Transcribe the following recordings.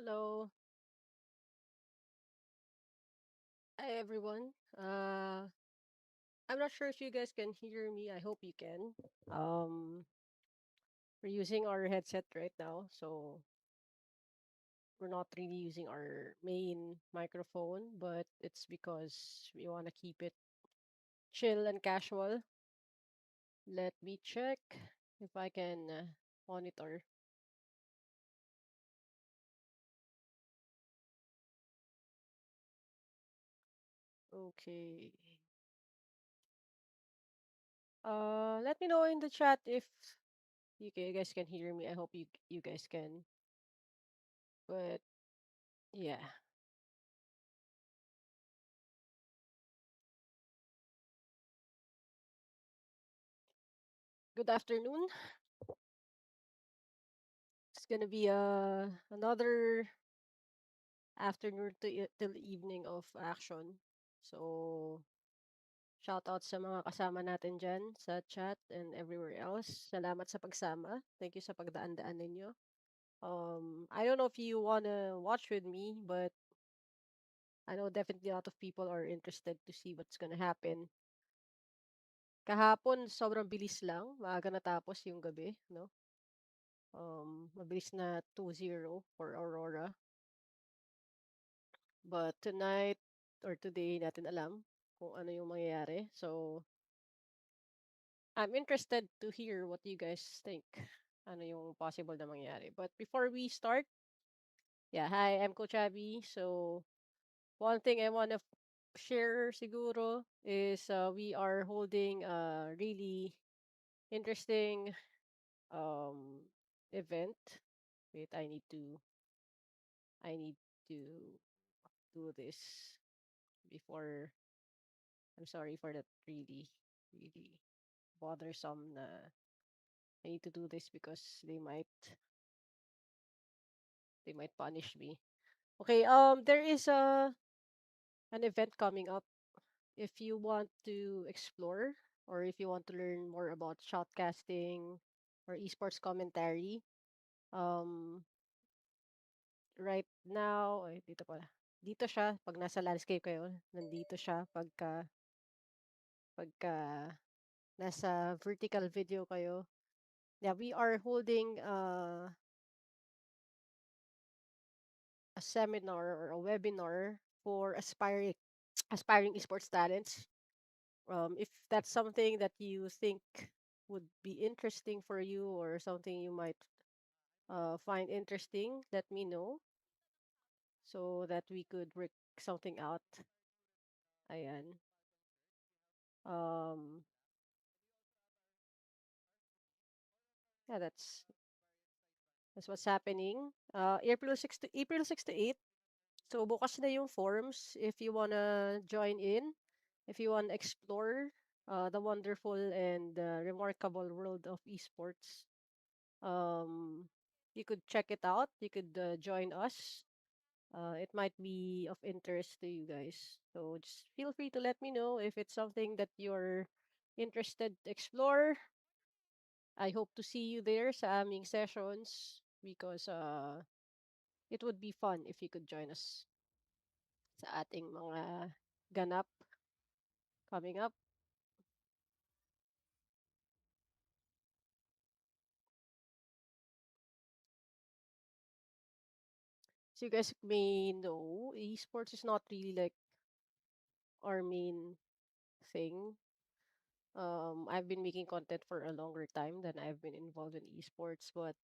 Hello. Hi everyone. I'm not sure if you guys can hear me. I hope you can. Um we're using our headset right now, so we're not really using our main microphone, but it's because we want to keep it chill and casual. Let me check if I can monitor. Okay. Let me know in the chat if you guys can hear me. I hope you guys can. But yeah. Good afternoon. It's gonna be another afternoon till evening of action. So shout out sa mga kasama natin dyan sa chat and everywhere else. Salamat sa pagsama. Thank you sa pagdaan-daan ninyo. I don't know if you wanna watch with me, but I know definitely a lot of people are interested to see what's gonna happen. Kahapon, sobrang bilis lang. Maaga natapos yung gabi, no? Mabilis na 2-0 for Aurora. But tonight or today, natin alam kung ano yung mangyayari. So, I'm interested to hear what you guys think. Ano yung possible na mangyayari. But before we start, yeah, hi, I'm Coach Abby. So, one thing I want to share siguro is we are holding a really interesting um event. Wait, I need to do this before. I'm sorry for that really bothersome na I need to do this because they might punish me. Okay, there is an event coming up. If you want to explore or if you want to learn more about shoutcasting or esports commentary, um right now, ay dito pala. Dito siya pag nasa landscape kayo, nandito siya pagka nasa vertical video kayo. Yeah, we are holding a seminar or a webinar for aspiring esports talents. If that's something that you think would be interesting for you or something you might find interesting, let me know so that we could work something out. Ayan. Um, yeah, that's what's happening. April 6 to 8. So bukas na yung forms if you wanna join in, if you wanna explore the wonderful and remarkable world of esports. Um, you could check it out. You could join us. It might be of interest to you guys. So just feel free to let me know if it's something that you're interested to explore. I hope to see you there sa aming sessions because it would be fun if you could join us sa ating mga ganap coming up. So you guys may know, esports is not really like our main thing. I've been making content for a longer time than I've been involved in esports, but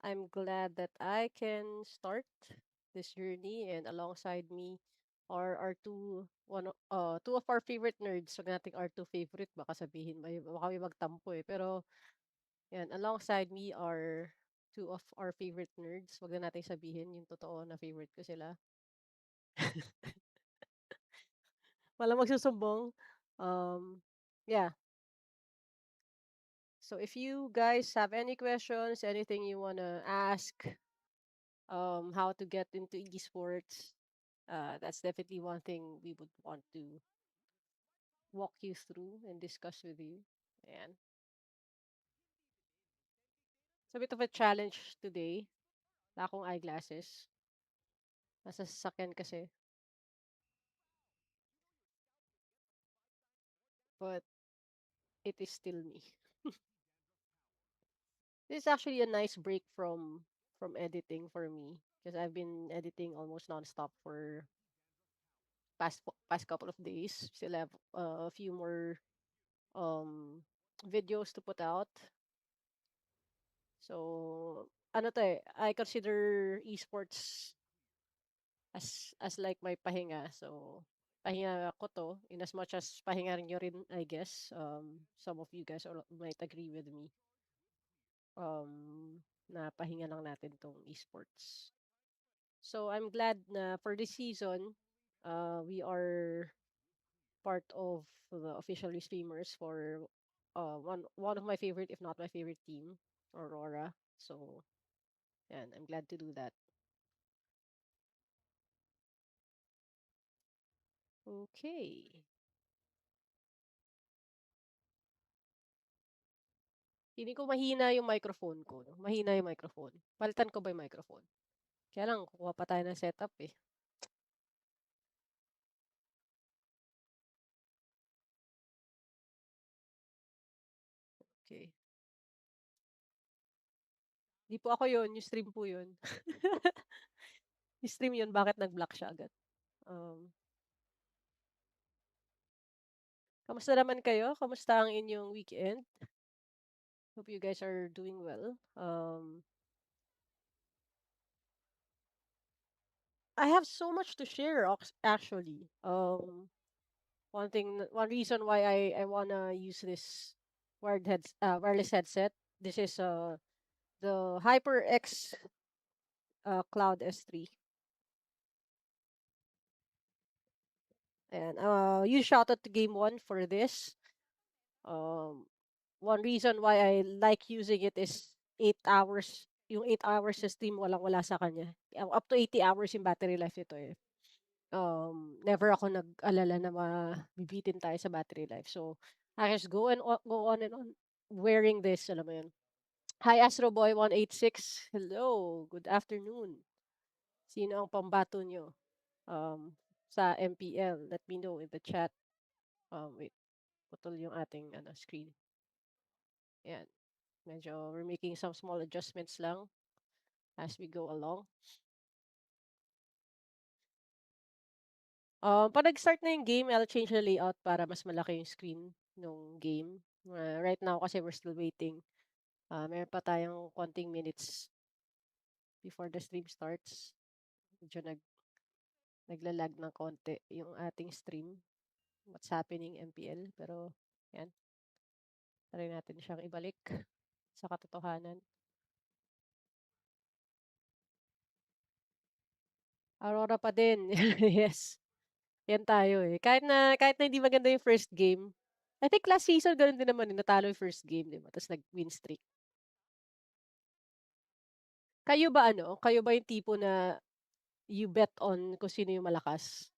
I'm glad that I can start this journey and alongside me are our two of our favorite nerds. Wag nating our two favorite, baka sabihin baka may magtampo eh. Pero yan, alongside me are two of our favorite nerds. Wag na nating sabihin yung totoo na favorite ko sila. Walang magsusumbong. Yeah. So if you guys have any questions, anything you wanna ask, how to get into esports, that's definitely one thing we would want to walk you through and discuss with you. And it's a bit of a challenge today. Wala akong eyeglasses. Nasa sasakyan kasi. But it is still me. This is actually a nice break from editing for me because I've been editing almost nonstop for past couple of days. Still have a few more videos to put out. So ano to eh, I consider esports as like my pahinga. So pahinga ko to in as much as pahinga nyo rin, I guess. Some of you guys might agree with me. Na pahinga lang natin tong esports. So I'm glad na for this season, we are part of the official Restreamers for one of my favorite, if not my favorite team, Aurora. So, and I'm glad to do that. Okay. Hindi ko mahina yung microphone ko. No? Mahina yung microphone. Palitan ko ba yung microphone? Kaya lang, kukuha pa tayo ng setup eh. Okay. Di po ako yun. Yung stream po yun. Yung stream yun, bakit nag-block siya agad? Um, Kamusta naman kayo? Kamusta ang inyong weekend? Hope you guys are doing well. I have so much to share actually. One reason why I wanna use this wireless headset. This is the HyperX Cloud S3, and you shout out to Game One for this. Um, One reason why I like using it is 8 hours. Yung 8 hours sa stream, walang-wala sa kanya. Up to 80 hours yung battery life nito eh. Never ako nag-alala na mabibitin tayo sa battery life. So, I just go on and on wearing this, alam mo yun. Hi, Astro Boy 186. Hello, good afternoon. Sino ang pambato nyo sa MPL? Let me know in the chat. Wait, putol yung ating screen. Yan. Medyo we're making some small adjustments lang as we go along. Pag nag-start na yung game, I'll change the layout para mas malaki yung screen ng game. Right now, kasi we're still waiting. Meron pa tayong konting minutes before the stream starts. Medyo naglalag ng konti yung ating stream. What's happening, MPL. Pero, yan. Try natin siyang ibalik sa katotohanan. Aurora pa din. Yes. Yan tayo eh. Kahit na hindi maganda yung first game. I think last season ganun din naman eh. Natalo yung first game, di ba? Tapos nag-win streak. Kayo ba Kayo ba yung tipo na you bet on kung sino yung malakas?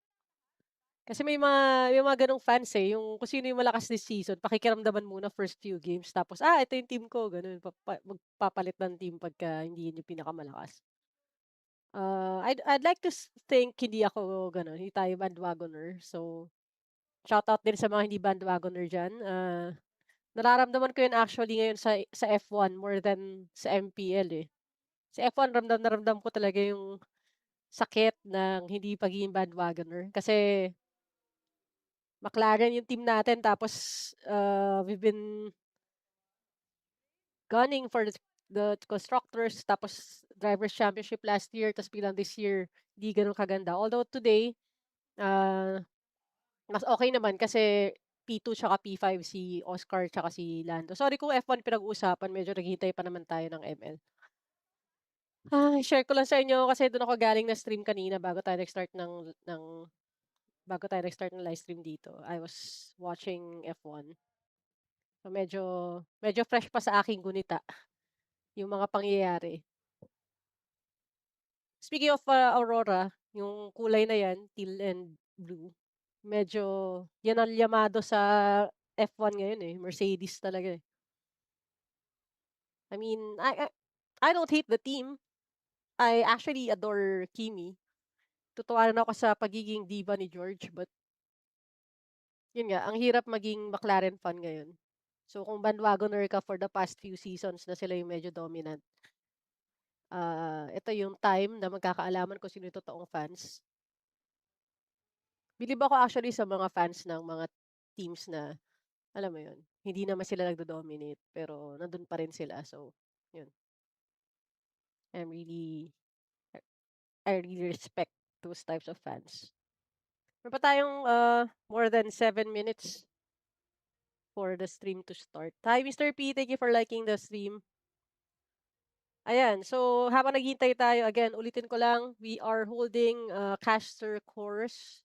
Kasi may mga ganong fans eh. Yung kung sino yung malakas this season, pakikiramdaman muna first few games. Tapos, ito yung team ko. Ganun. Magpapalit ng team pagka hindi yun yung pinakamalakas. I'd like to think hindi ako ganun. Hindi tayo bandwagoner. So, shout out din sa mga hindi bandwagoner dyan. Nararamdaman ko yun actually ngayon sa F1 more than sa MPL eh. Sa F1, ramdam na ramdam ko talaga yung sakit ng hindi pagiging bandwagoner. Kasi McLaren yung team natin tapos we've been gunning for the constructors tapos drivers championship last year tapos bilang this year di ganun kaganda. Although today, mas okay naman kasi P2 tsaka P5 si Oscar tsaka si Lando. Sorry kung F1 pinag-uusapan, medyo naghihintay pa naman tayo ng ML. Share ko lang sa inyo kasi doon ako galing na stream kanina bago tayo nag-start ng live stream dito. I was watching F1. So medyo fresh pa sa aking gunita yung mga pangyayari. Speaking of Aurora, yung kulay na yan, teal and blue, medyo yan ang yamado sa F1 ngayon eh. Mercedes talaga eh. I mean, I don't hate the team. I actually adore Kimi. Tutuwa rin ako sa pagiging diva ni George, but yun nga, ang hirap maging McLaren fan ngayon. So kung bandwagoner ka for the past few seasons na sila yung medyo dominant, ito yung time na magkakaalaman kung sino yung totoong fans. Bilib ako actually sa mga fans ng mga teams na, alam mo yun, hindi naman sila nagdo-dominate, pero nandun pa rin sila. So, yun. I'm really, I really respect those types of fans. Meron pa tayong more than 7 minutes for the stream to start. Hi, Mr. P. Thank you for liking the stream. Ayan. So, habang naghihintay tayo, again, ulitin ko lang, we are holding caster course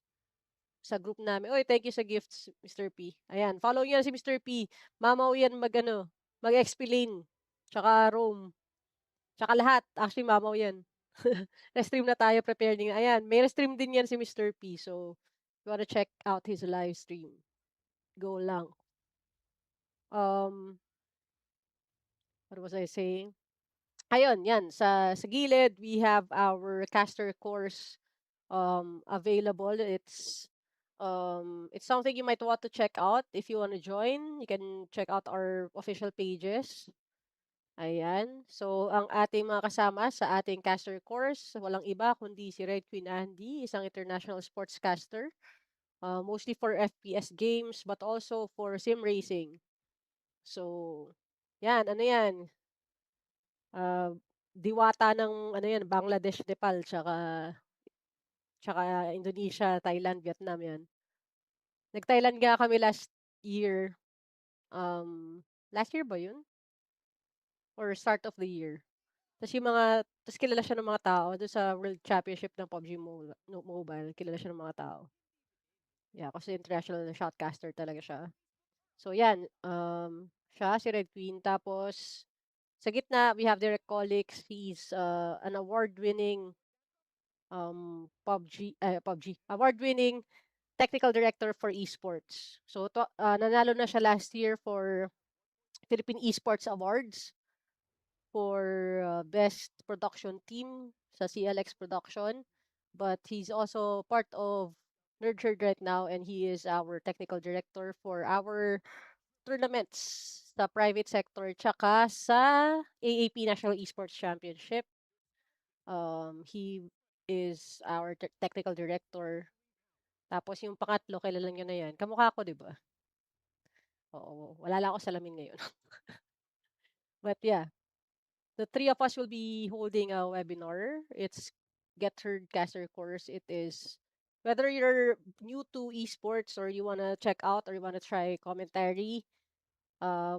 sa group namin. Oy, thank you sa gifts, Mr. P. Ayan, follow niyo si Mr. P. Mamaw yan mag-explain. Tsaka roam. Tsaka lahat. Actually, mamaw yan. Restream na tayo, prepare din. Ayan, may restream din yan si Mr. P. So, if you wanna check out his live stream, go lang. What was I saying? Ayun, yan. Sa gilid, we have our caster course available. It's something you might want to check out if you want to join. You can check out our official pages. Ayan. So, ang ating mga kasama sa ating caster course, walang iba kundi si Red Queen Andy, isang international sportscaster. Mostly for FPS games, but also for sim racing. So, yan, ano yan? Diwata ng, ano yan, Bangladesh, Nepal, tsaka Indonesia, Thailand, Vietnam yan. Nag-Thailand nga kami year. Last year ba yun? Or start of the year. Tapos kilala siya ng mga tao doon sa World Championship ng PUBG Mobile. Kilala siya ng mga tao. Yeah, kasi international na shotcaster talaga siya. So, yan. Siya, si Red Queen. Tapos, sa gitna, we have Derek Colix. He's an award-winning award-winning technical director for esports. So, nanalo na siya last year for Philippine Esports Awards for best production team sa CLX production. But he's also part of Nurtured right now, and he is our technical director for our tournaments sa private sector tsaka sa AAP National Esports Championship. He is our technical director. Tapos yung pangatlo, kilala nyo na yan. Kamukha ko, di ba? Oo, wala lang ako salamin ngayon. But yeah, the three of us will be holding a webinar. It's Get Heard Caster Course. It is whether you're new to esports or you want to check out or you want to try commentary,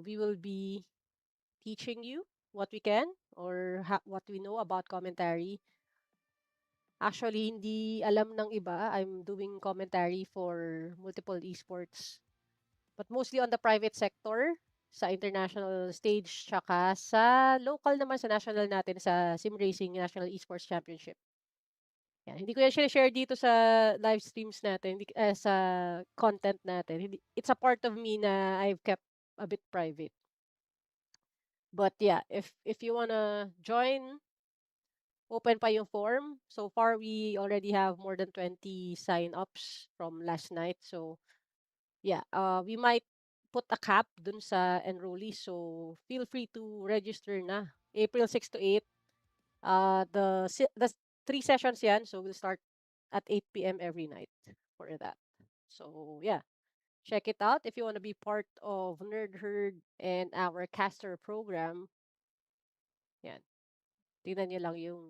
we will be teaching you what we can or what we know about commentary. Actually, hindi alam ng iba. I'm doing commentary for multiple esports. But mostly on the private sector, sa international stage, tsaka sa local naman sa national natin, sa Sim Racing National Esports Championship. Yan. Hindi ko yan share dito sa live streams natin, sa content natin. It's a part of me na I've kept a bit private. But yeah, if you wanna join, open pa yung form. So far, we already have more than 20 sign-ups from last night. So yeah, we might put a cap dun sa enrollees. So feel free to register na. April 6 to 8. The 3 sessions yan. So we'll start at 8 p.m. every night for that. So yeah, check it out if you want to be part of Nerd Herd and our caster program. Yan. Tingnan nyo lang yung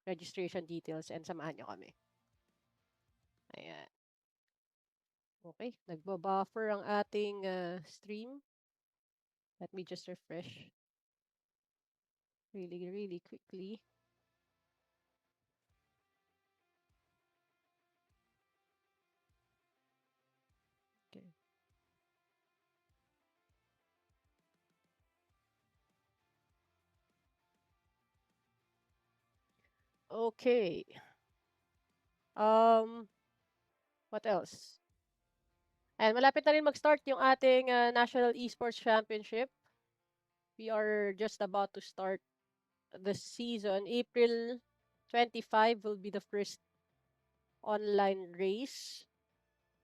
registration details and samahan nyo kami. Ayan. Okay, nagbo-buffer ang ating stream. Let me just refresh really quickly. Okay. Okay. What else? And malapit na rin mag-start yung ating National Esports Championship. We are just about to start the season. April 25 will be the first online race.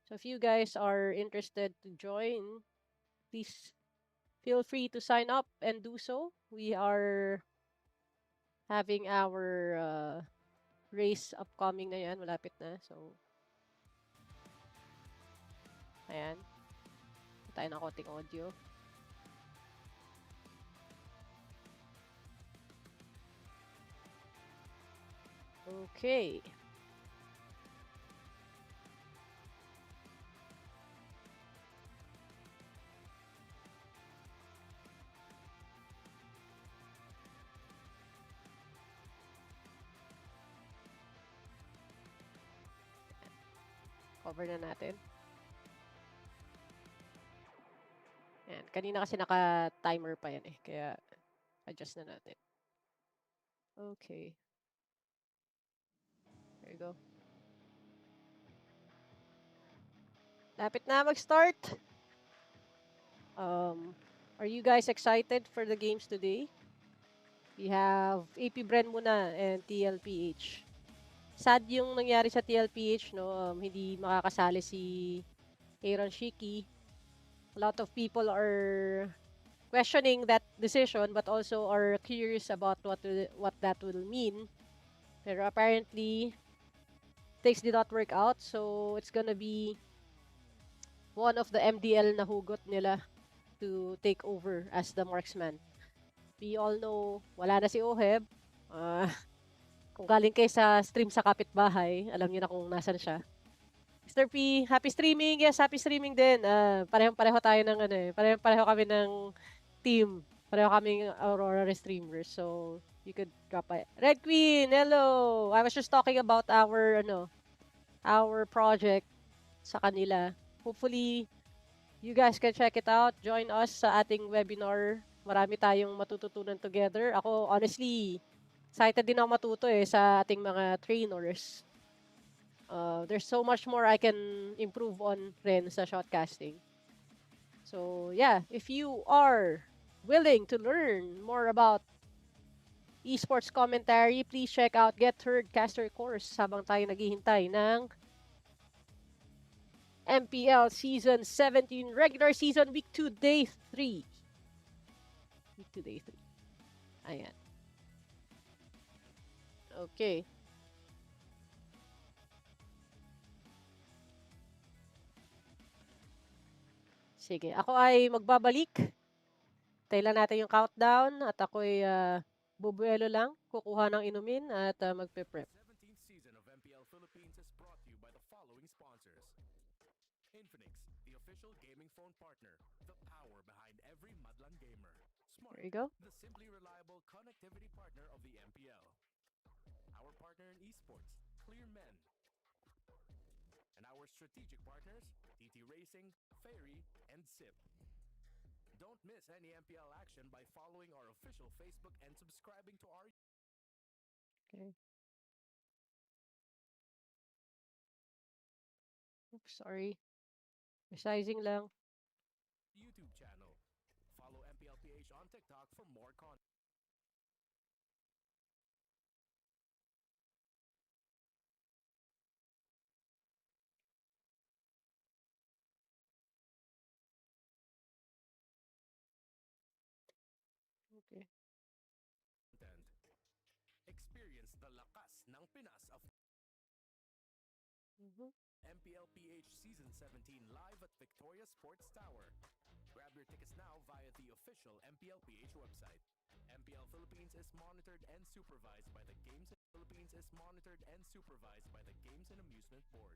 So if you guys are interested to join, please feel free to sign up and do so. We are having our race upcoming na yan. Malapit na. So, ayan. Tayo ng konting audio. Okay. Cover na natin. Ayan. Kanina kasi naka-timer pa yan eh. Kaya, adjust na natin. Okay. There you go. Lapit na mag-start. Are you guys excited for the games today? We have AP Bren muna and TLPH. Sad yung nangyari sa TLPH, no? Hindi makakasali si Aaron Shiki. A lot of people are questioning that decision but also are curious about what that will mean. Pero apparently, things did not work out, so it's gonna be one of the MDL na hugot nila to take over as the marksman. We all know, wala na si Oheb. Kung galing kayo sa stream sa kapitbahay, alam niyo na kung nasan siya. Mr. P, happy streaming. Yes, happy streaming din. Parehong-pareho tayo ng ano eh. Parehong-pareho kami ng team. Pareho kaming Aurora Restreamers. So, you could drop by. Red Queen, hello! I was just talking about our project sa kanila. Hopefully, you guys can check it out. Join us sa ating webinar. Marami tayong matututunan together. Ako, honestly, excited din ako matuto eh sa ating mga trainers. There's so much more I can improve on rin sa shotcasting. So, yeah, if you are willing to learn more about esports commentary, please check out Get Heard Caster Course habang tayo naghihintay ng MPL Season 17 Regular Season Week 2 Day 3. Week 2 Day 3. Ayan. Okay. Sige, ako ay magbabalik. Tayo lang natin yung countdown at ako'y bubuelo lang, kukuha ng inumin at magpe-prep. 17th season of MPL Philippines is brought to you by the following sponsors. Infinix, the official gaming phone partner, the power behind every Madlang gamer. Smart, There you go. the simply reliable connectivity partner of the MPL. Our partner in esports, Clear Men. And our strategic partners, TT Racing, Ferry, and SIP. Don't miss any MPL action by following our official Facebook and subscribing to our Okay. Oops, sorry. Resizing lang. YouTube channel. Follow MPLPH on TikTok for more content. Okay. Experience the lakas ng Pinas of MPLPH Season 17 live at Victoria Sports Tower. Grab your tickets now via the official MPLPH website. MPL Philippines is monitored and supervised by the Games and Amusement Board.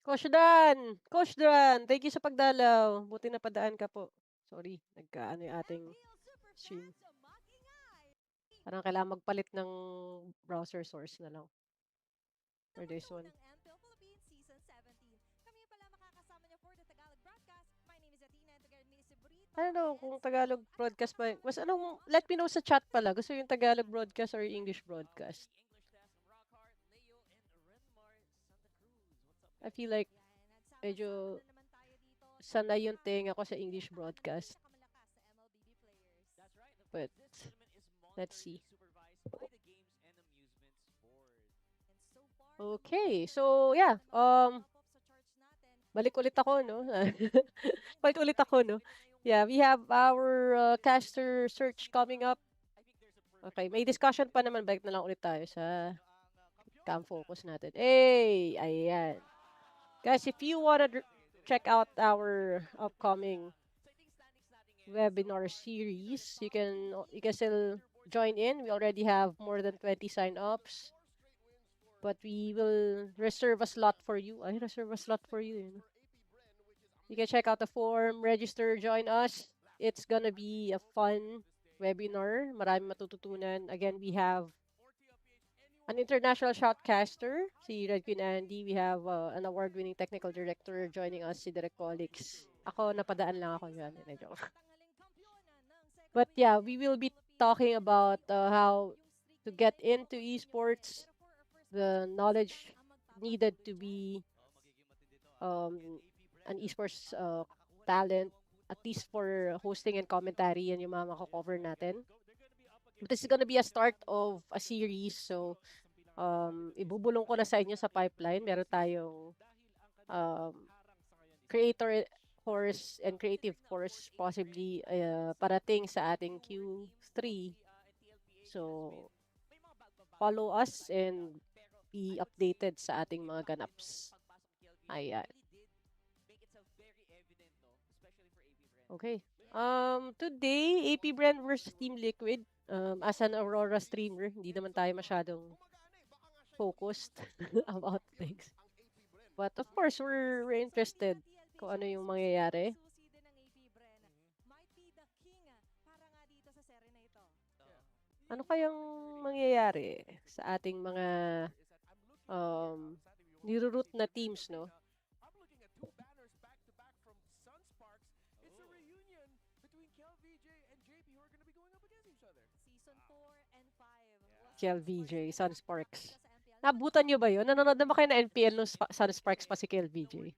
Coach Dan! Coach Dan! Thank you sa pagdalaw. Buti na padaan ka po. Sorry, nagkaano yung ating stream. Parang kailangan magpalit ng browser source na lang. For this one. MPL Philippines Season 17. Kami pala makakasama niyo for the Tagalog broadcast. My name is Athena and together with Mr. Burrito. I don't know kung Tagalog broadcast ba. Mas anong, let me know sa chat pala. Gusto yung Tagalog broadcast or English broadcast. I feel like medyo sanay yung tenga ko sa English broadcast. But, let's see. Okay, so yeah, balik ulit ako, no? Balik ulit ako, no? Yeah, we have our caster search coming up. Okay, may discussion pa naman. Balik na lang ulit tayo sa cam focus natin. Hey, ayan. Guys, if you wanna check out our upcoming webinar series, you can still join in. We already have more than 20 sign-ups. But we will reserve a slot for you. I reserve a slot for you. You know? You can check out the form, register, join us. It's gonna be a fun webinar. Maraming matututunan. Again, we have an international shotcaster, si Red Queen Andy. We have an award-winning technical director joining us, si Direk Colix. Ako, napadaan lang ako dyan. But yeah, we will be talking about how to get into esports, the knowledge needed to be an esports talent, at least for hosting and commentary, yan yung mga mako-cover natin. But this is gonna be a start of a series, so ibubulong ko na sa inyo sa pipeline. Meron tayong creator course and creative course possibly parating sa ating Q3. So, follow us and be updated sa ating mga ganaps. Ayan. Okay. Today, AP Bren versus Team Liquid. As an Aurora streamer, hindi naman tayo masyadong focused about things. But of course, we're interested kung ano yung mangyayari. Ano kayang mangyayari sa ating mga niroroot na teams, no? KLVJ, Sunsparks. Nabutan nyo ba yun? Nanonood na ba kayo na NPL nung Sunsparks pa si KLVJ?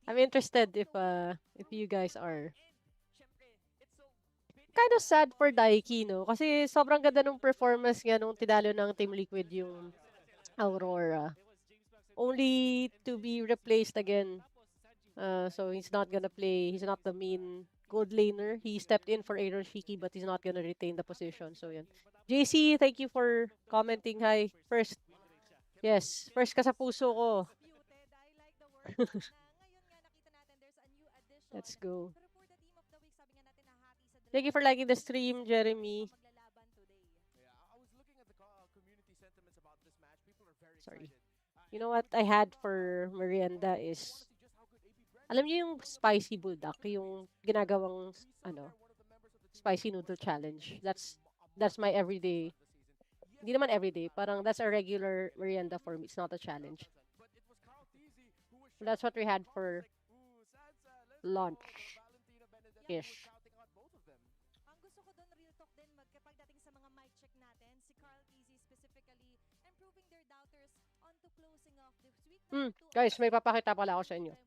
I'm interested if you guys are. Kind of sad for Daiki, no? Kasi sobrang ganda ng performance nga nung tinalo ng Team Liquid yung Aurora. Only to be replaced again. So he's not gonna play. He's not the main gold laner. He stepped in for Aaron Shiki, but he's not gonna retain the position. So yan. JC, thank you for commenting. Hi. First. Yes. First ka sa puso ko. Let's go. Thank you for liking the stream, Jeremy. Sorry. You know what I had for merienda is, alam niyo yung spicy bulldog, yung ginagawang, spicy noodle challenge. That's my everyday. Hindi naman everyday, parang that's a regular merienda for me. It's not a challenge. That's what we had for lunch-ish. Guys, may papakita pala ako sa inyo.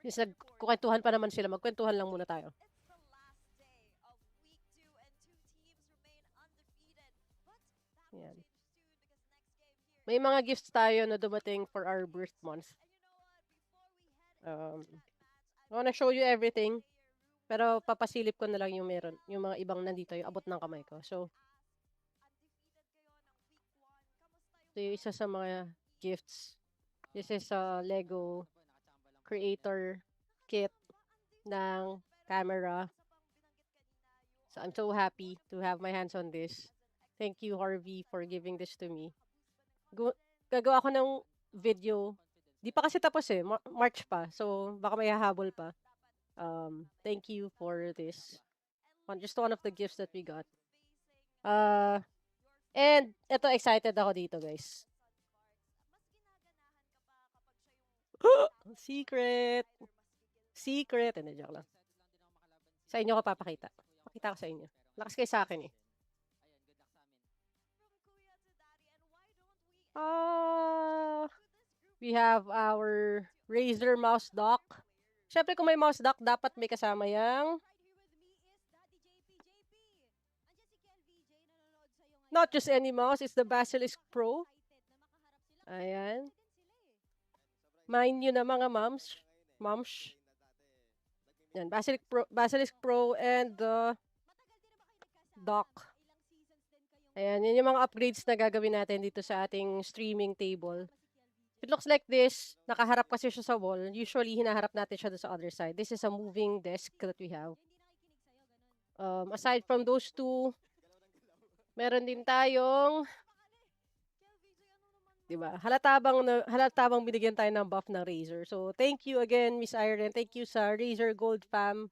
Yes, nagkukwentuhan pa naman sila. Magkwentuhan lang muna tayo. Yan. May mga gifts tayo na dumating for our birth month. I wanna show you everything. Pero papasilip ko na lang yung meron. Yung mga ibang nandito, yung abot ng kamay ko. So, ito yung isa sa mga gifts. This is a Lego creator kit ng camera. So, I'm so happy to have my hands on this. Thank you, Harvey, for giving this to me. Gagawa ako ng video. Di pa kasi tapos eh. March pa. So, baka may hahabol pa. Thank you for this. Just one of the gifts that we got. And ito, excited ako dito, guys. Secret! Secret! Ano, joke lang. Sa inyo ko papakita. Pakita ko sa inyo. Lakas kayo sa akin eh. We have our Razer mouse dock. Siyempre kung may mouse dock, dapat may kasama yang not just any mouse, it's the Basilisk Pro. Ayan. Mind nyo na mga moms. Moms. Yan, Basilisk Pro and the dock. Ayan, yun yung mga upgrades na gagawin natin dito sa ating streaming table. It looks like this. Nakaharap kasi siya sa wall. Usually, hinaharap natin siya sa other side. This is a moving desk that we have. Aside from those two, meron din tayong, diba? Halata bang binigyan tayo ng buff ng Razer. So, thank you again, Miss Iron. Thank you sa Razer Gold fam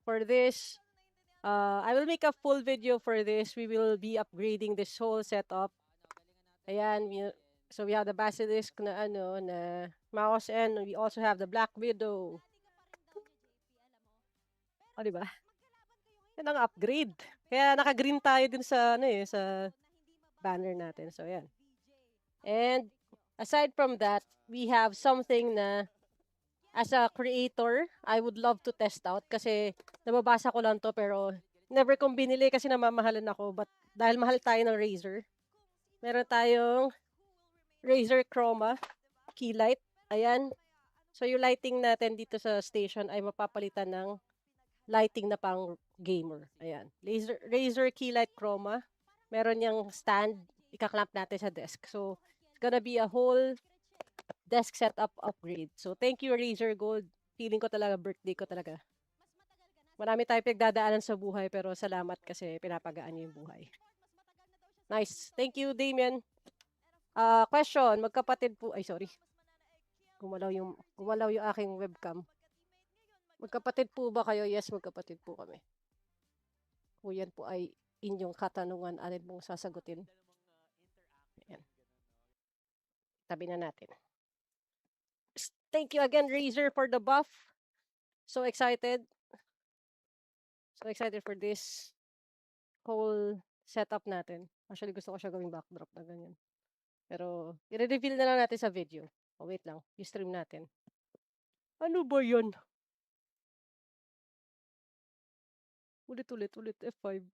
for this. I will make a full video for this. We will be upgrading this whole setup. Ayan, so we have the Basilisk na mouse, and we also have the Black Widow. O, diba? Yan ang upgrade. Kaya naka-green tayo din sa sa banner natin. So, yan. And aside from that, we have something na as a creator, I would love to test out kasi nababasa ko lang to pero never kong binili kasi namamahalan ako. But dahil mahal tayo ng Razer, meron tayong Razer Chroma key light. Ayan. So yung lighting natin dito sa station ay mapapalitan ng lighting na pang gamer. Ayan. Razer key light Chroma. Meron yung stand. Ika-clamp natin sa desk. So it's gonna be a whole desk setup upgrade. So, thank you, Razer Gold. Feeling ko talaga, birthday ko talaga. Marami tayong pagdadaanan sa buhay, pero salamat kasi pinapagaan niyo yung buhay. Nice. Thank you, Damien. Question, magkapatid po, ay sorry. Gumalaw yung aking webcam. Magkapatid po ba kayo? Yes, magkapatid po kami. Kung yan po ay inyong katanungan, alin mong sasagutin. Ayan. Tabi na natin. Thank you again, Razer, for the buff. So excited. So excited for this whole setup natin. Actually, gusto ko siya gawing backdrop na ganyan. Pero, i-reveal na lang natin sa video. Oh, wait lang. I-stream natin. Ano ba yun? Ulit, F5.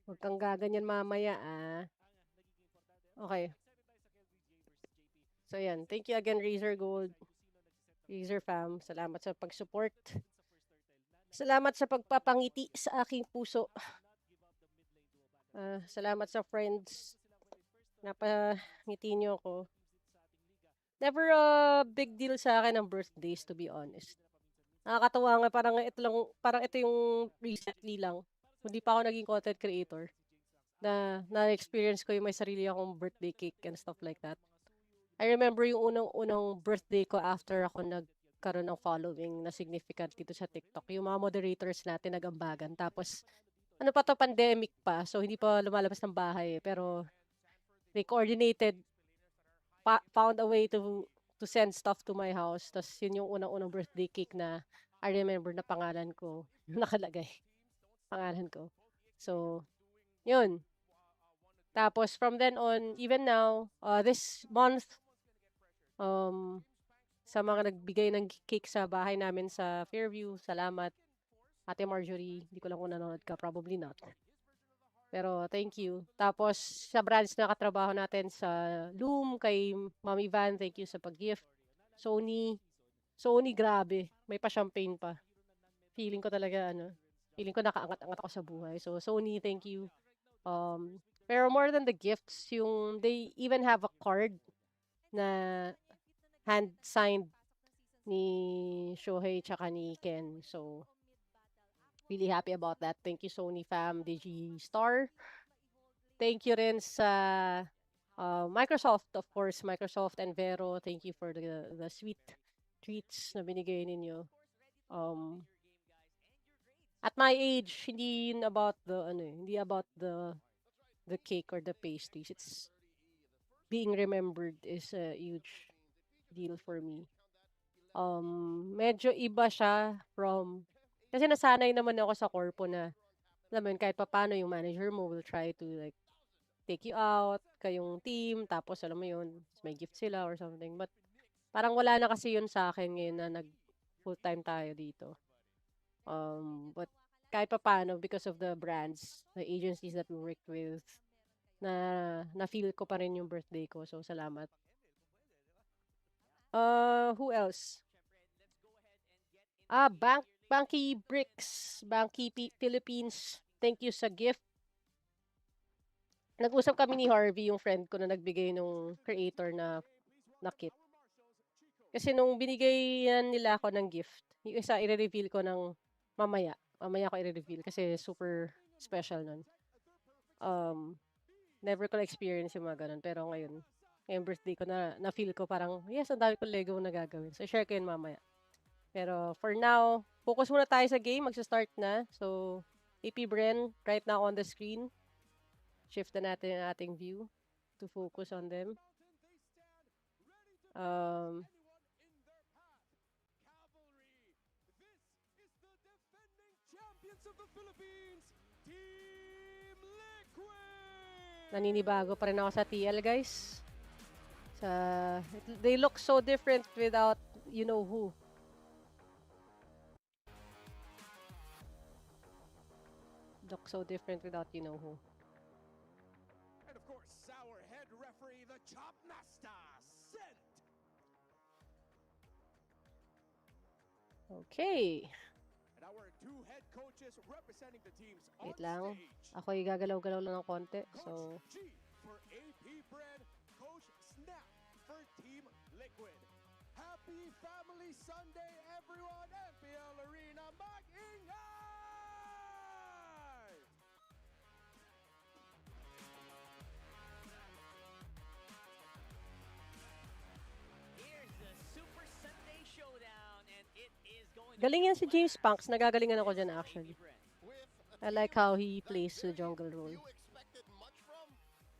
Huwag kang gaganyan mamaya, ah. Okay. So, yan. Thank you again, Razer Gold. Razer fam. Salamat sa pag-support. Salamat sa pagpapangiti sa aking puso. Salamat sa friends. Napangiti niyo ako. Never a big deal sa akin ang birthdays, to be honest. Nakakatawa nga, parang ito yung recently lang. Hindi pa ako naging content creator. Na-experience ko yung may sarili akong birthday cake and stuff like that. I remember yung unang birthday ko after ako nagkaroon ng following na significant dito sa TikTok. Yung mga moderators natin nagambagan. Tapos, ano pa to, pandemic pa. So, hindi pa lumalabas ng bahay. Pero, they coordinated, found a way to send stuff to my house. Tapos, yun yung unang birthday cake na I remember na pangalan ko. Nakalagay. Pangalan ko. So, yun. Tapos, from then on, even now, this month, sa mga nagbigay ng cake sa bahay namin sa Fairview, salamat. Ate Marjorie, hindi ko lang kung nanonood ka, probably not. Pero thank you. Tapos sa branch na katrabaho natin sa Loom, kay Mami Van, thank you sa pag-gift. Sony, grabe. May pa-champagne pa. Feeling ko nakaangat-angat ako sa buhay. So Sony, thank you. Pero more than the gifts, they even have a card na hand-signed ni Shohei tsaka ni Ken. So, really happy about that. Thank you, Sony fam, DG Star. Thank you rin sa Microsoft, of course, Microsoft and Vero. Thank you for the sweet treats na binigay ninyo. At my age, hindi about the cake or the pastries. It's being remembered is a huge deal for me. Medyo iba siya from, kasi nasanay naman ako sa corpo na alam mo yun, kahit papaano yung manager mo will try to like take you out, kayong team, tapos alam mo yun, may gift sila or something. But parang wala na kasi yun sa akin ngayon na nag full-time tayo dito. But kahit papaano, because of the brands, the agencies that we worked with, na-feel ko pa rin yung birthday ko. So, salamat. Who else? Banky Bricks, Philippines. Thank you sa gift. Nag-usap kami ni Harvey, yung friend ko na nagbigay nung creator na kit. Kasi nung binigay nila ako ng gift, yung isa i-reveal ko ng mamaya. Mamaya ko i-reveal kasi super special nun. Never ko na-experience yung mga ganun. Pero ngayon, ngayong birthday ko na-feel ko parang, yes, ang dami kong Lego na gagawin. So, share ko yun mamaya. Pero for now, focus muna tayo sa game. Magsa-start na. So, AP Bren, right now on the screen. Shift na natin ang ating view to focus on them. Naninibago pa rin ako sa TL, guys. They look so different without you know who. Look so different without you know who. And of course, our head referee, the Chop Master, sent. Okay. And our two head coaches representing the teams Wait on lang. stage. Ako ay gagalaw-galaw lang ng konti. So, Coach G for AP Bren, Coach Snap for Team Liquid. Happy Family Sunday, everyone! MPL Arena, mag-ingay! Here's the Super Sunday Showdown, and it is going to galing be yan si James Punks. Nagagalingan ako dyan actually. I like how he plays the jungle role. You expected much from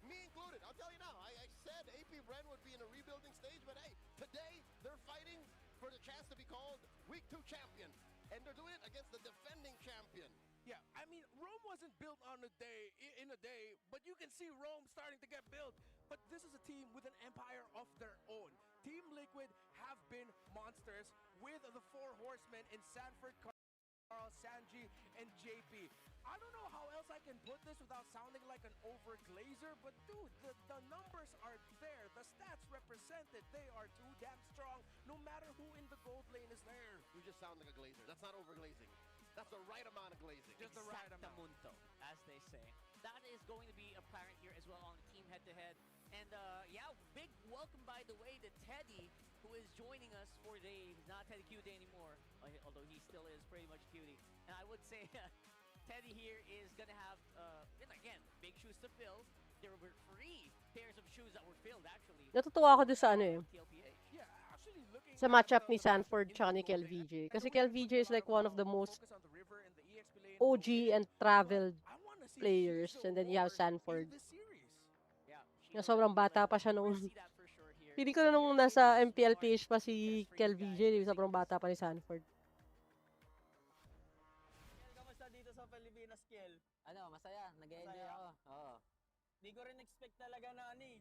me included. I'll tell you now. I said AP Bren would be in a rebuilding stage, but hey, today they're fighting for the chance to be called Week 2 champion, and they're doing it against the defending champion. Yeah, I mean, Rome wasn't built on a day, in a day, but you can see Rome starting to get built. But this is a team with an empire of their own. Team Liquid have been monsters with the four horsemen in Sanford, Carl, Sanji, and JP. I don't know how else I can put this without sounding like an overglazer, but dude, the numbers are there. The stats represented. They are too damn strong, no matter who in the gold lane is there. You just sound like a glazer. That's not overglazing. That's the right amount of glazing. Just the right amount. Exactamunto, as they say. That is going to be apparent here as well on the team head-to-head. And yeah, big welcome, by the way, to Teddy, who is joining us for the, he's not Teddy Cutie anymore, although he still is pretty much Cutie. And I would say Teddy here is going to have, again, big shoes to fill. There were 3 pairs of shoes that were filled, actually. Natutuwa ako doon sa ano eh. TLPH. Yeah, actually looking Sa matchup ni Sanford tsaka ni Kel VJ. Kasi Kel VJ is like one of the most focus on the river and the EXP lane. OG and traveled I wanna see players. Shiso And then you have more Sanford. in this series. Yeah, Na sobrang bata pa siya nung... see that for sure here. Hindi ko na nung nasa MPLPH pa si Kel VJ. Sobrang bata pa ni Sanford. Kamusta dito sa Pilipinas, Kiel? Ano, masaya. Nag-enjoy Masaya. ako. Oo. Di ko rin expect talaga na ano eh.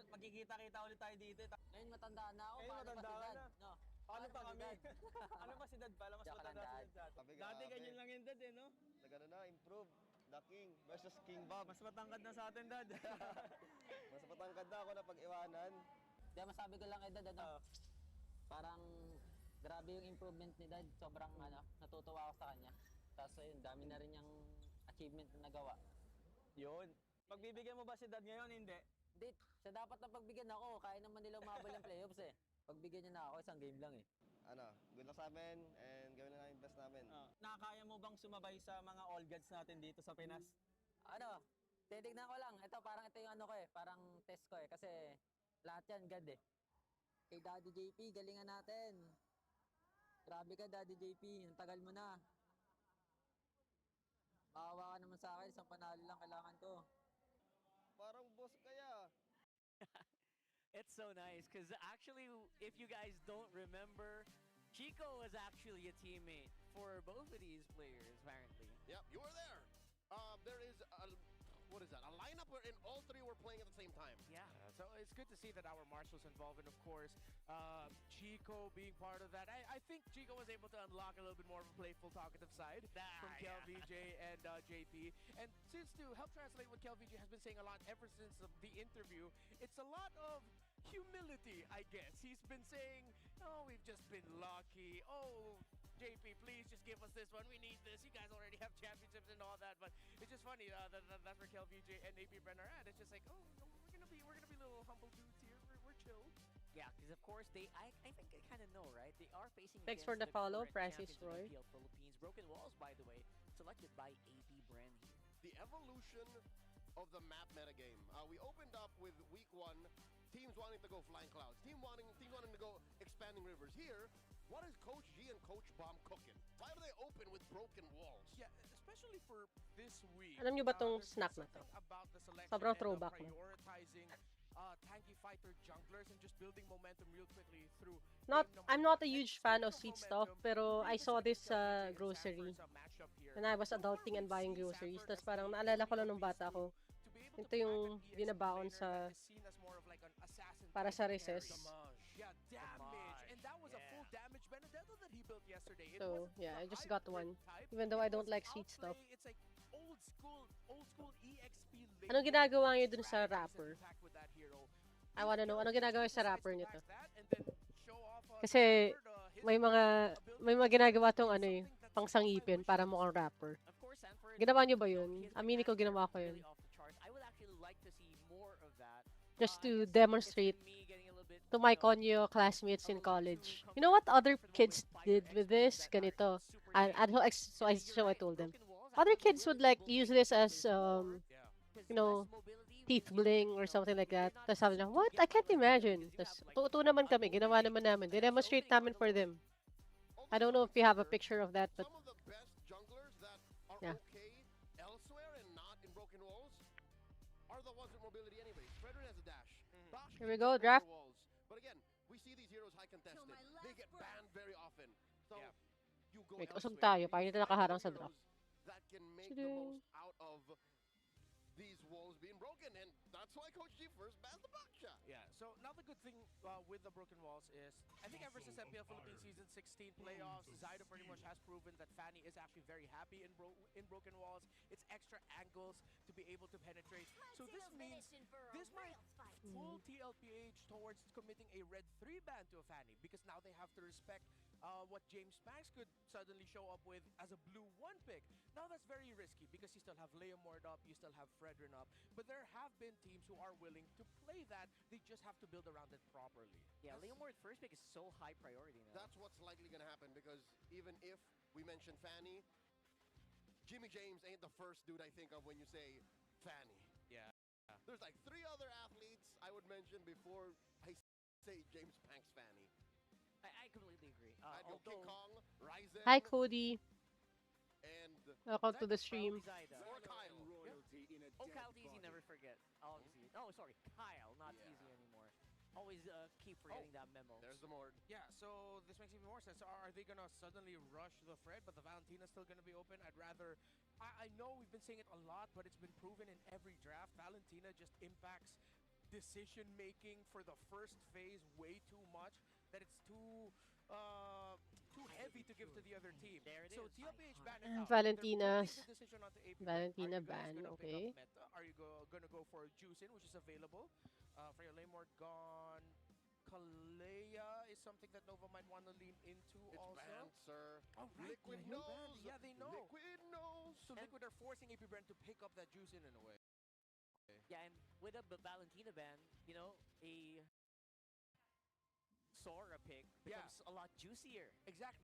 Magkikita-kita ulit tayo dito. Ngayon matanda na ako. Ngayon Paano matanda pa si ka Dad? na. No. Paano pa si kami? Dad? Ano pa si Dad pala? Mas Joke matanda lang, si Dad. Sabi ka, Dati ate. ganyan lang yung Dad eh, no? Nagano na, improve. The King versus King Bob. Mas matangkad na sa atin, Dad. Mas patangkad na ako na pag-iwanan. Kaya masabi ko lang kay Dad, ano? Oo. Parang grabe yung improvement ni Dad. Sobrang natutuwa ako sa kanya. Tapos ayun, dami na rin yung achievement na nagawa. Yun. Pagbibigyan mo ba si Dad ngayon? Hindi. Hindi, siya dapat na pagbigyan ako. Kaya naman nila umabol ng playoffs eh. Pagbigyan niya na ako, isang game lang eh. Ano, good luck sa amin and gawin na namin best namin. Nakakaya mo bang sumabay sa mga All Gods natin dito sa Pinas? Ano, titignan ko lang. Ito, parang ito yung ano ko eh. Parang test ko eh. Kasi lahat yan, God eh. Kay Daddy JP, galingan natin. Grabe ka, Daddy JP. Ang tagal mo na. Maawa ka naman sa akin. Isang panalo lang kailangan ko. Parang boss kaya. It's so nice because actually, if you guys don't remember, Chico was actually a teammate for both of these players, apparently. Yep, you were there. There is a, what is that? A lineup wherein all three were playing at the same time. Yeah. So it's good to see that our Marshall's involved, and of course, Chico being part of that. I think Chico was able to unlock a little bit more of a playful, talkative side from Yeah. KelVJ and JP. And since to help translate what KelVJ has been saying a lot ever since the interview, it's a lot of humility, I guess. He's been saying, "Oh, we've just been lucky. Oh, JP, please just give us this one. We need this. You guys already have championships and all that." But it's just funny that's where KelVJ and AP Bren are at. It's just like, oh, no, we're gonna be little humble dudes here. We're chill. Yeah, because of course I think they kind of know, right? They are facing Thanks against for the the follow, current Francis champions of Roy. MPL Philippines. Broken Walls, by the way, selected by AP Bren here. The evolution of the map metagame. We opened up with week 1, teams wanting to go flying clouds, teams wanting to go expanding rivers. Here, what is Coach G and Coach Bomb cooking? Why do they open with broken walls? Yeah, especially for this week. Alam niyo ba tong there's snack na to? something about the selection Sobrang and throwback na. prioritizing tanky fighter junglers and just building momentum real quickly through I'm not a huge fan of Speaking sweet stuff, momentum, pero I really saw excited this for KelVJ sa and grocery. Sanford's, matchup here. When I was So far, adulting and we buying see groceries. Sanford Tapos as parang the naalala ko lang only nung bata piece ko. to be able to Ito yung private EXP binabaon laner sa that is seen as more of like an assassin para type sa carry. recess. Yeah, damage. And that was a Yeah. full damage Benedetto that he built yesterday. It So, wasn't yeah, the I just got hybrid one. type. Even though It I don't was like sweet stuff. outplay. It's like old school EXP laner Anong ginagawa niyo dun sa strategies and wrapper? attack with that hero. I wanna know, anong ginagawa niyo sa wrapper nito? Kasi may mga ginagawa tong ano eh, pangsangipin para mukhang rapper. Of course, Sanford. Ginawa niyo ba yun? His Aminin ko, mechanics ginawa are ko yun. really off the charts. I would actually like to see more of that. Just I to guess demonstrate it's been me getting a little bit, to my you know, Konyo classmates a in little college. too You know what other comfortable kids with did fighter with XPs this? that are Ganito. super And dangerous. so I And you're so I right, told them. Broken Walls Other actually kids would really like able to use this exploit as this more. you Because know, mass mobility teeth means you bling can, or you know, something like you're that. not Tapos sabi niya, to what? get I can't caught red-handed imagine. because you Tapos have like tuto naman kami, ginawa unmobility. naman namin. And that's Dinemonstrate opening namin door for to them. Also, I don't know if you have a picture of that, but some of the best junglers that are Yeah. okay elsewhere and not in broken walls are the ones with mobility anyways. Fredrin has a dash. Bosch Here we can go, jump draft. over walls. But again, we see these heroes high contested. my last They get breath. banned very often. So Yeah. you go wait, elsewhere. usog tayo. You Paano dito find nakaharang the sa draft? heroes that can make the Tudung. most out of these walls being broken, and that's why Coach G first banned the box shot. Yeah, so now the good thing with the Broken Walls is, I think ever since MPL Philippines Season 16 playoffs, Zydo pretty much has proven that Fanny is actually very happy in Broken Walls. It's extra angles to be able to penetrate. So this means this might full TLPH towards committing a red 3 ban to a Fanny, because now they have to respect what James Spanks could suddenly show up with as a blue 1 pick. Now that's very risky because you still have Leomord up, you still have Fredrin up, but there have been teams who are willing to play that. They just have to build around it properly. Yeah, Leomord first pick is so high priority now. That's what's likely going to happen, because even if we mention Fanny, Jimmy James ain't the first dude I think of when you say Fanny. Yeah. There's like 3 other athletes I would mention before I say James Panks Fanny. I completely agree. I'd go King Kong, Ryzen, Hi, Cody. and Welcome to the stream. Zyda. or Kyle. Oh, Kyle Teasy, never forget. Obviously. Oh, sorry, Kyle, not Yeah. Teasy anymore. Always keep forgetting that memo. There's the Mord. Yeah, so this makes even more sense. Are they gonna suddenly rush the Fred, but the Valentina's still gonna be open? I'd rather. I know we've been saying it a lot, but it's been proven in every draft. Valentina just impacts decision making for the first phase way too much. That it's too heavy to give to the other team. There it so is. TLPH ban it Ah, out. Valentina's- They're putting the decision onto AP. Valentina Are you guys ban, gonna pick okay. up Meta? Are you gonna go for Juicin, which is available? Freya Lamort gone. Kalea is something that Nova might want to lean into It's also. banned, sir. Oh, right. Liquid Yeah, you're knows. banned. Yeah, they know. Liquid knows. So Liquid are forcing AP Bren to pick up that Juicin in a way. Yeah, and with a Valentina ban, you know, a Sora pick Yeah. becomes a lot juicier. Exactly.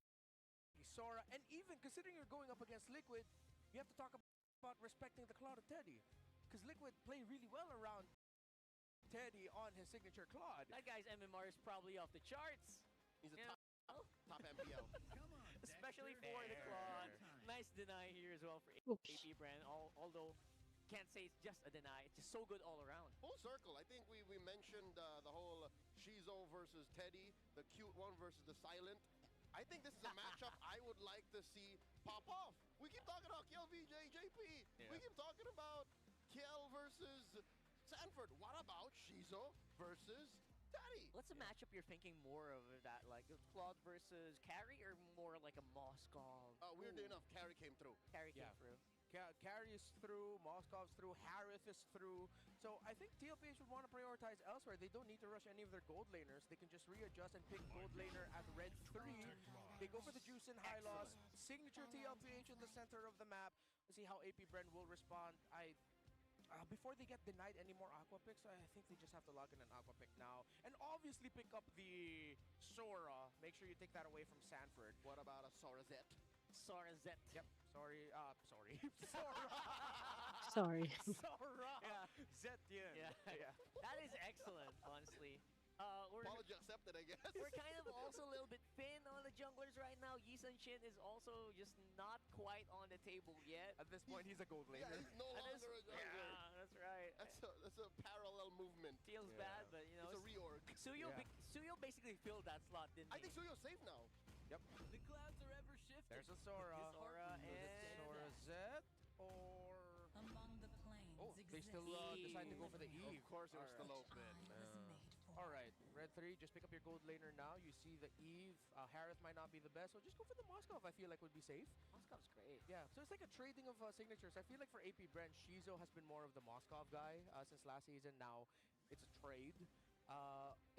Sora, and even considering you're going up against Liquid, you have to talk about respecting the Claw of Teddy. Because Liquid play really well around Teddy on his signature Claude. That guy's MMR is probably off the charts. He's a You know? top MPL. Especially for the Claude. Nice deny here as well for Oops. AP Brand. Although, can't say it's just a deny. It's just so good all around. Full circle. I think we mentioned the whole Shizo versus Teddy, the cute one versus the silent. I think this is a matchup I would like to see pop off. We keep talking about Kiel VJ, JP. We keep talking about Kiel versus Sanford. What about Shizo versus Daddy? What's a matchup you're thinking more of that, like Claude versus Carry, or more like a Moskov? Weirdly enough, Carry came through. Carry came through. Carry is through, Moskov's through, Harith is through. So I think TLPH would want to prioritize elsewhere. They don't need to rush any of their gold laners. They can just readjust and pick gold laner at red 3. They go for the juice and high loss. Signature TLPH in the center of the map. Let's see how AP Bren will respond. Before they get denied any more aqua picks, I think they just have to log in an aqua pick now. And obviously pick up the Sora. Make sure you take that away from Sanford. What about a Sora Zet? Sora Zet. Yep. Sorry. Sora. Sorry. Sora. Yeah. Zet, yeah. That is excellent, honestly. We're Apology accepted, I guess. we're kind of also a little bit thin on the junglers right now. Yisun Shin is also just not quite on the table yet. At this point, he's a gold Yeah, laner. he's no longer a jungler. Yeah, that's right. That's a parallel movement. Feels bad, but you know, It's a reorg. Suyo basically filled that slot, didn't I he? think Suyo's safe now. Yep. The clouds are ever shifting. There's a Sora. Sora and Sora Zet or... Among the planes Oh, they still decide to go for the Eve. Of course, it was still open. All right, red 3, just pick up your gold laner now. You see the Eve. Harith might not be the best, so just go for the Moskov. I feel like would be safe. Moskov's great. Yeah, so it's like a trading of signatures. I feel like for AP Brent, Shizo has been more of the Moskov guy since last season. Now it's a trade.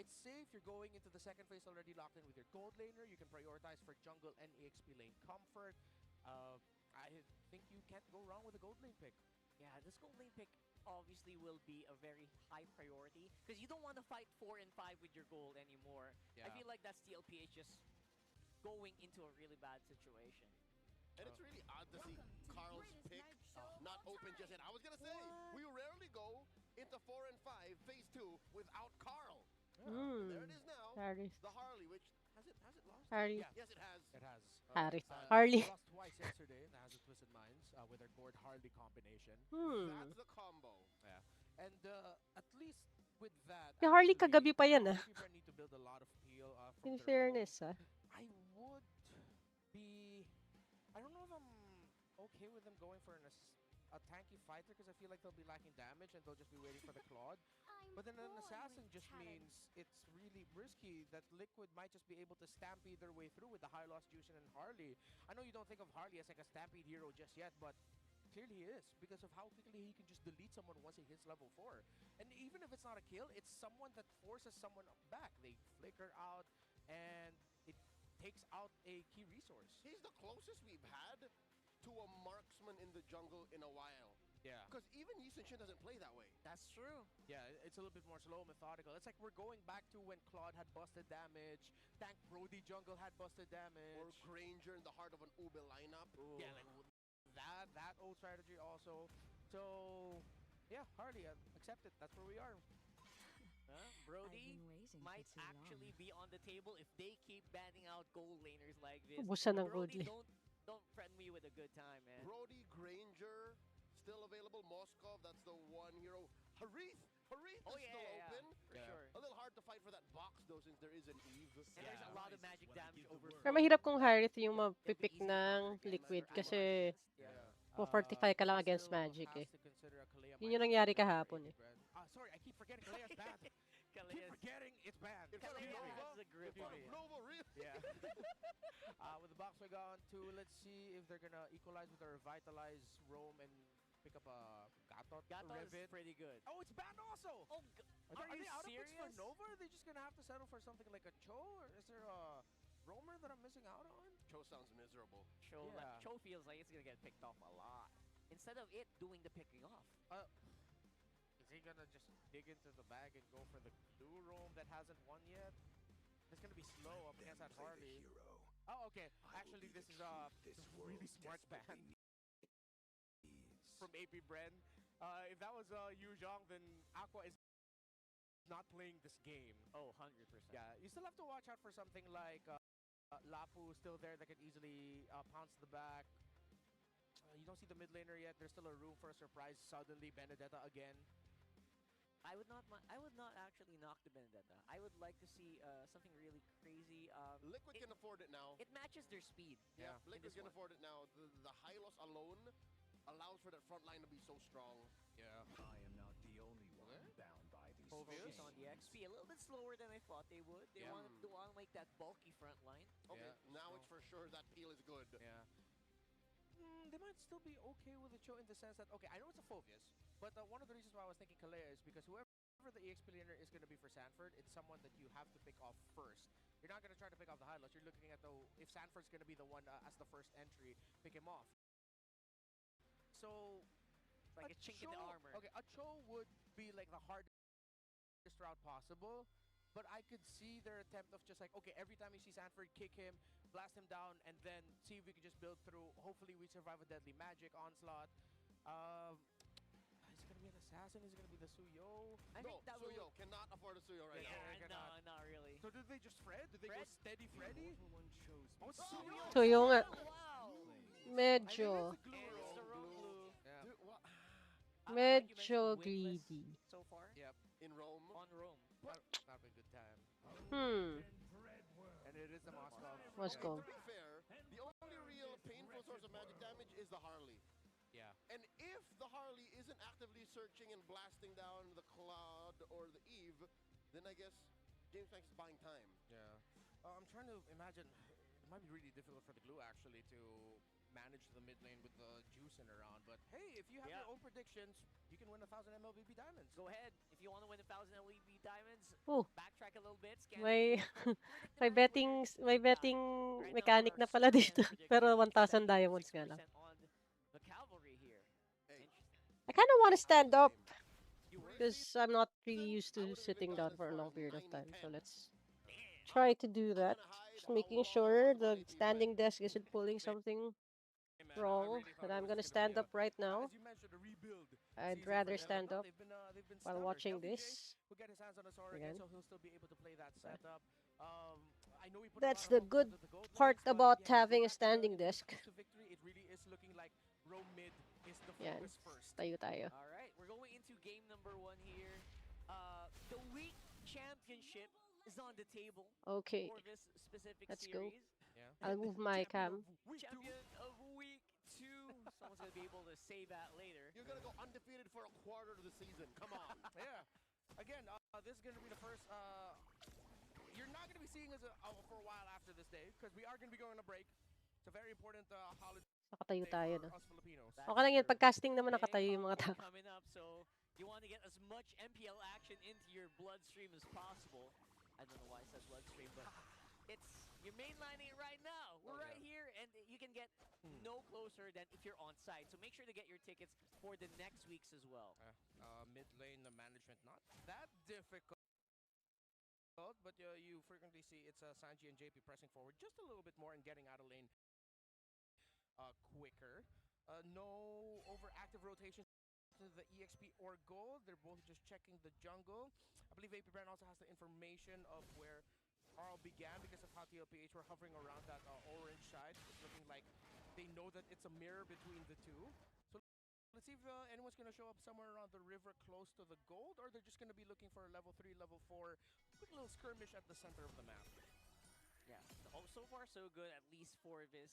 It's safe. You're going into the second phase already locked in with your gold laner. You can prioritize for jungle and EXP lane comfort. I think you can't go wrong with a gold lane pick. Yeah, this gold lane pick obviously will be a very high priority because you don't want to fight 4 and 5 with your gold anymore. I Yeah. feel like that's TLPH just going into a really bad situation. And it's really odd to see Carl's pick not open just yet. I was going to say, we rarely go into 4 and 5, phase 2, without Carl. There it is now. Harry. The Harley, which, has it lost? Harry. Yeah. Yes, it has. It has. Harry. Uh, Harley. Lost twice yesterday. That has a Twisted Minds with their Gord Harley combination. That's the combo. Yeah. And at least with that, Si Harley actually, kagabi pa yan, ah. AP Brent need to build a lot of peel from In their fairness, roam. ah. I would be... I don't know if I'm okay with them going for a tanky fighter because I feel like they'll be lacking damage and they'll just be waiting for the Claude. But then an assassin just means it's really risky that Liquid might just be able to stampede their way through with the high loss Jushin and Harley. I know you don't think of Harley as like a stampede hero just yet, but clearly he is because of how quickly he can just delete someone once he hits level 4. And even if it's not a kill, it's someone that forces someone back. They flicker out and it takes out a key resource. He's the closest we've had to a marksman in the jungle in a while. Yeah. Because even Yisun Shin doesn't play that way. That's true. Yeah, it's a little bit more slow, methodical. It's like we're going back to when Claude had busted damage, Tank Brody jungle had busted damage. Or Granger in the heart of an Ube lineup. Yeah, like that old strategy also. So, yeah, Harley, accept it. That's where we are. Brody might actually be on the table if they keep banning out gold laners like this. Ubusan ng Brody, gold don't threaten me with a good time, man. Brody, Granger, still available. Moskov, that's the one hero. Harith is still open. For sure. A little hard to fight for that box though since there is an Eve. And there's a lot of magic damage over. Pero mahirap kung Harith yung mapipick ng Liquid kasi po-fortify ka lang against magic eh. Yun yung nangyari kahapon eh. Sorry, I keep forgetting Kalea's banned. Keep forgetting it's banned. In front of Kalea Nova? has a grip In front on of it. Nova, really? Yeah. With the box we're going to, let's see if they're gonna equalize with a revitalize roam and pick up a Gatot. Gatot is Rivet. pretty good. Oh, it's banned also! Oh, Are are they you out of picks for serious? Nova? Are they just gonna have to settle for something like a Cho? Or is there a roamer that I'm missing out on? Cho sounds miserable. Yeah. Cho feels like it's gonna get picked off a lot. Instead of it doing the picking off. Is he gonna just dig into the bag and go for the blue roam that hasn't won yet? It's gonna be slow up against that Harley. Oh, okay. Actually, this is really smart ban from AP Bren. If that was Yu Zhong, then Aqua is not playing this game. Oh, 100%. Yeah, you still have to watch out for something like Lapu still there that can easily pounce the back. You don't see the mid laner yet. There's still a room for a surprise. Suddenly, Benedetta again. I would not actually knock the Benedetta. I would like to see something really crazy. Liquid can afford it now. It matches their speed. Yeah, in Liquid this can one. afford it now. The high loss alone allows for that front line to be so strong. Yeah. I am not the only one bound by these Focus Focus on the XP. A little bit slower than I thought they would. They Yeah. want to make that bulky front line. Okay, Yeah, now so- it's for sure that peel is good. Yeah. They might still be okay with the Cho in the sense that, okay, I know it's a Phobius, but one of the reasons why I was thinking Kalea is because whoever the EXP laner is going to be for Sanford, it's someone that you have to pick off first. You're not going to try to pick off the high loss. You're looking at if Sanford's going to be the one as the first entry, pick him off. So, Like a chink in the armor. Okay, a Cho would be like the hardest route possible, but I could see their attempt of just like, okay, every time you see Sanford, kick him, blast him down, and then see if we can just build through. Hopefully we survive a deadly magic onslaught. Is it gonna be an assassin? Is it gonna be the Suyo? I No, think that Suyo will. cannot afford a Suyo right Yeah, now. yeah. No, cannot. not really. So did they just Fred? Did they Fred? go steady Freddy? Immortal one chose Oh, me. Suyo! Suyo nga. Wow. Medyo. I think it's the And glue it's the roll. wrong glue. Yeah. Dude, what? Like you mentioned, Medyo winless greedy. so far Yep. In Rome? on Rome. Not been a good time. And it is the Moskov. Moskov. To be fair, the only real painful source of magic damage is the Harley. Yeah. And if the Harley isn't actively searching and blasting down the Cloud or the Eve, then I guess James Banks is buying time. Yeah. I'm trying to imagine. It might be really difficult for the glue actually to manage the mid lane with the juice in around. But hey, if you have Yeah. your own predictions, you can win 1,000 MLBB diamonds. Go ahead. If you want to win 1,000 LEB diamonds, Oh, backtrack a little bit. Scan may the may match winner. may betting Right now, mechanic our na pala Stan dito. prediction Pero is 1,000 diamonds nga 76% lang. on the cavalry here. Hey. Interesting. I kind of want to stand up You were because I'm not really Then used I to would've even sitting gone down as for a far long as period of 90, time. So 10. let's try to do that. Just making sure the standing desk isn't pulling something Hey, man, I wrong. really But thought it I'm was gonna gonna stand be up right now. as you mentioned, a rebuild. I'd season rather for them, stand but no, up they've been while stunners. watching LPJ this. will get his hands on a sword Again. again, so he'll still be able to play that setup. I know he put That's a lot the of focus good into the gold part lanes, but about yeah, having a if we go back standing into desk. close to victory, it really is looking like Rome mid is the Yan. focus first. Tayo tayo. All right, we're going into game number 1 here. The week championship is on the table Okay, for this specific let's go. series. Yeah. I'll move my cam. Champion of week 2. Someone's gonna be able to say that later. You're gonna go undefeated for a quarter of the season. Come on. Yeah. Again, this is going to be the first. You're not going to be seeing us for a while after this day because we are going to be going on a break. It's a very important holiday Nakatayo tayo, for no? us Filipinos. That's Okay lang yun. true. Pag-casting naman Big nakatayo yung mga holiday tao. coming up, so you want to get as much MPL action into your bloodstream as possible. I don't know why it says bloodstream, but it's you're mainlining it right now. We're right here, and you can get no closer than if you're on site. So make sure to get your tickets for the next weeks as well. Mid lane management not that difficult, but you frequently see it's Sanji and JP pressing forward just a little bit more and getting out of lane quicker. No overactive rotations to the EXP or gold. They're both just checking the jungle. I believe AP Bren also has the information of where Carl began because of how TLPH were hovering around that orange side. It's looking like they know that it's a mirror between the two. So let's see if anyone's going to show up somewhere around the river close to the gold, or they're just going to be looking for a level 3, level 4, quick little skirmish at the center of the map. Yeah. So far so good, at least for this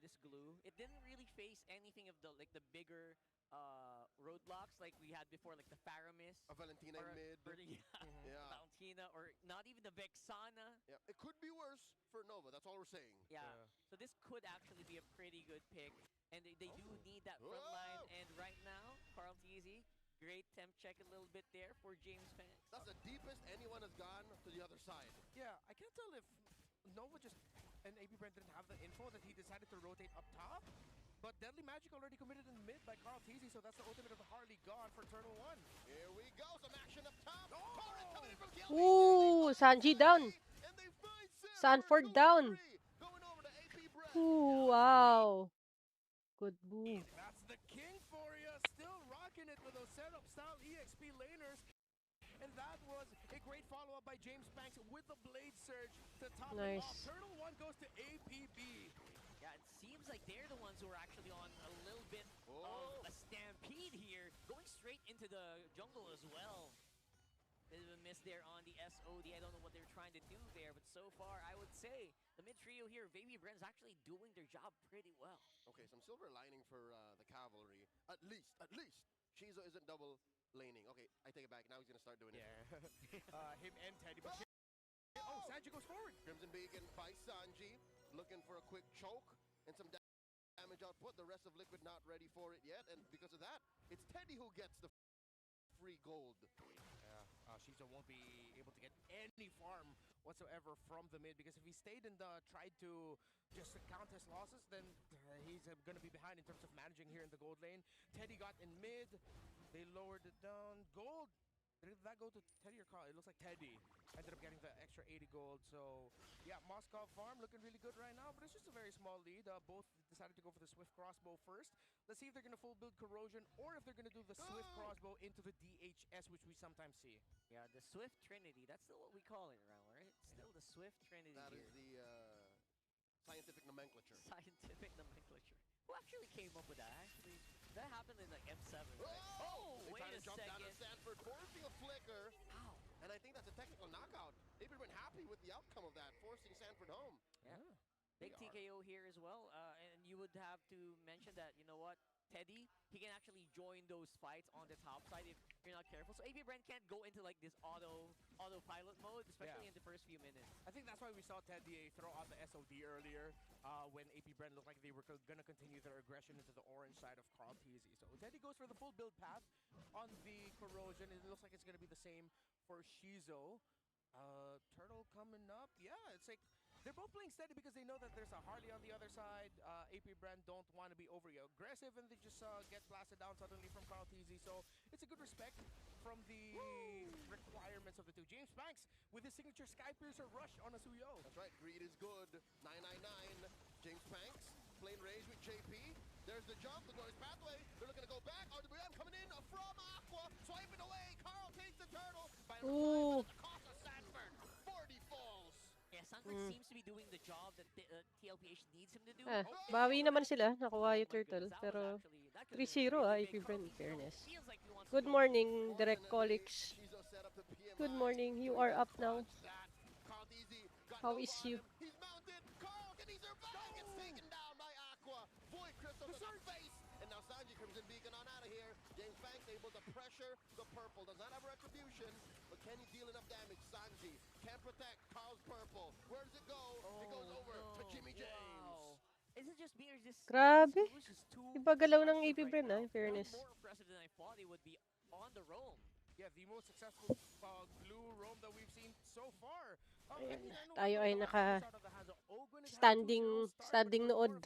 this glue. It didn't really face anything of the bigger roadblocks like we had before, like the Faramis A Valentina in mid. or the Yeah. Valentina, or not even the Vexana. Yeah. It could be worse for Nova. That's all we're saying. Yeah. So this could actually be a pretty good pick, and they do need that front line. And right now, Carl TZ, great temp check a little bit there for James Banks. That's the deepest anyone has gone to the other side. Yeah, I can't tell if Nova just and AP Brent didn't have the info that he decided to rotate up top. But Deadly Magic already committed in mid by Carl Teasy, so that's the ultimate of the Harley gone for Turtle 1. Here we go. Some action up top. Torres coming in from Gilby. Ooh, Sanji down. And they find Sanford down. Going over to AP Brett. Ooh, wow. Good move. That's the king for you, still rocking it with those setup style EXP laners. And that was a great follow-up by James Banks with the Blade Surge to top it off. Nice. Turtle 1 goes to APB. Yeah, it seems like they're the ones who are actually on a little bit of a stampede here, going straight into the jungle as well. Bit of a miss there on the SOD. I don't know what they're trying to do there, but so far, I would say the mid trio here, Baby Bren's actually doing their job pretty well. Okay, some silver lining for the cavalry. At least, Shizo isn't double laning. Okay, I take it back. Now he's gonna start doing it. Him and Teddy, but oh, Sanji goes forward. Crimson Beacon by Sanji, looking for a quick choke and some damage output. The rest of Liquid not ready for it yet, and because of that, it's Teddy who gets the free gold. Yeah, Shizo won't be able to get any farm whatsoever from the mid, because if he stayed and tried to just count his losses, then he's going to be behind in terms of managing here in the gold lane. Teddy got in mid. They lowered it down. Gold. Did that go to Teddy or Carl? It looks like Teddy ended up getting the extra 80 gold. So, yeah, Moscow farm looking really good right now, but it's just a very small lead. Both decided to go for the Swift Crossbow first. Let's see if they're going to full build Corrosion or if they're going to do the Swift Crossbow into the DHS, which we sometimes see. Yeah, the Swift Trinity. That's still what we call it around, right? Still the Swift Trinity. That here. is the scientific nomenclature. Scientific nomenclature. Who actually came up with that? Actually, that happened in like M7, right? Oh, they wait tried a to jump down second. to Stanford, forcing a flicker. Ow. And I think that's a technical knockout. They've been happy with the outcome of that, forcing Sanford home. Yeah. Big They are. TKO here as well. And you would have to mention that, you know what? Teddy, he can actually join those fights on the top side if you're not careful. So AP Bren can't go into like this autopilot mode, especially in the first few minutes. I think that's why we saw Teddy throw out the SOD earlier when AP Bren looked like they were going to continue their aggression into the orange side of Carl Teasy. So Teddy goes for the full build path on the Corrosion. It looks like it's going to be the same for Shizo. Turtle coming up. Yeah, it's like they're both playing steady because they know that there's a Harley on the other side. AP Bren don't want to be overly aggressive, and they just get blasted down suddenly from Carl Teasy. So it's a good respect from the requirements of the two. James Banks with his signature Sky Piercer rush on Asuyo. That's right, greed is good. 999. James Banks playing rage with JP. There's the jump, the noise pathway. They're looking to go back. RWM coming in from Aqua, swiping away. Carl takes the turtle by Ooh. the cost of Sanford. 40 falls. Yeah, Sanford seems to be doing the job that TLPH needs him to do. Bawi naman sila. Nakuha yung turtle. That was Pero actually, that could've been 3-0 really AP big. Bren, Carl in fairness. feels like he wants to Good go. morning, direct colleagues. Shizo set up the PMI. Good morning. You are up now. Carl Teasy got How Nova is on you? him. He's mounted. Carl, can he survive? Gets taken down by Aqua. Void Crystal to the face. And now Sanji Crimson Beacon on out of here. James Banks able to pressure the purple. Does not have retribution, but can he deal enough damage? Sanji can't protect Carl's purple. Where does it go? It goes over to Jimmy James. Wow. Is it just me or is this Grabe. Smoosh is too Iba galaw ng impressive AP Bren, now? in fairness. More impressive than I thought he would be on the roam. Yeah, the most successful glue roam that we've seen so far. Ayan, tayo ay standing nood.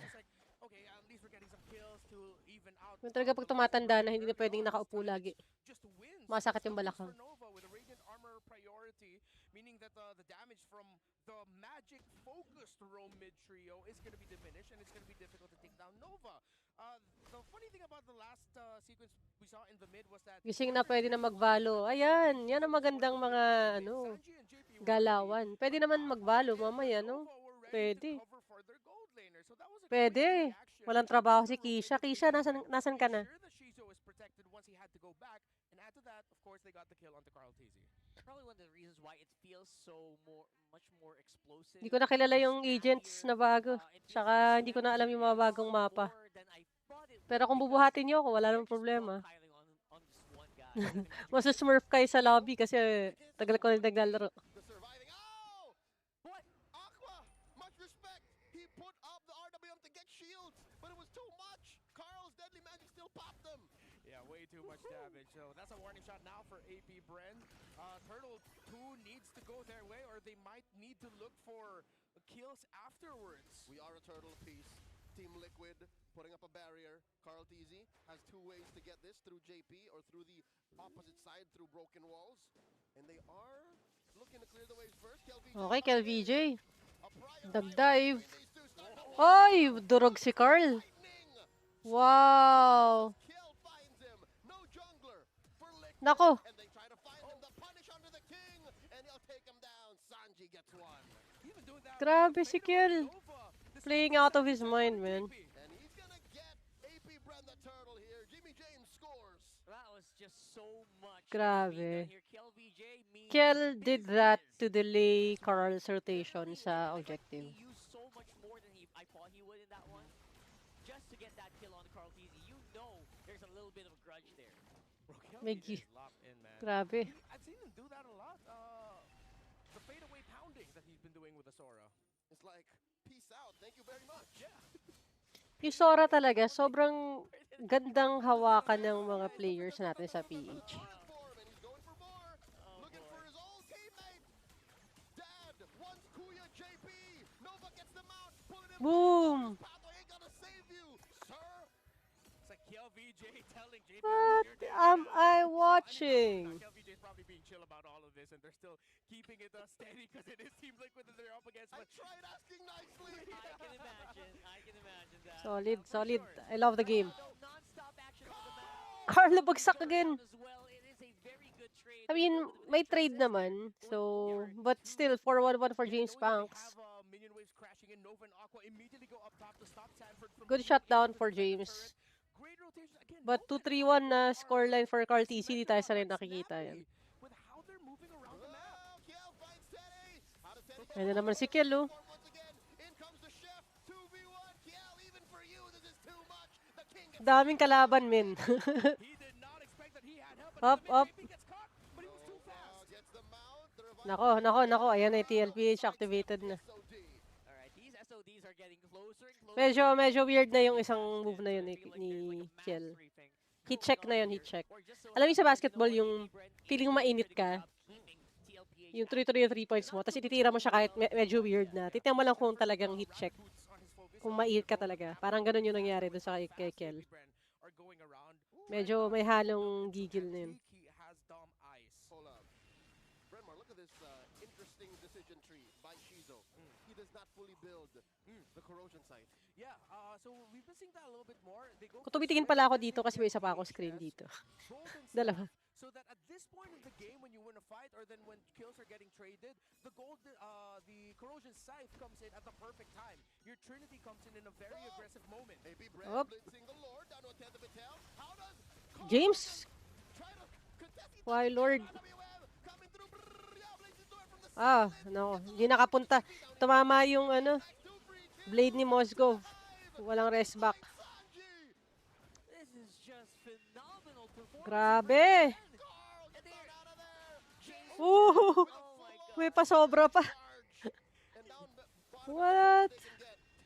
Okay, at least we're getting some kills to even out. Yung talaga pag tumatanda na hindi na pwedeng nakaupo lagi. Just wins. Masakit yung balakang. Nova with a radiant armor priority, meaning that the damage from the magic focused roam mid trio is going to be diminished and it's going to be difficult to take down Nova. The funny thing about the last sequence we saw in the mid was that Gising na pwede na magvalo. Ayan, yan ang magandang mga galawan. Pwede naman magvalo mamaya, no? Pwede. Pwede. Walang trabaho si Kisha. Kisha, nasan ka na? Probably one of the reasons why it feels so much more explosive. Hindi ko na kilala yung agents na bago. Tsaka hindi ko na alam yung mga bagong mapa. Pero kung bubuhatin niyo ako, wala namang problema. Masusmurf kayo sa lobby kasi tagal ko na naglalaro. Way too much damage. So that's a warning shot now for AP Bren. Turtle 2 needs to go their way or they might need to look for kills afterwards. We are a turtle apiece. Team Liquid putting up a barrier. Carl Teasy has two ways to get this, through JP or through the opposite side through broken walls. And they are looking to clear the ways first. Okay, KelVJ. Dagdive. Ay, durog si Carl. Wow. Nako. Grabe si Kel. Playing out of his mind, man. And he's gonna get AP Bren the turtle here. Jimmy James scores. That was just so much. Grabe. Here, KelVJ means Kel did that business. to delay Carl's rotation Literally, sa I like he objective. used so much more than I thought he would in that one, just to get that kill on Carl TZ. You know, there's a little bit of a grudge there. Bro, May Kelvin is locked in, man. Grabe. I've seen him do that a lot. The fadeaway pounding that he's been doing with the Sora. It's like, peace out, thank you very much. Yeah. Yung Sora talaga, sobrang gandang hawakan ng mga players natin sa PH. Going for him, and he's going for more. Oh Looking for boy. his old teammate. Dad wants Kuya JP. Nova gets them out. Pulling him Boom! back. Pathway ain't gonna save you, sir. It's like Kel VJ telling JP, What you're dead am now. I So, watching? Kel VJ is probably being chill about all of this, and they're still keeping it steady because it is Team Liquid that they're up against. I But tried asking nicely. I can imagine that. Solid, For solid. sure. I love the Right game. now, though, non-stop action on the map. Carlo bagsak Goes again. down as well. It is a very good trade. I There's a mean, little bit of an may extra trade assist there. naman. So, Yeah. but still, 4-1-1 for yeah, James knowing that they Punks. have minion waves crashing in, Nova and Aqua immediately go up top to stop Sanford from Good being shutdown able to for defend the James. turret. Great rotation again. But Nova and 2-3-1 na Aqua scoreline for Carl TC, di cemented tayo on, sanay like, nakikita yan. snappy with how they're moving around the map. Oh, Kiel finds Teddy. How does Teddy Ayan na naman si Kel, oh. once again? In comes the chef. 2v1. Kiel, even for you, this is too much. The king gets Daming kalaban, men. He did not expect that he had help, Up, but up. JP gets caught, but he was too fast. gets the mount. The revive. Nako, nako, nako. Ayan na yung TLPH activated na. SOD. Alright, these SODs are getting closer and closer. Medyo weird na yung isang move na yun ni Kel. Heat check na yun, heat check. Alam niyo sa basketball, yung feeling mainit ka, yung 3 points mo, tapos ititira mo siya kahit medyo weird na. Titignan mo lang kung talagang heat check. Kung mainit ka talaga. Parang ganun yung nangyari doon sa kay Kel. Medyo may halong gigil na yun. Hold up. Brenmar, look at this interesting decision tree by Shizo. He does not fully build the corrosion site. Yeah, so we've been seeing that a little bit more. They go Kung tumitingin pala ako dito kasi may isa pa ako screen dito. Dalawa. So that at this point in the game, when you win a fight or then when kills are getting traded, the corrosion scythe comes in at the perfect time. Your Trinity comes in a very aggressive moment. Maybe Bren Up. blitzing the Lord down to a 10th of a tail. How does James? try to contest it? Why, Lord? Coming through. Yeah, blazing through it from the Ah, no. Hindi nakapunta. Tumama yung blade ni Mosgov. Walang rest back. Sanji. This is just phenomenal performance. Grabe. Carl gets on out of there. James Ooh, Oh my god. may pasobra pa. charge. And down bottom What?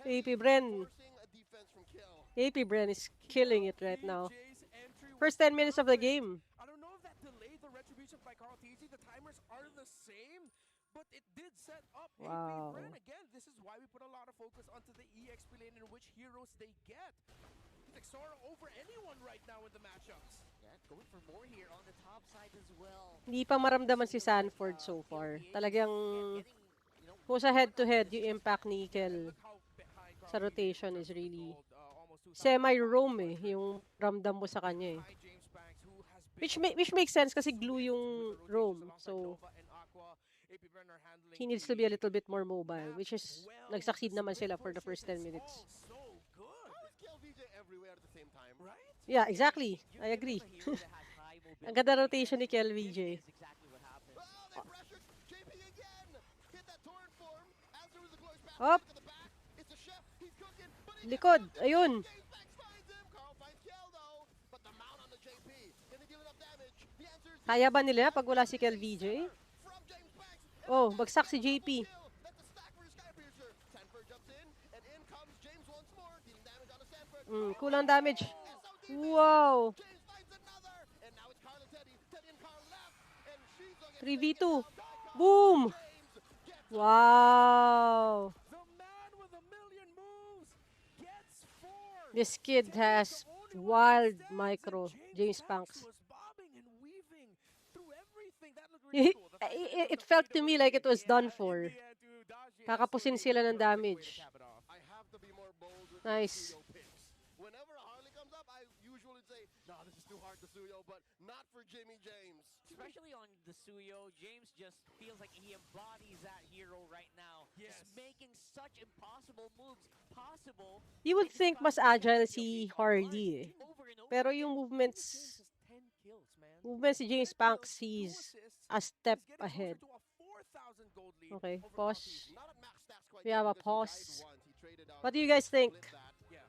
they can get. AP Bren. Forcing a defense from Kill. AP Bren is killing it right now. PJ's entry was First 10 minutes of the perfect. game. I don't know if that delayed the retribution by Carl TZ. The timers are the same, but it did set up Wow. AP Bren again. This is why we put a lot of focus onto the EXP lane and which heroes they get. He's like Sora over anyone right now in the matchups. Yeah, going for more here on the top side as well. Hindi pa maramdaman si Sanford so far. Talagang kung sa head-to-head, yung impact ni Kel Look how behind Carl sa TZ rotation in is terms of really gold, almost 2,000 semi-roam yung ramdam mo sa kanya eh. behind James Banks, who has been Which makes sense kasi glue with yung the roam. rotations So, alongside Nova and Aqua. AP Bren are handling he needs to be a the little bit more mobile, map which is, well. nag-succeed naman Split sila for the pushes, first 10 it's minutes. all so good, How is Kill VJ everywhere at the same time? right? Yeah, exactly. You I give agree. him a hero that has high Ang ganda mobility, rotation ni and Kel this VJ. is exactly what happened. Oh, they pressured JP again. Hit that torrent form. Answer with the glorious path Up. to the back. It's the chef. He's cooking. But he Likod. gets cooked. Ayun. James Banks finds him. Carl finds Kill though. But the mount on the JP. Can they deal enough damage? The answer is Kaya ba nila pag wala si Kel VJ? from James Banks. Oh, bagsak si JP. That's a stack for your Skypiercer. Sanford jumps in, and in comes James once more, dealing damage on the Sanford. Kulang damage. SOD Wow. James finds another, and now it's Carl and Teddy. Teddy and Carl left, and Shizo gets 3v2. taken down. Boom. James gets Wow. The man with a million moves gets four. This kid Teddy's has the only one wild that stands, micro. and James Punks. was bobbing and weaving through everything. That looked really cool. The fact that It was a felt to me like it was fadeaway, done in for. the end, to Dashi Kakapusin SOD, sila ng perfect way to damage. cap it off. I have to be more bold with Nice. the Suyo picks. Whenever a Harley comes up, I usually say, no, this is too hard to Suyo, but not for Jimmy James. Especially on the Suyo, James just feels like he embodies that hero right now. Yes. Just making such impossible moves possible. You would think mas agile si Harley eh. Over and over Pero again. yung movements James has 10 kills, man. movement si James Ted kills, Banks, 2 he's assists. a step He's getting closer ahead. to a 4,000 gold lead Okay, over pause. Carlteasy. Not at max stacks quite We yet have a because he died pause. once. He traded out What do you Curry to guys think? split that. Yeah.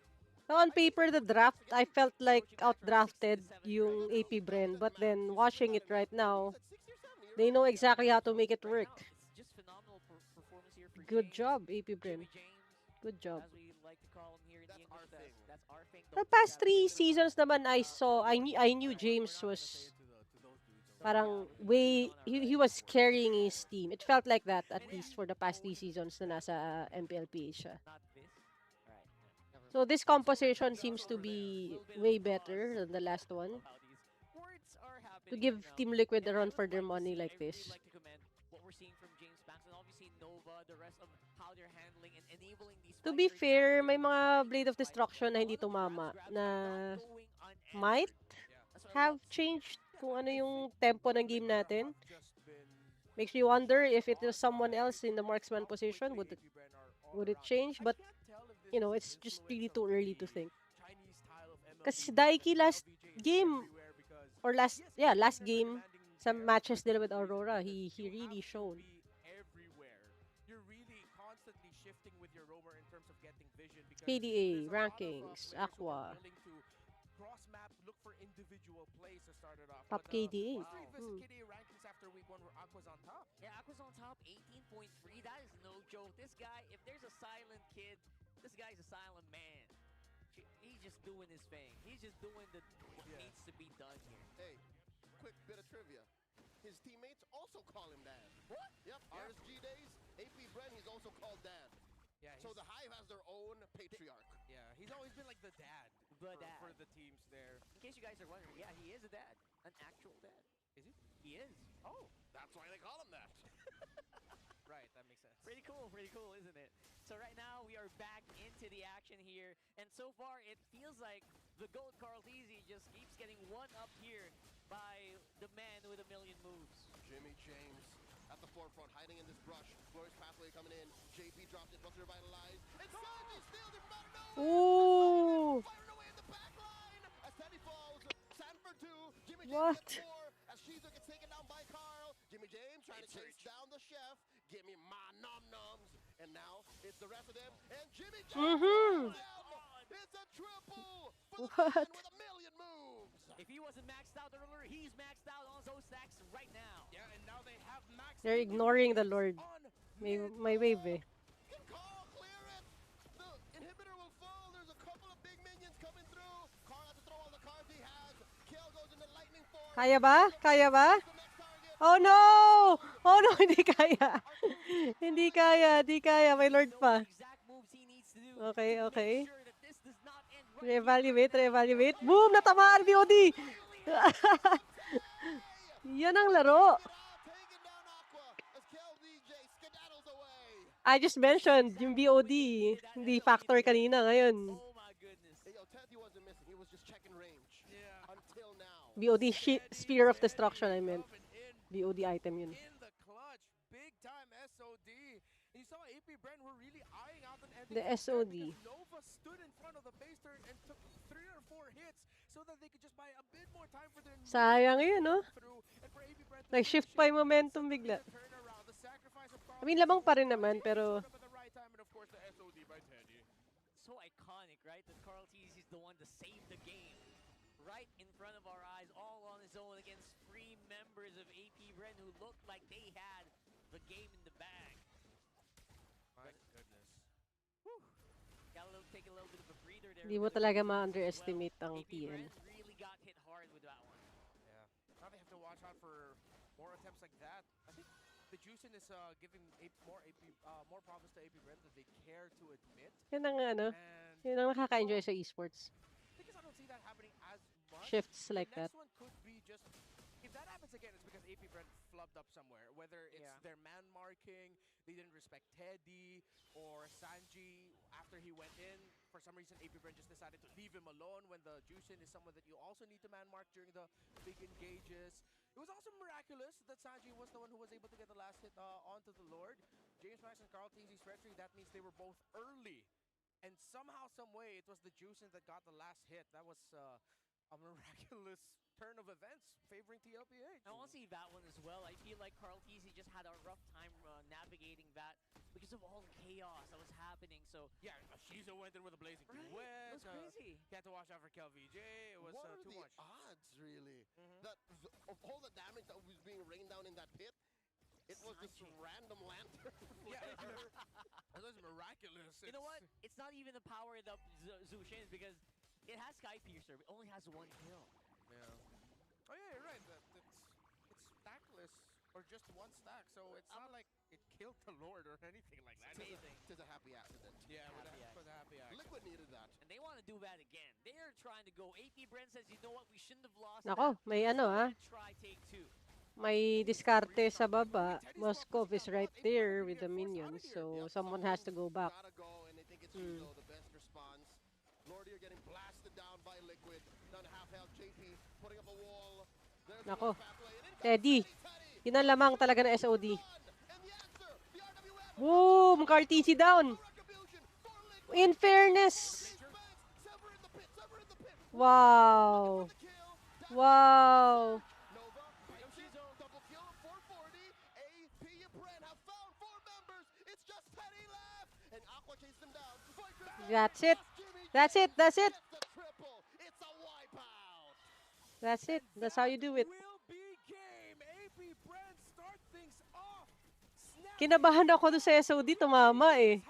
So on I think paper, the it's draft, I again, felt like Approaching back around 60 to outdrafted 70 right yung No, no, now. AP no, it Bren, but doesn't matter. then You split watching that it in right half already. He's now, at 60 or 70. You're they right. know yeah, exactly how to so make it Right work. now, it's just phenomenal performance here for Good James. job, AP Jimmy Bren. James, Good job. as we like to call him here in That's the our English. thing. That's our thing. The Don't past mess up. 3 seasons naman I saw, for those I dudes. knew All right, we're James not gonna say was it to those dudes, So okay? yeah, parang we put it way, on our he right. was carrying his team. It felt like that at And yeah, least for the past 3 seasons na nasa MPLPA siya. not this. Right. Never So mind. this So right now, composition just seems to over there. A be little bit of a way pause. better than the last I one love how these words are to happening right give now. Team Liquid a And I run would for their like to money see, like I really this. like to commend what we're seeing from James Banks and obviously Nova, the rest of how they're handling and enabling these To fights. be They're fair, actually may mga starting Blade these of fights. Destruction na A hindi lot of tumama grabs are not na going might unanswered. Yeah. That's what I have love to see. changed Yes, kung ano I yung think tempo ng game Liquid natin. have just been Makes you wonder shocked if it was awed someone by else in the marksman how position, quickly AP Bren are all would it around. change? I But, can't tell if this you is know, an it's just influence really of too early to the think. Chinese style of Kasi si MLBB that Daiki last LVJ is game, everywhere because or yes, he's a last trainer for game, demanding some pairs, matches but nila there's with a reason Aurora, because he you have really to shown. be everywhere. You're really constantly shifting with your roamer in terms of getting vision because KDA, there's a lot of rankings, players who are Aqua, willing to cross map, look for individual plays to start it off. top But KDA. let's revisit Hmm. KDA rankings after week 1 where Aqua's on top. Yeah, Aqua's on top, 18.3. That is no joke. This guy, if there's a silent kid, this guy's a silent man. He's just doing his thing. He's just doing what Yeah. needs to be done here. Hey, quick bit of trivia. His teammates also call him Dad. What? Yep, Yeah. RSG days, AP Bren, he's also called Dad. Yeah, So the Hive has their own patriarch. yeah, he's always been like the dad, The for, dad. for the teams there. In case you guys are wondering, yeah, he is a dad. An actual dad. Is he? He is. Oh, That's why they call him that. right, that makes sense. Pretty cool, isn't it? So right now we are back into the action here, and so far it feels like the GOAT Carlteasy just keeps getting one up here by the man with a million moves. Jimmy James at the forefront, hiding in this brush. Glorious pathway coming in. JP dropped it, Buster revitalized. And Sanji steals it from out of nowhere. Ooh! Firing away in the back line. As Teddy falls, Sanford 2. Jimmy James What? gets 4. As Shizu gets taken down by Carl. Jimmy James trying to chase down the chef. Give me my nom-noms. And now it's the rest of them. And Jimmy James Mm-hmm. It's a triple for the What? man with a million moves. If he wasn't maxed out earlier, he's maxed out on those stacks right now. Yeah, and now they have max. They're ignoring the Lord. My wave eh. Can Carl clear it? The inhibitor will fall. There's a couple of big minions coming through. Carl has to throw all the cards he has. Kill goes into lightning form. Kaya ba? Kaya ba? The next target. Oh no! Oh no, hindi kaya. Hindi kaya, hindi kaya. May Lord Knows pa. the exact moves he needs to do Okay, to okay. make sure that this does not end right here, Reevaluate, right now. reevaluate. Boom! Natamaan, BOD! Yan ang laro. Taking down Aqua as KLDJ skedaddles away. I just mentioned yung BOD. Hindi factor kanina ngayon. Oh my goodness. Hey, yo, Teddy wasn't missing. He was just checking range. Yeah. Until now. BOD Spear of Destruction, I meant. Coming in BOD item yun. in the clutch, big time SOD. And you saw AP Bren were really eyeing out an ending The from there SOD. because Nova stood in front of the base turn and took 3 or 4 hits so that they could just buy a bit more time for their Sayang yun, no? through and for AP Bren to Nag-shift finish pa it. yung momentum Suddenly bigla. the turnaround, the sacrifice of I mean, labang pa rin naman, Carl pero showed up at the right time, and of course the SOD by Teddy. So iconic, right? That Carlteasy is the one to save the game. Right in front of our eyes, all on his own against 3 members of AP Bren who looked like they had the game in the bag. My goodness. Gotta take a little bit of a breather there. hindi mo for the talaga Bren as ma-underestimate ang AP TL. Bren really got hit hard with that one. Yeah. Now they have to watch out for more attempts like that. I think the Juicing is giving more promise to AP Bren than they care to admit. Yun ang ano, And yun ang nakaka-enjoy sa esports. because I don't see that happening as much. Shifts The like that. next one could be just if that happens again, it's because AP Bren flubbed up somewhere. Whether it's Yeah. their man marking, they didn't respect Teddy, or Sanji after he went in. For some reason, AP Bren just decided to leave him alone when the Juicin is someone that you also need to man mark during the big engages. It was also miraculous that Sanji was the one who was able to get the last hit onto the Lord. James Max and Carlteasy's retreat, that means they were both early. And somehow, some way, it was the Juicin that got the last hit. That was a miraculous turn of events favoring TLPH. I want to see that one as well. I feel like Carl TZ just had a rough time navigating that because of all the chaos that was happening. So yeah, Shiza went in with a blazing right? duet. It was crazy. He had to watch out for KelVJ. It was What are too the much. odds, really? That of all the damage that was being rained down in that pit, it was this random lantern. Yeah, it was miraculous. You know what? It's not even the power of the Zushin because it has Sky Piercer, but it only has 1 kill. Yeah. Oh yeah, you're right. It's stackless or just 1 stack, so it's not like it killed the Lord or anything like that. It is a happy accident. Yeah, it was a happy accident. Liquid needed that. And they want to do that again. They're trying to go. AP Bren says, you know what? We shouldn't have lost. Nako, may ano Try take 2. May diskarte sa baba. Moskov is right there with the minions, so someone has to go back. Gotta go, and I think it's Shizo, the best response. Lordy are getting blasted down by Liquid. Down to half health. JP putting up a wall. There's Nako, the pathway, and in comes Teddy. Teddy. Yun ang lamang talaga ng SOD. And the answer, the RWM. Boom! KarTC down! Retribution for Liquid. In fairness! Sever in the pit, sever in the pit. Wow! The kill. Wow! Nova, Shizo, double kill, 440. AP and Bren have found 4 members. It's just Teddy left. And Aqua chased him down. That's it! That's it! That's it! Gets the triple. It's a wipeout. That's it! That's how you do it. Will be game. AP Bren start things off. Kinabahan ako doon sa SOD, tumama eh.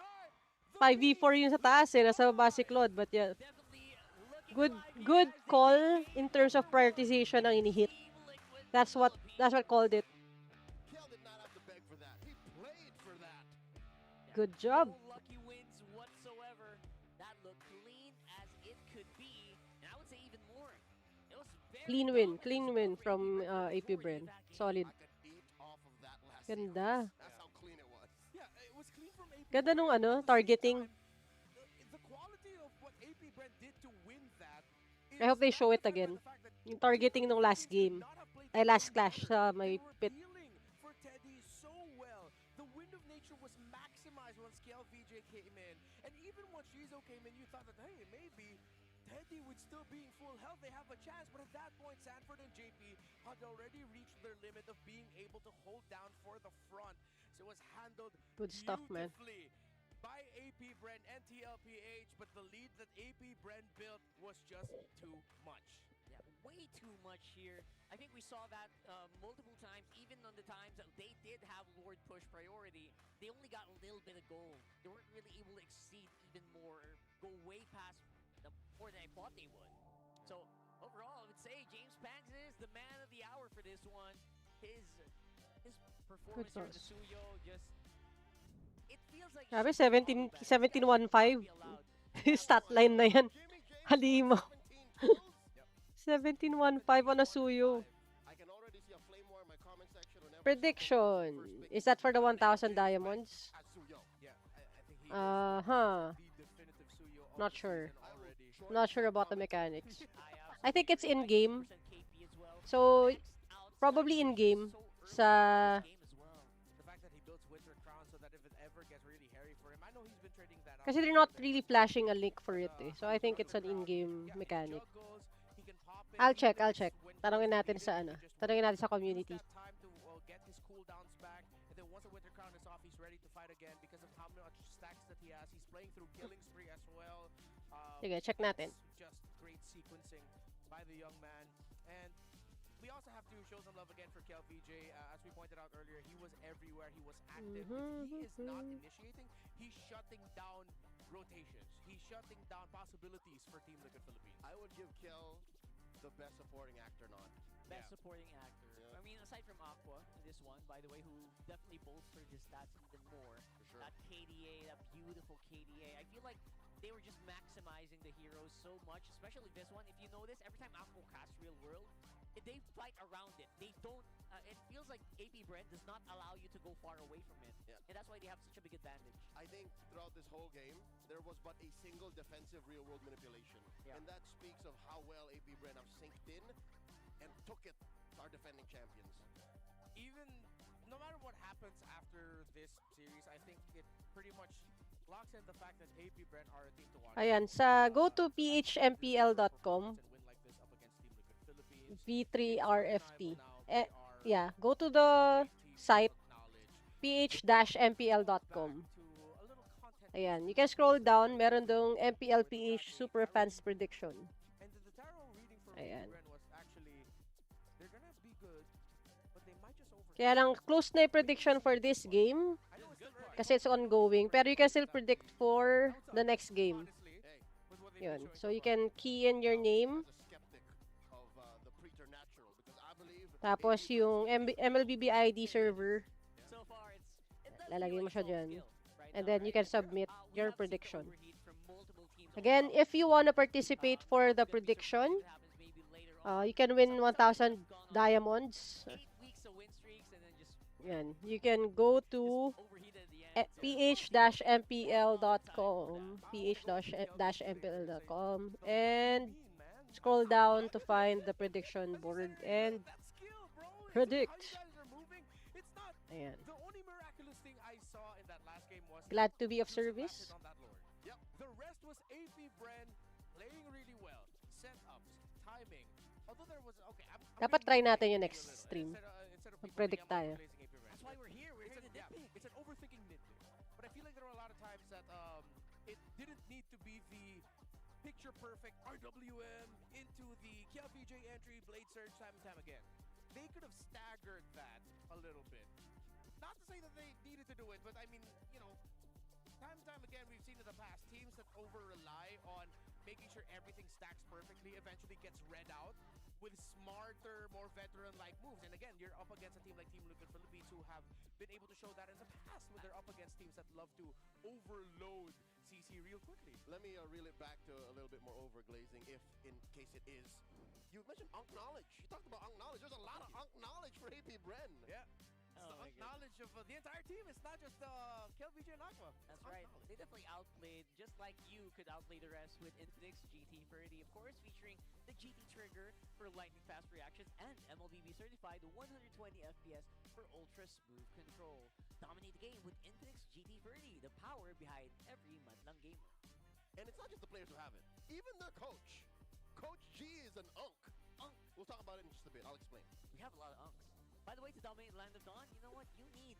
5v4 yun sa taas eh, nasa baba si Claude, but yeah. Good call in terms of prioritization ang inihit. That's what called it. Kel did not have to beg for that. He played for that. Good job. No lucky wins whatsoever. That looked clean as it could be. And I would say even more. It was very Clean win from AP Bren. Solid. I could eat off of that last Ganda. sequence. That's how clean it was. Yeah, it was clean from AP. Ganda nung Bren, ano, but at the same targeting. time, the quality of what AP Bren did to win that. I hope they show it again. Yung targeting nung last game. Ay, last clash sa may pit. For Teddy so well. The wind of nature was maximized once KLVJ came in. And even once Shizo came in, you thought that, hey, maybe Teddy would still be in full health. They have a chance. But at that point, Sanford and JP had already reached their limit of being able to hold down for the front. So it was handled Good stuff, man. beautifully by AP Bren and TLPH. But the lead that AP Bren built was just too much. Yeah, way too much here. I think we saw that multiple times, even on the times that they did have Lord push priority. They only got a little bit of gold. They weren't really able to exceed even more, or go way past the more than I thought they would. So overall, I would say James Pangs is the man of the hour for this one. His performance here in the Suyo just, it feels like Grabe, 17-1-5. Stat line na yan. Halimo. 17-1-5 on a Suyo. I can already see a flame war in my comment section on every Prediction. Is that for the 1,000 diamonds? Suyo. Yeah, I think he Uh-huh. the definitive Suyo of Not the sure. season already. Not sure about the mechanics. I think it's in-game. So, probably in-game sa... The fact that he builds Winter Crown so that if it ever gets really hairy for him, I know he's been trading that out. Kasi they're not really flashing a link for it eh. So, I think it's an in-game mechanic. I'll check. Tanongin natin sa ano. Tanongin natin sa community. Time to get his cooldowns back, and then once the Winter Crown is off, he's ready to fight again because of how much stacks that he has. He's playing through Killing Spree as well. Sige, check natin. Just great sequencing by the young man. And we also have to show some love again for KLVJ. As we pointed out earlier, he was everywhere. He was active. If he is not initiating, he's shutting down rotations. He's shutting down possibilities for Team Liquid Philippines. I would give Kel the best supporting actor nod. Best supporting actor. Yeah. I mean, aside from Aqua in this one, by the way, who definitely bolstered his stats even more. For sure. That KDA, that beautiful KDA. I feel like they were just maximizing the heroes so much, especially this one. If you notice, every time Aqua casts Real World, they fight around it. They don't, it feels like AP Bren does not allow you to go far away from it. Yeah. And that's why they have such a big advantage. I think throughout this whole game, there was but a single defensive real-world manipulation. Yeah. And that speaks of how well AP Bren have synced in and took it to our defending champions. Even no matter what happens after this series, I think it pretty much locks in the fact that AP Bren are a team to watch. Ayan, sa go to phmpl.com, And win like this up against Team Liquid Philippines. Games are V3RFT. undeniable now. Eh, They are yeah, go to a the great team to site acknowledge. Back ph-mpl.com. to a little content Ayan, you history can for scroll Esports down, fans. meron dong We're looking at MPLPH a Super tarot Fans reading, Prediction. and the tarot reading for AP Ayan. Bren was actually they're gonna be good, but they might just Kaya overcome. lang, close na yung Maybe we'll prediction see for in this this one. game I know it's still early, kasi it's but we don't ongoing. know for Pero you can sure still predict exactly for how it's the up. next game. Honestly, Hey, with what they've been Yun. showing So so you far. can key in your name. as a skeptic of the preternatural, because I believe Tapos AP yung Bren's MLBB ID server, So far, it does feel lalagay mo like siya it's all dyan. skill right And now, then you right? can submit We your have seen the prediction. overheat from multiple teams all Again, throughout. if you want to participate for Not the gonna be surprised prediction, if it happens maybe later on. you can win Sometimes it's 1,000 just gone on diamonds. 8 weeks of win streaks and then just Yan. You can go just to overheated at the end. So ph-mpl.com, I'll go for Kelvin Jr. saying ph-mpl.com, the lucky and mean, man. scroll I'm down fine to with it. find the prediction As you said board earlier, and that's skill, bro. It's how you predict. guys are moving. It's not Ayan. the only miraculous thing I saw in that last game was Glad to be of Crucial landed service. on that lord. Yep. The rest was AP Bren playing really well. Setups, timing. Although there was okay, I'm Dapat gonna try nitpick natin yung a next little. stream. Instead of people Mag-predict thinking I'm tayo. overglazing AP Bren. that's why we're here. We're here to nitpick. It's an overthinking nitpick. But I feel like there were a lot of times that it didn't need to be the picture perfect RWM into the KLPJ entry, blade surge time and time again. They could have staggered that a little bit. Not to say that they needed to do it, but I mean, you know, time and time again, we've seen in the past teams that over rely on making sure everything stacks perfectly eventually gets read out with smarter, more veteran-like moves. And again, you're up against a team like Team Liquid Philippines who have been able to show that in the past when they're up against teams that love to overload CC real quickly. Let me reel it back to a little bit more overglazing, if in case it is. You mentioned Unk Knowledge. You talked about Unk Knowledge. There's a lot of Unk Knowledge for AP Bren. Yeah. It's Oh the my goodness. knowledge of the entire team. It's not just KLVJ and Aqua. That's right. They definitely outplayed, just like you could outplay the rest with Infinix GT30, of course, featuring the GT trigger for lightning fast reactions and MLBB certified 120 FPS for ultra smooth control. Dominate the game with Infinix GT30, the power behind every madlang gamer. And it's not just the players who have it. Even their coach. Coach G is an Unk. Unk. We'll talk about it in just a bit. I'll explain. We have a lot of unks. By the way, to dominate Land of Dawn, you know what? You need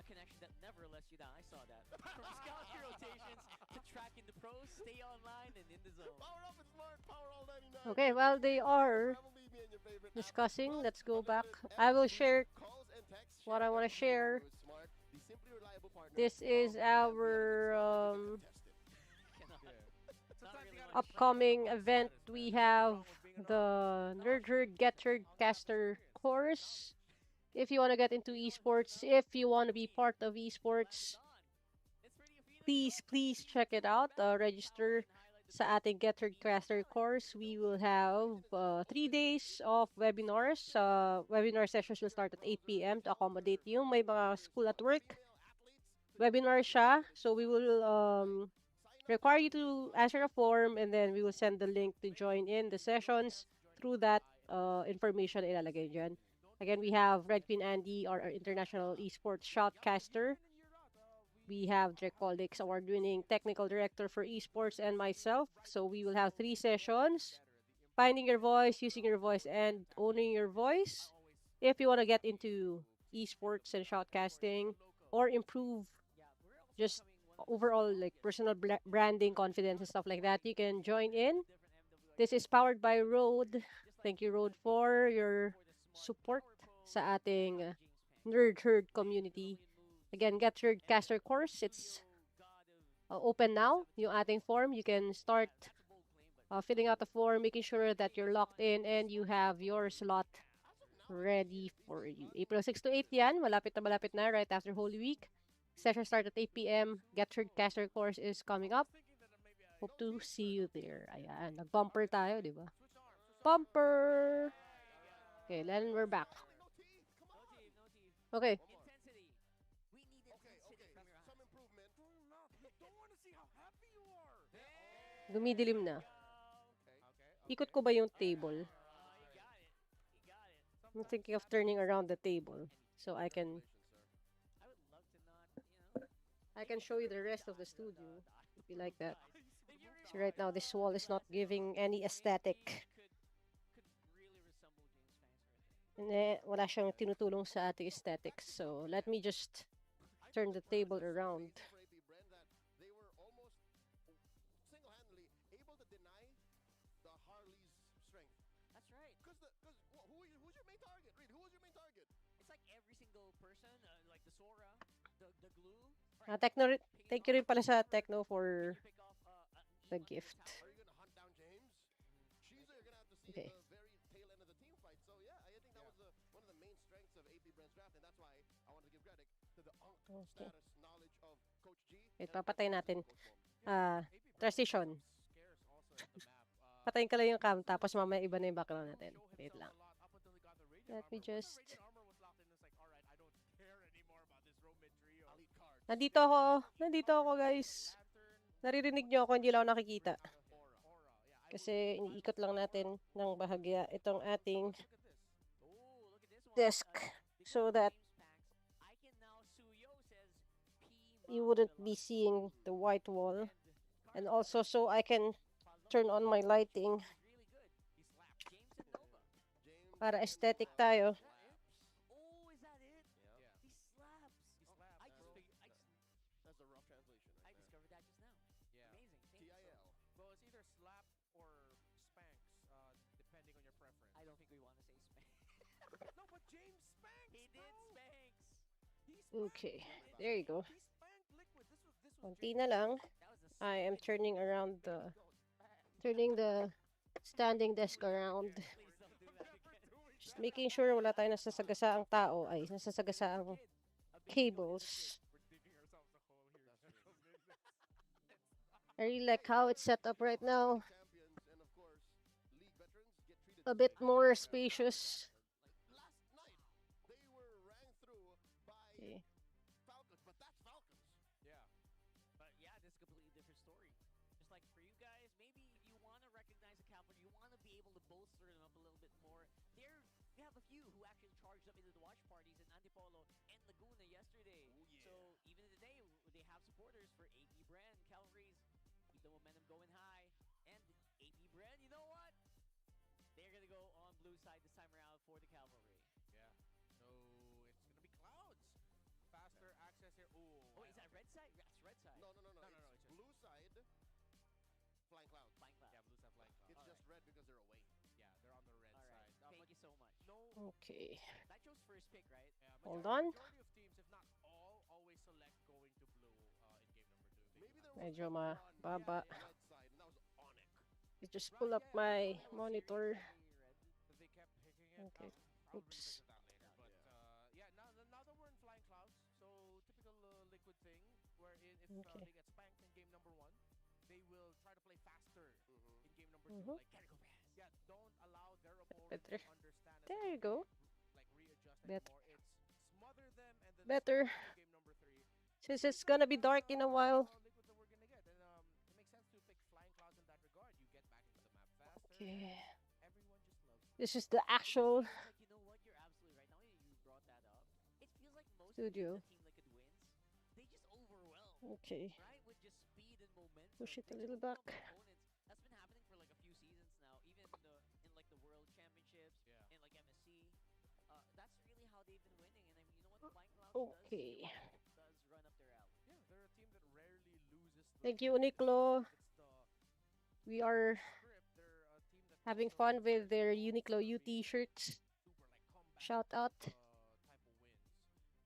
a connection that never lets you down. I saw that. From scout your rotations to track in the pros, stay online and in the zone. Power up and smart. Power all 99. Okay, while they are Probably be in your favorite app. discussing, Plus, let's go back. unlimited I will FTP share calls and texts. what I want to everything share. with Smart, the simply reliable partner This is of the MPL. our It's not like you can test it. Cannot. It's not Sometimes really you what gotta it should upcoming Status, event. man. We Nothing have wrong with being an the Nerd Herd Get Herd Caster course. If you want to get into esports, if you want to be part of esports, please check it out. Register sa ating Get Herd Caster course. We will have 3 days of webinars. Webinar sessions will start at 8 p.m. to accommodate you. May mga school at work. Webinar siya. So we will require you to answer a form and then we will send the link to join in the sessions through that information na ilalagay dyan. Again, we have Red Queen Andy, our international esports shoutcaster. We have Drecolics, award-winning technical director for esports, and myself. So we will have 3 sessions. Finding your voice, using your voice, and owning your voice. If you want to get into esports and shoutcasting or improve just overall like personal branding, confidence, and stuff like that, you can join in. This is powered by Rode. Thank you, Rode, for your support sa ating Nerd Herd community. Again, Get Herd Caster course. It's open now. Yung ating form, you can start filling out the form, making sure that you're locked in and you have your slot ready for you. April 6 to 8 yan. Malapit na, right after Holy Week. Session start at 8 p.m. Get Herd Caster course is coming up. Hope to see you there. Ayan, nag-bumper tayo, di ba? Bumper! Okay, then we're back. Okay. Intensity. We need intensity from your Some eyes. improvement. Don't want to see how happy you are. Dumidilim na. Okay. Ikot ko ba yung table? You got it. You got it. I'm thinking of turning around the table so I can I would love to not, I can show you the rest of the studio if you like that. So right now this wall is not giving any aesthetic. could really resemble Wala siyang tinutulong sa ating aesthetics. So, let me just turn the table around. For AP Bren that they were almost single-handedly able to deny the Harley's strength. That's right. Because who's your main target? Reed, who was your main target? It's like every single person, like the Sora, the glue. Techno, Picking thank off you rin pala sa Restreamer. Techno Can for you pick off an the E on your gift. tower? Are you gonna hunt down James? She's you're gonna have to see Okay. in the very tail end of the team fight. So yeah, I think that was one of the main strengths of AP Bren's draft, and that's why I wanted to give credit to the Okay. status knowledge of Coach G. Wait, And of course, papatay the natin. Coach Mo. AP Bren Transition. scarce also in the map. Patayin ko lang yung cam, tapos mamaya iba na yung background Don't natin. show Wait himself lang. a lot up until he got the radiant Let me armor. Once the just... radiant armor was locked in, it's like, alright, I don't care anymore about this roaming trio. Elite cards. Nandito ako guys. Naririnig nyo ako, hindi lang ako nakikita. Aura. Yeah, Kasi iniikot lang natin ng bahagya itong ating look at this. Oh, look at this one. desk. Because So of that James Packs, I can now Suyo says P you wouldn't be seeing the white wall. And And also so I can turn on my lighting. really good. He slapped James and Nova. James Para and aesthetic Nova tayo. slaps. Oh, is that it? Yeah. He slaps. He slaps, I bro. That's a rough translation. I Right there. discovered that just now. Yeah. Amazing. Thank you so TIL. much. Well, it's either slap or spanks, depending on your preference. I don't think we want to say spank. No, but James spanks. He did spanks. He spanked. Okay, there you go. He spanked Liquid. This was Konti James. na lang. That was a I am solid turning move. around the... Don't- Turning the standing desk around. Please don't do that again. Just making sure wala tayong nasasagasaang tao. Ay, nasasagasaang cables. We're digging ourselves a hole here. I really like how it's set up right now. Champions and of course, league veterans get treated A bit more spacious. last night they were rang through by Okay. Falcons, but that's Falcons. Yeah. But yeah, this is a completely different story. Just like for you guys, maybe if you want to recognize a cavalry, you want to be able to bolster them up a little bit more. There, we have a few who actually charged up into the watch parties in Antipolo and Laguna yesterday. Oh, yeah. So even today, they have supporters for AP Bren, cavalries. Keep the momentum going high. And AP Bren, you know what? They're going to go on blue side this time around for the cavalry. Yeah. So it's gonna be clouds. Faster access here. Ooh. Oh, is that red side? That's red side. No. No, It's it's just- blue side, flying clouds. Flying cloud. Yeah, blues have flying clouds. It's All just red because they're away. Yeah, they're on the red All right. side. Thank you so much. No. Okay. That shows first pick, right? Yeah, Hold majority, on. Majority of teams, if not all, always select going to blue in game number 2. Maybe there was Medyo one mababa. red side, and that was Onyx. I just pull up my monitor. They kept picking it. Okay. I'll Oops. revisit that later. But yeah, now that we're in flying clouds, so typical liquid thing, wherein if Okay. they get spanked in game number 1, they will try to play faster in game number 2. Mhm. Like, gotta go fast. Yeah, don't allow their opponent Better. to understand and There you go. like readjust Bet- anymore. It's smother them and then Better. smash in game number 3. Since it's gonna be dark in a while. Liquid that we're gonna get, and it makes sense to pick flying clouds in that regard. You get back into the map faster. Okay. Everyone just loves it. This is the actual Like, you know what? You're absolutely right. Now that you brought that up, it feels like most studio. of the team Liquid wins, they just overwhelm, Okay. right? With just speed and momentum. Push it a They just little overwhelm back. opponents. That's been happening for like a few seasons now, even in like the World Championships, Yeah. in like MSC. That's really how they've been winning. And I mean, you know what? Flying Clouds Okay. does run up their alley. Yeah, they're a team that rarely loses. Thank you, Uniqlo. It's the We are script. They're a team that having also fun with their always Uniqlo gonna U be t-shirts. super like comeback Shout out. type of wins.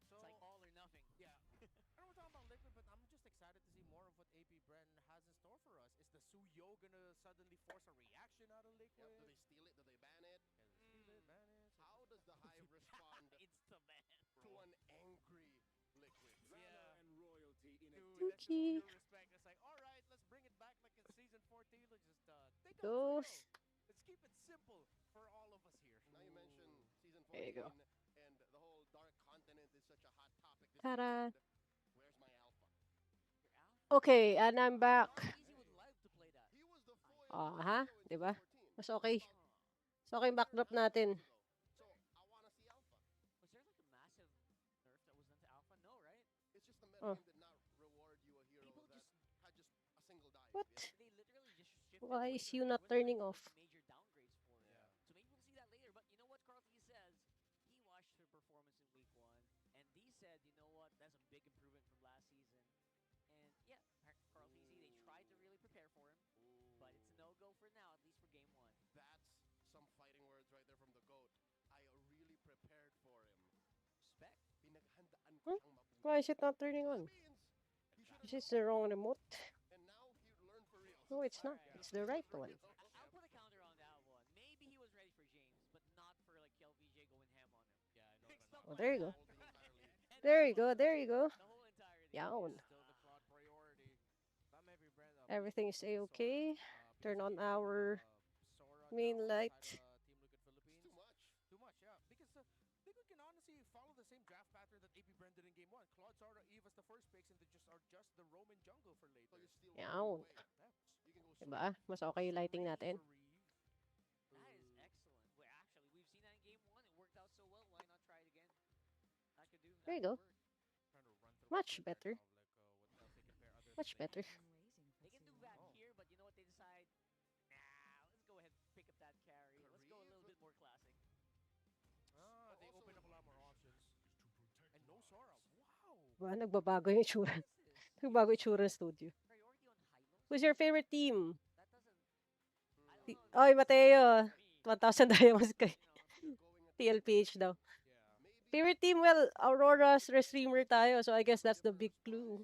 So It's like all or nothing. yeah, I know we're talking about Liquid, but I'm just excited to see more of what AP Bren has in store for us. Is the Suyo gonna suddenly force a reaction out of Liquid? Yep. Do they steal it? Do they ban it? Can they steal it, ban it? How does the Hive respond It's the man. to an angry Liquid? Yeah. and royalty in a Dude, that's Okay. pure respect. It's like, all right, let's bring it back like in season 14. Let's just take out Those. Suyo. Let's keep it simple for all of us here. Now you mentioned season 14, There you go. and the whole dark continent is such a hot topic this Ta-da. season. Where's my alpha? You're out. Okay, and I'm back. Easy would love to play that. He was the foil Aha, to Suyo in diba? season 14. Mas okay. About Mas okay yung backdrop 9 natin. episodes ago. So I want to see alpha. Was there like a massive nerf that was done to Alpha? No, right? It's just the meta Oh. game did not reward you a hero People that just- had just a single dive. What? Yeah? They literally just shifted Why away is from you it. not There wasn't turning like off? major downgrades for it. Yeah. So maybe we'll see that later. But you know what Carl T says? no-go for now, at least for game 1. That's some fighting words right there from the GOAT. I really prepared for him. Respect. Pinaghandaan ko siyang mabuti. Why is it not turning on? That means he should have This is known. the wrong remote. And now he learned for real. No, it's not. Alright. It's the right one. I'll put a counter on that one. Maybe he was ready for James, but not for like KLVJ going ham on him. Yeah, I know. Like, stuff Oh, like there you go. that. And There you move go. on. There you go. The whole entirety. Yawn. Still the Claude priority. That may be Bren. Everything is a-okay. Turn on our main light. Team Liquid Philippines. Too much. Too much, yeah. Because Liquid can honestly follow the same draft pattern that AP Bren did in game 1. Claude, Zara, Eve as the first picks, and they just are just the Roman jungle for later. So you steal Yawn. one away. You can go Diba? Mas okay yung lighting natin. That is excellent. Well, actually, we've seen that in game 1. It worked out so well. Why not try it again? That could do. There you That go. could work. Much better. Much better. They can do that here, but you know what they decide? Nah, let's go ahead and pick up that carry. Let's go a little bit more classic. They open up a lot more options. And no Sora. Wow. Diba? Nagbabago yung itsura. What is this? Nagbago yung itsura ng studio. Priority on Hylos? Who's your favorite team? That doesn't... I don't know. Oy, Mateo. For me, 1,000 diamonds kay you know, TLPH daw. Yeah. Favorite team? Well, Aurora's Restreamer tayo. So I guess that's the big clue.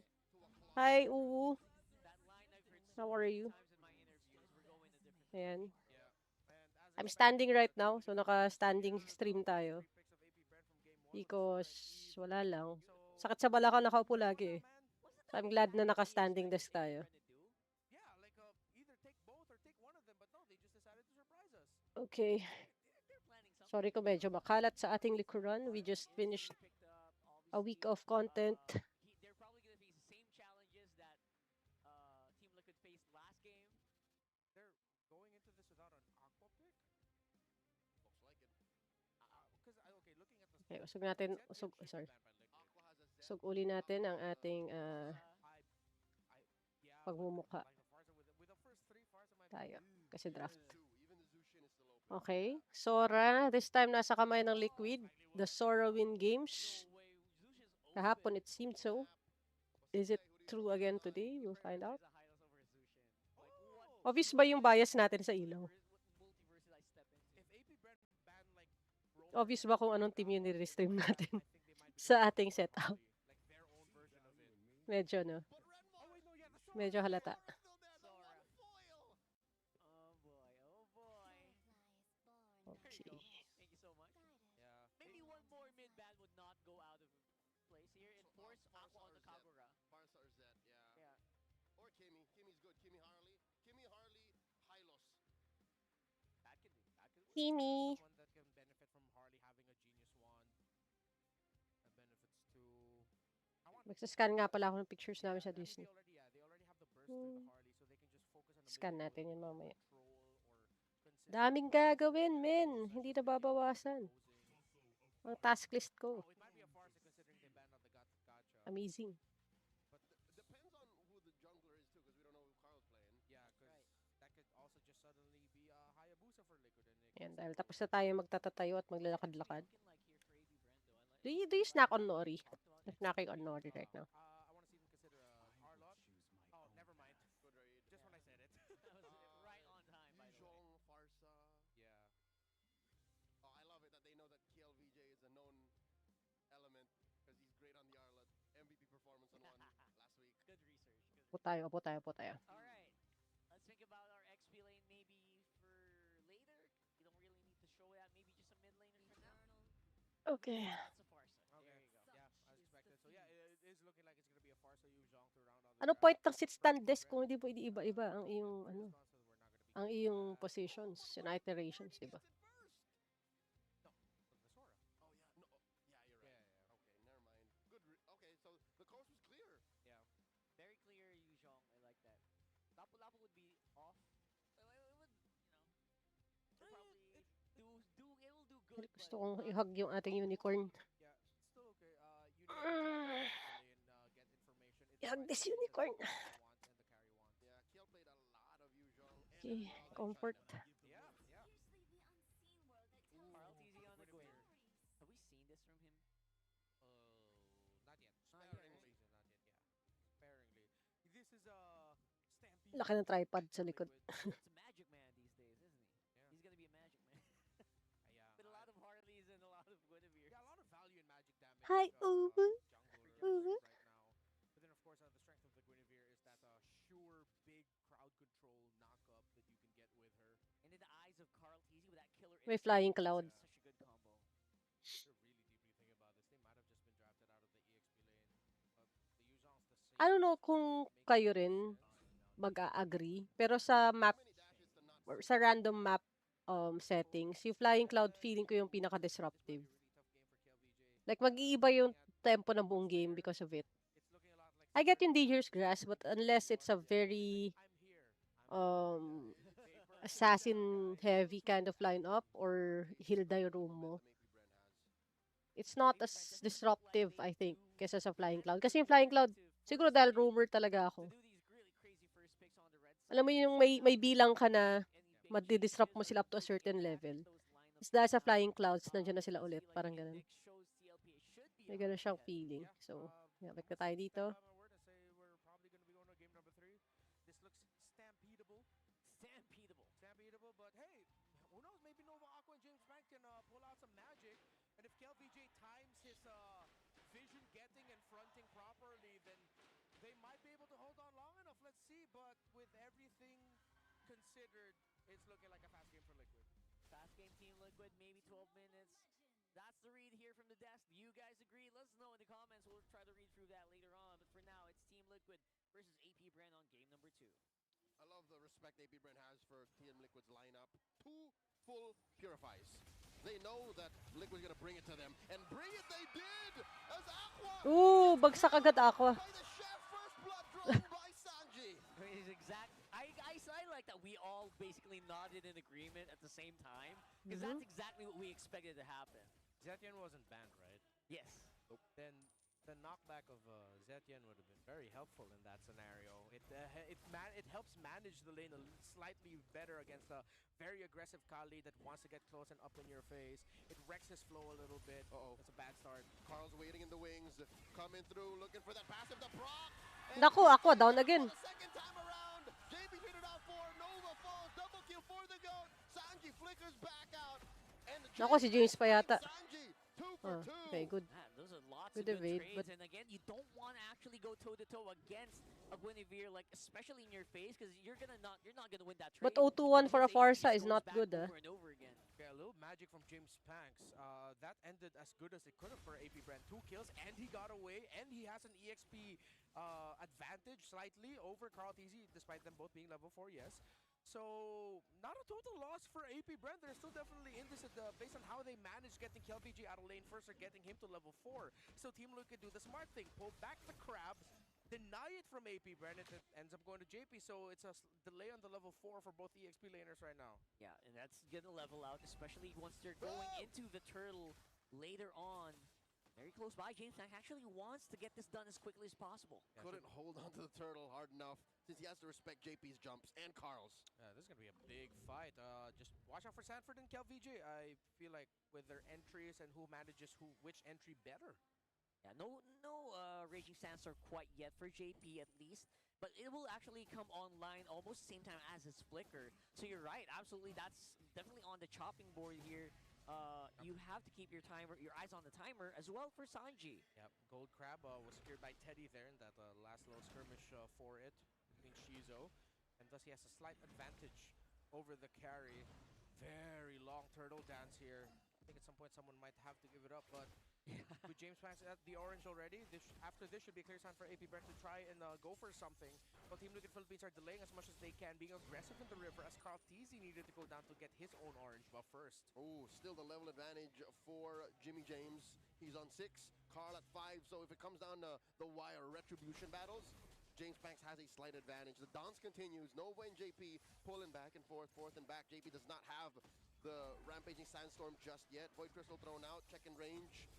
Hi, Uwu. that line I've heard How so are many you? times in my interviews. We're going a different Ayan. Yeah. And as I'm expected, standing right the now. So naka-standing Liquid stream Philippines tayo. three picks of AP Bren from game 1 with Because Sora and Eve. wala lang. So, Sakit sa balakang nakaupo lagi eh. Wasn't So I'm that glad na exactly naka-standing what you desk expected tayo. Bren to do? yeah, like either take both or take one of them, but no, they just decided to surprise us. Okay. They're planning something. Sorry kung medyo makalat sa ating likuran. We just finished Picked up, a week obviously, of content. they're probably going to face the same challenges that Team Liquid faced last game. They're going into this without an Aqua pick? Looks like it. Because, okay, looking at the Okay, stats, usog natin. Zed Usog, gets sorry. banned by Liquid. Aqua has a Zed. Usog uli natin ang ating Yeah, pagmumukha. like the Farsa with the first three Farsa might Tayo. be Kasi draft. Even the Zushin is still open. Okay. Sora. This time nasa kamay ng Liquid. The Sora win games. No way. Zushin's open. Kahapon it seemed so. Is it true again Who do you today? We'll find out. There's a Hylos over Zushin. Like, what Obvious ba yung bias natin sa ilaw? multiverse did I step into? If AP Bren ban like Obvious ba kung anong team yung nire-stream natin I think they might be sa ating setup? like their own version of it. Medyo, no? But Red Oh wait, no, yeah, that's Medyo halata. Still there, the Sora. one foil. Oh boy, oh boy. There Okay. you go. Thank you so much. Yeah. Maybe one more mid ban would not go out of place here and force Farsa Aqua on or the Zed. Kagura. Farsa or Zed, yeah. Yeah, Or Kimmy. Kimmy's good. Kimmy Harley. Kimmy Harley. Hylos. that could work. Kimi. Someone that can benefit from Harley having a genius wand. That benefits to. I want. Magsascan nga pala ako ng pictures namin sa I mean, Disney. they already have the burst through the Hmm. Harley, so they can just focus on the Scan mid natin control yun mamaya. or consistent Daming gagawin, men. Hindi na babawasan. posing. Ang task list ko. Oh, it might be a farce considering they banned out the gacha. Amazing. But depends on who the jungler is too, because we don't know who Carl's playing. Yeah, because that could also just suddenly be a Hayabusa for Liquid. And it Yan, can dahil still tapos na tayo magtatatayo at maglalakad-lakad. Looking like here for AB Bren though. Do you snack on Nori? I'm snacking on Nori right now. I want to see them consider Arlot. Oh, never mind. Good read. Just when I said it. That was right on time, by the way. Yuzhong, Farsa. Yeah. Oh, I love it that they know that KLVJ is a known element because he's great on the Arlot. MVP performance on one last week. Good research. Good Po tayo, po tayo, po tayo. All right. Let's think about our XP lane maybe for later. You don't really need to show that. Maybe just a mid laner for now. Okay. That's a Farsa. Okay. There you go. Yeah, as expected. So yeah, it is looking like it's gonna be a Farsa Yuzhong to round out the Ano draft. point ng sit stand desk kung hindi pwede iba-iba ang iyong ano, ang iyong positions and iterations, di ba? Gets it first. No, the Sora. Oh yeah, no. Yeah, you're right. Yeah. Okay, never mind. Good. Okay, so the coast was clear. Yeah. Very clear Yuzhong. I like that. Lapu-Lapu would be off. It would, probably it will do good. Gusto kong i-hug yung ating unicorn. Yeah, still okay. You need to get information. Yeah, It's this fine. unicorn. The wants and the carry wants. Yeah, Kiel played a lot of Yuzhong. Okay, comfort. Yeah. Carl TZ on the Gwen. Have we seen this from him? Not yet. Sparingly. Not yet. Yeah. Sparingly. This is a Stampede. Laki ng tripod sa likod. It's a magic Hi, jungle uwu. right now. But then, of course, the strength of the Guinevere is that sure big crowd control knockup that you can get with her. And in the eyes of Carl Teasy with that killer May instinct, flying this cloud. is such a good combo. They're really deeply thinking about this. They might have just been drafted out of the EXP lane. But the Yuzong's the I same don't know makes kung complete kayo rin sense. mag-a-agree, pero sa Too map many dashes to not or see. sa random map settings, yung flying cloud feeling ko yung pinaka-disruptive. This might be a really tough game for KLVJ. Like, mag-iiba Looking yung at tempo ng what's buong game there, because of it. it's looking a lot like I get similar to yung Dangerous Sanji's Grass, but strategy this unless it's a T1. He's like, very I'm here. I'm here. In paper, good job, assassin guys. heavy kind of lineup They or just Hilda dominate the room mo, momentum AP Bren has. it's not AP Bren as doesn't look like disruptive, they I think, do kesa sa Flying have Cloud. the Kasi yung Flying gear Cloud, to siguro force dahil Sanji rumor talaga to ako. do these really crazy first picks on the red Alam mo side. yun, yung So may without bilang ka any na big madi-disrupt mo changes, sila up to a completely certain attacking level. those lineups Is right dahil sa now. Flying Clouds, nandiyan na It sila does ulit. feel like Parang ganun. Index shows CLPA should be May on ganun siyang ahead. feeling. Yeah. So, yeah, Let's balik na tayo stand dito. by my word and say we're probably going to be going to game number 3. This looks stampedable. Stampedable. Stampedable, but hey, who knows? Maybe Nova Aqua and James Frank can pull out some magic. And if KLVJ times his vision getting and fronting properly, then they might be able to hold on long enough. Let's see. But with everything considered, it's looking like a fast game for Liquid. Fast game Team Liquid, maybe 12 minutes. That's the read here from the desk. Do you guys agree? Let us know in the comments. We'll try to read through that later on. But for now, it's Team Liquid versus AP Bren on game number 2. I love the respect AP Bren has for Team Liquid's lineup. 2 full purifies. They know that Liquid's gonna bring it to them, and bring it they did! As Aqua Ooh, bagsak agad Aqua. by the chef, first blood drawn by Sanji. Is exact. I like that we all basically nodded in agreement at the same time because that's exactly what we expected to happen. Zetian wasn't banned, right? Yes. Then the knockback of Zetian would have been very helpful in that scenario. It helps manage the lane slightly better against a very aggressive Kali that wants to get close and up in your face. It wrecks his flow a little bit. That's a bad start. Carl's waiting in the wings, coming through, looking for that passive to proc. Naku, Aqua down again. For the second time around, JP figured out 4, Nova falls, double kill for the GOAT. Sanji flickers back out. And Naku, si James pa yata. Sanji, 2 for 2. Okay, good. Man, those are lots Good of good evade, trades. but And again, you don't want to actually go toe-to-toe against a Guinevere, like especially in your face, because you're not gonna win that trade. But 0-2-1 for a His HP Farsa just is goes not back good, over and over again. Okay, a little magic from James Panks. That ended as good as it could have for AP Bren. 2 kills, and he got away, and he has an EXP advantage slightly over Carl TZ, despite them both being level 4, yes. So, not a total loss for AP Bren. They're still definitely in this based on how they managed getting KLVJ out of lane first or getting him to level 4. So Team Liquid do the smart thing, pull back the crab, deny it from AP Bren, and it ends up going to JP. So it's a delay on the level 4 for both EXP laners right now. Yeah, and that's gonna level out, especially once they're going into the turtle later on. Very close by. James Tank actually wants to get this done as quickly as possible. Yeah, couldn't hold on to the turtle hard enough since he has to respect JP's jumps and Carl's. This is going to be a big fight. Just watch out for Sanford and KLVJ. I feel like with their entries and who manages which entry better. Yeah, no Raging Sandstorm quite yet for JP at least, but it will actually come online almost the same time as his Flicker. So you're right, absolutely, that's definitely on the chopping board here. You have to keep your eyes on the timer as well for Sanji. Yep, Gold Crab was secured by Teddy there in that last little skirmish for it between Shizo, and thus he has a slight advantage over the carry. Very long turtle dance here. I think at some point someone might have to give it up, but with James Panks at the orange already, after this should be a clear sign for AP Bren to try and go for something. But Team Liquid Philippines are delaying as much as they can, being aggressive in the river as Carl TZ needed to go down to get his own orange buff first. Oh, still the level advantage for Jimmy James. He's on 6, Carl at 5, so if it comes down to the wire retribution battles, James Panks has a slight advantage. The dance continues, Nova and JP pulling back and forth and back. JP does not have the Rampaging Sandstorm just yet. Void Crystal thrown out, check in range.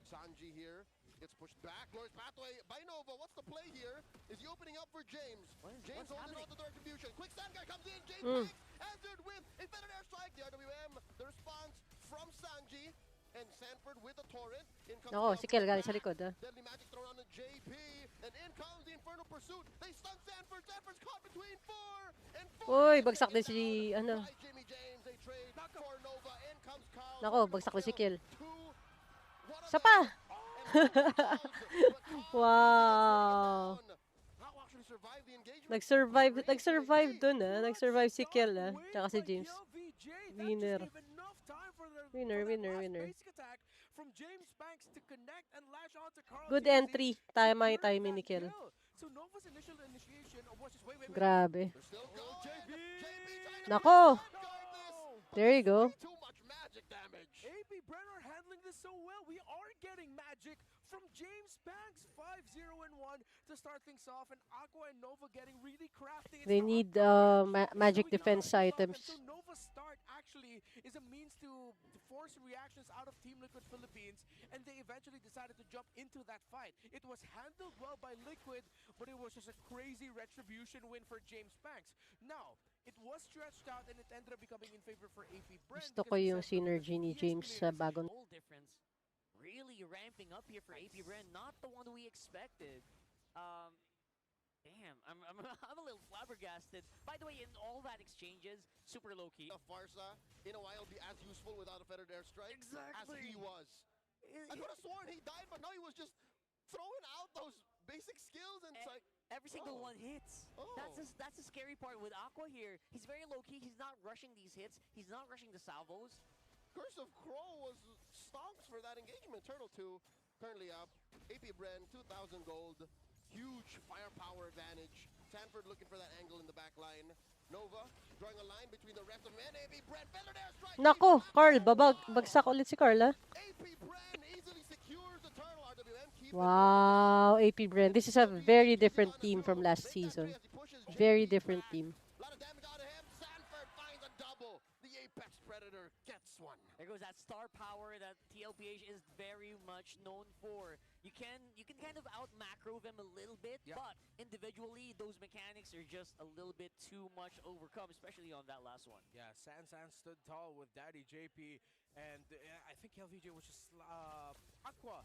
Sanji here gets pushed back. Glorious Pathway by Nova. What's the play here? Is he opening up for James? James holding on to the retribution. Quick stand guy comes in. James Panks answered with a better airstrike. The RWM. The response from Sanji. And Sanford with a torrent. In comes si Kel galing sa likod. Deadly Magic thrown on to JP. And in comes the Infernal Pursuit. They stun Sanford. Sanford's caught between 4 and 4. Uy, bagsak din si, ano. By Jimmy James. They trade for Nova. In comes Carl. Nako, bagsak din si Kel. Two. Isa pa! but Easy gets taken Wow. down. How actually survived the engagement, but Nag-survive, raising nag-survive AP. dun ah. Clutch Nag-survive si start Kiel ah. wave Tsaka si by James. KLVJ. That just Winner. gave enough time for Winner, that winner, last winner. basic attack from James Banks to connect and lash onto Carl Good Teasy, entry. Tama yung securing timing that ni Kiel. kill. So Nova's initial initiation was just wait. Grabe. They're still Oh, going. JP! JP trying to Nako. guard this, but There you there's go. way too much magic damage. AP Brenner handling this so well. We are getting magic from James Banks, 5-0 and 1 to start things off, and Aqua and Nova getting really crafty. It's They the need uncovered. magic We defense cannot pull off, and so items. Nova's start actually is a means to force reactions out of Team Liquid Philippines, and they eventually decided to jump into that fight. It was handled well by Liquid, but it was just a crazy retribution win for James Banks. Now, it was stretched out and it ended up becoming in favor for AP Bren Gusto ko because yung the synergy ni James sa de-escalators bagong... Goal difference really ramping up here for AP Bren. Not the one we expected. Um, Damn, I'm a little flabbergasted. By the way, in all that exchanges, super low key. Farsa in a while be as useful without a feathered airstrike as he was. I could have sworn he died, but no, he was just throwing out those basic skills, and it's like Every single oh. one hits. Oh. That's the scary part with Aqua here. He's very low key. He's not rushing these hits. He's not rushing the salvos. Curse of Crow was stonks for that engagement. Turtle 2 currently up. AP Bren 2,000 gold. Huge firepower advantage. Sanford looking for that angle in the back line. Nova drawing a line between the rest of men. AP Bren feathered airstrike. Nako, Carl. Bagsak ulit si Carl ah. AP Bren easily secures the turtle. RWM keep Wow, AP Bren. This is a very different team from last season. Very different team. A lot of damage out of him. Sanford finds a double. The Apex Predator gets one. There goes that star power that TLPH is very much known for. You can kind of out macro them a little bit, but individually those mechanics are just a little bit too much overcome, especially on that last one. Yeah, San stood tall with Daddy JP, and I think LVJ was just Aqua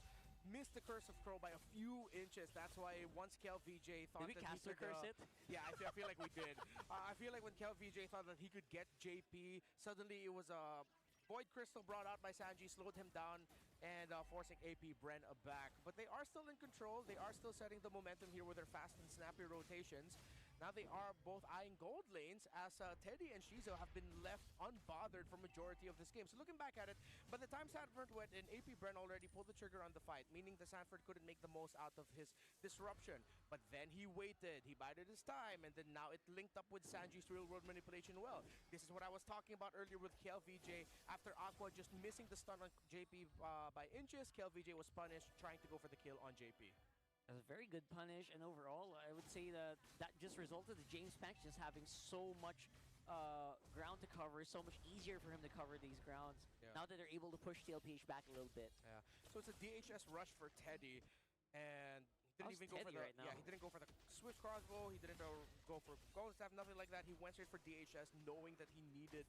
missed the Curse of Crow by a few inches. That's why once KelVJ thought Did we that he caster could, curse it? yeah, I feel like we did. I feel like when KelVJ thought that he could get JP, suddenly it was a Void Crystal brought out by Sanji, slowed him down, and forcing AP Bren back. But they are still in control. They are still setting the momentum here with their fast and snappy rotations. Now they are both eyeing gold lanes as Teddy and Shizo have been left unbothered for majority of this game. So looking back at it, by the time Sanford went in, AP Bren already pulled the trigger on the fight, meaning the Sanford couldn't make the most out of his disruption. But then he waited, he bided his time, and then now it linked up with Sanji's real-world manipulation well. This is what I was talking about earlier with KelVJ. After Aqua just missing the stun on JP by inches, KelVJ was punished, trying to go for the kill on JP. That was a very good punish, and overall, I would say that just resulted in James Banks just having so much ground to cover, so much easier for him to cover these grounds. Yeah. Now that they're able to push TLPH back a little bit. Yeah. So it's a DHS rush for Teddy, and he didn't even go for the right now? he didn't go for the Swift crossbow. He didn't go for golden staff, nothing like that. He went straight for DHS, knowing that he needed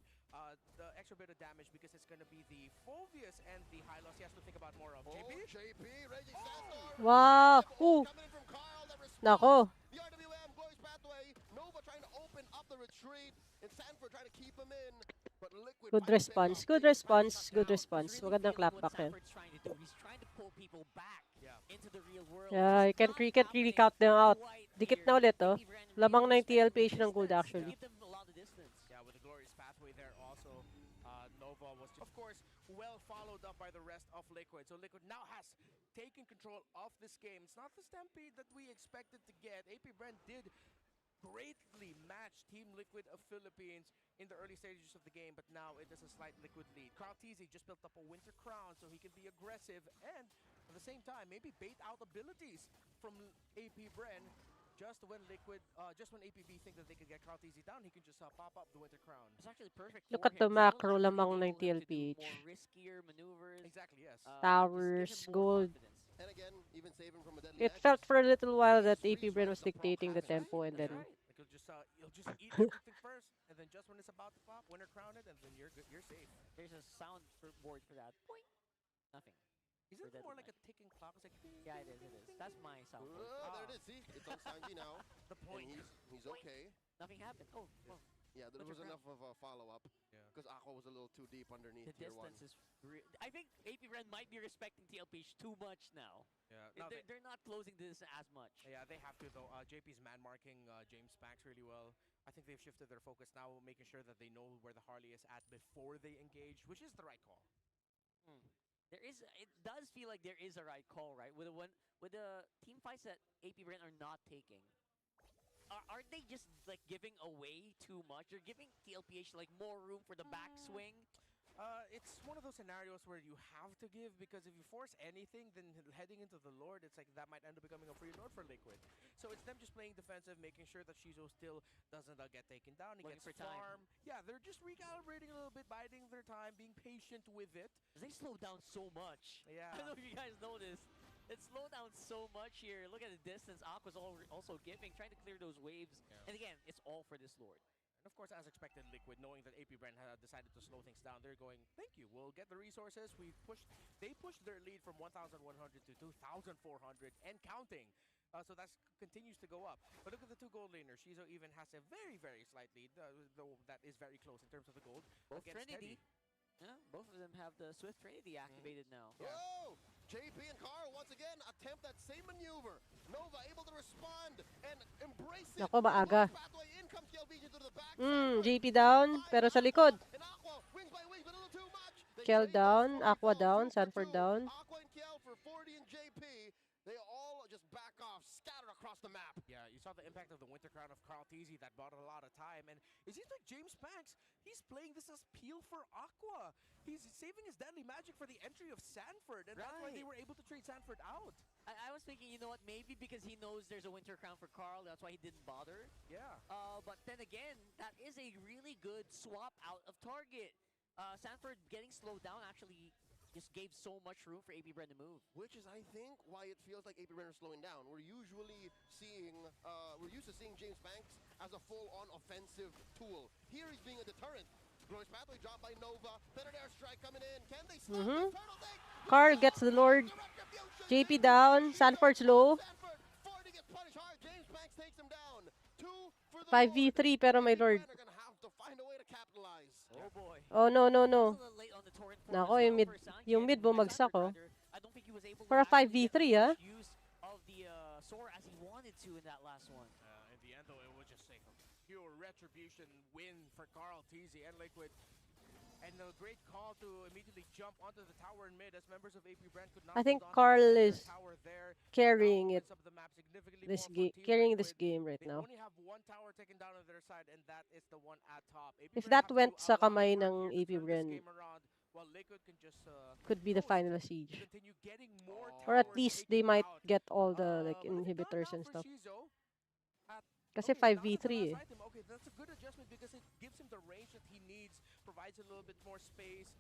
the extra bit of damage because it's going to be the Phobius and the high loss he has to think about more of. JP? JP, Raging Sandstorm. Wow. Coming in from Carl, that response. Nako. The RWM glorious pathway. Nova trying to open up the retreat, and Sanford trying to keep him in. But Liquid Good response. Good response. Good response. Magandang clapback yan. Sanford's trying to do. He's trying to pull people back into the real world. Yeah, you can really count them out. Dikit na ulit, oh. Lamang na yung TLPH ng gold, actually. Give them a lot of distance. Yeah, with the glorious pathway there also, Nova was, of course, well followed up by the rest of Liquid. So Liquid now has taken control of this game. It's not the stampede that we expected to get. AP Bren did greatly match Team Liquid of Philippines in the early stages of the game, but now it is a slight Liquid lead. Carl Teasy just built up a Winter Crown so he can be aggressive and at the same time maybe bait out abilities from AP Bren. Just when APB think that they could get Carl Teasy down, he can just pop up the Winter Crown. It's actually perfect. Look for at the him. macro It'll actually lamang ng enable him to do TLPH. More riskier maneuvers. Exactly, yes. Towers, Just give him more gold. confidence. And again, even save him from a deadly It edge. felt for a little while that AP Bren was dictating the tempo, and then Like he'll just eat everything first, and then just when it's about to pop, Winter Crown it, and then you're good, you're safe. There's a sound board for that. Boing. Nothing. Isn't it deadly more like match. a ticking clock? It's like Yeah, it is. It is. That's my sound board. There it is. See, it's on Sanji now. the And point. he's okay. Nothing happened. Oh, well. Yeah, there was enough of a follow-up Yeah. because Aqua was a little too deep underneath The tier 1. distance is. I think AP Ren might be respecting TLPH too much now. Yeah. Now They're not closing this as much. yeah, they have to though. JP's man marking James Banks really well. I think they've shifted their focus now, making sure that they know where the Harley is at before they engage, which is the right call. Hmm. There is. It does feel like there is a right call, right? With the team fights that AP Ren are not taking. Aren't they just like giving away too much? They're giving TLPH like more room for the backswing. It's one of those scenarios where you have to give because if you force anything, then heading into the Lord, it's like that might end up becoming a free Lord for Liquid. So it's them just playing defensive, making sure that Shizo still doesn't get taken down. He Waiting gets for time. farm. Yeah, they're just recalibrating a little bit, biding their time, being patient with it. They slow down so much. Yeah. I don't know if you guys noticed. It slowed down so much here. Look at the distance. Aqua's also giving, trying to clear those waves. Yeah. And again, it's all for this Lord. And of course, as expected, Liquid, knowing that AP Bren had decided to slow things down, they're going, thank you, we'll get the resources. They pushed their lead from 1,100 to 2,400 and counting. So that continues to go up. But look at the two gold laners. Shizo even has a very, very slight lead, though that is very close in terms of the gold. Both against Trinity. Teddy. Yeah, both of them have the Swift Trinity activated now. Yeah. Oh! JP and Carl once again attempt that same maneuver. Nova able to respond and embrace it. Nako, maaga. Pathway, in comes KLVG to the back. JP down, pero sa likod. And Aqua wings by wings, but a little too much. They Kel trade down, those 40 Aqua falls, down, 2 for Sanford 2. down. Aqua and Kel for 40 and JP. They all just back off, scatter across the map. Yeah, you saw the impact of the Winter Crown of Carl Teasy that bought a lot of time. And it seems like James Banks, he's playing this as peel for Aqua. He's saving his deadly magic for the entry of Sanford. And that's why they were able to trade Sanford out. I was thinking, you know what, maybe because he knows there's a Winter Crown for Carl, that's why he didn't bother. Yeah. But then again, that is a really good swap out of target. Sanford getting slowed down actually just gave so much room for AP Bren to move. Which is, I think, why it feels like AP Bren is slowing down. We're used to seeing James Banks as a full-on offensive tool. Here he's being a deterrent. Glorious pathway dropped by Nova. Better airstrike coming in. Can they stop the turtle thing? Carl gets the Lord. JP down, Sanford's low. Sanford, 40 gets punished hard. James Banks takes him down. 2 for the 5v3 pero may AP Lord. Bren are gonna have to find a way to capitalize. Oh boy. Oh, no, no, That's no. a little late on the torrent form Nako, as yung well mid- for Sanford. yung mid bumagsak, Sanford, oh. rather. I don't think he was able For a to actually 5v3, get ah. much use of the Sora as he wanted to in that last one. In the end, though, it was just like a pure retribution win for Carl Teasy and Liquid. And a great call to immediately jump onto the tower in mid as members of AP Brand could not I think hold on to Carl their is tower there. carrying Now it, opens up the map significantly this more for game, Team carrying this Liquid. game right They now. only have one tower taken down on their side, and that is the one at top. AP If Brand that have to went do a sa lot of kamay work ng here to AP turn this Bren, game around, while Liquid can just could be the coast final to siege. continue getting more Or at towers least taken they might out. get all the like But look at that inhibitors now and for stuff. Shizo. Kasi Okay, down to the 5v3 eh. last item. Okay, that's a good adjustment because it gives him the range that he needs, provides a little bit more space,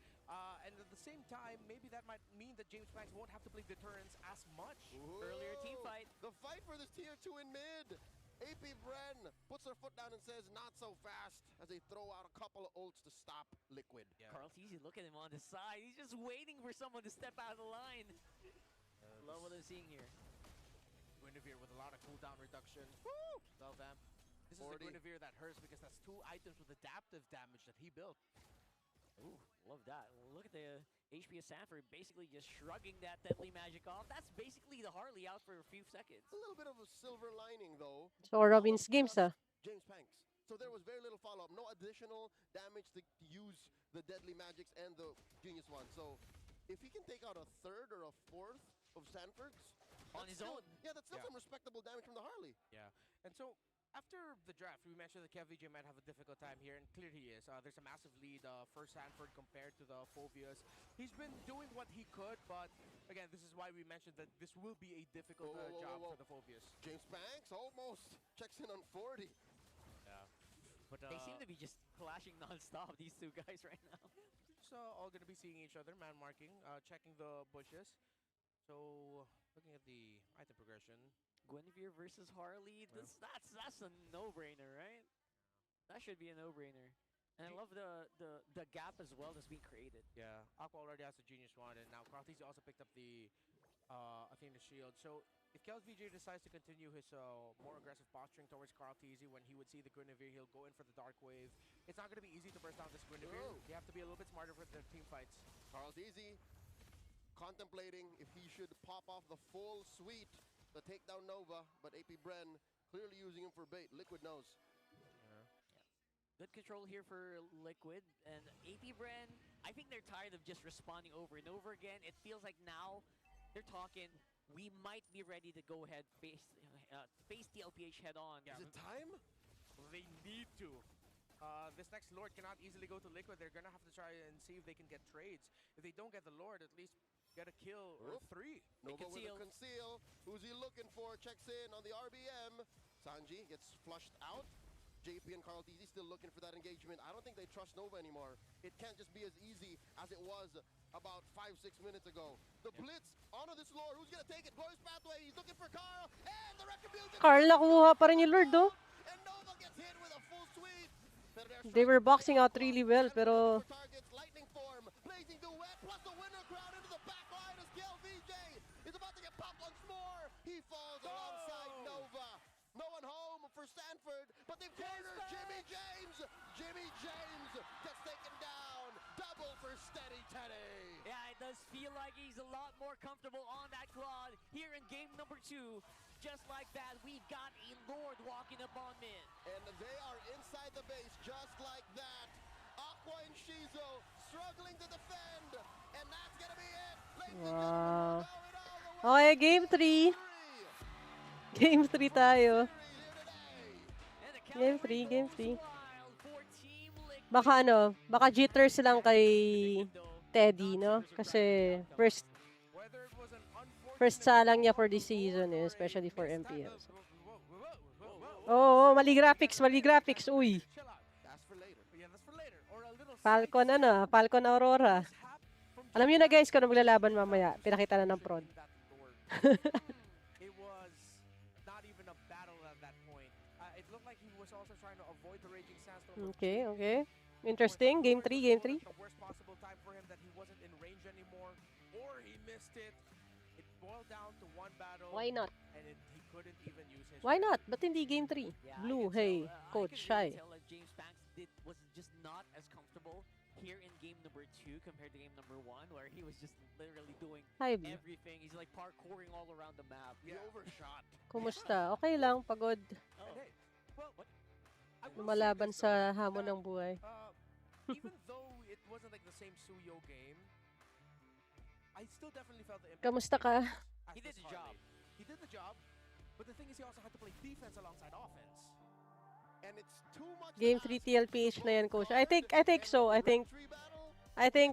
and at the same time, maybe that might mean that James Banks won't have to play deterrence as much. Earlier team Ooh, fight. The fight for this tier 2 in mid. AP Bren puts their foot down and says, not so fast, as they throw out a couple of ults to stop Liquid. Yeah. Carl Teasy, look at him on the side. He's just waiting for someone to step out of the line. Love what I'm seeing here. Guinevere with a lot of cooldown reduction. Woo! Self-amp. This is the 40. Guinevere that hurts because that's 2 items with adaptive damage that he built. Ooh, love that. Look at the HP of Sanford basically just shrugging that deadly magic off. That's basically the Harley out for a few seconds. A little bit of a silver lining, though. So Robin's games ah. James Banks. So there was very little follow-up. No additional damage to use the deadly magics and the genius one. So if he can take out a third or a fourth of Sanford's, On that's his still- own. Yeah, that's still Yeah. some respectable damage from the Harley. Yeah. And so after the draft, we mentioned that KevVJ might have a difficult time here, and clearly he is. There's a massive lead for Sanford compared to the Phobias. He's been doing what he could, but again, this is why we mentioned that this will be a difficult job for the Phobias. James Banks almost checks in on 40. Yeah. But They seem to be just clashing non-stop, these two guys right now. just all going to be seeing each other, man marking, checking the bushes. So looking at the item progression. Guinevere versus Harley. That's a no-brainer, right? That should be a no-brainer. And I love the gap as well that's being created. Yeah, Aqua already has the Genius Wand, and now Carl Teasy also picked up the Athena's shield. So if Kel's VJ decides to continue his more aggressive posturing towards Carl TZ when he would see the Guinevere, he'll go in for the Dark Wave. It's not going to be easy to burst down this Guinevere. No. They have to be a little bit smarter for their team fights. Carl Easy contemplating if he should pop off the full suite to take down Nova, but AP Bren clearly using him for bait. Liquid knows. Good control here for Liquid. And AP Bren, I think they're tired of just responding over and over again. It feels like now they're talking, we might be ready to go ahead, face the LPH head on. Yeah, Is it time? they need to. This next Lord cannot easily go to Liquid. They're going to have to try and see if they can get trades. If they don't get the Lord, at least get a kill or 3. Nova with a conceal. Who's he looking for? Checks in on the RBM. Sanji gets flushed out. JP and Carl TZ still looking for that engagement. I don't think they trust Nova anymore. It can't just be as easy as it was about 5-6 minutes ago. The Blitz onto this Lord. Who's gonna take it? Glorious pathway. He's looking for Carl. And the Retribution. Carl nakuha pa rin yung Lord, oh. And Nova gets hit with a full sweep. They were boxing out really well, pero Targets, lightning form, blazing duet, plus the winner crowd into the back line as KLVJ is about to get popped once more. He falls alongside Nova. No one home for Stanford, but they've cornered Jimmy James. Jimmy James gets taken down. Double for Steady Teddy. Yeah, it does feel like he's a lot more comfortable on that quad here in game number 2. Just like that, we got a Lord walking up on mid. And they are inside the base just like that. Aqua and Shizo struggling to defend. And that's going to be it. Ladies and wow. gentlemen, we're going all the way Okay, game 3. Game 3 tayo. Game 3, game 3. Baka baka jitters lang kay Teddy, no? Kasi first salang niya for this season, especially for MPL. Oh, mali graphics, uy. Falcon Falcon Aurora. Alam niyo na guys, kung ano maglalaban mamaya, pinakita na ng prod. It was not even a battle at that point. It looked like he was also trying to avoid the Raging Sandstorm. Okay. Interesting. Game 3, game 3. The worst possible time for him that he wasn't in range anymore, or he missed it. It boiled down to one battle. Why not? And he couldn't even use his. Why not? Ba't hindi game 3? Yeah, Blue, I can hey, tell, coach, I shy. can really tell that James Banks was just not as comfortable here in game number 2 compared to game number 1, where he was just literally doing Hi, Blue. everything. He's like parkouring all around the map. He overshot. Kumusta? Okay lang, pagod. Oh, Hey, well, what? I will say Lumalaban this, sa hamon ng buhay. even though it wasn't like the same Suyo game, I still definitely felt the impact. Kamusta ka? He did the job. He did the job, but the thing is he also had to play defense alongside offense. And it's too much. Game 3 TLPH na yan, coach. I think so. I think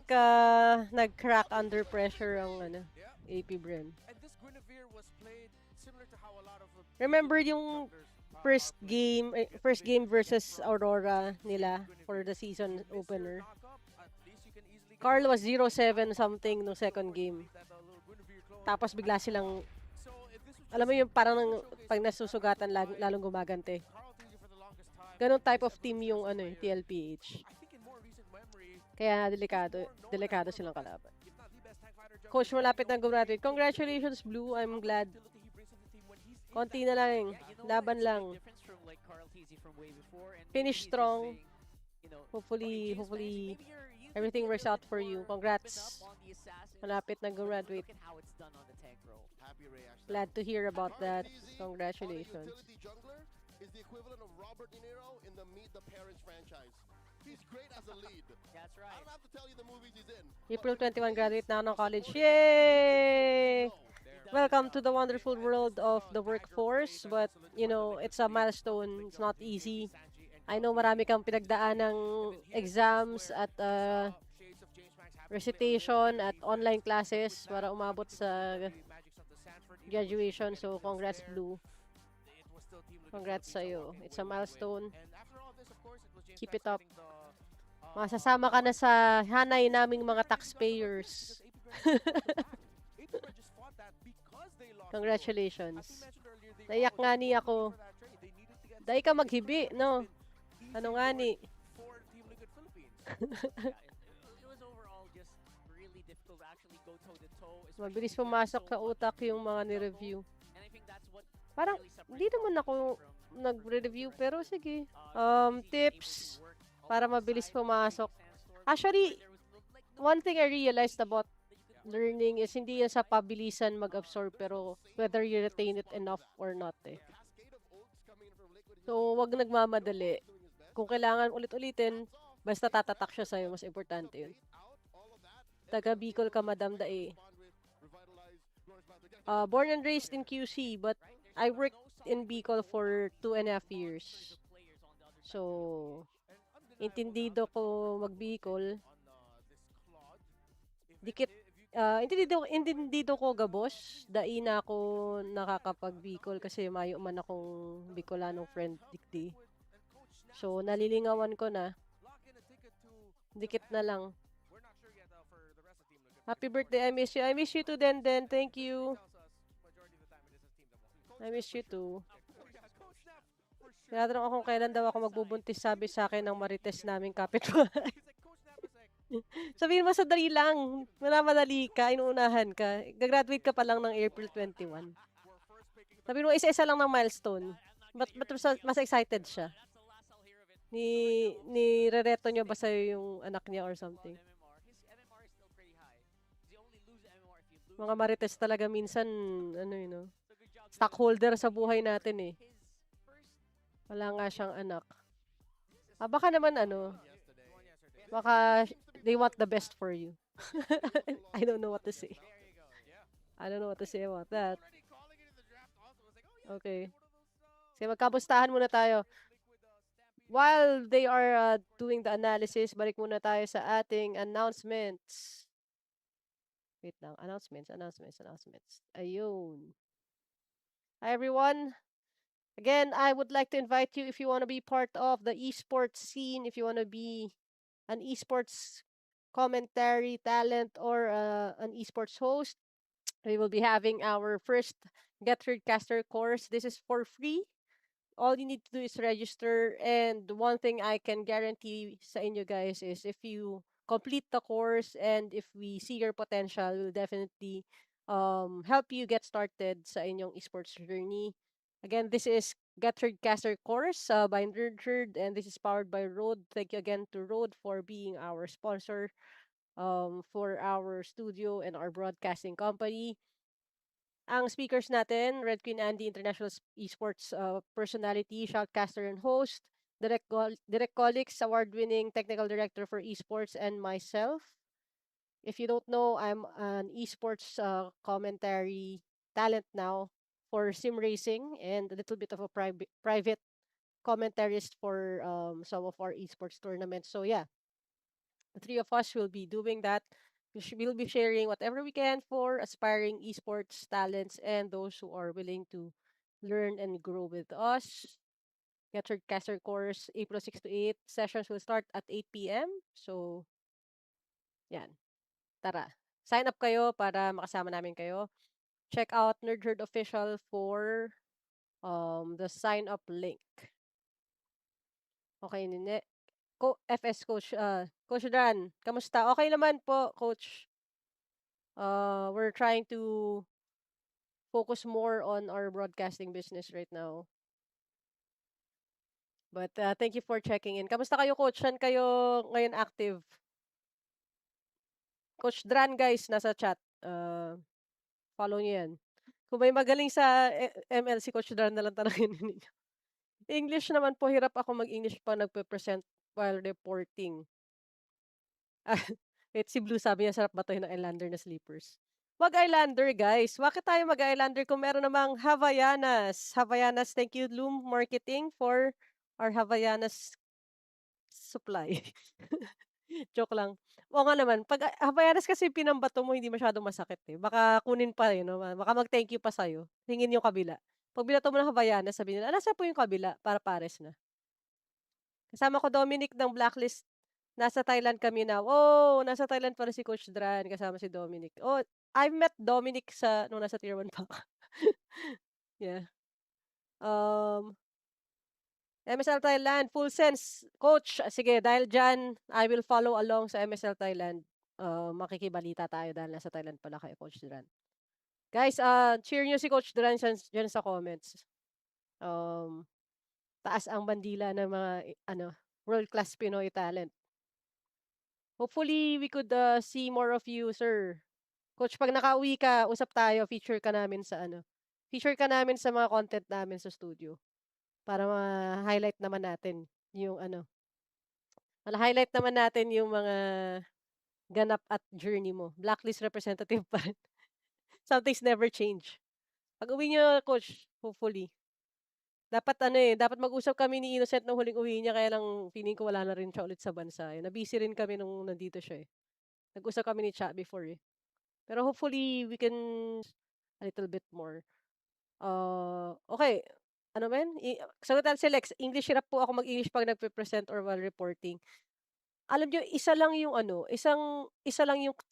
battle. nag-crack under pressure ang Yeah. AP Bren. And this Guinevere was played similar to how a lot of Remember yung first game versus Aurora nila for the season opener. Carl was 0-7 something no second game. Tapos bigla silang, alam mo yung parang pag nasusugatan lalong gumagante. Ganong type of team yung TLPH. Kaya delikado silang kalaban. Coach, malapit na graduate. Congratulations, Blue. I'm glad. Konti na lang. Laban lang. Finish strong. Hopefully everything works out for you. Congrats. Malapit na graduate. Glad to hear about that. Congratulations. Utility jungler is the equivalent of Robert De Niro in the Meet the Parents franchise. He's great as a lead. That's I right. don't have to tell you the movies he's in. April 21 graduate na ako ng college. Yay! Welcome to the wonderful world of the workforce. But, it's a milestone. It's not easy. I know marami kang pinagdaan ng exams at recitation at online classes para umabot sa graduation. So, congrats, Blue. Congrats sa'yo. It's a milestone. Keep it up. Masasama ka na sa hanay naming mga taxpayers. Congratulations. Naiyak nga ni ako. Dahil ka maghibi, no? Ano nga ni? It was overall just really difficult to actually go toe to toe, especially Mabilis if you have pumasok so sa much utak yung room mga to juggle. ni-review. And I think that's what Parang really hindi separates naman Call of ako Duty from the nagre-review rest pero of them. sige. You guys even able to Tips work para mabilis alongside with pumasok. the Sandstorm right Actually, there with like no one thing I realized niche about that you could work with learning is hindi yan sa pabilisan mag-absorb There's no pero sane whether way you to retain it respond to enough that. or not The eh. cascade of ults coming in from Liquid here So, wag no nagmamadali. one's doing his best. Kung kailangan ulit-ulitin, Hats off. basta Ace tatatak siya effort, sa'yo, but mas to importante yun. bait out all of that and Taga then be Bicol able ka, to madam try to dae. respond with revitalize Glorious Battle. Get Born down, and get down raised in here. QC, but right? There's I worked no in solid like Bicol full for bounty 2.5 monsters years. of players on the other side of the So, stage. And undeniable now intindido that ko Comfort Bubble was mag-Bicol. hitting on this Claude. Dikit, If you can intindido ko gabos. Daina ako nakakapag-Bicol kasi mayo man akong Bicolanong friend dikdi. Liquid and Coach Snap So, nalilingawan ko na. lock in a ticket to Dikit na Japan. lang. We're not sure yet for the rest of Team Liquid. Happy because, of birthday, I course, miss you. I miss you too, Den. Thank history you. tells us majority of the time it is his team that won. I miss you too. Yeah, Coach Snap for sure. Tinatanong ako kung kailan daw ako magbubuntis, sabi sa akin ng marites namin kapitbahay. He's like, Coach Snap is like, Sabihin mo sa dali lang. Madali ka, inuunahan ka. Gagraduate ka pa lang ng April 21. we're first picking the Sabihin mo, isa-isa lang ng milestone. I'm not Ba't gonna hear anything mas else. excited siya? That's the last I'll hear of it. Ni-rereto niya ba sa'yo yung anak niya or About something? MMR. His MMR is still pretty high. 'Cause you only lose MMR if you lose. Mga marites talaga minsan, ano yun, no? So good job. Stockholder sa buhay natin eh. His first Wala nga siyang anak. Baka naman ano, yesterday. baka they want the best for you. I don't know what to say. There you go. Yeah. I don't know what to say about that. Already calling it in the draft also. It's like, oh yeah, Okay. one of those Sige, magkamustahan muna tayo. Liquid Stampede. While they are doing the analysis, balik muna tayo sa ating announcements. Wait lang. Announcements. Ayun. Hi, everyone. Again, I would like to invite you if you want to be part of the esports scene, if you want to be an esports commentary talent or an esports host, we will be having our first Get Third Caster course. This is for free. All you need to do is register. And one thing I can guarantee sa inyo guys is if you complete the course and if we see your potential, we'll definitely help you get started sa inyong esports journey. Again, this is Get Third Caster course by Nerd and this is powered by Rode. Thank you again to Rode for being our sponsor for our studio and our broadcasting company. Ang speakers natin, Red Queen Andy, international esports personality, shoutcaster and host, Direct Colleagues, award-winning technical director for esports, and myself. If you don't know, I'm an esports commentary talent now for sim racing and a little bit of a private commentarist for some of our esports tournaments. So yeah, the three of us will be doing that. We'll be sharing whatever we can for aspiring esports talents and those who are willing to learn and grow with us. Get your caster course April 6 to 8. Sessions will start at 8 p.m. So, yan. Tara. Sign up kayo para makasama namin kayo. Check out Nerd Herd Official for the sign up link. Okay, Nine. FS Coach, Coach Dan, kamusta? Okay naman po, Coach. We're trying to focus more on our broadcasting business right now. But thank you for checking in. Kamusta kayo, Coach? Saan kayo ngayon active? Coach Dran, guys, nasa chat. Follow niyo yan. Kung may magaling sa ML, si Coach Dran na lang tanongin ninyo. English naman po, hirap ako mag-English pa nagpe-present while reporting. Wait, si Blue sabi niya, sarap ba tayo ng Islander na sleepers? Wag Islander, guys. Bakit tayo mag-Islander kung meron namang Havaianas? Havaianas, thank you, Loom Marketing, for our Havaianas supply. Joke lang. Oo nga naman. Pag Havaianas kasi pinambato mo, hindi masyadong masakit eh. Baka kunin pa eh, no? Baka mag-thank you pa sa'yo. Tingin yung kabila. Pag binato mo ng Havaianas, sabi nila, nasa po yung kabila para pares na. Kasama ko Dominic ng Blacklist. Nasa Thailand kami na. Oh, nasa Thailand pala si Coach Dran. Kasama si Dominic. Oh, I've met Dominic nung nasa Tier 1 pa. Yeah. MSL Thailand, full sense. Coach, sige, dahil dyan, I will follow along sa MSL Thailand. makikibalita tayo dahil nasa Thailand pala kayo, Coach Duran. Guys, cheer niyo si Coach Duran diyan sa comments. Taas ang bandila ng mga world-class Pinoy talent. Hopefully, we could see more of you, sir. Coach, pag nakauwi ka, usap tayo, feature ka namin sa mga content namin sa studio para ma-highlight naman natin yung ma-highlight naman natin yung mga ganap at journey mo. Blacklist representative pa rin. Some things never change. Pag-uwi niyo, Coach, hopefully. Dapat dapat mag-usap kami ni Innocent nung huling uwi niya kaya lang feeling ko wala na rin siya ulit sa bansa, eh. Na-busy rin kami nung nandito siya, eh. Nag-usap kami ni Cha before, eh. Pero hopefully we can a little bit more. Okay. Ano ba 'yan? Sagutan si Lex, English hirap po ako mag-English 'pag nagpe-present or while reporting. Alam niyo isa lang yung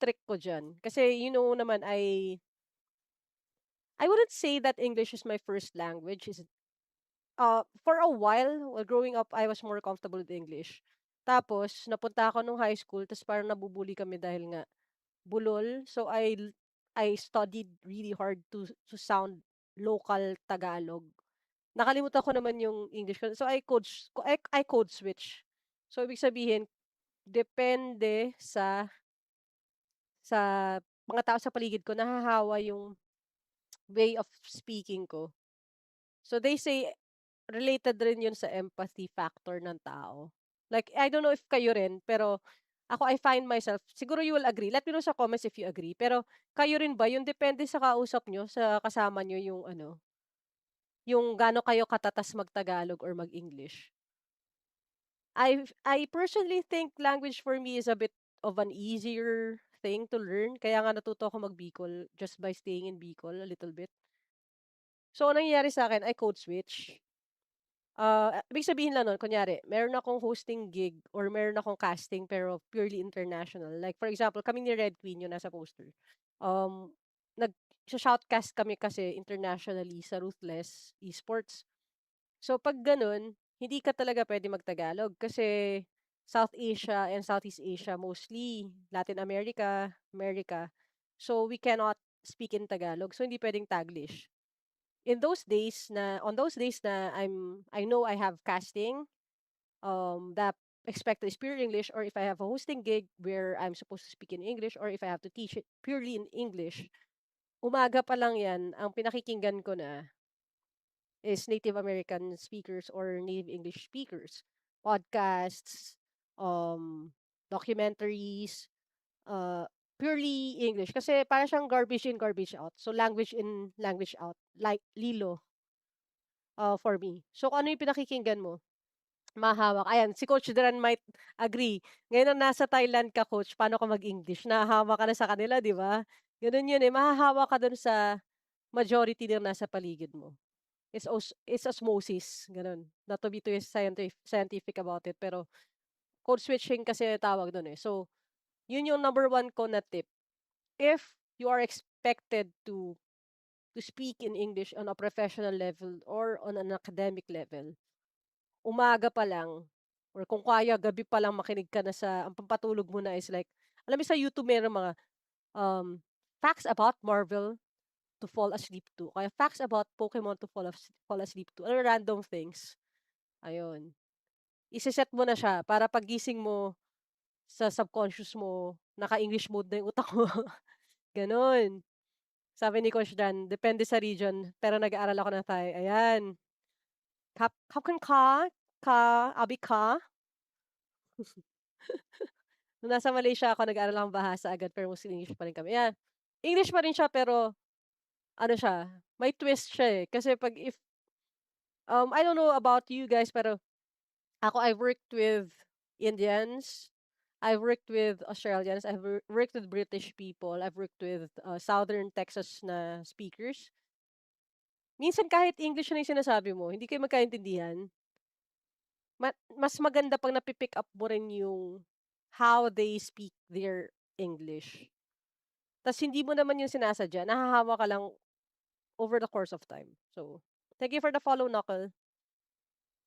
trick ko diyan. Kasi naman I wouldn't say that English is my first language. For a while growing up, I was more comfortable with English. Tapos napunta ako nung high school ta's parang nabubully kami dahil nga bulol. So, I studied really hard to sound local Tagalog. Nakalimutan ko naman yung English ko. So, I code switch. So, ibig sabihin, depende sa mga tao sa paligid ko, nahahawa yung way of speaking ko. So, they say, related rin yun sa empathy factor ng tao. Like, I don't know if kayo rin, pero ako, I find myself, siguro you will agree. Let me know sa comments if you agree. Pero, kayo rin ba, yung depende sa kausap nyo, sa kasama nyo, yung gaano kayo katatas mag-Tagalog or mag-English. I personally think language for me is a bit of an easier thing to learn. Kaya nga natuto ako mag-Bicol just by staying in Bicol a little bit. So, anong nangyayari sa akin, I code switch. Ibig sabihin lang nun, kunyari, meron akong hosting gig or meron akong casting pero purely international. Like, for example, kami ni Red Queen, yung nasa poster. Um, shoutcast kami kasi internationally sa Ruthless Esports. So, pag ganun, hindi ka talaga pwede mag-Tagalog kasi South Asia and Southeast Asia, mostly Latin America, America. So, we cannot speak in Tagalog. So, hindi pwedeng Taglish. On those days na I know I have casting, that expected is pure English, or if I have a hosting gig where I'm supposed to speak in English, or if I have to teach it purely in English, umaga pa lang yan, ang pinakikinggan ko na is Native American speakers or Native English speakers. Podcasts, documentaries, purely English. Kasi para siyang garbage in, garbage out. So, language in, language out. Like Lilo, for me. So, kung ano yung pinakikinggan mo, mahawak. Ayan, si Coach Duran might agree. Ngayon na nasa Thailand ka, Coach, paano ka mag-English? Nahahawa ka na sa kanila, di ba? Ganun yun eh. Mahahawa ka dun sa majority na nasa paligid mo. It's osmosis, ganun. Not to be too scientific about it, pero code switching kasi tawag dun eh. So, yun yung number one ko na tip. If you are expected to speak in English on a professional level or on an academic level, umaga pa lang, or kung kaya, gabi pa lang makinig ka na ang pampatulog mo na is like, alam mo sa YouTube meron mga facts about Marvel to fall asleep to. Kaya facts about Pokemon to fall asleep to. Ano, random things. Ayun. Iseset mo na siya para paggising mo sa subconscious mo, naka-English mode na yung utak mo. Ganon. Sabi ni Coach Dan, depende sa region, pero nag-aaral ako ng Thai. Ayan. Kapkan abi ka. Nung nasa Malaysia ako, nag-aaral akong bahasa agad, pero mostly English pa rin kami. Ayan. English pa rin siya, pero ano siya, may twist siya eh. Kasi I don't know about you guys, pero ako, I've worked with Indians, I've worked with Australians, I've worked with British people, I've worked with Southern Texas na speakers. Minsan kahit English na yung sinasabi mo, hindi kayo magkaintindihan. Mas maganda pag napipick up mo rin yung how they speak their English. Tas hindi mo naman yung sinasadya, nahahawa ka lang over the course of time. So, thank you for the follow, Knuckle.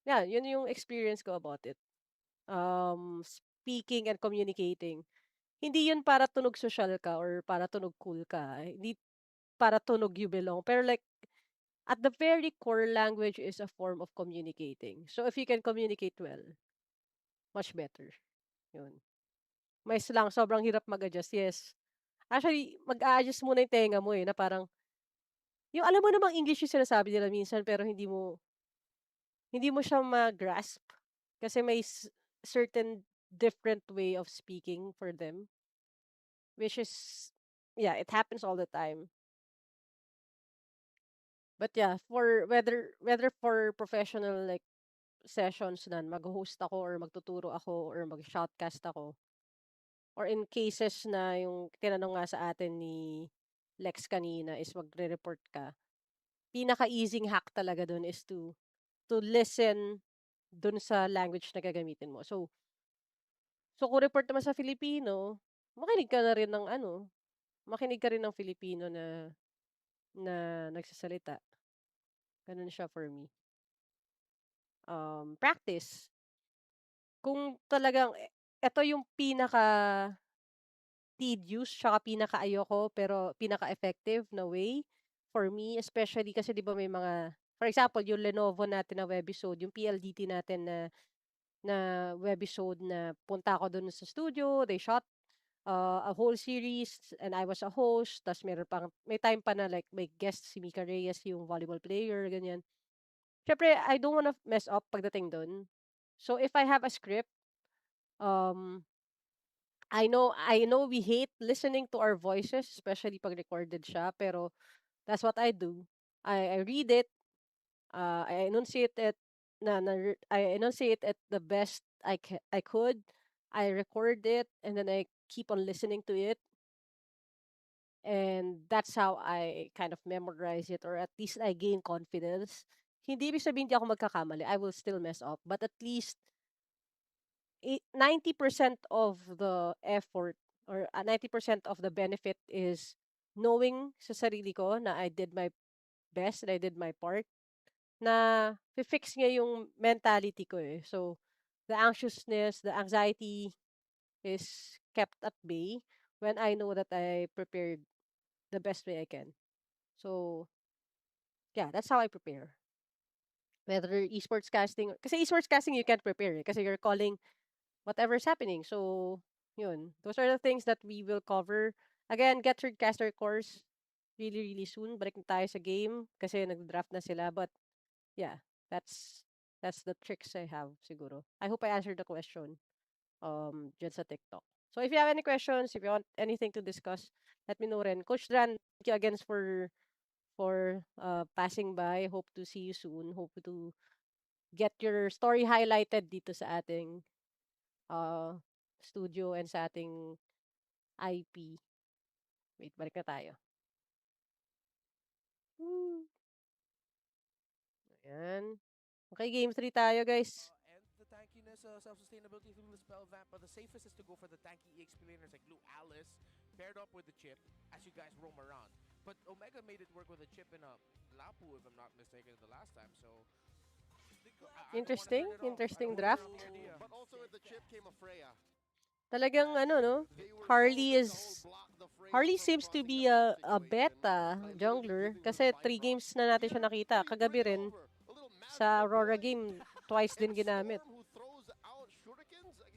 Yeah, yun yung experience ko about it. Speaking and communicating. hindi yun para tunog social ka or para tunog cool ka. Hindi para tunog you belong. Pero like, at the very core, language is a form of communicating. So if you can communicate well, much better. Yun. May slang, sobrang hirap mag-adjust, yes. Actually, mag-a-adjust muna yung tenga mo na parang, yung alam mo namang English yung sinasabi nila minsan, pero hindi mo siya ma-grasp. Kasi may certain different way of speaking for them. Which is, yeah, it happens all the time. But yeah, for whether for professional like sessions na mag-host ako or magtuturo ako or mag-shoutcast ako, or in cases na yung tinanong nga sa atin ni Lex kanina is magre-report ka, pinaka-easing hack talaga dun is to listen dun sa language na gagamitin mo. So kung report naman sa Filipino, makinig ka na rin ng makinig ka rin ng Filipino na na nagsasalita. Ganun siya for me. Practice. Kung talagang eto yung pinaka-tedious tsaka pinaka-ayoko pero pinaka-effective na way for me, especially kasi 'di ba may mga for example, yung Lenovo natin na webisode, yung PLDT natin na webisode na punta ako dun sa studio, they shot a whole series and I was a host, ta's may time pa na like may guest si Mika Reyes, yung volleyball player, ganyan. Siyempre I don't wanna mess up pagdating dun. So if I have a script, um, I know we hate listening to our voices, especially 'pag recorded siya, pero that's what I do. I read it, I enunciate it I enunciate it the best I could. I record it, and then I keep on listening to it, and that's how I kind of memorize it, or at least I gain confidence. Hindi ibig sabihin di ako magkakamali, I will still mess up, but at least 90% of the effort or 90% of the benefit is knowing sa sarili ko na I did my best and I did my part, na fix niya yung mentality ko So, the anxiousness, the anxiety is kept at bay when I know that I prepared the best way I can. So, yeah, that's how I prepare. Whether esports casting, kasi esports casting you can't prepare kasi you're calling whatever's happening. So, yun. Those are the things that we will cover. Again, get your caster course really, really soon. Balik na tayo sa game kasi nag-draft na sila. But, yeah, that's the tricks I have siguro. I hope I answered the question dyan sa TikTok. So, if you have any questions, if you want anything to discuss, let me know rin. Coach Dran, thank you again for passing by. Hope to see you soon. Hope to get your story highlighted dito sa ating uh, studio and sa ating IP. Wait, balik na tayo. Woo! Ayan. Okay, game 3 tayo, guys. And the tankiness, self-sustainability through the spell vamp, but the safest is to go for the tanky EXP laners like Blue Alice, paired up with the chip as you guys roam around. But Omega made it work with a chip and a Lapu, if I'm not mistaken, the last time. So I don't want to turn it off. Interesting I don't draft. want to turn the idea. But also with the chip came a Freya. Talagang no? They were Harley solving the whole is block the Freya Harley from seems to crossing be the map a situation, beta and really jungler giving her kasi 3 five games props. na natin siya Here, nakita. they Kagabi bring rin over a little sa magical Aurora boy game, twice din and ginamit. Storm who throws out shurikens. Like,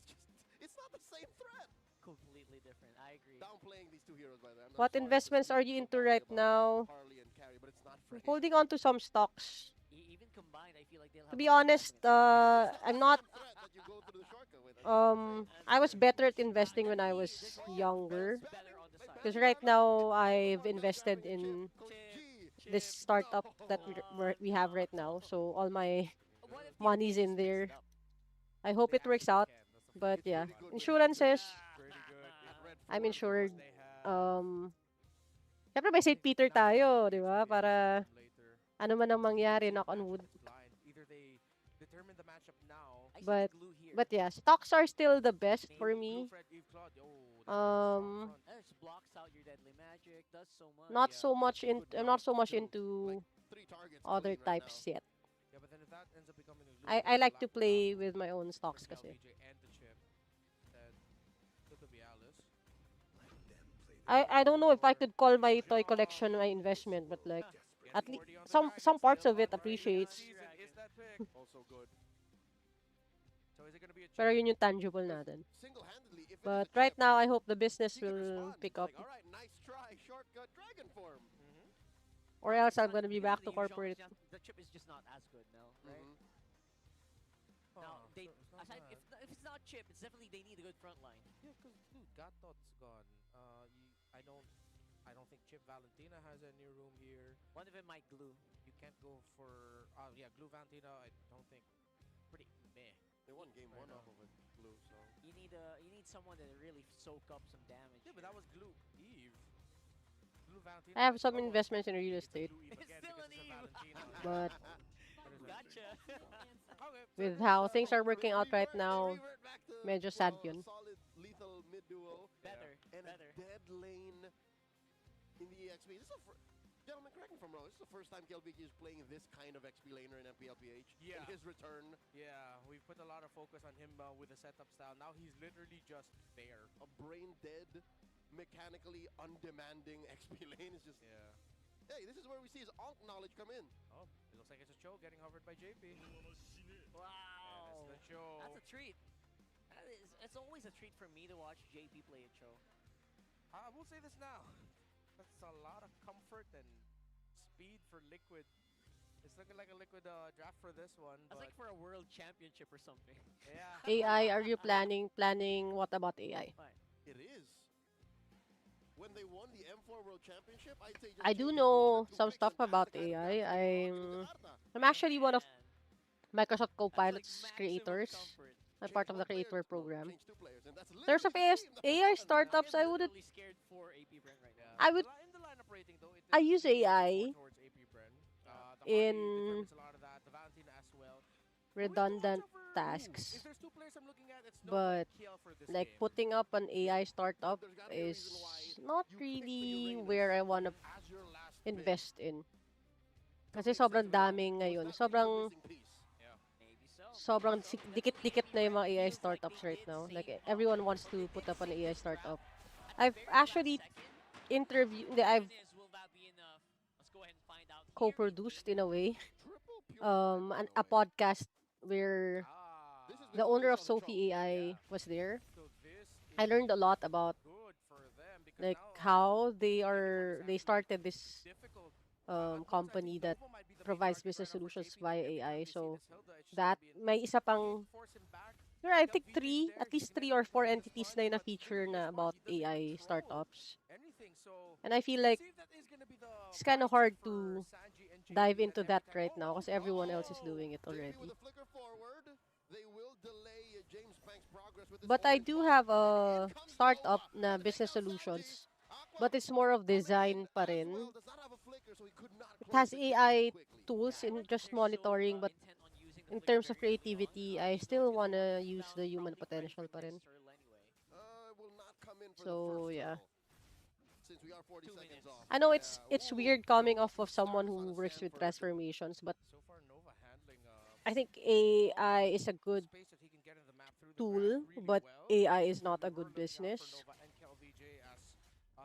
it's not the same threat. Completely different. I agree. Downplaying these two heroes, by the way. I'm What sorry to investments speak are you so into badly right about now? Harley and Carry, but it's not I'm Freya. holding on to some stocks. Even combined, I feel like they'll To have be a hard honest, match against I'm not Threat that you go through the shortcut with. I'm just saying. I was better at investing when I Definitely, was this one younger. was better on the side. Because right now, I've invested in this Chip. startup that we have right now. So all my What if the money's Arcane in just picks it there. up? I hope They it works actually out. can. That's the But funny It's thing yeah, pretty good about with it. red insurances. force. Pretty good. Red I'm force. insured. They have. Siyempre may St. Peter Now the tayo, Arcane di needs ba? to maybe save Para them later. ano man ang You can mangyari, see the knock on wood. matchup is blind. Either they determine the matchup now. I see the But glue here. but yeah, stocks are still the best for Maybe. Blue me. Fred, Eve Claude. Oh, that is a strong front. There's blocks out your deadly magic. Does so much. Not Yeah, so much that's a in good I'm run not so much too. into Like 3 targets other clean right types now. yet. Yeah, but then if that ends up becoming a glue, I there's the like to Lapu play Lapu with my own for stocks kasi. LBJ and the chip. That could be Alice. I don't know if I could call my toy collection my investment, but like Getting at least 40 on the some dragon parts still, of it but right into the appreciates. season is that pick. Also good. So is it gonna be a Pero chip? yun yung tangible Because natin. single-handedly, if it is But a right chip, now, I hope the business he could will respond. pick It's up. like, all right, nice try, shortcut, dragon form. Or Well, else it's I'm not gonna be because back of the to huge genre, corporate. the chip is just not as good now, right? Now Oh, they so it's not aside bad. if it's not chip, it's definitely they need a good front line. Yeah, cause dude, Gatot's gone. I don't think Chip Valentina has any room here. One of them might glue. You can't go for yeah, Glue Valentina. I don't think pretty meh. They won game Right one now. off of it. Glue, so You need someone that really soak up some damage. yeah, but that was Glue Eve. Glue Valentina. I have Like, some oh, investments in real it's a estate, Glue Eve It's again still because an it's a Eve. Valentina. but But it's Gotcha. okay, so with it is, how things are They working out right revert, now, back to, medyo sad well, a yun. solid lethal mid duo Better, and better. a dead lane in the EXP. This is gentlemen, correct me if I'm wrong. This is the first time KLBG is playing this kind of XP laner in MPLPH. Yeah. In his return, yeah, we've put a lot of focus on him with the setup style. Now he's literally just there. a brain dead, mechanically undemanding XP lane is just. Yeah. Hey, this is where we see his alt knowledge come in. Oh, it looks like it's a Cho getting hovered by JP. Wow. And it's the Cho. That's a treat. It's always a treat for me to watch JP play a show. I will say this now. That's a lot of comfort and speed for Liquid. It's looking like a Liquid draft for this one. That's But like for a world championship or something. yeah. AI, are you planning what about AI? Fine. It is. When they won the M4 World Championship, I'd say just I do change know two some picks stuff and pass about the kind of AI. draft that they brought in Jakarta. I'm actually one of Man, Microsoft that's like Copilot's maximum creators. comfort. I'm Change part of one the player, creator well, program. change two players, and that's There's of literally the team that AI won. startups. I I am would literally scared for AP Bren right now. Yeah. I would In the lineup rating though, it I does use lean more AI towards AP Bren. The in Hardy determines a lot of that. The Valentina as well. But we have to watch redundant over. If tasks, there's two players I'm looking at, it's Nova but and Kiel for this like game. putting up an AI startup There's gotta be a is reason why not you picked the really Uranus where I want to as your last pick. invest in. Don't Kasi make sense sobrang of it all. daming Was ngayon. that maybe the Sobrang missing piece? Yeah. Maybe so. sobrang Maybe so. Definitely dikit-dikit AP na yung Bren mga AI feels like startups they right did now. save Like up, everyone wants or to they put did up an save AI this startup. draft at I've the very actually last second. I've Question is, will that be enough? Let's go ahead and find out here co-produced in a way Triple purified, by the a way. podcast where Ah. This is the before owner they of saw the Sophie choke. AI Yeah. was there. So this I is learned a lot about good for them because like now how they everyone is actually started this difficult. Unfortunately, I company think that Nova might be the main provides target business right now for solutions JP. via Every time AI. they see So this Hilda, it's just that gonna be may isa can't pang force him back. there are, I Kel think VJ is there. at He's least gonna three end up or four deploying the entities na sponge, yun na but feature literally na as smart, about he doesn't even AI control startups. anything. So And I feel we'll like see if that is gonna be the it's kind of mindset hard for to Sanji and JP dive that into every that time. right Oh, now oh, because everyone else is oh! doing it JP already. with a flicker forward. They will delay James Banks' progress with this But I orange do ball. have And a in comes startup Nova. na And they take business down Sanji. solutions, Aqua but it's more of coming in design pa as rin. well. Does not have a flicker, so he could not It close has the gap AI quickly. tools I in like that just they're so monitoring, but intent on using the in flicker terms of very early on. creativity, You I know still he's gonna want wanna the use the cooldowns human probably ready potential for the pa rin. next turtle anyway. Will not come in for the So first yeah. turtle. Since we are 40 2 seconds minutes. off. I know Yeah, it's ooh, weird coming no off of someone stars on who a works with Stanford. transformations, but So far, Nova handling I think small AI is a good space that he can get in the map through the grass tool, really but well. AI is So not we a were good looking out for business. Nova and KLVJ as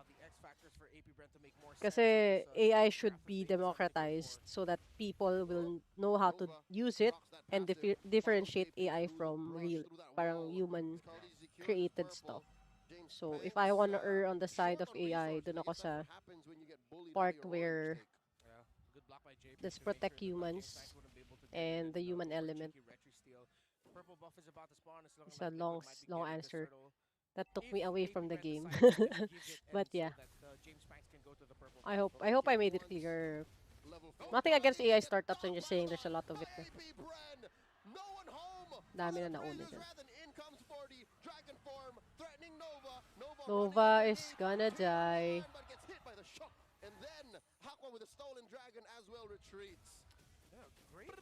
the X factors for AP Brent to make more sense Kasi in this AI Liquid should draft as be they decided to go democratized for. so that people Oh, will know how to Nova use it procs that and passive, follows differentiate JP AI through the from brush, real, through that parang wall. human Scaldi secures his created purple. stuff. James So if I Banks, want to err on the side short of on AI, resource. dun And I ako guess that's sa what happens when you get bullied out part of your orange where take. Yeah, good block by JP let's to make protect sure that James humans Banks wouldn't be able to get in and and the human look for a element. cheeky retry steal. Purple buff is about to spawn. It's looking It's a like Liquid might be long getting this answer turtle. that took If me away AP from the Brent game. decides to give it But and so yeah, that James Banks can go to the purple I buff. hope But I we hope I kill made it once. clear. Level 4 Nothing against body AI get startups. I'm knocked just by saying there's a lot of it. AP Bren. No one home. Dami For na the nauna preludes dyan. rather than in comes 40. Dragon form threatening Nova. Nova running Nova is underneath. gonna Clear on the die. line, but gets hit by the shock. And then Hakwa with a stolen dragon as well retreats. Yeah, great.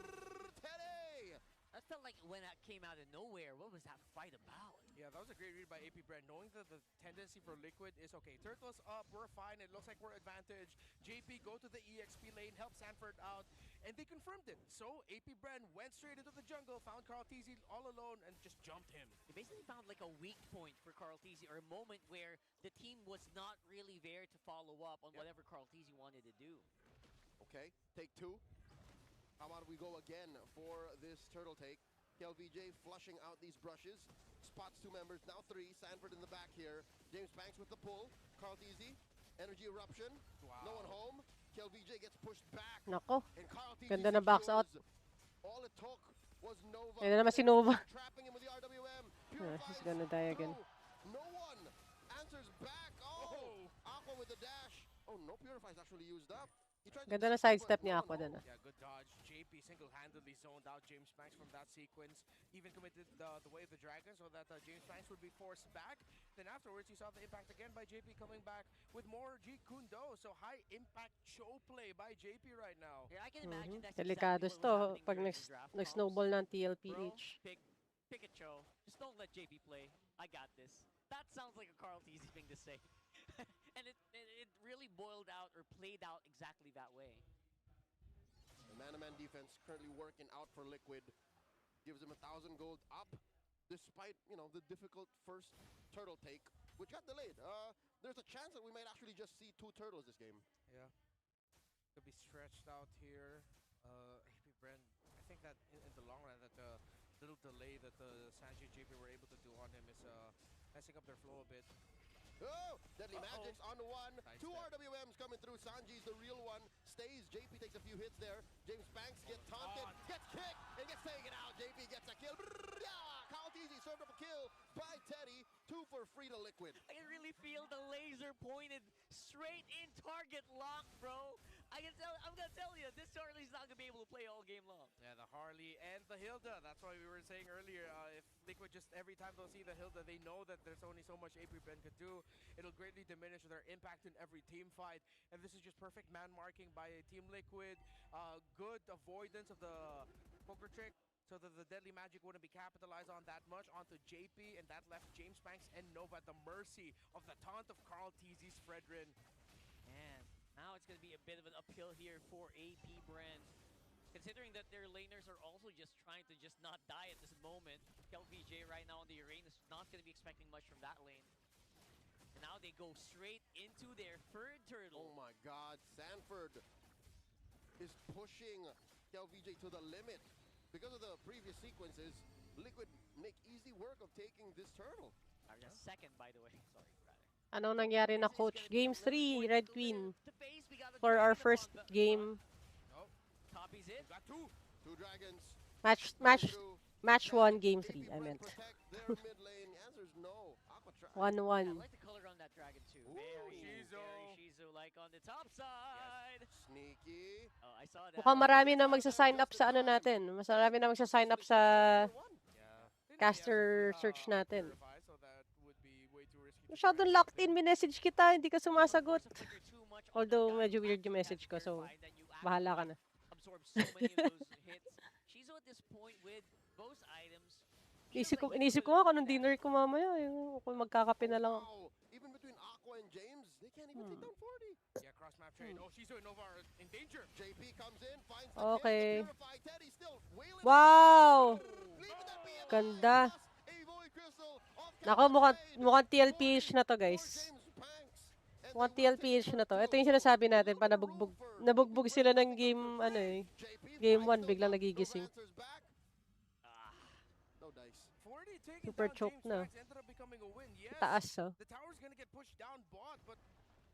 Teddy! That's felt like when that came out of nowhere, what was that fight about? Yeah, that was a great read by AP Bren, knowing that the tendency for Liquid is, okay, Turtle's up, we're fine, it looks like we're advantaged. JP, go to the EXP lane, help Sanford out, and they confirmed it. So AP Bren went straight into the jungle, found Carl TZ all alone, and just jumped him. They basically found like a weak point for Carl TZ, or a moment where the team was not really there to follow up on whatever Carl TZ wanted to do. Okay, take 2. How about we go again for this turtle take? KLVJ flushing out these brushes. Spots 2 members, now 3. Sanford in the back here. James Banks with the pull. Carl TZ, energy eruption. Wow. No one home. KLVJ gets pushed back. Nako. And Carl TZ Ganda na box out. all it took was Nova. Ayun na naman si Nova. Trapping him with the RWM. He's gonna die again. No one answers back. Oh, Aqua with the dash. Oh, no Purify is actually used up. Ganda na sidestep ni Aqua dun. Yeah, good dodge. JP single-handedly zoned out James Banks from that sequence. Even committed the way of the dragon so that James Banks would be forced back. Then afterwards, you saw the impact again by JP coming back with more G Kundo. So high impact show play by JP right now. Yeah, I can imagine that's Delikados exactly what was to pag happening during the draft nag-snowball ng Bro, TLPH. pick a Cho. Just don't let JP play. I got this. That sounds like a Carl TZ thing to say. And it really boiled out or played out exactly that way. The man-to-man defense currently working out for Liquid. Gives him 1,000 gold up, despite, you know, the difficult first turtle take, which got delayed. There's a chance that we might actually just see 2 turtles this game. Yeah. Could be stretched out here. AP Bren, I think that in the long run, that little delay that the Sanji and JP were able to do on him is messing up their flow a bit. Oh, Deadly Magics on 1. Nice 2 step. RWMs coming through. Sanji's the real one. Stays. JP takes a few hits there. James Banks gets taunted, gets kicked, and gets taken out. JP gets a kill. Yeah, Kyle Teasy served up a kill by Teddy. 2 for free to Liquid. I can really feel the laser pointed straight in target lock, bro. I'm gonna tell you, this Harley's not gonna be able to play all game long. Yeah, the Harley and the Hilda. That's why we were saying earlier, if Liquid just every time they'll see the Hilda, they know that there's only so much AP Bren could do. It'll greatly diminish their impact in every team fight. And this is just perfect man marking by Team Liquid. Good avoidance of the poker trick, so that the Deadly Magic wouldn't be capitalized on that much onto JP, and that left James Banks and Nova at the mercy of the taunt of Carl TZ's Fredrin. And now it's going to be a bit of an uphill here for AP Bren. Considering that their laners are also just trying to just not die at this moment. KLVJ right now on the Uranus is not going to be expecting much from that lane. And now they go straight into their third turtle. Oh my god, Sanford is pushing KLVJ to the limit. Because of the previous sequences, Liquid make easy work of taking this turtle. Second, by the way. Sorry, rather. Anong nangyari na coach? Game 3, Red Queen. For our first game. Copies it. Got 2 dragons. Match 1, game 3, I meant. Protect their mid lane. The answer is no. Aqua tries. 1-1. I like the color on that dragon too. Ooh. Very Shizu. Shizu-like on the top side. Sneaky. Oh, I saw that. Mukhang marami na magsa-sign up sa ano natin. Mas marami na magsa-sign up sa Yeah. caster search natin. So that would be way too risky. Masyadong locked in, minessage kita, hindi ka sumasagot. Although medyo weird yung message ko, so bahala ka na. Absorb so many of those hits. Shizu at this point with both items. Inisip ko nga kung anong dinner ko mamaya. Kung magkakape na lang. Wow. Even between Aqua and James, they can't even take down 40. Yeah, cross map trade. Oh, Shizu and Nova are in danger. JP comes in, finds the Okay. kill, the Purify. Teddy still wailing. Wow! Leaving that BMI Ganda. plus a Void Crystal off Nako, mukhang TLPH na to, guys. James Banks. And Mukhang they will take TLPH na to. the Ito yung sinasabi natin, pa nabugbog sila ng game, ano eh. JP Game finds 1, the biglang one, nagigising. the Lancers back. No dice. 40 taking Super down choke James na. Banks ended up becoming a win. Yes. Taas, oh. The tower's gonna get pushed down bot, but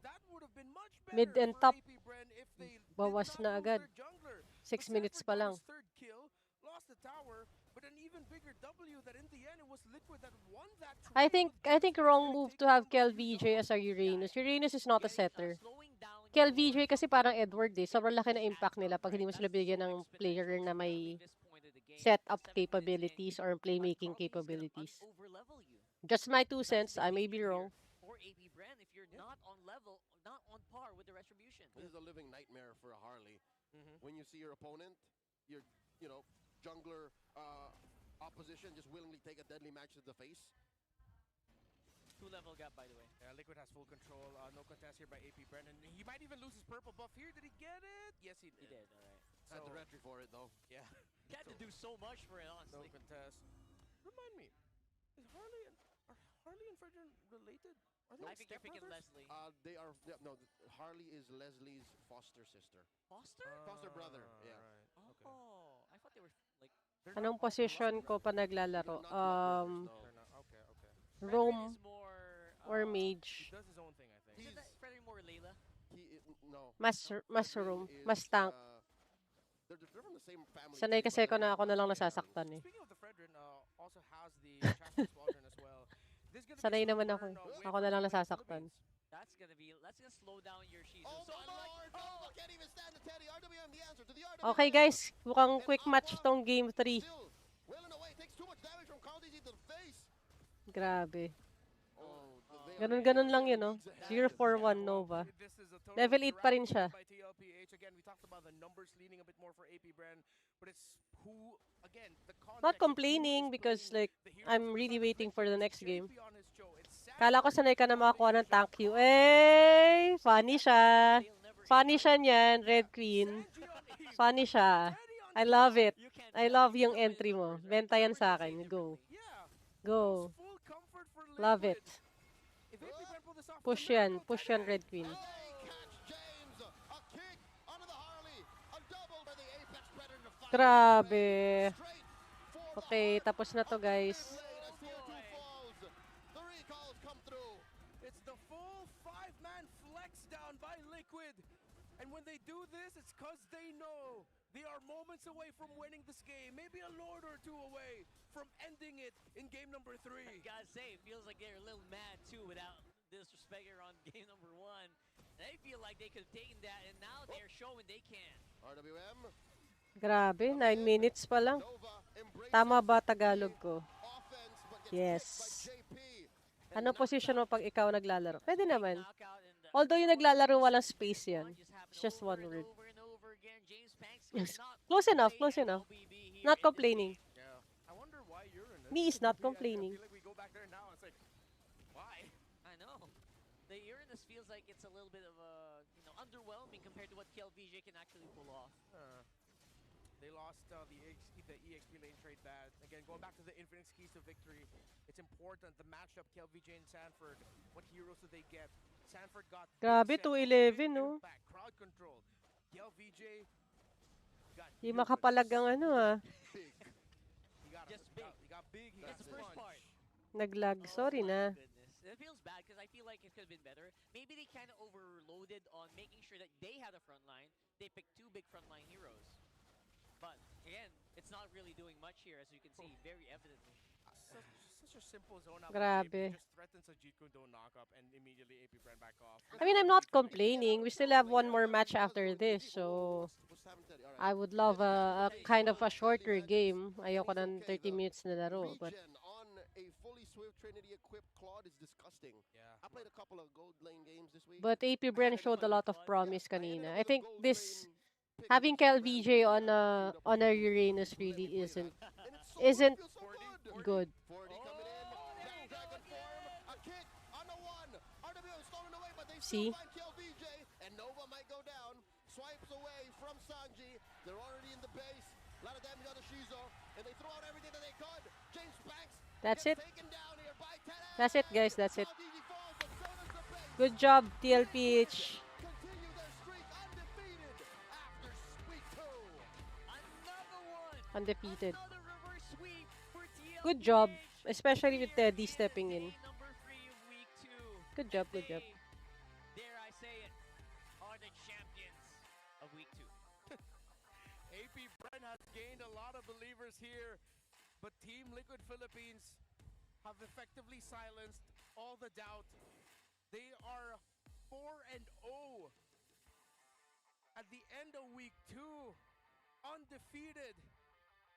that would have been much better Mid and for top. AP Bren if they Bawas did na not agad. lose their jungler. 6 But minutes Sanford pa got lang. his third kill, lost the tower, but an even bigger W that in the end it was Liquid that won that I trade think with wrong Buildup move to taking have down the KLVJ Buildup. as our Uranus. Uranus is not a setter. Slowing down KLVJ kasi parang Edward eh. Sobrang laki na impact nila pag hindi mo sila bigyan ng player na may setup capabilities or playmaking capabilities. Overlevel you. Just my 2 cents. I may be wrong. For AP Bren, if you're not on level, not on par with the Retribution. This is a living nightmare for a Harley. Mhm. When you see your opponent, your, jungler opposition just willingly take a deadly match to the face. 2-level gap, by the way. Yeah, Liquid has full control. No contest here by AP Bren. And he might even lose his purple buff here. Did he get it? Yes, he did. He did, alright. Had the retry for it though. Yeah. He had to do so much for it, No honestly. contest. Remind me, is Harley and Fredrin related? Are they I think you're thinking stepbrothers? Leslie. They are no. Harley is Leslie's foster sister. Foster? Foster brother, yeah. Right. Okay. Oh, I thought they were like. They're Anong not position ko pa They're naglalaro? not blood brothers, no. They're not. Okay. Okay. Fredrin Roam is more. or He mage. does his own thing, I think. Isn't that Fredrin more Layla? No. Mas roam. Fredrin Mas is, tank. they're from the same family. Sanay tree, kasi but ako na they're ako na lang different nasasaktan eh. Speaking of the Fredrin, also has the Chassis Squadron as well. This is gonna Sanay be a slow naman ako burn, eh. win Ako for na lang Liquid nasasaktan. Philippines. That's gonna slow down your Shizu Oh so my much. lord! Nova can't even stand the Teddy. RWM the answer to the RWM. Okay guys, mukhang And quick match Aqua tong game 3. Still willing away. Takes too much damage from County to the face. Grabe. Oh, Ganun-ganun lang yun, no? 0-4-1 Nova. This is a total Level 8 pa rin drag siya. by TLPH. Again, we talked about the numbers leaning a bit more for AP Bren, but it's who, again, the context Not of who complaining is because playing like, the heroes I'm on the really side of waiting for the Liquid. next It's game. JP on his Joe. It's sad Kala ko for sanay ka na Liquid makakuha ng Asia. thank you. Eh, funny siya. They'll never Funny give up. siya niyan, Red Queen. Sanji on Eve. Funny siya. Teddy on I top. love it. You can't I tell. love You yung can tell by the entry mo. numbers, right? Benta yan Numbers sa will say akin. Go. differently. Yeah. Go. That was full comfort for Love Liquid. it. If AP Bren pull this off, Push it's a yan. miracle, Push yan, Teddy. Red Queen. And they catch James. A kick onto the Harley. A double for the Apex Predator to find Grabe. straight for the Okay, heart tapos na to of the guys. mid lane as tier 2 boy. falls. The recalls come through. It's the full 5-man flex down by Liquid. And when they do this, it's because they know they are moments away from winning this game. Maybe a lord or two away from ending it in game number 3. I gotta say, it feels like they're a little mad too without disrespect here on game number 1. They feel like they could have taken that, and now they're showing they can. RWM. Grabe, 9 minutes pa lang. Nova embraces Tama ba Tagalog ko? offense but gets Yes. kicked by JP. Ano position mo pag ikaw naglalaro? Pwede naman. Knockout and Although yung naglalaro, walang space yan. Just happened It's just over one and word. over and over again. James Banks Yes. cannot Close enough, play close enough. LBB here Not in this complaining. game. Yeah. I wonder why you're in this. Me is not I complaining. feel like we go back there now. It's like, why? I know. The Uranus feels like it's a little bit of a, underwhelming compared to what KLVJ can actually pull off. They lost the EXP lane trade bad. Again, going back to the infinite keys to victory, it's important. The matchup, KLVJ and Sanford, what heroes do they get? Sanford got Grabe, big set, 211, big no? impact, crowd control. KLVJ got Di humans. makapalag ang ano ah. Big. He got Just big. He got big. He It's got the first punch. part. Naglag. Sorry Oh my na. goodness. It feels bad because I feel like it could have been better. Maybe they kind of overloaded on making sure that they had a front line. They picked 2 big frontline heroes. But again, it's not really doing much here, as you can see very evidently. Such a simple zone out. Grabe. Just threatens a Jeet-Kune Do knock up and immediately AP Bren back off. I mean, I'm not complaining. We still have one more match after this, so What's happened, Teddy? All I right. would love a kind of a shorter game. Ayoko ng 30 minutes na laro, but Regen on a fully Swift Trinity equipped Claude is disgusting. Yeah. I played a couple of gold lane games this week. AP Bren showed a lot of promise I ended kanina. up I with a think gold this lane pick having because KLVJ Bren on a queued up Uranus to let me really play isn't that. And it's so isn't good, feels so good. 40 coming in. Jack Dragon form. A kick on the one. RWM stolen away, but they See? still find KLVJ. And Nova might go down. Swipes away from Sanji. They're already in the base. A lot of damage on the Shizo. And they throw out everything that they could. James Banks That's gets it. taken down here by Teddy. That's it, guys. That's it. Now DG falls, but so does the base. Good job, TLPH. Continue their streak undefeated after week 2. Another one! Undefeated. Another reverse sweep for TLPH. Good job, especially with Teddy stepping in. Day number 3 of week 2. Good job, good job. They, dare I say it, are the champions of week 2. AP Bren has gained a lot of believers here, but Team Liquid Philippines have effectively silenced all the doubt. They are 4-0 at the end of week 2, undefeated.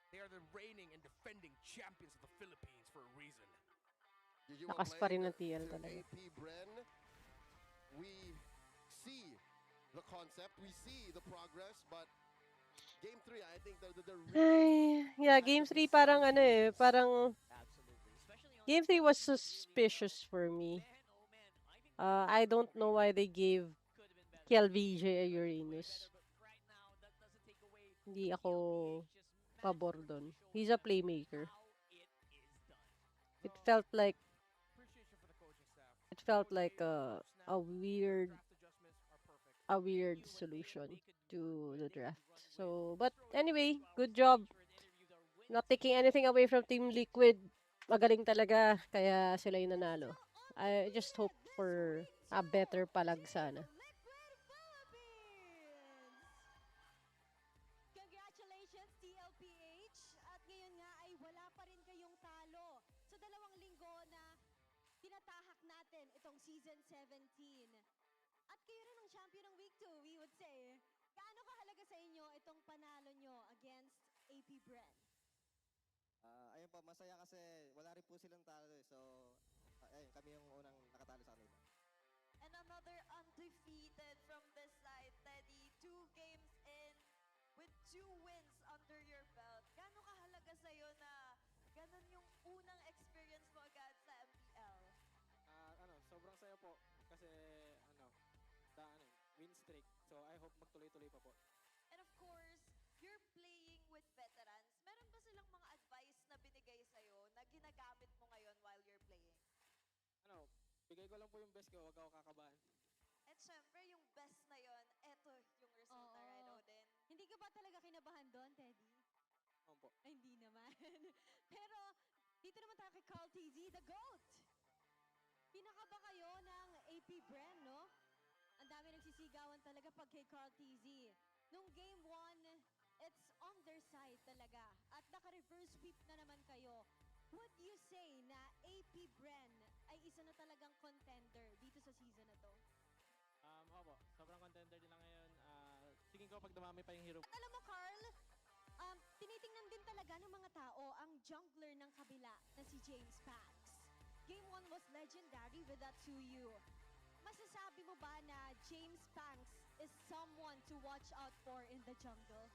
They are the reigning and defending champions of the Philippines for a reason. Lakas pa rin ng TL To talaga. AP Bren, we see the concept, we see the progress, but Game 3, I think they're Ay, really yeah, at game the 3 parang ano precipice. parang Absolutely. Especially on game that 3 side, was team did really well. suspicious for me. Man, oh man, I think the lane I push from don't know why they gave could have been better. KLVJ a Could have been way better, Uranus. but right now, that doesn't take away Hindi from ako TLPH just pabor masterfully dun. showing He's a us playmaker. how it is done. It Well, felt like appreciation for the coaching staff. it felt Coach like K from a snap, their weird draft adjustments are perfect. They weird knew when solution they could work to with, the they could draft. run with. So, Let's but throw it over anyway, to our good stage job. where it interviewed our winning Not taking team. anything away from Team Liquid. Magaling talaga, kaya sila yung nanalo. Still I just hope undefeated this for week a better 2, palag Team sana. Liquid Philippines! Congratulations, TLPH! At ngayon nga ay wala pa rin kayong talo sa 2 linggo na tinatahak natin itong Season 17. At kayo rin ang champion ng Week 2, we would say. Gaano kahalaga sa inyo itong panalo nyo against AP Bren? Ayun po, masaya kasi wala rin po silang talo eh. So, ayun, kami yung unang nakatalo sa kanila. And another undefeated from this side, Teddy. 2 games in with 2 wins under your belt. Gaano kahalaga sa'yo na ganun yung unang experience mo agad sa MPL? Sobrang saya po kasi win streak. So I hope magtuloy-tuloy pa po. And of course, you're playing with veterans. Meron ba silang mga advice na binigay sa'yo na ginagamit mo ngayon while you're playing? Bigay ko lang po yung best ko, wag ako kakabahan. At syempre, yung best na yon, eto yung resulta, right, Odin? Hindi ka ba talaga kinabahan doon, Teddy? Opo. Ay, hindi naman. Pero, dito naman tayo kay Carl TZ, the GOAT! Pinakaba kayo ng AP Bren, no? Ang dami nagsisigawan talaga pag kay Carl TZ. Nung game 1, it's on their side talaga. At naka-reverse sweep na naman kayo. Would you say na AP Bren ay isa na talagang contender dito sa season na to? Opo, sobrang contender nila ngayon. Tingin ko pag dumami pa yung hero. At alam mo, Carl, tinitingnan din talaga ng mga tao ang jungler ng kabila na si James Pax. Game 1 was legendary with that 2U. Masasabi mo ba na James Pax is someone to watch out for in the jungle?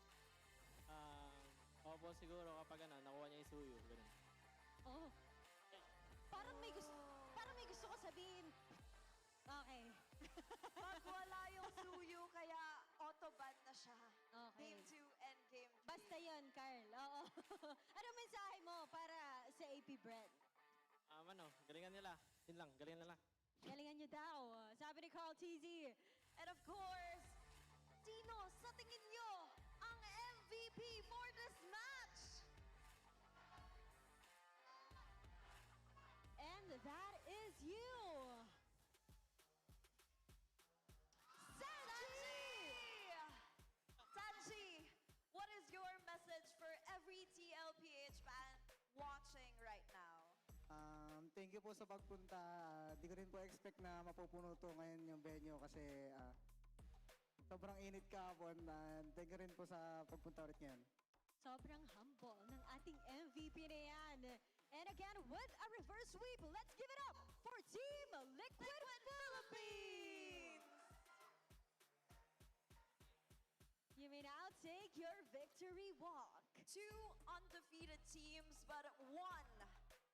Opo siguro kapag nakuha niya yung suyo. Ganun. Oh. Parang may gusto ko sabihin. Okay. Pag wala yung suyo, kaya autoban na siya. Okay. Game 2 and game 3. Basta yun, Carl. Oo. Ano mensahe mo para sa AP Bren? Galingan nila. Yun lang, galingan nila. Galingan nyo daw. Sabi ni Carl TZ. And of course, sino sa tingin nyo ang MVP for this match? And that is you! Sanji, what is your message for every TLPH fan watching right now? Thank you po sa pagpunta. Di ko rin po expect na mapupuno to ngayon yung venue kasi sobrang init kahapon. Thank you rin po sa pagpunta ulit ngayon. Sobrang humble ng ating MVP na yan. And again, with a reverse sweep, let's give it up for Team Liquid Philippines! You may now take your victory walk. 2 undefeated teams, but 1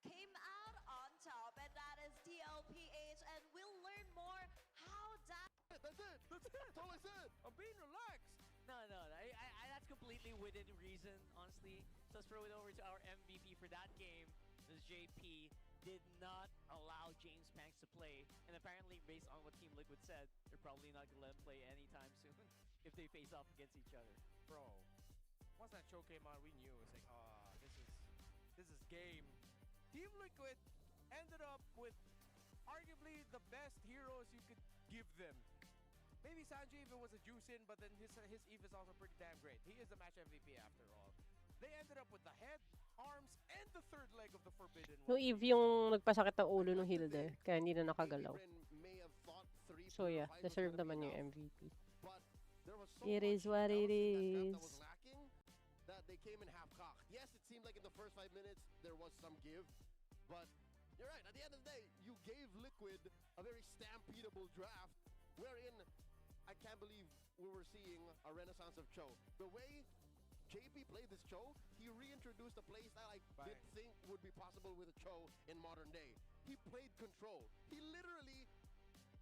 came out on top, and that is TLPH, and we'll learn more how that... That's it. That's all I said. I'm being relaxed. No. That's completely within reason, honestly. So let's throw it over to our MVP for that game. This JP did not allow James Panks to play. And apparently, based on what Team Liquid said, they're probably not going to let him play anytime soon if they face off against each other. Bro, once that show came on, we knew it was like, this is game. Team Liquid ended up with arguably the best heroes you could give them. Maybe Sanji if it was a juice in, but then his Eve is also pretty damn great. He is the match MVP after all. They ended up with the head, arms, and the third leg of the Forbidden Yung One. Eve yung nagpasakit ng ulo ng Hilde, kaya hindi na nakagalaw. So yeah, deserve naman yung MVP. It is what it is. That they came in half-cocked. Yes, it seemed like in the first 5 minutes there was some give, but you're right. At the end of the day, you gave Liquid a very stampedable draft, wherein I can't believe we were seeing a renaissance of Cho. The way JP played this Cho, he reintroduced a playstyle I didn't think would be possible with a Cho in modern day. He played control. He literally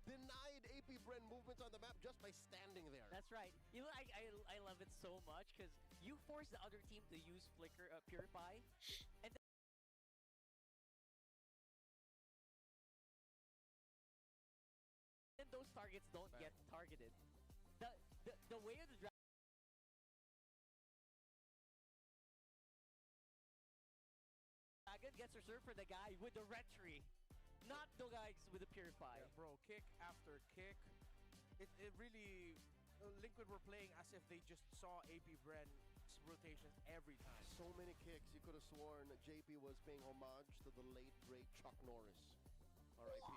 denied AP Bren movements on the map just by standing there. That's right. You know, I love it so much because you force the other team to use Flicker, Purify, and then those targets don't get targeted. The way of the dragon gets reserved for the guy with the retry, not the guys with the Purify. Yeah, bro, kick after kick. It really, Liquid were playing as if they just saw AP Bren's rotations every time. So many kicks, you could have sworn JP was paying homage to the late great Chuck Norris. R.I.P.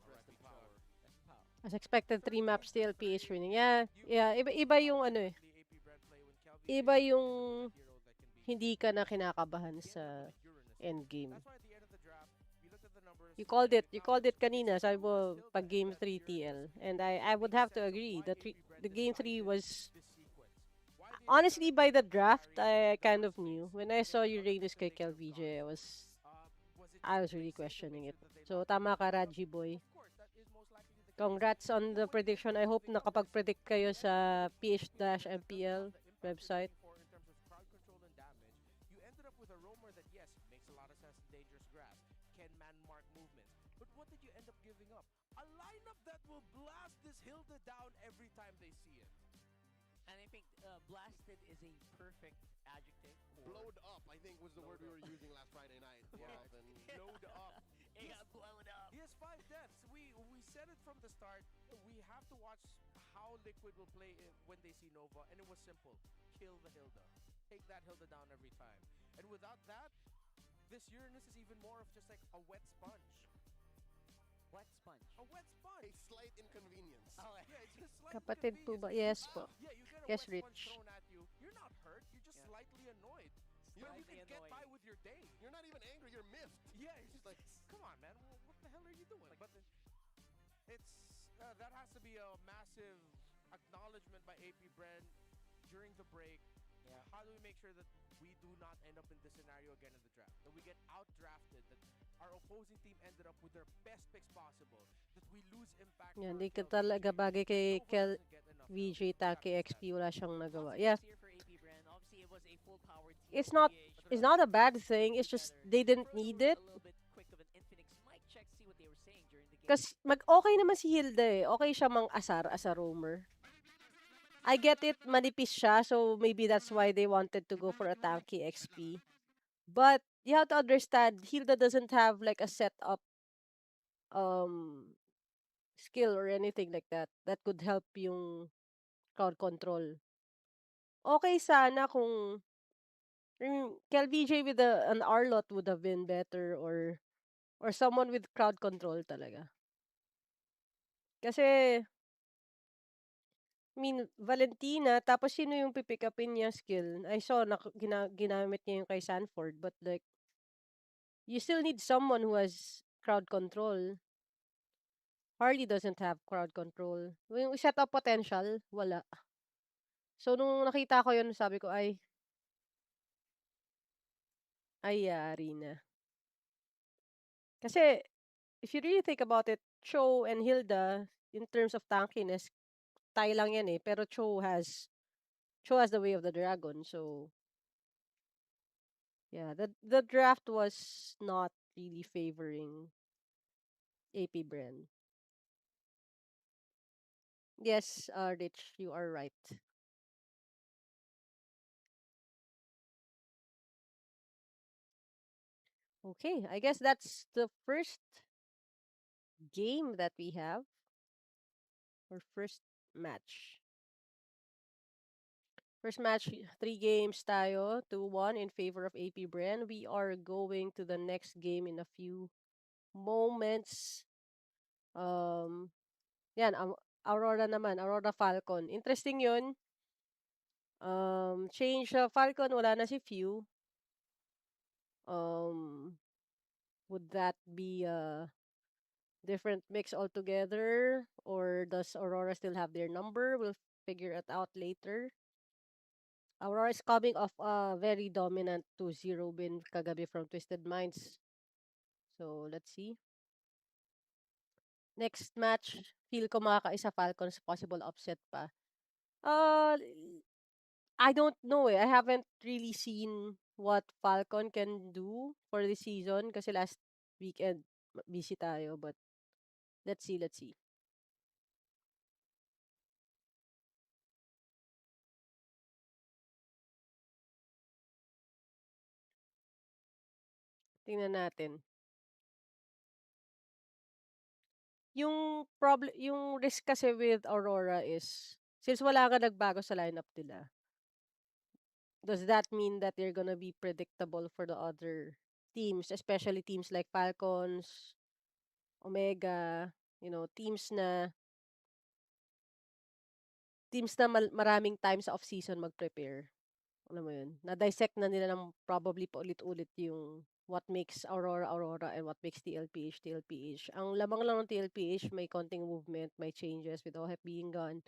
Rest in power. That's power. As expected, 3 maps still PH winning. Yeah, yeah. Iba yung ano eh. AP Bren play when Kelvin Iba is yung a hero that can be hindi ka na kinakabahan again sa with the Uranus. endgame. That's why at the end of the draft, we looked at the numbers. You called it. You Now, called it it's kanina. Sabi true mo, still pag that game that 3 Uranus TL. And I would makes have to sense of agree. why AP Bren The game 3 decided was... this sequence. Why the Honestly, by the draft, carry I the kind of first knew. phase When I saw against other Uranus kay teams they Kel could have VJ, gone for? Was it I just was to really play safe and questioning make it. sure that they So, lock in tama the ka, buildup? Raji boy. Of course, that is most likely the case. Congrats on the But when you prediction. end I up hope giving up very nakapag-predict simply, kayo you end up sa giving a hero that doesn't PH-MPL have the impact you're website. looking for in terms of crowd control and damage. You ended up with a roamer that, yes, makes a lot of sense in dangerous grass, can man mark movements. But what did you end up giving up? A lineup that will blast this Hilda down every time they see it. And I think blasted is a perfect adjective for Blowed up, I think, was the word we Blowed were using last Friday night. Yeah. And blowed up. it got blown up. He has 5 deaths. We said it from the start. We have to watch how Liquid will play when they see Nova, and it was simple: kill the Hilda, take that Hilda down every time. And without that, this Uranus is even more of just like a wet sponge. Wet sponge. A wet A sponge. slight inconvenience. Oh, Yeah, it's just slight Kapatid po ba? inconvenience. Yes po. Yeah, you get a Yes, wet sponge Rich. thrown at you. You're not hurt. You're just Yeah. slightly annoyed. You Slightly can get by annoying. with your day. You're not even angry, you're miffed. Yeah, it's It's like, come on, man. What the hell are you doing? But it's that has to be a massive acknowledgement by AP Bren during the break. Yeah. How do we make sure that we do not end up in this scenario again in the draft? That we get outdrafted, that our opposing team ended up with their best picks possible, that we lose impact. Yan, for di ka Kel talaga VJ. bagay kay Nova Kel doesn't get enough VJ help. That Taki makes XP. sense. Wala siyang nagawa. Lots of Yeah, things here for AP Bren. Obviously, it was a full-powered team. it's not it's not a bad thing. It's just they didn't need it. A little bit quick of an Infinix mic check, see what they were saying during the game. Kasi okay naman si Hilda eh. Okay siya mang-asar as a roamer. I get it, manipis siya, so maybe that's why they wanted to go for a tanky XP. But you have to understand, Hilda doesn't have like a setup um skill or anything like that that could help yung crowd control. Okay sana kung Kel VJ with an Arlot would have been better or someone with crowd control talaga. Kasi I mean, Valentina, tapos sino yung pipick upin niya skill? I saw na ginamit niya yung kay Sanford, but like, you still need someone who has crowd control. Harley doesn't have crowd control. Yung set up potential, wala. So, nung nakita ko yun, sabi ko, ay, yari na. Kasi, if you really think about it, Cho and Hilda, in terms of tankiness, tie lang yan eh. Pero Cho has the way of the dragon, so yeah, the draft was not really favoring AP Bren. Yes, Rich, you are right. Okay, I guess that's the first game that we have, or first match. First match, 3 games tayo, 2-1 in favor of AP Bren. We are going to the next game in a few moments. Yan, Aurora naman, Aurora Falcon. Interesting yun. Change Falcon, wala na si Few. Would that be a different mix altogether? Or does Aurora still have their number? We'll figure it out later. Aurora is coming off a very dominant 2-0 win kagabi from Twisted Minds. So, let's see. Next match, feel ko makakaisa Falcons, possible upset pa. Uh, I don't know eh. I haven't really seen what Falcon can do for this season kasi last weekend busy tayo, but let's see, let's see. Tingnan natin. Yung risk kasi with Aurora is since wala ka nagbago sa lineup nila, does that mean that they're gonna be predictable for the other teams, especially teams like Falcons, Omega, teams na maraming time sa off-season mag-prepare. Alam mo yun? Na-dissect na nila ng probably paulit-ulit yung what makes Aurora Aurora and what makes TLPH TLPH. Ang lamang lang ng TLPH, may konting movement, may changes with OHEP being gone.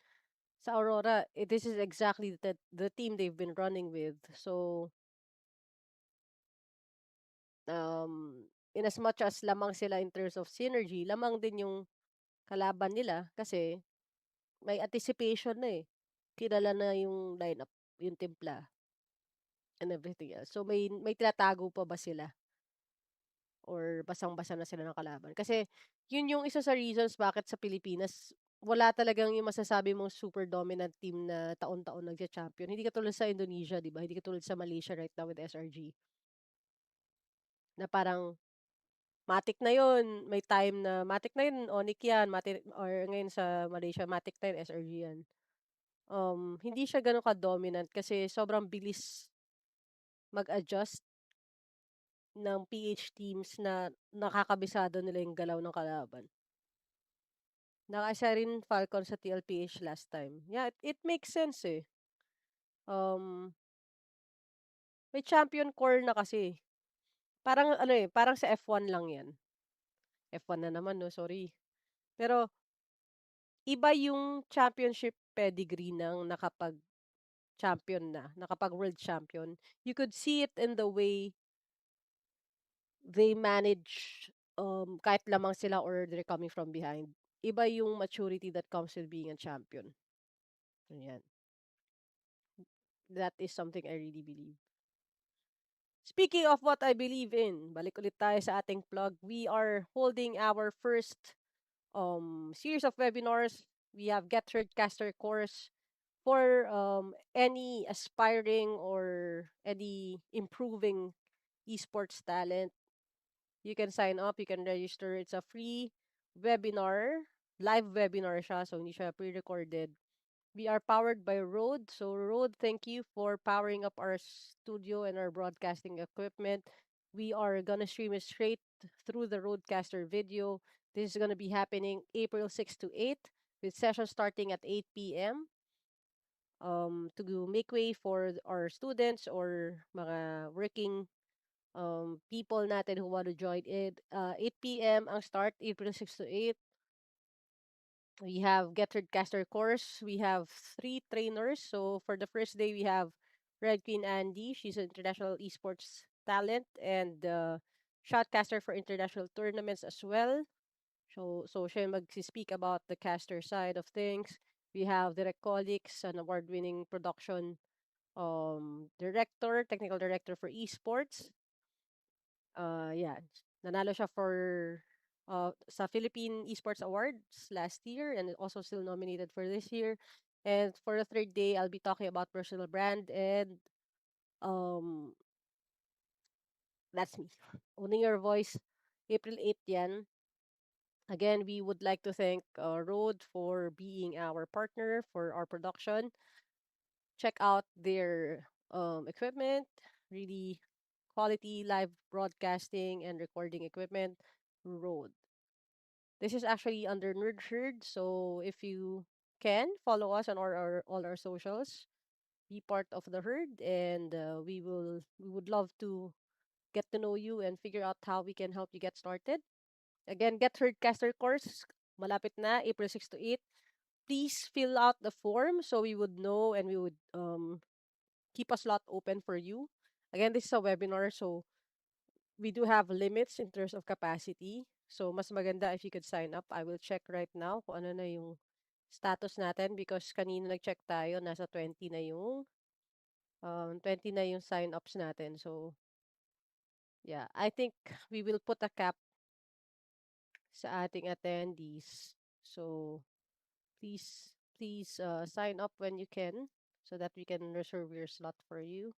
Sa Aurora, this is exactly the team they've been running with. So, in as much as lamang sila in terms of synergy, lamang din yung kalaban nila kasi may anticipation na eh. Kilala na yung lineup, yung timpla, and everything else. So, may tinatago pa ba sila? Or basang-basa na sila ng kalaban? Kasi, yun yung isa sa reasons bakit sa Pilipinas, wala talagang yung masasabi mong super dominant team na taon-taon nagja-champion. Hindi katulad sa Indonesia, di ba? Hindi katulad sa Malaysia right now with SRG. Na parang, matik na yun. May time na, matik na yun, Onyx yan. Matik, or ngayon sa Malaysia, matik na yun, SRG yan. Hindi siya ganun ka-dominant kasi sobrang bilis mag-adjust ng PH teams na nakakabisado nila yung galaw ng kalaban. Nakaisa rin Falcon sa TLPH last time. Yeah, it makes sense eh. May champion core na kasi. Parang ano eh, parang sa F1 lang yan. F1 na naman no, sorry. Pero iba yung championship pedigree ng nakapag-champion na, nakapag-world champion. You could see it in the way they manage kahit lamang sila or they're coming from behind. Iba yung maturity that comes with being a champion. Yan. That is something I really believe. Speaking of what I believe in, balik ulit tayo sa ating plug. We are holding our first series of webinars. We have Get Heard Caster course for any aspiring or any improving esports talent. You can sign up, you can register. It's a free webinar, live webinar siya, so hindi siya pre-recorded. We are powered by Rode. So Rode, thank you for powering up our studio and our broadcasting equipment. We are gonna stream it straight through the Rodecaster video. This is gonna be happening April 6 to 8 with sessions starting at 8 p.m. To make way for our students or mga working people natin who want to join it. 8 p.m. ang start, April 6 to 8. We have Gettered Caster course. We have 3 trainers. So for the first day, we have Red Queen Andy. She's an international esports talent and shotcaster for international tournaments as well. So siya mag-speak about the caster side of things. We have Direct Colix, an award-winning production technical director for esports. Yeah, nanalo siya for sa Philippine Esports Awards last year and also still nominated for this year. And for the third day, I'll be talking about personal brand and um that's me. Owning Your Voice, April 8 yan. Again, we would like to thank Rode for being our partner for our production. Check out their equipment, really quality live broadcasting and recording equipment, Rode. This is actually under Nerd Herd, so if you can follow us on all our socials, be part of the herd, and we would love to get to know you and figure out how we can help you get started. Again, Get Herdcaster course, malapit na, April 6 to 8. Please fill out the form so we would know and we would keep a slot open for you. Again, this is a webinar, so we do have limits in terms of capacity. So, mas maganda if you could sign up. I will check right now kung ano na yung status natin because kanina nag-check tayo, nasa 20 na yung sign-ups natin. So, yeah, I think we will put a cap sa ating attendees. So, please sign up when you can so that we can reserve your slot for you.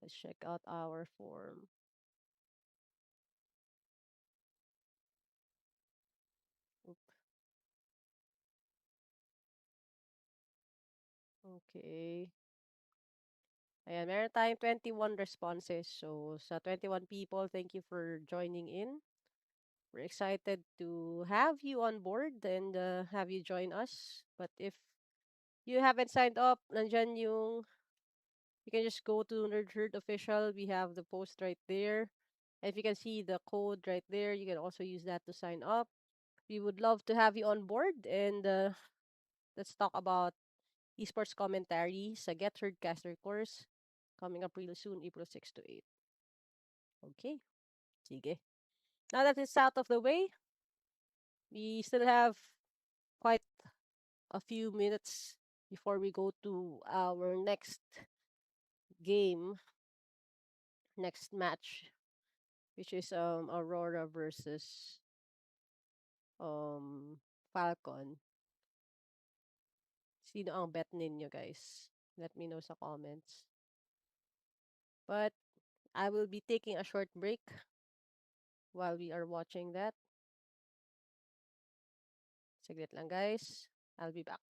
Let's check out our form. Oop. Okay. Ayan, meron tayong 21 responses. So, sa 21 people, thank you for joining in. We're excited to have you on board and have you join us. But if you haven't signed up, nandyan yung, you can just go to Nerd Herd Official. We have the post right there. And if you can see the code right there, you can also use that to sign up. We would love to have you on board and let's talk about esports commentary sa Get Heard Caster course coming up really soon, April 6 to 8. Okay, sige. Now that it's out of the way, we still have quite a few minutes before we go to our next game, next match, which is Aurora versus Falcon. Sino ang bet ninyo, guys? Let me know sa comments. But I will be taking a short break while we are watching that. Saglit lang, guys. I'll be back.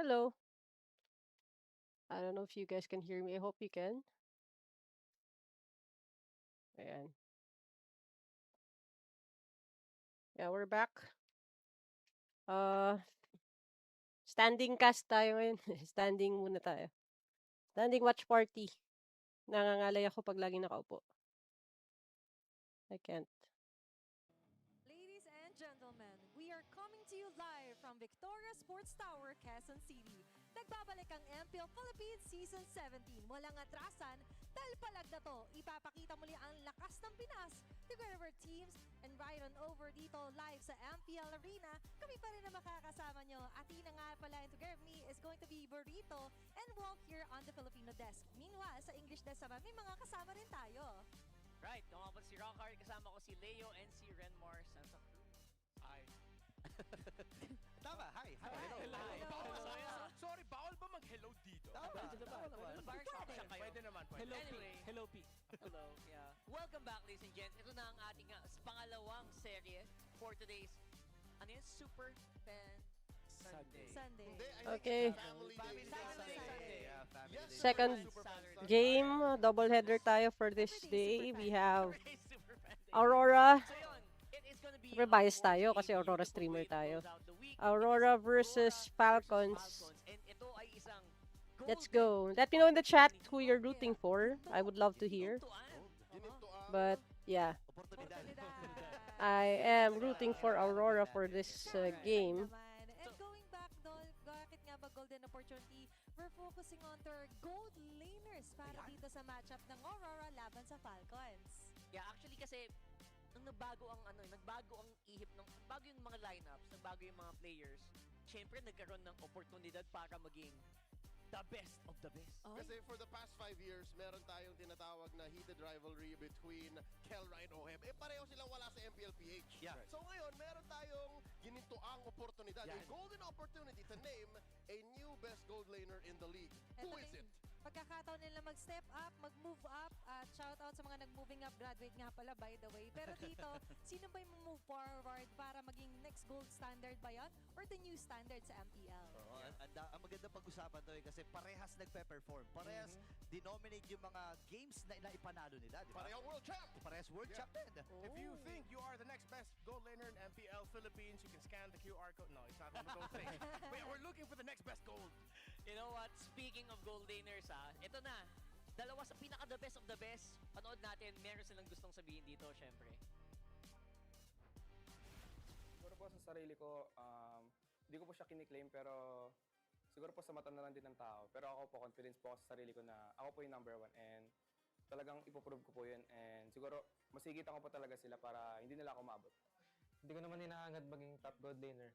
Hello. I don't know if you guys can hear me. I hope you can. Ayan. Yeah, we're back. Standing cast tayo ngayon. Standing muna tayo. Standing watch party. Nangangalay ako pag laging nakaupo. I can't. Ladies and gentlemen, we are coming to you live from Victoria Sports Tower, Quezon City. Nagbabalik ang MPL Philippines Season 17. Walang atrasan dahil palag na to. Ipapakita muli ang lakas ng Pinas together with teams and right on over dito live sa MPL Arena. Kami pa rin na makakasama nyo. Atina nga pala and together me is going to be Burrito and Walk here on the Filipino desk. Meanwhile, sa English desk naman, may mga kasama rin tayo. Right, ako nga si Rockard, kasama ko si Leo and si Renmar Santa Cruz. Hi. Tama, hi. Hello. Hello. Sorry, bawal ba mag-hello dito? Pwede naman. Hello, P. Hello, yeah. Welcome back, ladies and gents. Ito na ang ating pangalawang serye for today's, Super Fan Sunday. Hindi, I Okay. think Family Day. Yeah, Family Day. Second Saturday. game, double header tayo for this day. We have Super Fan Day. Aurora. So yun, it is gonna be Siyempre biased of course, tayo a kasi Aurora beautiful streamer way to tayo. close out the week. Aurora It is versus Falcons. And ito ay isang Let's golden go. Let me know in the chat opportunity. who you're rooting for. I would love to hear. Ginito ang But yeah, oportunidad. I am rooting for Aurora for this game. And going back doon, bakit nga ba golden opportunity? We're focusing on their gold laners para dito sa matchup ng Aurora laban sa Falcons. Yeah, actually kasi nung nagbago ang nagbago ang ihip ng nagbago yung mga lineups, nagbago yung mga players. Syempre nagkaroon ng oportunidad para maging the best of the best. Kasi for the past 5 years, meron tayong tinatawag na heated rivalry between Kelra and OHEB. Pareho silang wala sa MPLPH. Yeah. So ngayon, meron tayong ginintoang oportunidad, a Yan. golden opportunity to name a new best gold laner in the league. Who is it? Pagkakataon nila mag-step up, mag-move up, at shout out sa mga nag-moving up, graduate nga pala by the way. Pero dito, sino ba yung move forward para maging next gold standard ba yan? Or the new standard sa MPL? Oo, ang maganda pag-usapan to kasi parehas nagpe-perform. Parehas denominate yung mga games na ipanalo nila, di ba? Parehong world champ! Parehas world champ din. If you think you are the next best gold laner in MPL Philippines, you can scan the QR code. No, it's not the gold thing. We're looking for the next best gold. You know what? Speaking of gold laners ito na. Dalawa sa pinaka the best of the best. Panood natin, meron silang gustong sabihin dito, syempre. Siguro po sa sarili ko, hindi ko po siya kiniklaim pero siguro po sa mata na lang din ng tao. Pero ako po, confidence po ako sa sarili ko na ako po yung number one and talagang ipoprove ko po yun and siguro masigitan ko po talaga sila para hindi nila ako maabot. Hindi ko naman hinahangad maging top gold laner.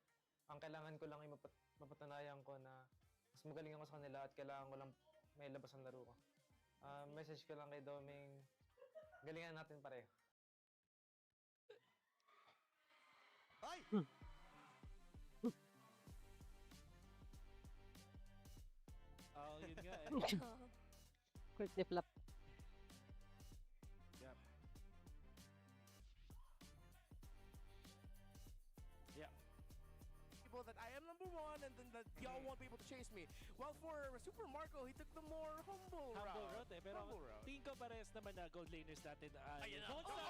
Ang kailangan ko lang ay mapatunayan ko na mas magaling ako sa kanila at kailangan ko lang may labas ang laro ko. Message ko lang kay Doming, galingan natin pareho. Ay! Yun nga eh. Quick flop. People that I am number one and then that y'all won't be able to chase me. Well, for Super Marco, he took the more humble route. Pero Humble route. tingin ko parehas naman na gold laners natin. Ayun na. Bukod sa,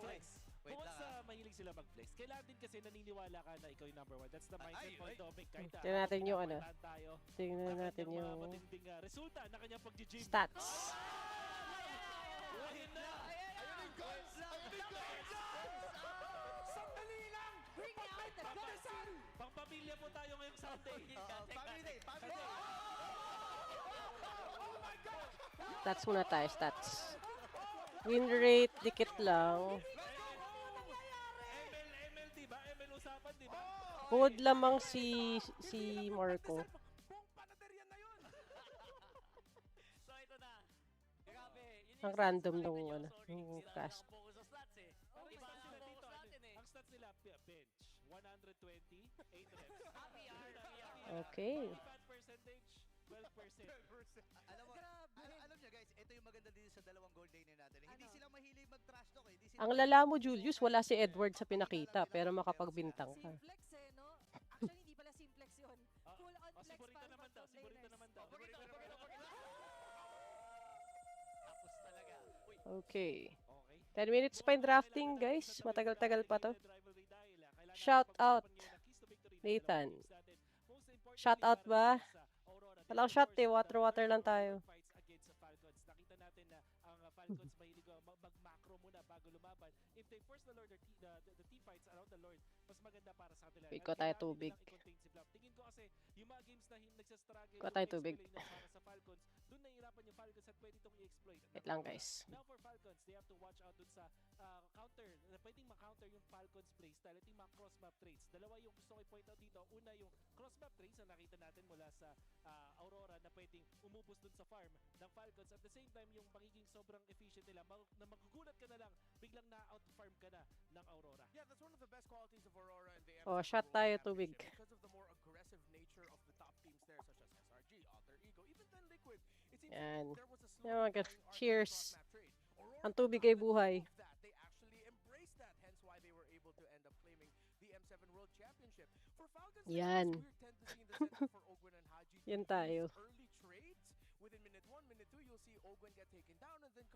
Flex. Wait bukod lang sa mahilig sila mag-flex, kailangan din kasi naniniwala ka na ikaw yung number one. That's the mindset for Dominic. Kahit Tingnan natin yung ano. tayo. Tingnan natin Kanyang mga yung matinding resulta na kanyang pag-gym. stats. Ayun na! Ayun yung guns! Ayun yung guns! Sandali lang! Bring out the gun! Pangpamilya po tayo ngayong Sunday. Family day! Family day! Stats muna tayo, stats. Win rate, dikit lang. ML, di ba? ML usapan, di ba? Hold lamang si Marco. Buong panaderya na yun! So ito na. Grabe. Yun Ang yung random stats nung natin, ano, sorry. nung Sila cast. ang focus sa stats eh. Ang Iba stats ang nila focus dito, natin eh. ang stats nila, bench, 120, 8 reps. Happy hour. Okay. Fan percentage, 12%. Alam mo, alam nyo guys, ito yung maganda dito sa dalawang gold laner natin. Hindi sila mahilig mag-trash talk eh. Hindi sila Ang lala mo, Julius, wala si Edward sa pinakita, pero makapagbintang ka. Si Flex no? Actually, hindi pala si Okay. Okay. 10 minutes pa yung drafting, guys. Matagal-tagal pa to. Rivalry dahil kailangan Shout natin out, pagtutupan ngayon ang keys to victory ng dalawang Nathan. teams natin. Most importantly, Shout out para ba? naman sa Aurora. This Walang is, of shot course, eh. the Water lang third tayo. Aurora fights against the Falcons. Nakita natin na ang Falcons mahilig mag-macro muna bago lumaban. If they force the Lord or the team fights around the Lord, mas maganda para sa kanila. Wait ko tayo Kailangan tubig. nilang i-contain si Bluff. Tingin ko kasi yung mga games na nagsastruggle Ko yung tayo XP tubig. laner para sa Falcons, doon nahihirapan yung Falcons at pwede itong i-exploit. Wait lang, guys. Now for Falcons, they have to watch out dun sa counter, na pwedeng ma-counter yung Falcons playstyle. Ito yung mga cross-map trades. Dalawa yung gusto ko i-point out dito. Una, yung cross-map trades na nakita natin mula sa Aurora na pwedeng umubos dun sa farm ng Falcons. At the same time, yung magiging sobrang efficient nila, na magugulat ka na lang, biglang na-out-farm ka na ng Aurora. Yeah, that's one of the best qualities of Aurora and the Oh, M7 shot World tayo Championship tubig. because of the more aggressive nature of the top teams there, such as SRG, Alter Ego, even then Liquid. It seems Yan. there was a Yan slow mga dying art of cheers. cross-map trade. Aurora Ang did tubig not ay let go buhay. of that. They actually embraced that, hence why they were able to end up claiming the M7 World Championship. For Falcons, there's Yan. this weird tendency in the center for Ogwen and Haji to Yan use tayo. early trades. Within minute 1, minute 2, you'll see Ogwen get taken down and then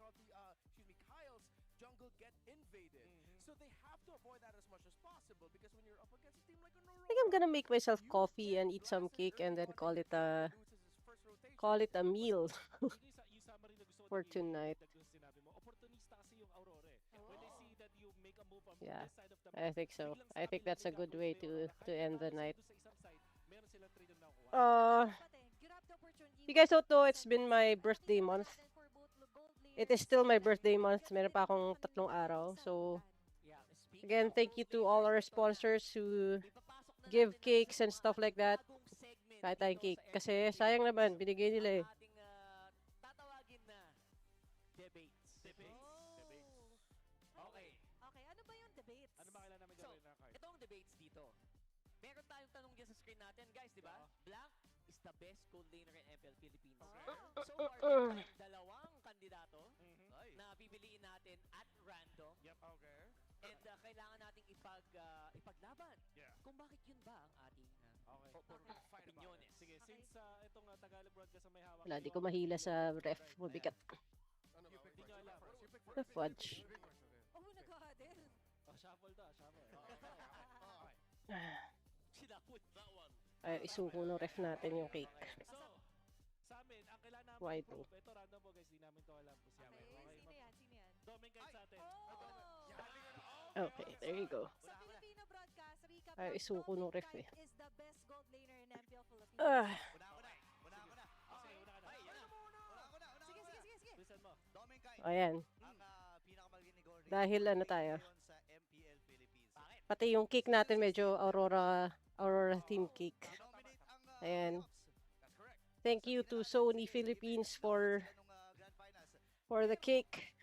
Kyle's jungle get invaded. So they have to avoid that as much as possible because when you're up against a team like an I think I'm gonna make myself coffee and eat some cake and then call it a meal for tonight. Yeah, I think so. I think that's a good way to end the night. You guys don't know, it's been my birthday month. It is still my birthday month. Meron pa akong 3 araw. So, again, thank you to all our sponsors who give cakes and stuff like that. Kahit tayong cake. Kasi sayang naman, binigay nila eh. Tatawagin na debates. Okay. Okay, ano ba yung debates? Ano ba kailangan namin gawin na card? Itong debates dito. Meron tayong tanong dyan sa screen natin, guys, di ba? Black is the best gold laner in MPL Philippines. So far, meron tayong dalawang kandidato na pipiliin natin at random. Yep, okay. And kailangan nating ipaglaban. Yeah. Kung bakit yun ba ang ating opiniones. Sige, since itong Tagalog broadcast ang may hawak. Wala, di ko mahila sa ref. Mabigat. Hindi nyo alam. The fudge. Oh, nag-huddle. Shuffle to, shuffle. Sinapot that one. Ay, isuko ng ref natin yung cake. So, sa amin, ang kailangan namin Why i-prove, ito random po guys, di namin to alam kung siya. Okay, sino yan? Sino yan? Doming guide sa atin. Okay, there you go. Sa Filipino broadcast, recap Ay, lang, isuko nung ref Dominic eh. Kite is the best gold laner in MPL Philippines. Ah, Sige, una ka na. Sige. Listen mo. ayan. Ang pinakamagaling ni Gordy. Dahil ano tayo, Sa MPL Philippines. pati yung cake natin medyo Aurora team cake. Nominate ang Ayan. That's correct. Thank you to Sony Philippines for Grand Finals. the cake.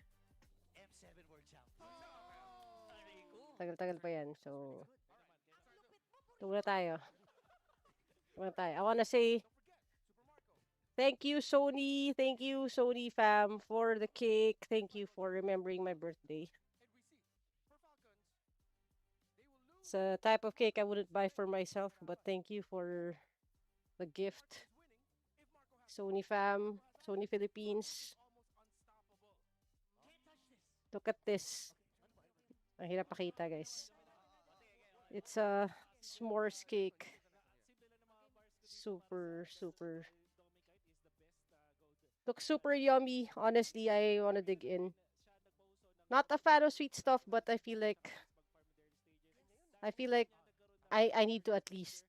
M7 World Champ. Tagal-tagal pa yan. So, tungo na tayo. I wanna say thank you, Sony. Thank you, Sony fam, for the cake. Thank you for remembering my birthday. It's a type of cake I wouldn't buy for myself, but thank you for the gift. Sony fam, Sony Philippines. Look at this. Ang hirap pakita, guys. It's a s'mores cake. Super. Looks super yummy. Honestly, I want to dig in. Not a fan of sweet stuff, but I feel like I need to at least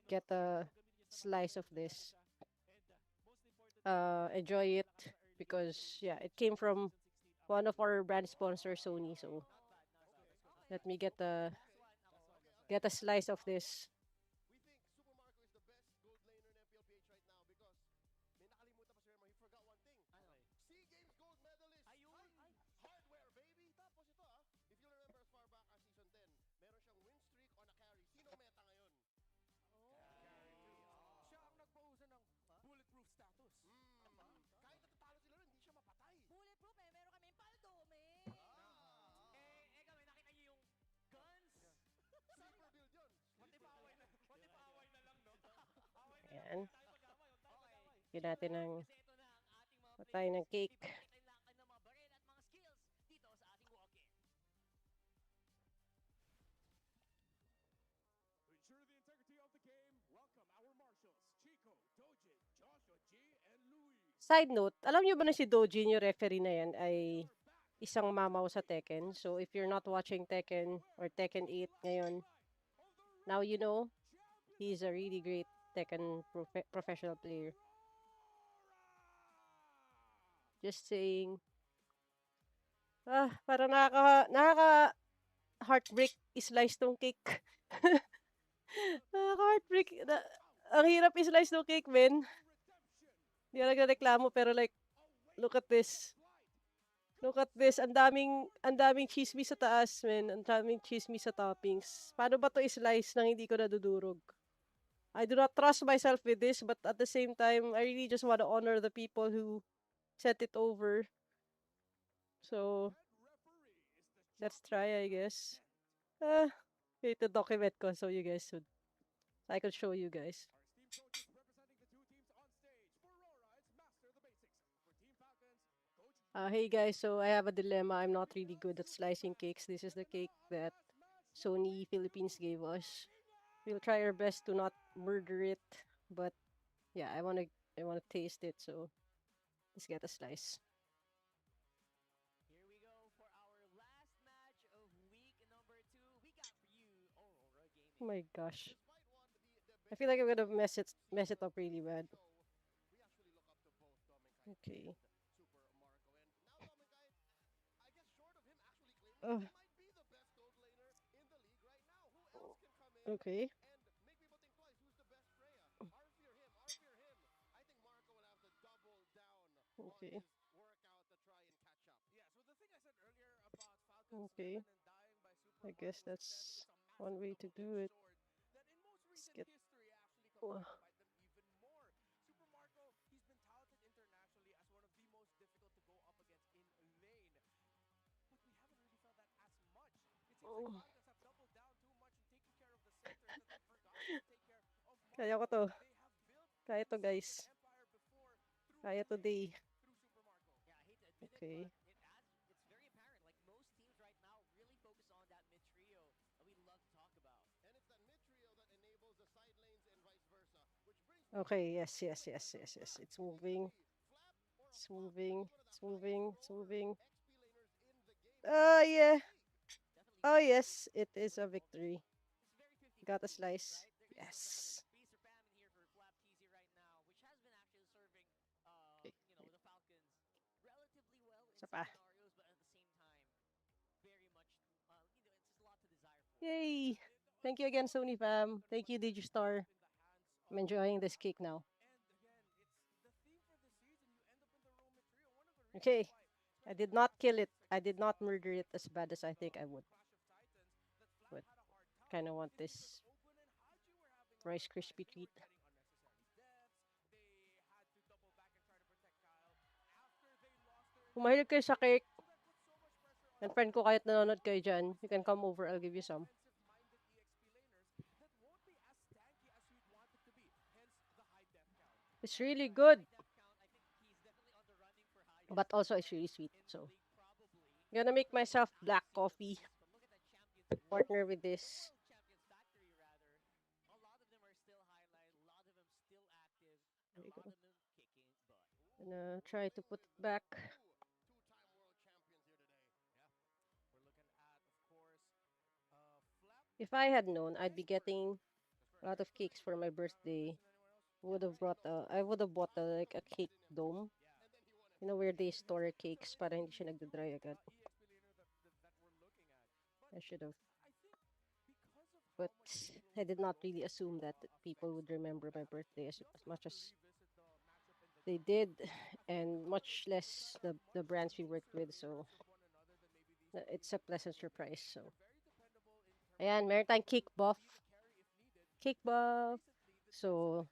get a slice of this. Enjoy it because yeah, it came from one of our brand sponsors, Sony. So let me get a slice of this. Bulletproof eh, meron kaming paldome. Kami nakita niyo yung guns. Ayan. Bigyan natin ng patay ng cake. Side note, alam niyo ba na si Dojin, yung referee na yan, ay isang mamaw sa Tekken? So, if you're not watching Tekken or Tekken 8 ngayon, now you know, he's a really great Tekken professional player. Just saying. Parang nakaka heartbreak slice tong cake. Nakaka-heartbreak. Ang hirap i-slice ng cake, men. Hindi ka nagreklamo, pero like, look at this. Look at this. Ang daming chismis sa taas, men. Ang daming chismis sa toppings. Paano ba to i-slice nang hindi ko nadudurog? I do not trust myself with this, but at the same time, I really just want to honor the people who sent it over. So, let's try, I guess. Wait to document ko so you guys would, so I could show you guys. Hey guys, so I have a dilemma. I'm not really good at slicing cakes. This is the cake that Sony Philippines gave us. We'll try our best to not murder it, but yeah, I wanna taste it, so let's get a slice. Here we go for our last match of week number 2. We got for you Aurora Gaming. Oh my gosh. I feel like I'm gonna mess it up really bad. Okay. Okay. Okay. Okay. I guess that's one way to do it. Let's get. Kaya ko to. Kaya to, guys. Kaya today. Okay. It's very apparent. Like most teams right now really focus on that mid trio that we love to talk about. And it's that mid trio that enables the side lanes and vice versa, which brings Okay, yes. It's moving. It's moving. It's moving. It's moving. Yeah. Oh, yes. It is a victory. Got a slice. Yes. Feast or famine here for Flap TZ right now, which has been actually serving, Okay. the Falcons relatively well in Isa some pa. scenarios, but at the same time, very much, it's just a lot to desire for. Yay! Thank you again, Sony fam. Thank you, Digistar. I'm enjoying this cake now. Okay. I did not kill it. I did not murder it as bad as I think I would. But kind of want this Rice Krispie treat. Kung mahilig kayo sa cake, and friend ko kahit nanonood kayo dyan, you can come over, I'll give you some. It's really good. But also it's really sweet, so I'm gonna make myself black coffee. Partner with this. A lot of them are still highlighted, a lot of them still active, There a you lot go. of them kicking butt. Gonna try to put it back. If I had known I'd be getting a lot of cakes for my birthday, I would have bought like a cake dome. You know where they store cakes para hindi siya nagda-dry agad. I should have. But I did not really assume that people would remember my birthday as much as they did, and much less the brands we worked with. So it's a pleasant surprise. So ayan, meron tayong cake buff. Cake buff. So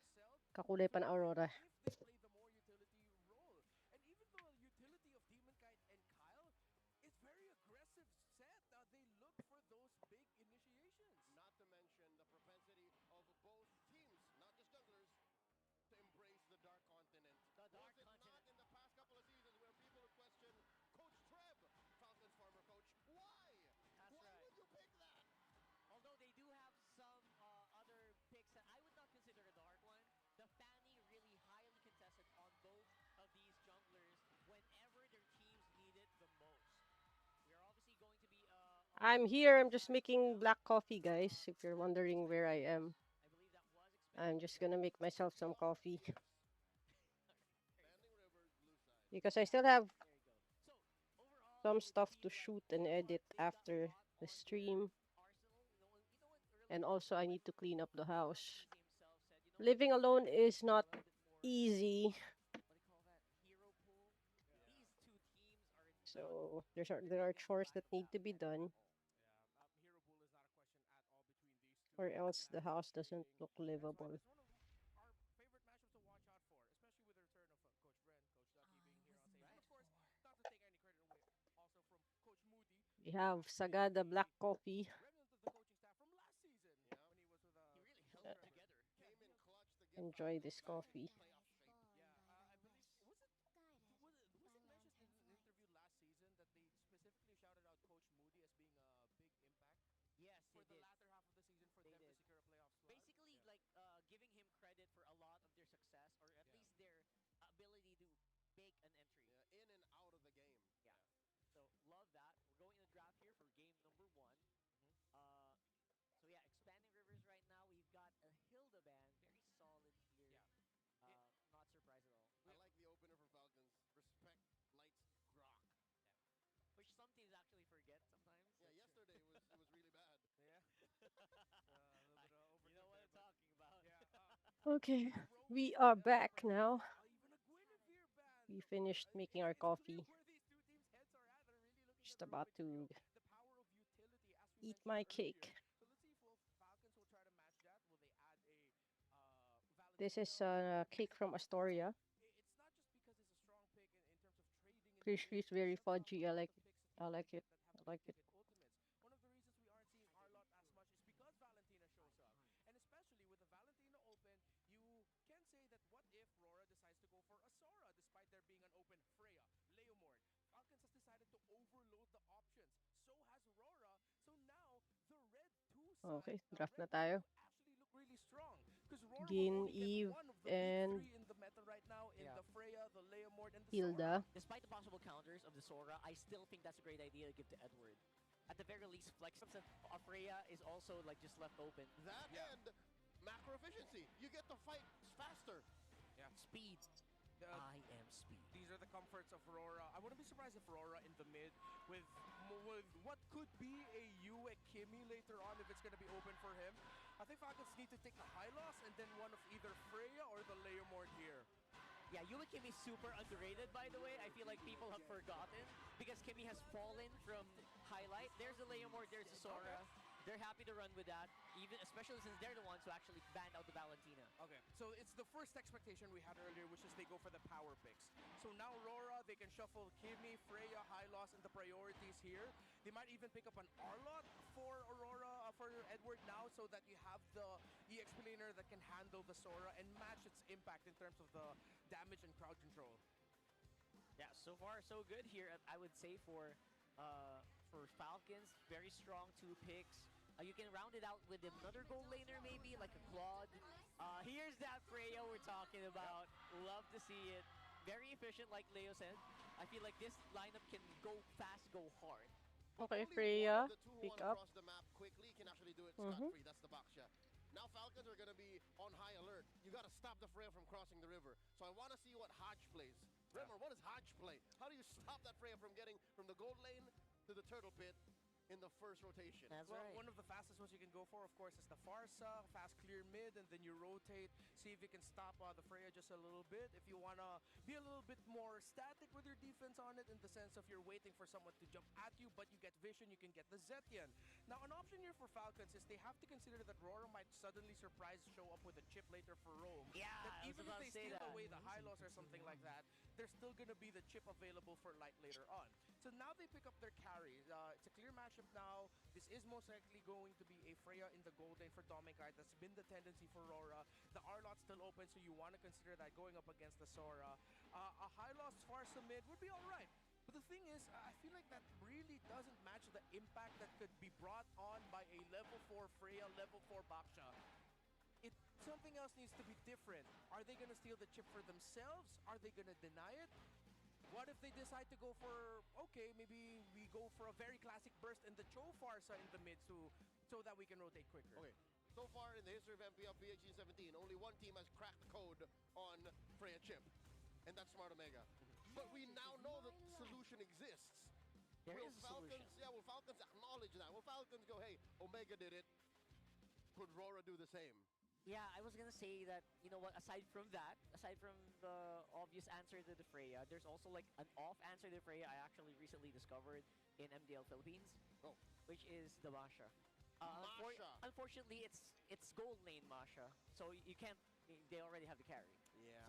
kakulay pa na Aurora. Although they do have some other picks that I would not consider a dark one. The Fanny really highly contested I'm here. I'm just making black coffee, guys. If you're wondering where I am, I'm just gonna make myself some coffee because I still have some stuff to shoot and edit after the stream. And also, I need to clean up the house. Living alone is not easy. So there are chores that need to be done, Hero pool is not a question at all between these two. or else the And house doesn't look that's why livable. it's one of our favorite matchups to watch out for, especially with the return of Coach Bren, Coach Ducky being here on stage. And of course, not to take any credit away, also from Coach Moody, We who have actually is Sagada a black coffee. remnant of the coaching staff from last season when he was with Uh, Restreamer. Came in clutch to get enjoy Falcons this back in coffee. playoff shape. Yeah, I believe was it mentioned in an interview last season that they specifically shouted out Coach Moody as being a big impact Yes, for they the did. latter half of the season for They them to did. secure a playoff spot? Basically, like giving him credit for a lot of their success, or at least their ability to make an entry. Yeah, in and out of the game. Yeah. So love that. We're going to draft here for game number 1. Uh, so yeah, expanding rivers right now. We've got a Hilda band, very solid here. Not surprised at all. I like the opener for Falcons. Respect, lights, grok. Which some teams actually forget sometimes. Yeah, yesterday it was really bad. Yeah. A little bit of You know what I'm talking about. Yeah. Okay, we are back now. Even a Guinevere band. We finished making our It's clear coffee. where these two teams' heads are at. They're really looking Just at about Roboid to Trio. The power of utility, as we eat mentioned my earlier. cake. So let's see if Falcons will try to match that. Will they add a This Valentina? is a cake from Astoria. It's not just because it's a strong pick in terms of trading in the Crispy lane. is very It shuts out a fudgy. I lot like of it. picks that I you like can it. get that have I big like it. ticket ultimates. One of the reasons we aren't seeing Arlot as much is because Valentina shows up. And especially with the Valentina open, you can say that what if Rora decides to go for Asora despite there being an open Freya, Leomord. Falcons has decided to overload the options. So has Rora. So now the red 2 side, Okay, draft na red 2 tayo. actually look really strong because Rora will Gin, only get Eve, one of the big and 3 in the meta right now in the Freya, the Leomord, and the Hilda. Sora. Despite the possible counters of the Sora, I still think that's a great idea to give to Edward. At the very least, flex. Freya is also like just left open. That and macro efficiency. You get to fight faster. Yeah. Speed. I am speed. These are the comforts of Aurora. I wouldn't be surprised if Aurora in the mid with what could be a Yue Kimi later on if it's going to be open for him. I think Falcons need to take the high loss and then one of either Freya or the Leomord here. Yeah, Yue Kimi super underrated, by the way. I feel like people have forgotten because Kimi has fallen from highlight. There's the Leomord, there's the Sora. They're happy to run with that, even especially since they're the ones who actually banned out the Valentina. Okay, so it's the first expectation we had earlier, which is they go for the power picks. So now Aurora, they can shuffle Kimi, Freya, Hylos, and the priorities here. They might even pick up an Arlot for Aurora, for Edward now, so that you have the EX laner that can handle the Sora and match its impact in terms of the damage and crowd control. Yeah, so far so good here, I would say, for Falcons. Very strong 2 picks. You can round it out with another gold laner, maybe like a Claude. Here's that Freya we're talking about. Love to see it. Very efficient, like Leo said. I feel like this lineup can go fast, go hard. Okay, Only Freya, one of the two who pick want up. to cross the map quickly can actually do it scot-free. That's the Baksha. Now Falcons are going to be on high alert. You got to stop the Freya from crossing the river. So I want to see what Hodge plays. Remember, what does Hodge play? How do you stop that Freya from getting from the gold lane to the turtle pit in the first rotation? That's well, right. One of the fastest ones you can go for, of course, is the Farsa, fast clear mid, and then you rotate, see if you can stop the Freya just a little bit. If you want to be a little bit more static with your defense on it, in the sense of you're waiting for someone to jump at you, but you get vision, you can get the Zetian. Now, an option here for Falcons is they have to consider that Rora might suddenly surprise show up with a chip later for Roam. Yeah, that I was even about if to they say steal that. away the high loss or something like that, there's still going to be the chip available for Light later on. So now they pick up their carries. It's a clear matchup now. This is most likely going to be a Freya in the gold lane for Dominicite. That's been the tendency for Rora. The Arlot's still open, so you want to consider that going up against the Sora. A high loss Farsa mid would be alright. But the thing is, I feel like that really doesn't match the impact that could be brought on by a level 4 Freya, level 4 Baksha. Something else needs to be different. Are they going to steal the chip for themselves? Are they going to deny it? What if they decide to go for, okay, maybe we go for a very classic burst in the Cho Farsa in the mid so that we can rotate quicker. Okay. So far in the history of MPL PH17, only one team has cracked the code on Freya chip, and that's Smart Omega. But we now know that the solution exists. There will is a Falcons, solution. yeah, will Falcons acknowledge that? Will Falcons go, hey, Omega did it. Could Rora do the same? Yeah, I was gonna say that, you know what, aside from that, aside from the obvious answer to the Freya, there's also like an off answer to Freya I actually recently discovered in MDL Philippines. Oh. Which is the Masha. Masha. Unfortunately, it's gold lane Masha, so you can't. They already have the carry. Yeah.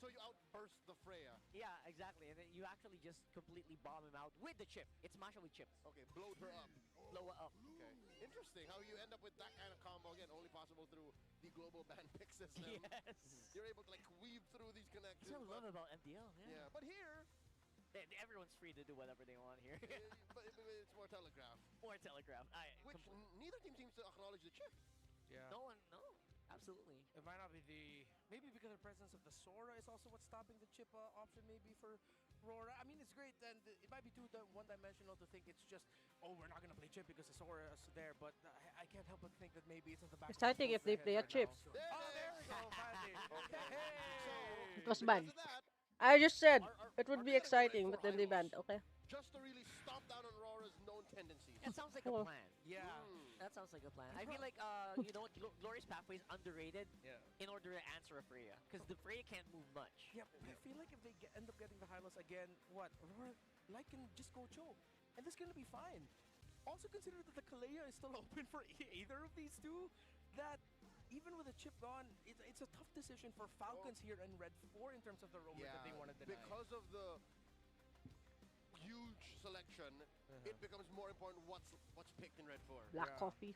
So you outburst the Freya. yeah, exactly, and then you actually just completely bomb him out with the chip. It's Masha with chips. Okay, blowed her up. Blow it up. Okay. Interesting how you end up with that kind of combo again, only possible through the global ban pick system. Yes. You're able to like weave through these connections. That's what I love about MDL. Yeah, but here everyone's free to do whatever they want here. but it's more telegraph. More telegraph. Which neither team seems to acknowledge the chip. Yeah. No, absolutely. It might not be maybe because of the presence of the Sora is also what's stopping the chip option maybe for Rora. I mean, it's great, and it might be too one-dimensional to think it's just, oh, we're not going to play chip because the Sora is there, but I can't help but think that maybe it's in the back. Exciting if they play a chip. There we go, finally. Hey! It was banned. I just said it would be exciting, but then they banned. Okay. Just to really stomp down on Rora's known tendencies. That sounds like a plan. Yeah. That sounds like a plan. I feel like, you know what, Glorious Pathway is underrated in order to answer a Freya, because the Freya can't move much. Yeah, but I feel like if they end up getting the high loss again, what? Aurora can just go choke, and this is going to be fine. Also consider that the Kalea is still open for either of these two, that even with a chip gone, it's a tough decision for Falcons here in Red 4 in terms of the roamer that they want to deny. Because of the huge selection, it becomes more important what's picked in Red 4. Black coffee.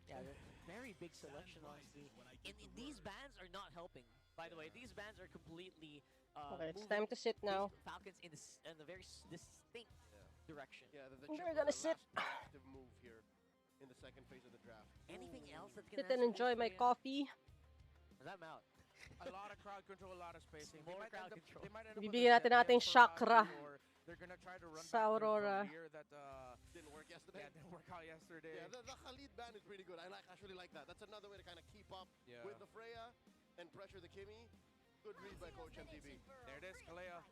Yeah, very big selection, honestly. And these bans are not helping. By the way, these bans are completely Okay, it's time to sit now. Falcons in a very distinct direction. Yeah, the We're chip gonna was the sit. last active move here in the second phase of the draft. Anything else that's gonna Sit and enjoy my coffee. I'm out. A lot of crowd control, a lot of spacing. More crowd control. They might end up Bibigyan natin natin chakra they're gonna try to run sa back Aurora. here that Didn't work yesterday. yeah, didn't work out yesterday. Yeah, the Khalid ban is pretty good. I actually like that. That's another way to kind of keep up with the Freya and pressure the Kimmy. Good read by Coach MTV. There it is, Kalea.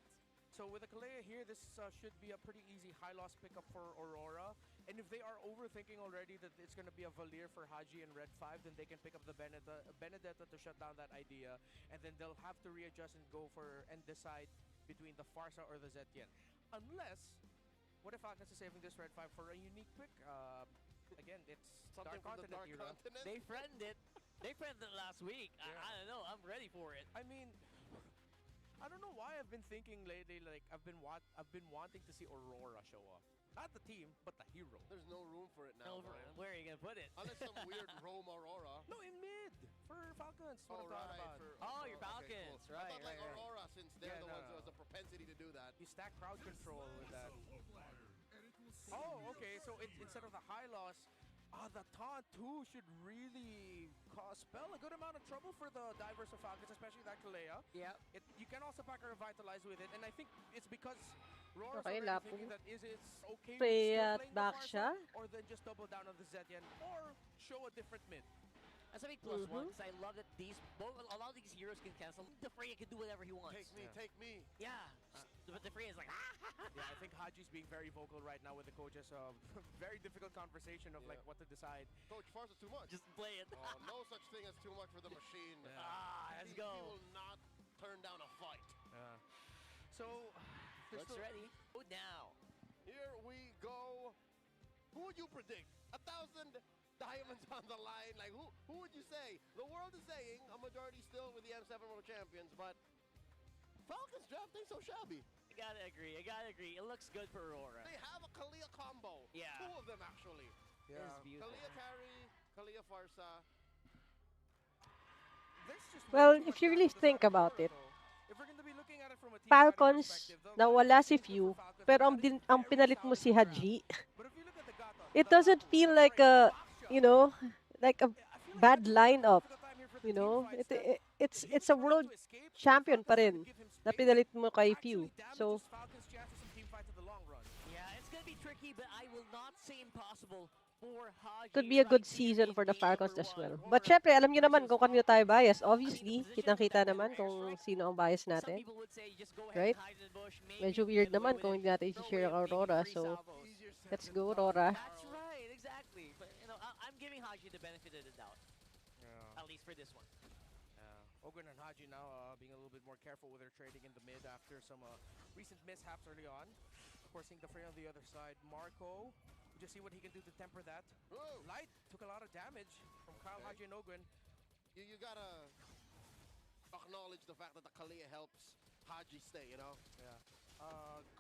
So with the Kalea here, this should be a pretty easy high loss pickup for Aurora. And if they are overthinking already that it's going to be a Valir for Haji in Red 5, then they can pick up the Benedetta to shut down that idea. And then they'll have to readjust and go for and decide between the Farsa or the Zetien. Unless, what if Falcons is saving this Red 5 for a unique pick? Again, it's Something Dark from the Continent Dark era. Continent. They friended it. They friended it last week. I don't know. I'm ready for it. I mean, I don't know why I've been thinking lately, like I've been wanting to see Aurora show up. Not the team, but the hero. There's no room for it now. Over it. Where are you gonna put it? Unless some weird roam Aurora. No, in mid for Falcons. Oh, What I'm talking right. about. Your Falcons. I Right, thought like right. Aurora, since they're Yeah, the no, ones who no. has the propensity to do that. You stack crowd control with that. Oh, okay. So instead of the high loss, the taunt too should really spell a good amount of trouble for the divers of Falcons, especially that Kalea. Yeah. You can also pack a Revitalize with it, and I think it's because Rora's Okay, already Lapu. thinking that it's okay with Freya still playing the back Farsa, siya. or then just double down on the Zetien, or show a different mid. That's a big plus one, because I love that a lot of these heroes can cancel. The Freya can do whatever he wants. Take me. Yeah. But the Freya is like, Yeah, I think Haji's being very vocal right now with the coaches. Very difficult conversation of like what to decide. Coach, Farsa's too much. just play it. Oh, no such thing as too much for the machine. Let's He go. will not turn down a fight. So, Looks ready. Oh, now. Here we go. Who would you predict? 1,000 diamonds on the line. Like, who would you say? The world is saying a majority still with the M7 World Champions, but Falcons draft ain't so shabby. I gotta agree. It looks good for Aurora. They have a Kalea combo. Yeah. Two of them, actually. It is beautiful. Kalea carry, Kalea Farsa. Well, if you really think about it, if we're gonna be looking at it from a team Falcons, perspective, nawala si Few, pero ang pinalit mo si Haji. It doesn't feel like like a bad lineup. It's a world champion pa rin. na pinalit mo kay Pew. Actually So, damages Falcons' chances some team fights in the long run. Yeah, it's gonna be tricky, but I will not say impossible for could Haji be a good right here season in for the game number Falcons as one. well. But Aurora syempre, alam nyo naman versus kung kanino tayo Falcons. bias. I mean, the Obviously, position kitang-kita that naman kung airstrike, sino ang bias some natin. people would say just go ahead Right? and hide in the bush. Maybe Medyo you can weird get away naman with kung it. hindi natin No i-share way ang of making Aurora. free So, salvos. let's go, Aurora. That's right, exactly. But you know, I'm giving Haji the benefit of the doubt, Yeah. at least for this one. Ogren and Haji now being a little bit more careful with their trading in the mid after some recent mishaps early on. Of course, seeing the frame on the other side. Marco, we just see what he can do to temper that. Whoa. Light took a lot of damage from Kyle, Haji, and Ogren. You gotta acknowledge the fact that the Kalia helps Haji stay, you know? Yeah.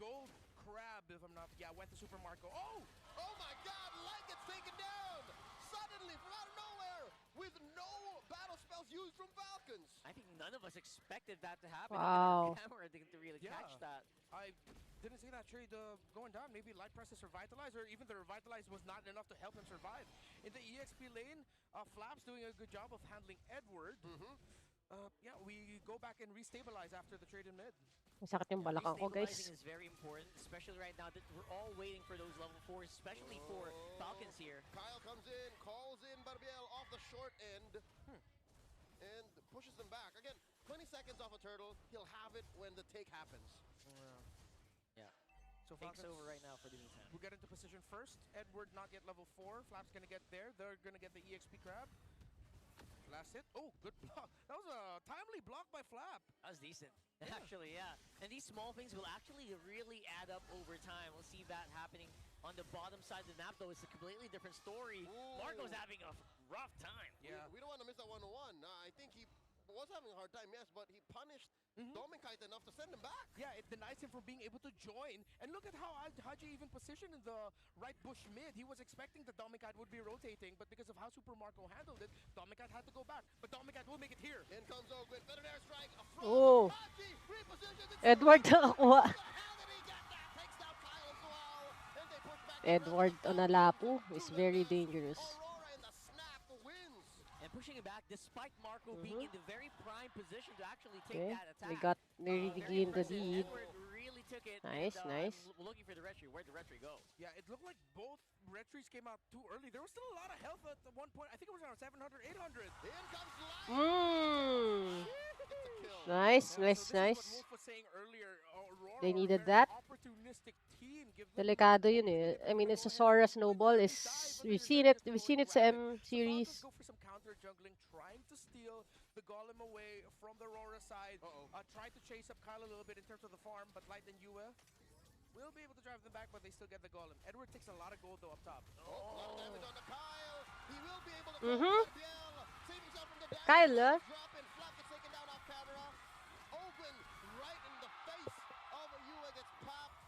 Gold Crab, if I'm not... Yeah, went to Super Marco. Oh! Oh my god, Light gets taken down! Suddenly, from out of nowhere, with no battle spells used from Falcons! I think none of us expected that to happen. Wow. Even our camera didn't really catch that. I didn't see that trade going down. Maybe Light presses Revitalize, or even the Revitalize was not enough to help him survive. In the EXP lane, Flaps doing a good job of handling Edward. Yeah, we go back and restabilize after the trade in mid. Masakit yung balakang ko, guys. Restabilizing is very important, especially right now that we're all waiting for those level 4s, especially for Falcons here. Kyle comes in, calls in Barbiel off the short end, and pushes them back. Again, 20 seconds off a turtle, he'll have it when the take happens. Yeah. So Take's Falcons over right now for the meantime. will get into position first. Edward not yet level 4. Flap's gonna get there. They're gonna get the EXP crab. Last hit. Oh, good block. That was a timely block by Flap. That was decent, actually, yeah. And these small things will actually really add up over time. We'll see that happening on the bottom side of the map, though. It's a completely different story. Ooh. Marco's having a rough time. Yeah. We don't want to miss that 1-1. I think he was having a hard time, yes, but he punished Dominkite enough to send him back. Yeah, it denies him from being able to join. And look at how Haji even positioned in the right bush mid. He was expecting that Dominkite would be rotating, but because of how Super Marco handled it, Dominkite had to go back. But Dominkite will make it here. In comes Ogwin, better airstrike. Oh. Haji repositions it. Edward nakakuha. How did he get that? Takes down Kyle as well. And they push back. Edward on a lapu is very dangerous. Aurora in the snap wins. And pushing it back, despite Marco being in the very prime position to actually take Okay, that attack. they really Very gained the impressive. lead. Edward really took it. Nice, and, nice. I'm looking for the retry. Where'd the retry go? Yeah, it looked like both retries came out too early. There was still a lot of health at one point. I think it was around 700, 800. In comes Light. Mmm. Gets a kill. Nice, So nice, this nice. is what Wolf was saying earlier. Aurora They are a needed very that. opportunistic team. Give them Delikado yun eh. I mean, it's a Sora snowball. We've seen it sa M series. So Falcons go for some counter jungling, trying to steal the golem away from the Aurora side. Try to chase up Kyle a little bit in terms of the farm, but Light and Yue will be able to drive them back, but they still get the golem. Edward takes a lot of gold though up top. A lot of damage on the Kyle. He will be able to save himself from the damage. Kyle, Drop in. Flap gets taken down off camera. Ogwin right in the face of Yue gets popped.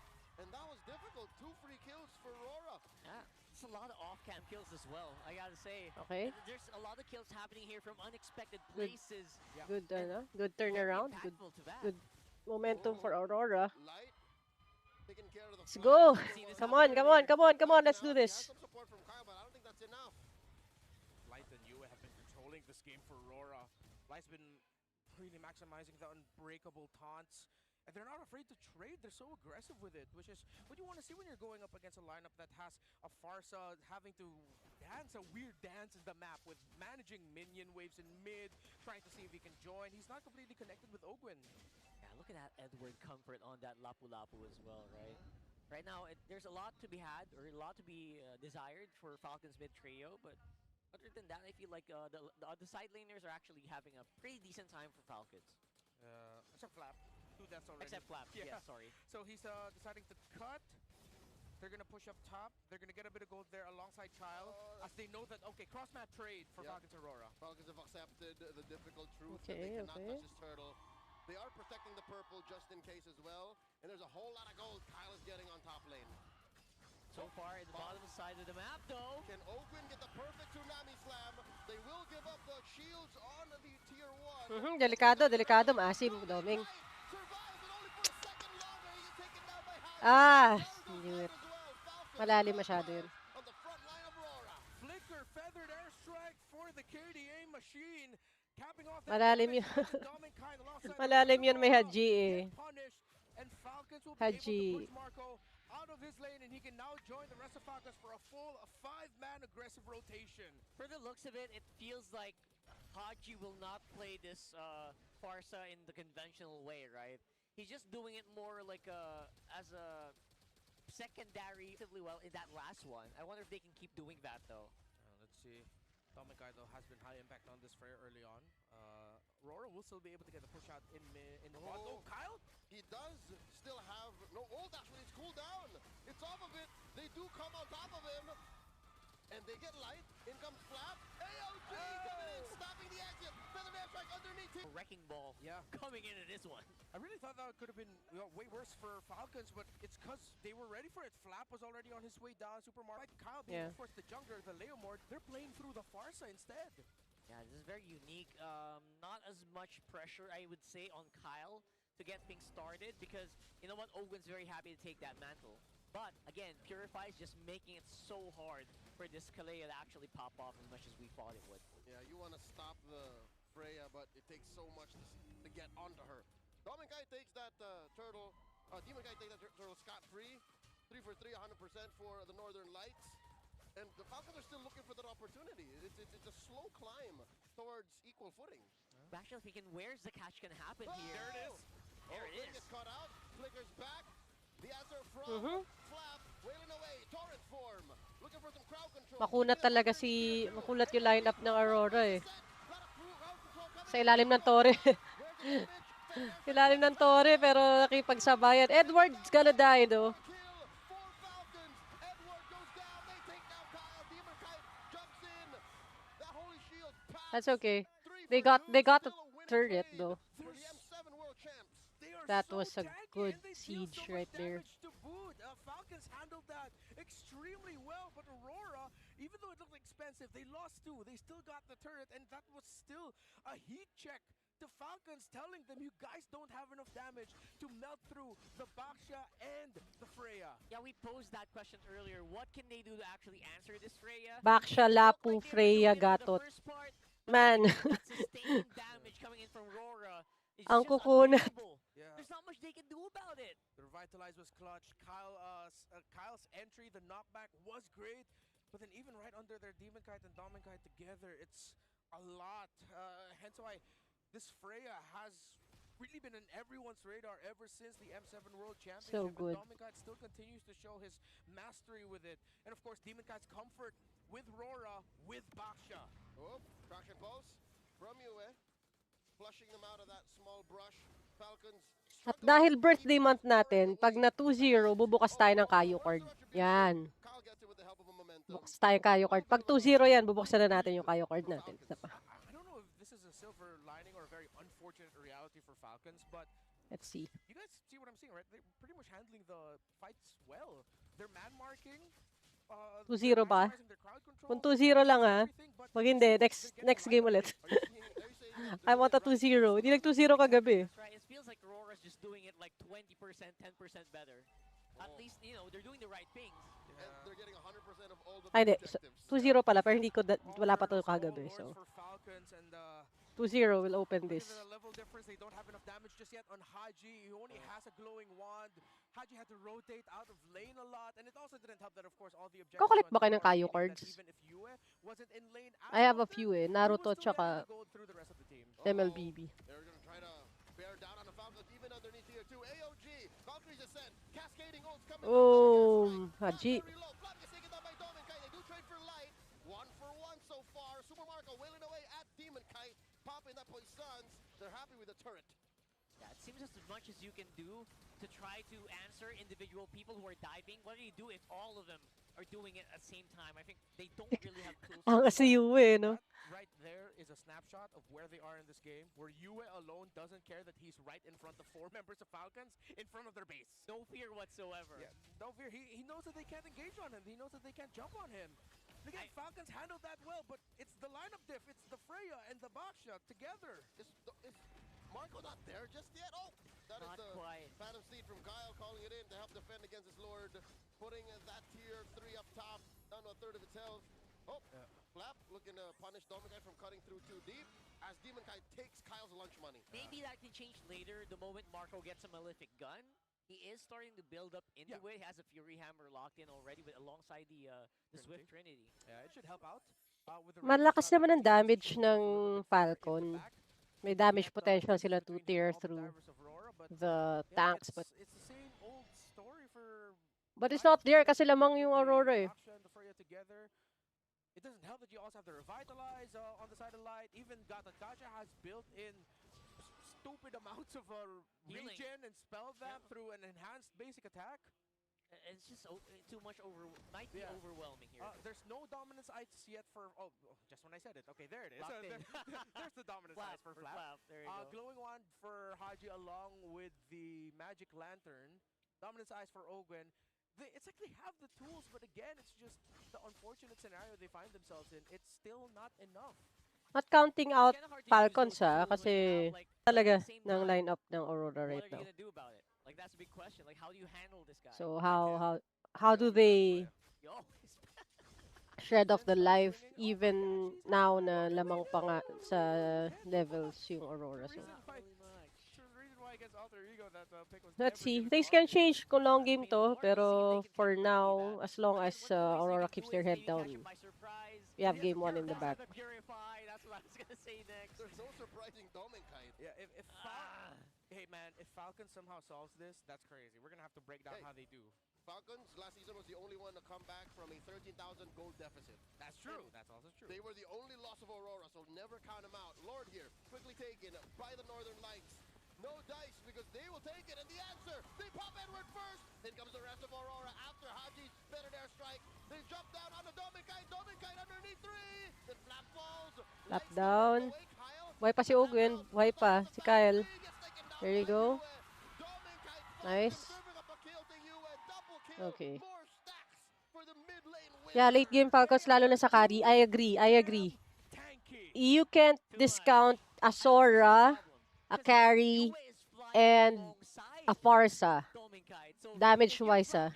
And that was difficult. 2 free kills for Aurora. Yeah, it's a lot of off-cam kills as well, I gotta say. Okay. And there's a lot of kills happening here from unexpected places. Good, good turnaround. Very impactful to that. Good momentum for Aurora. Light taking care of the Let's front. go. See this Come on, come on, come on, come on. Let's do He has this. some support from Kyle, but I don't think that's enough. Light and Yue have been controlling this game for Aurora. Light's been really maximizing the unbreakable taunts. And they're not afraid to trade. They're so aggressive with it, which is what you want to see when you're going up against a lineup that has a Farsa having to dance a weird dance in the map with managing minion waves in mid, trying to see if he can join. He's not completely connected with Ogwin. Yeah, look at that Edward comfort on that Lapu Lapu as well, right? Right now, there's a lot to be had, or a lot to be desired for Falcons mid trio, but other than that, I feel like the side laners are actually having a pretty decent time for Falcons. Except Flap. 2 deaths already. Except Flap, yeah, sorry. So he's deciding to cut. They're going to push up top. They're going to get a bit of gold there alongside Child, as they know that, okay, cross-map trade for Falcons Aurora. Falcons have accepted the difficult truth that Okay, they cannot okay. touch his turtle. They are protecting the purple just in case as well. And there's a whole lot of gold Kyle is getting on top lane. So far, at the bottom side of the map, though. Can Ogwin get the perfect tsunami slam? They will give up the shields on the tier 1. Delikado, delikado. Maasim, Doming. Survives and only for a second longer. He gets taken down by Haji. Ah, Down knew goes it. Light as well. Falcons Malalim masyado yun. on the front line of Aurora. Flicker feathered airstrike for the KDA machine. Capping off that Malalim damage, yun. how does Dominkai alongside Malalim yun, may Aurora Haji eh. get punished? And Falcons will be able to Haji. push Marco out of his lane, and he can now join the rest of Falcons for a full 5-man aggressive rotation. For the looks of it, it feels like Haji will not play this Farsa in the conventional way, right? He's just doing it more like as a secondary relatively well in that last one. I wonder if they can keep doing that though. Let's see. Dominkai though has been high impact on this fray early on. Aurora will still be able to get the push out in the bot. Oh, Kyle? He does still have no ult actually. It's cooled down. It's off of it. They do come on top of him. And they get light. In comes Flap. AOG coming in, stopping the exit. Feather Dance strike underneath him. Wrecking ball coming into this one. I really thought that could have been way worse for Falcons, but it's because they were ready for it. Flap was already on his way down. Super Mario, Kyle being, of course, the jungler, the Leomord, they're playing through the Farsa instead. Yeah, this is very unique. Not as much pressure, I would say, on Kyle to get things started because, you know what, Owen's very happy to take that mantle. But, again, Purify is just making it so hard for this Kalea to actually pop off as much as we thought it would. Yeah, you want to stop the Freya, but it takes so much to get onto her. Dominkai takes that turtle. Demon Kai takes that turtle scot-free. 3 for 3, 100% for the Northern Lights. And the Falcons are still looking for that opportunity. It's a slow climb towards equal footing. Actually thinking, where's the catch going to happen here? There it is. There it is. Gets caught out. Flickers back. The answer from Flap. Wailing away. Torrent form. Looking for some crowd control. Makunat talaga makulat yung lineup ng Aurora eh. Sa ilalim ng tore. Ilalim ng tore pero nakipagsabayan. Edward's gonna die though. That's okay. They got the turret though. That was a good siege right there. Falcons handled that extremely well, but Aurora, even though it looked expensive, they lost 2. They still got the turret, and that was still a heat check to Falcons, telling them you guys don't have enough damage to melt through the Baksha and the Freya. Yeah, we posed that question earlier. What can they do to actually answer this Freya? Baksha, Lapu, Freya, Gatot. Man. That sustaining damage coming in from Aurora is Ang just kukunat. unbearable. There's not much they can do about it. The Revitalize was clutch. Kyle's entry, the knockback was great. But then even right under their Demon Kite and Domin Kite together, it's a lot. Hence why this Freya has really been in everyone's radar ever since the M7 World Championship. So good. And Domin Kite still continues to show his mastery with it. And of course, Demon Kite's comfort with Rora, with Baksha. Oh, traction pulse from Yue. Flushing them out of that small brush. Falcons. At dahil birthday month natin, pag na 2-0, bubukas tayo ng Kayo card. Yan. Bubukas tayo ng Kayo card. Pag 2-0 yan, bubuksan na natin yung Kayo card natin. Isa pa. I don't know if this is a silver lining or a very unfortunate reality for Falcons, but Let's see. you guys see what I'm seeing, right? They're pretty much handling the fights well. They're man marking. 2-0 pa. Kung 2-0 lang Pag hindi, next game ulit. I want a 2-0. Hindi nag 2-0 kagabi. That's right. It feels like Aurora's just doing it like 20%, 10% better. At least, you know, they're doing the right things. And they're getting 100% of all the Ay, hindi. objectives. 2-0 pala, pero hindi ko, wala pa to kagabi. So, 2-0 will open this. The level difference, they don't have enough damage just yet on Haji. He only has a glowing wand. Haji had to rotate out of lane a lot, and it also didn't help that, of course, all the objectives. Kakulit ba kayo ng Kayo cards? Even if Yue wasn't in lane, I have a few Naruto tsaka MLBB. They're going to try to bear down on the Falcons, even underneath tier 2. AOG, Valkyrie's Ascent, cascading ults coming. Oh, Haji. Very low. Flap gets taken down by Demon Kite. They do trade for light. 1 for 1 so far. Super Marco wailing away at Demon Kite. Popping that poisons. They're happy with the turret. Yeah, it seems as much as you can do to try to answer individual people who are diving. What do you do if all of them are doing it at the same time? I think they don't really have tools. Ang kasi Yue, no? Right there is a snapshot of where they are in this game, where Yue alone doesn't care that he's right in front of 4 members of Falcons, in front of their base. No fear whatsoever. Yeah, no fear. He knows that they can't engage on him. He knows that they can't jump on him. Again, Falcons handled that well, but it's the lineup diff. It's the Freya and the Baksha together. Is Marco not there just yet? Oh, that Not is the quite. Phantom Seed from Guile calling it in to help defend against his Lord. Putting that tier 3 up top, down to a third of its health. Oh, Flap looking to punish Dominkai from cutting through too deep as Demon Kite takes Kyle's lunch money. Maybe that can change later the moment Marco gets a Malefic gun. He is starting to build up into it. He has a Fury Hammer locked in already, but alongside the Swift Trinity. Yeah, it should help out. With the Malakas naman ang damage ng Falcon. May damage potential sila 2 tier through the tanks, but it's the same old story for. But it's not there kasi lamang yung Aurora eh. It doesn't help that you also have the Revitalize on the side of light. Even Gacha has built in stupid amounts of regen and spell them through an enhanced basic attack. It's just too much might be overwhelming here. There's no dominance ites yet for just when I said it. Okay, there it is. There's the dominance ites for Flap. There you go. Glowing Wand for Haji along with the Magic Lantern. Dominance eyes for Ogwen. It's like they have the tools, but again, it's just the unfortunate scenario they find themselves in. It's still not enough. Not counting out Falcons kasi talaga ng lineup ng Aurora right now. What are you gonna do about it? Like that's a big question. Like how do you handle this guy? So how do they shred off the life even now na lamang pa nga sa levels yung Aurora. So let's see. Things can change kung long game to, pero for now, as long as Aurora keeps their head down, we have game 1 in the back. That's what I was gonna say next. There's no surprising Dominkite. Yeah, hey man, if Falcon somehow solves this, that's crazy. We're gonna have to break down how they do. Falcons last season was the only one to come back from a 13,000 gold deficit. That's true. That's also true. They were the only loss of Aurora, so never count them out. Lord here, quickly taken by the Northern Lights. No dice because they will take it, and the answer, they pop Edward first. Then comes the rest of Aurora after Haji's better their strike. They jump down on the Dominkite underneath 3. Then Flap falls. Flap down. Why pa si Ogwen? Why pa si Kyle? There you go. Nice. Okay. Yeah, late game Falcons lalo na sa carry. I agree. You can't discount a Sora, a carry, and a Farsa. Damage-wise,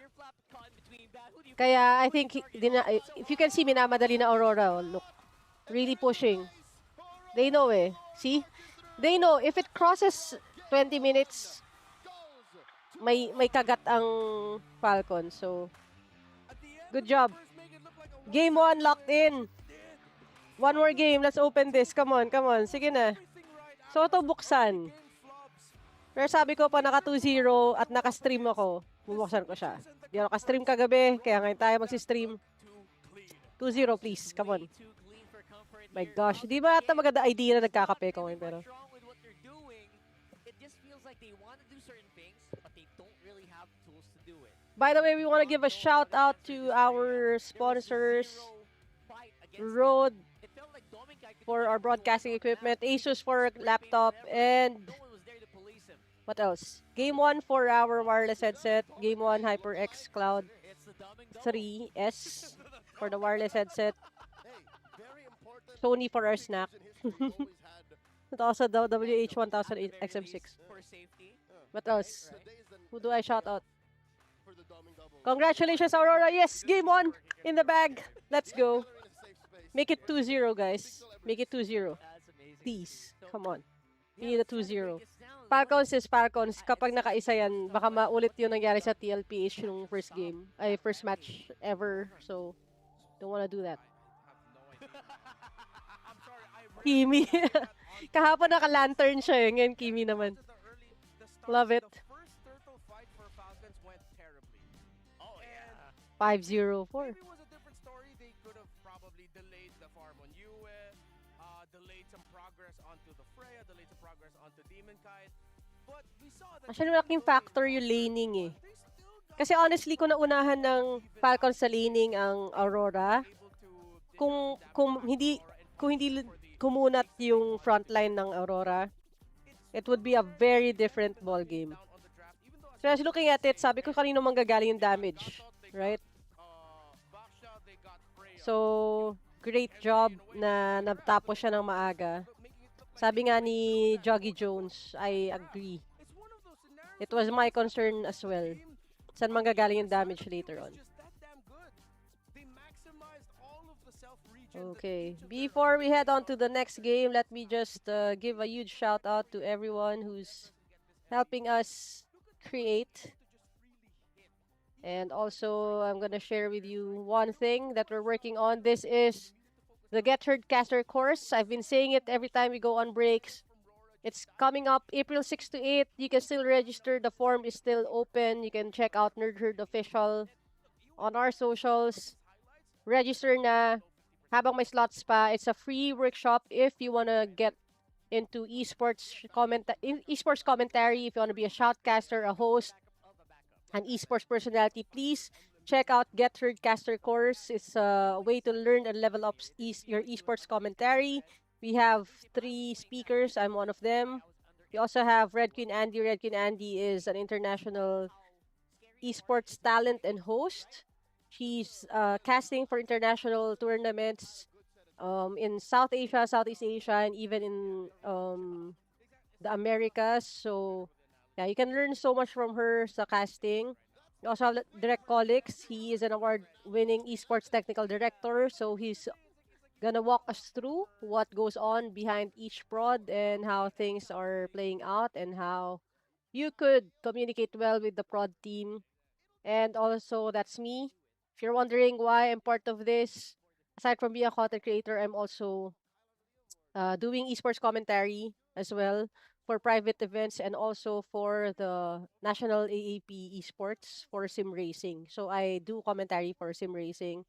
Kaya, I think, if you can see, minamadali na Aurora. Look, really pushing. They know See? They know, if it crosses 20 minutes, may kagat ang Falcon. So, good job. Game 1 locked in. One more game. Let's open this. Come on. Sige na. Soto buksan. Pero sabi ko pa naka 2-0 at naka-stream ako. Bubuksan ko siya. Di ako ka-stream kagabi. Kaya ngayon tayo magsi-stream. 2-0 please. Come on. My gosh. Di ba ata maganda idea na nagkakape ko ngayon pero. By the way, we want to give a shout out to our sponsors. Rode for our broadcasting equipment, Asus for laptop, and what else? Game 1 for our wireless headset, Game 1 HyperX Cloud 3S for the wireless headset, Sony for our snack, and also the WH-1000 XM6. What else? Who do I shout out? Congratulations, Aurora. Yes, Game 1 in the bag. Let's go. Make it 2-0, guys. Make it 2-0. Please. Come on. We need a 2-0. Falcons is Falcons. Kapag nakaisa yan, baka maulit yung nangyari sa TLPH nung first game. Ay, first match ever. So, don't wanna do that. Kimi. Kahapon naka-lantern siya eh. Ngayon, Kimi naman. Love it. 5-0-4. Actually, malaking factor yung laning eh. Kasi honestly, kung naunahan ng Falcons sa laning ang Aurora, kung hindi kumunat yung frontline ng Aurora, it would be a very different ball game. So as looking at it, sabi ko kanino manggagaling yung damage, right? So, great job na natapos siya ng maaga. Sabi nga ni Joggy Jones, I agree. It was my concern as well. Saan manggagaling yung damage later on? Okay, before we head on to the next game, let me just give a huge shout out to everyone who's helping us create. And also, I'm gonna share with you one thing that we're working on. This is the Get Heard Caster course. I've been saying it every time we go on breaks. It's coming up April 6 to 8. You can still register. The form is still open. You can check out Nerd Herd Official on our socials. Register na. Habang may slots pa, it's a free workshop if you wanna get into esports commentary, if you want to be a shoutcaster, a host, an esports personality, please check out Get Heard Caster course. It's a way to learn and level up your esports commentary. We have 3 speakers. I'm one of them. We also have Red Queen Andy. Red Queen Andy is an international esports talent and host. She's casting for international tournaments in South Asia, Southeast Asia, and even in the Americas. So, yeah, you can learn so much from her sa casting. We also have Direct Colix. He is an award-winning esports technical director. So, he's gonna walk us through what goes on behind each prod and how things are playing out and how you could communicate well with the prod team. And also, that's me. If you're wondering why I'm part of this, aside from being a content creator, I'm also doing esports commentary as well for private events and also for the National AAP Esports for sim racing. So I do commentary for sim racing.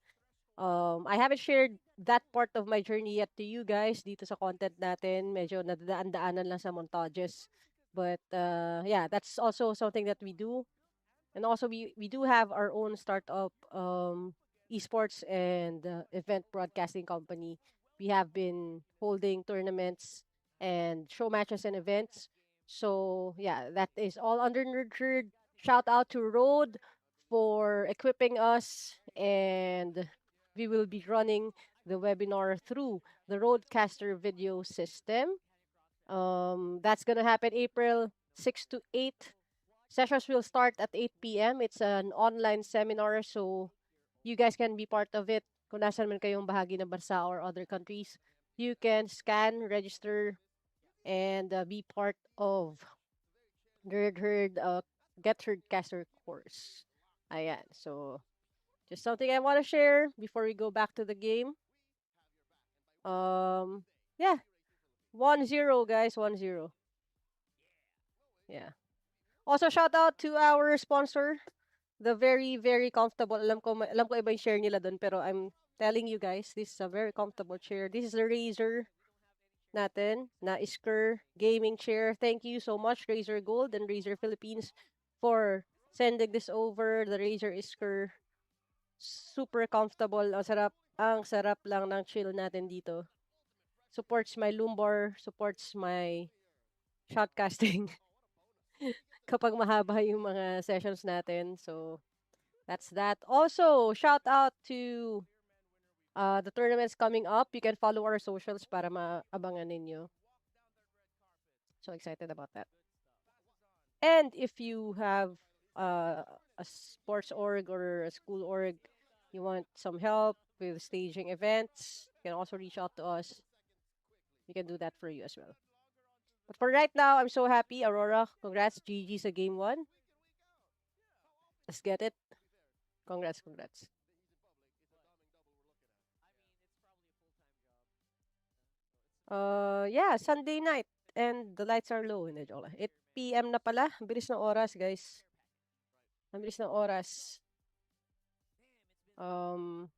I haven't shared that part of my journey yet to you guys dito sa content natin. Medyo nadadaan-daanan lang sa montages. But yeah, that's also something that we do. And also we do have our own startup esports and event broadcasting company. We have been holding tournaments and show matches and events. So yeah, that is all under Nurtured. Shout out to Road for equipping us, and we will be running the webinar through the Roadcaster video system. That's gonna happen April 6 to 8. Sessions will start at 8 p.m. It's an online seminar, so you guys can be part of it. Kung nasan man kayong bahagi ng bansa or other countries, you can scan, register, and be part of Get Heard Caster course. Ayan. So, just something I want to share before we go back to the game. Yeah. 1-0, guys. 1-0. Yeah. Also, shout out to our sponsor, the very, very comfortable. Alam ko iba yung share nila dun, pero I'm telling you guys, this is a very comfortable chair. This is the Razer natin, na Isker gaming chair. Thank you so much, Razer Gold and Razer Philippines, for sending this over. The Razer Isker, super comfortable. Ang sarap lang ng chill natin dito. Supports my lumbar, supports my shotcasting kapag mahaba yung mga sessions natin. So, that's that. Also, shout out to the tournaments coming up. You can follow our socials para maabangan ninyo. So excited about that. And if you have a sports org or a school org, you want some help with staging events, you can also reach out to us. We can do that for you as well. But for right now, I'm so happy. Aurora, congrats. GG sa game 1. Let's get it. Congrats, congrats. Yeah, Sunday night. And the lights are low. Hindi, joke lang. 8 p.m. na pala. Ang bilis ng oras, guys. Ang bilis ng oras. Ang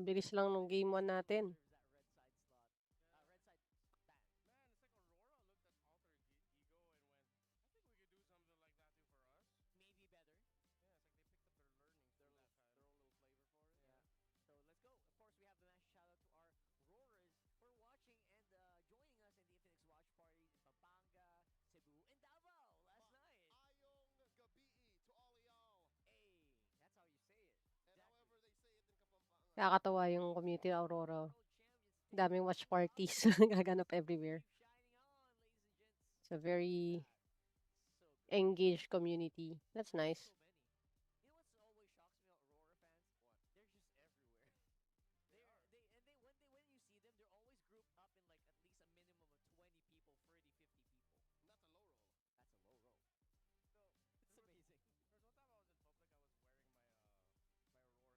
bilis lang nung game 1 natin. Nakakatawa yung community ng Aurora. Daming watch parties gaganap everywhere. It's a very engaged community. That's nice. You know what's always shocks me about Aurora fans? What? They're just everywhere. When you see them, they're always grouped up in like at least a minimum of 20 people, 30, 50 people. That's a low roll. That's a low roll. So it's amazing. There was one time I was in public, I was wearing my Aurora jersey. Someone goes up to me.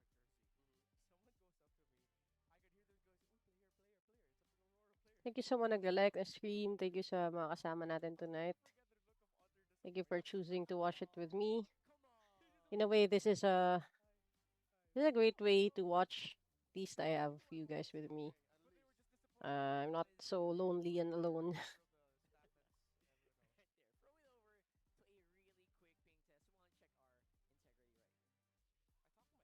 I could hear them goes, "Uy, player, player, player. It's a Aurora player." Thank you sa mga nagla-like na stream. Thank you sa mga kasama natin tonight. Never forget the look of utter Thank you disappointment. for choosing to watch it with me. Come on. In a way, this is a great way to watch. At least I have you guys with me. But they were just disappointed. I'm not so lonely and alone. Reveal the stat mats and Right there. Throw it over to a really quick ping test. We want to check our integrity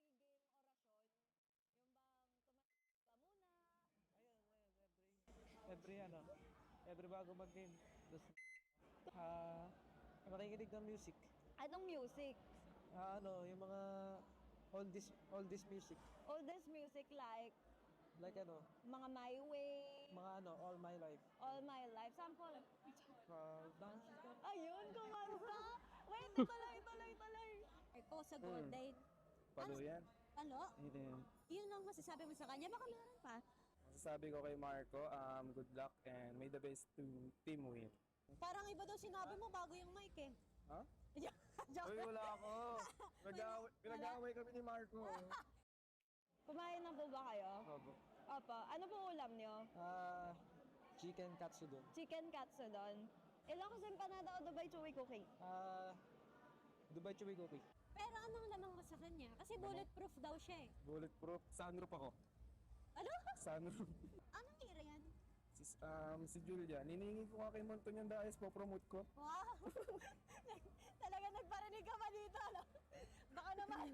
right here. I talk to my therapist about it sometimes. Every ano, every bago mag-game, ah, makikinig ng music. Anong music? Ano, yung mga oldies music. Oldest music like Like ano, mga My Way, mga ano, All My Life. All My Life. Sample. Dance. Ayun, kumanta. Wait, tuloy. Ito sa Golden. Palo yan. Ano? Hindi yan. Yun lang masasabi mo sa kanya. Baka meron pa. Masasabi ko kay Marco, good luck and may the best to team win. Parang iba daw sinabi mo bago yung mic eh. Ha? Joke. Uy, wala ako. Pinag-away kami ni Marco. Kumain na po ba kayo? Opo. Opo. Ano po ulam niyo? Chicken katsudon. Chicken katsudon. Ilocos empanada o Dubai chewy cookie? Dubai chewy cookie. Pero anong lamang mo sa kanya? Kasi bulletproof daw siya eh. Bulletproof. Sunroof ako. Ano? Sunroof. Anong hira yan? Si Julia. Niningi ko nga kay Monton yung dahil promote ko. Wow! Talaga nagparinig ka pa dito, ano? Baka naman.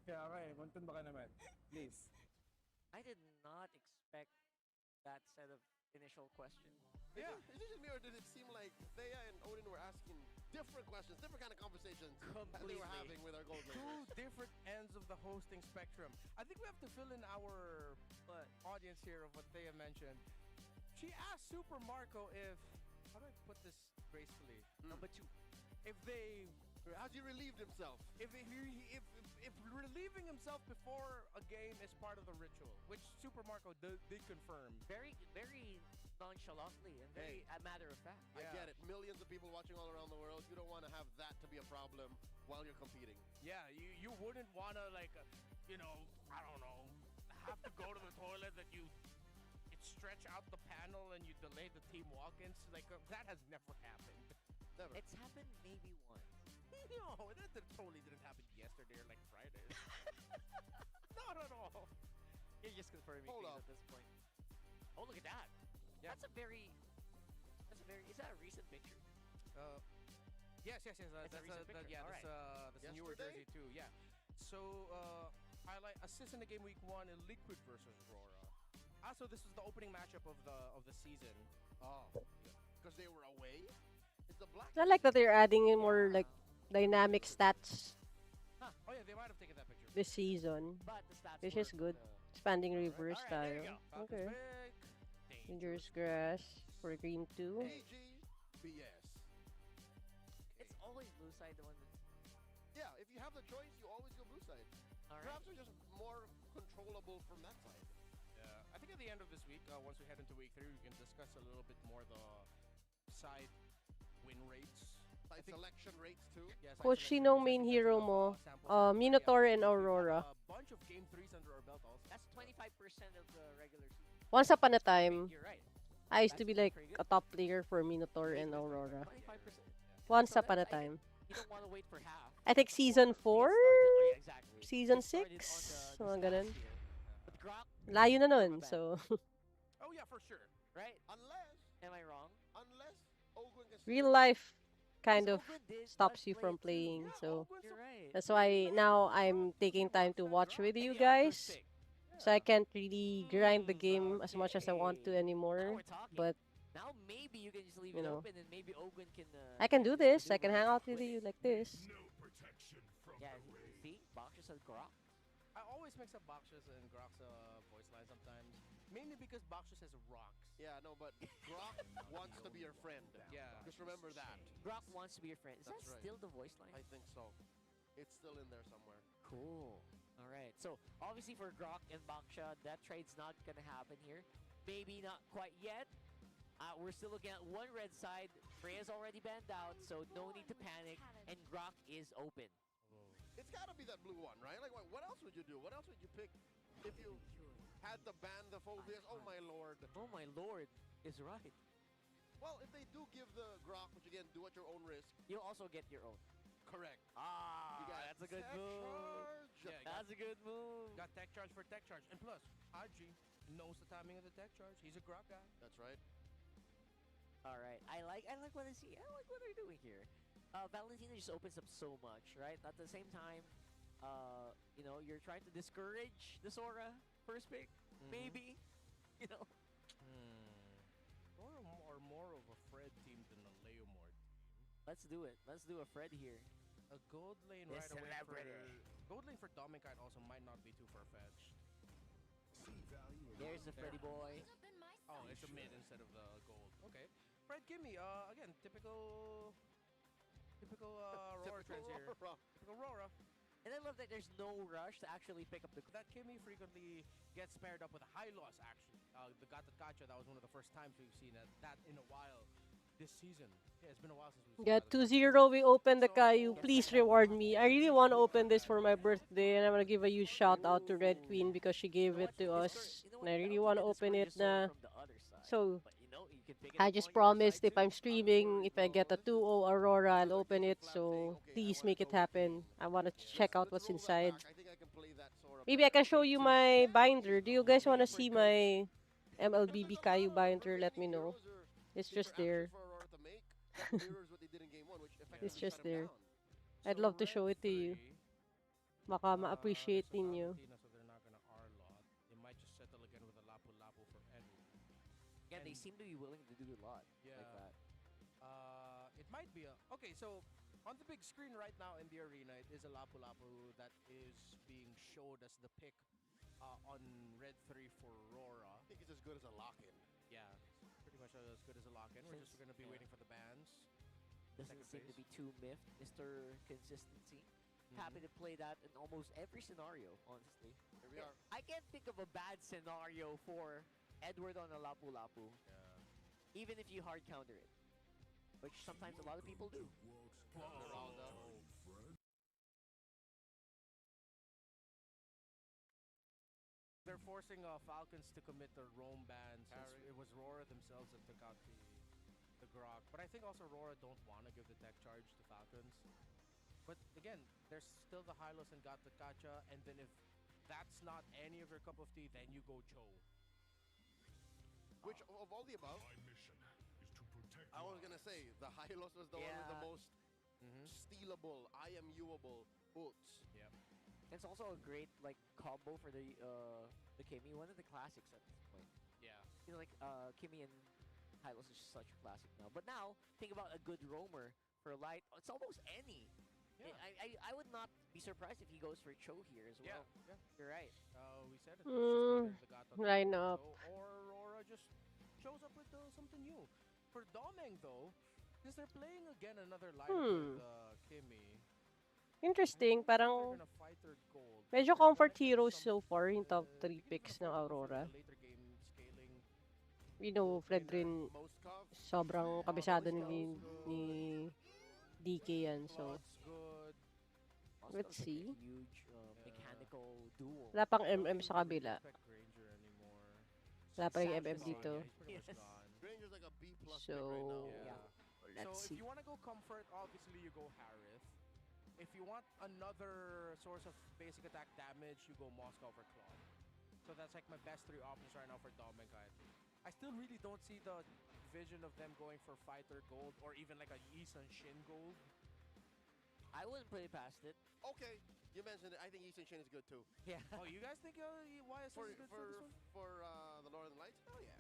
Kaya Monton baka naman. Please. I did not expect that set of initial questions. Yeah. Is it just me or did it seem like Thea and Odin were asking different questions, different kind of conversations that they were Completely. having with our gold Two laners? different ends of the hosting spectrum. I think we have to fill in our audience here of what Thea mentioned. She asked Super Marco if, how do I put this gracefully? Number 2. If they, How's he relieved himself? if relieving himself before a game is part of the ritual, which Super Marco did confirm. Very, very nonchalantly and very a matter of fact. I get it. Millions of people watching all around the world. You don't want to have that to be a problem while you're competing. Yeah, you wouldn't want to I don't know, have to go to the toilet that you stretch out the panel and you delay the team walk-ins. That has never happened. Never. It's happened maybe once. No, that totally didn't happen yesterday or like Friday. Not at all. You're just confirming Hold things up. at this point. Oh, look at that. Yeah. Is that a recent picture? Yes. It's a recent picture. That's a newer Yesterday? jersey too. Yeah. So highlight assist in the game week 1 in Liquid versus Aurora. Also, this was the opening matchup of the season. Oh, because they were away. It's the black. I like that they're adding in more like dynamic stats Huh. Oh yeah, they might have taken that picture. this season. But the stats Which were is good. the- Expanding reverse Alright, there you tayo. go. Falcons Okay. pick. Dangerous grass for green 2. AG BS. It's always blue side the one that. Yeah, if you have the choice, you always go blue side. All right. Perhaps they're just more controllable from that side. Yeah, I think at the end of this week, once we head into week 3, we can discuss a little bit more the side win rates. Side selection rates too. Yeah, side Coach, selection sino rates. I main think hero that's mo? enough sample size. Minotaur and We've got Aurora. A bunch of game 3s under our belt also. That's 25% of the regular season. Once upon a time, You're right. I used to be That's like pretty a good. top player for Minotaur and Aurora. 25%. Once So upon a that's- I time. You don't want to wait for half. I think season 4? Yeah, exactly. Season Get started on 6? the Mga stats ganun. here. But Grok, Layo na nun, Not bad. so Oh yeah, for sure. right? Unless Am I wrong? Ogwen can real life kind Because of Ogwen did stops touch you play from too. playing. Yeah, So Ogwen's You're right. that's why now I'm taking time to watch with you Yeah, good guys. pick. So I can't really grind the game as much as I want to Okay. Now anymore. we're talking. But Now maybe you can just leave you it know, open and maybe Ogwen can. I can do this. I can hang whatever out with it. you like this. Yeah, see, Box just said Grok. I always always mix up Bakshas and Grok's voice line sometimes. Mainly because Bakshas has rocks. Yeah, no, but Grok wants to be your friend. Yeah. Just remember that. Grok wants to be your friend. Is That's that right. still the voice line? I think so. It's still in there somewhere. Cool. All right. So obviously for Grok and Baksha, that trade's not gonna happen here. Maybe not quite yet. We're still looking at one red side. Freya's already banned out, so no need to panic. And Grok is open. It's got to be that blue one, right? Like, what else would you do? What else would you pick if you had to ban the phobias? Oh, my lord. Oh my lord is right. Well, if they do give the Grok, which again, do at your own risk. You'll also get your own. Correct. Ah, You got that's a good tech move. charge. Yeah, That's a good move. Got tech charge for tech charge. And plus, Haji knows the timing of the tech charge. He's a Grok guy. That's right. All right. I like what I see. I like what they're doing here. Valentina just opens up so much, right? At the same time, you're trying to discourage the Sora first pick, maybe. You know. Or more of a Fred team than a Leomord team. Let's do it. Let's do a Fred here. A gold lane The right away for celebrity. gold lane for Dominkite also might not be too far-fetched. There's the Freddy boy. Oh, it's a mid instead of the gold. Okay. Fred, give me again typical Aurora trends here. Typical Aurora. And I love that there's no rush to actually pick up the. That Kimmy frequently gets paired up with a high loss, actually. The Gata Kacha, that was one of the first times we've seen that in a while this season. Yeah, it's been a while since we've Yeah, seen 2-0, we open the Caillou. Please reward me. I really want to open this for my birthday, and I want to give a huge shout out to Red Queen because she gave it to us. And I really want to open it na. So, I just promised if I'm streaming, if I get a 2-0 Aurora, I'll open it. So, please make it happen. I want to check out what's inside. I think I can play that Sora. Maybe I can show you my binder. Do you guys want to see my MLBB Caillou binder? Let me know. It's just there. It's just there. I'd love to show it to you. Baka ma-appreciate ninyo. So they're not gonna R-lot. They might just settle again with a Lapu-Lapu from Edward. Yeah, they seem to be willing to do a lot Yeah. like that. It might be okay, so on the big screen right now in the arena, it is a Lapu-Lapu that is being showed as the pick on Red 3 for Aurora. I think it's as good as a lock-in. Yeah, it's pretty much as good as a lock-in. We're just going to be waiting for the bans. Doesn't seem to be too miffed, Mr. Consistency. Happy to play that in almost every scenario, honestly. Here we are. I can't think of a bad scenario for Edward on a Lapu-Lapu, even if you hard counter it, which sometimes a lot of people do. They're forcing Falcons to commit their roam ban since it was Aurora themselves that took out the Grok. But I think also Aurora don't want to give the tech charge to Falcons. But again, there's still the Hylos and Gata Kacha, and then if that's not any of your cup of tea, then you go Cho. Which, of all the above, I was going to say, the Hylos was the one with the most stealable, IMU-able ults. Yep. It's also a great combo for the Kimmy, one of the classics at this point. Yeah. You know, Kimmy and Hylos is just such a classic now. But now, think about a good roamer for Light. It's almost any. Yeah. I would not be surprised if he goes for Cho here as well. Yeah. You're right. We said it. It's just either the Gata Line up. or Aurora just shows up with something new. For Domeng, though, since they're playing again another lineup with Kimmy, Interesting, they're parang gonna fight their gold. medyo comfort heroes so far yung top 3 picks ng Aurora. Later game scaling. You know, Fred rin, sobrang kabisado ni DK yan. So, That's good. Also, let's it's like see. a huge mechanical duel. Wala pang MM sa kabila. Expect Granger anymore. Wala pa yung Sad MM to see. dito. He's pretty much gone. Granger's like a B+ pick So, right now. Yeah. let's So if see. you want to go comfort, obviously you go Harith. If you want another source of basic attack damage, you go Moscow for Claw. So that's like my best 3 options right now for Dominkite. I still really don't see the vision of them going for Fighter Gold or even like a Yisun Shin Gold. I wouldn't put it past it. Okay, you mentioned it. I think Eastern Shin is good too. Yeah. Oh, you guys think YSS For is good for this one? the Northern Lights? Oh yeah.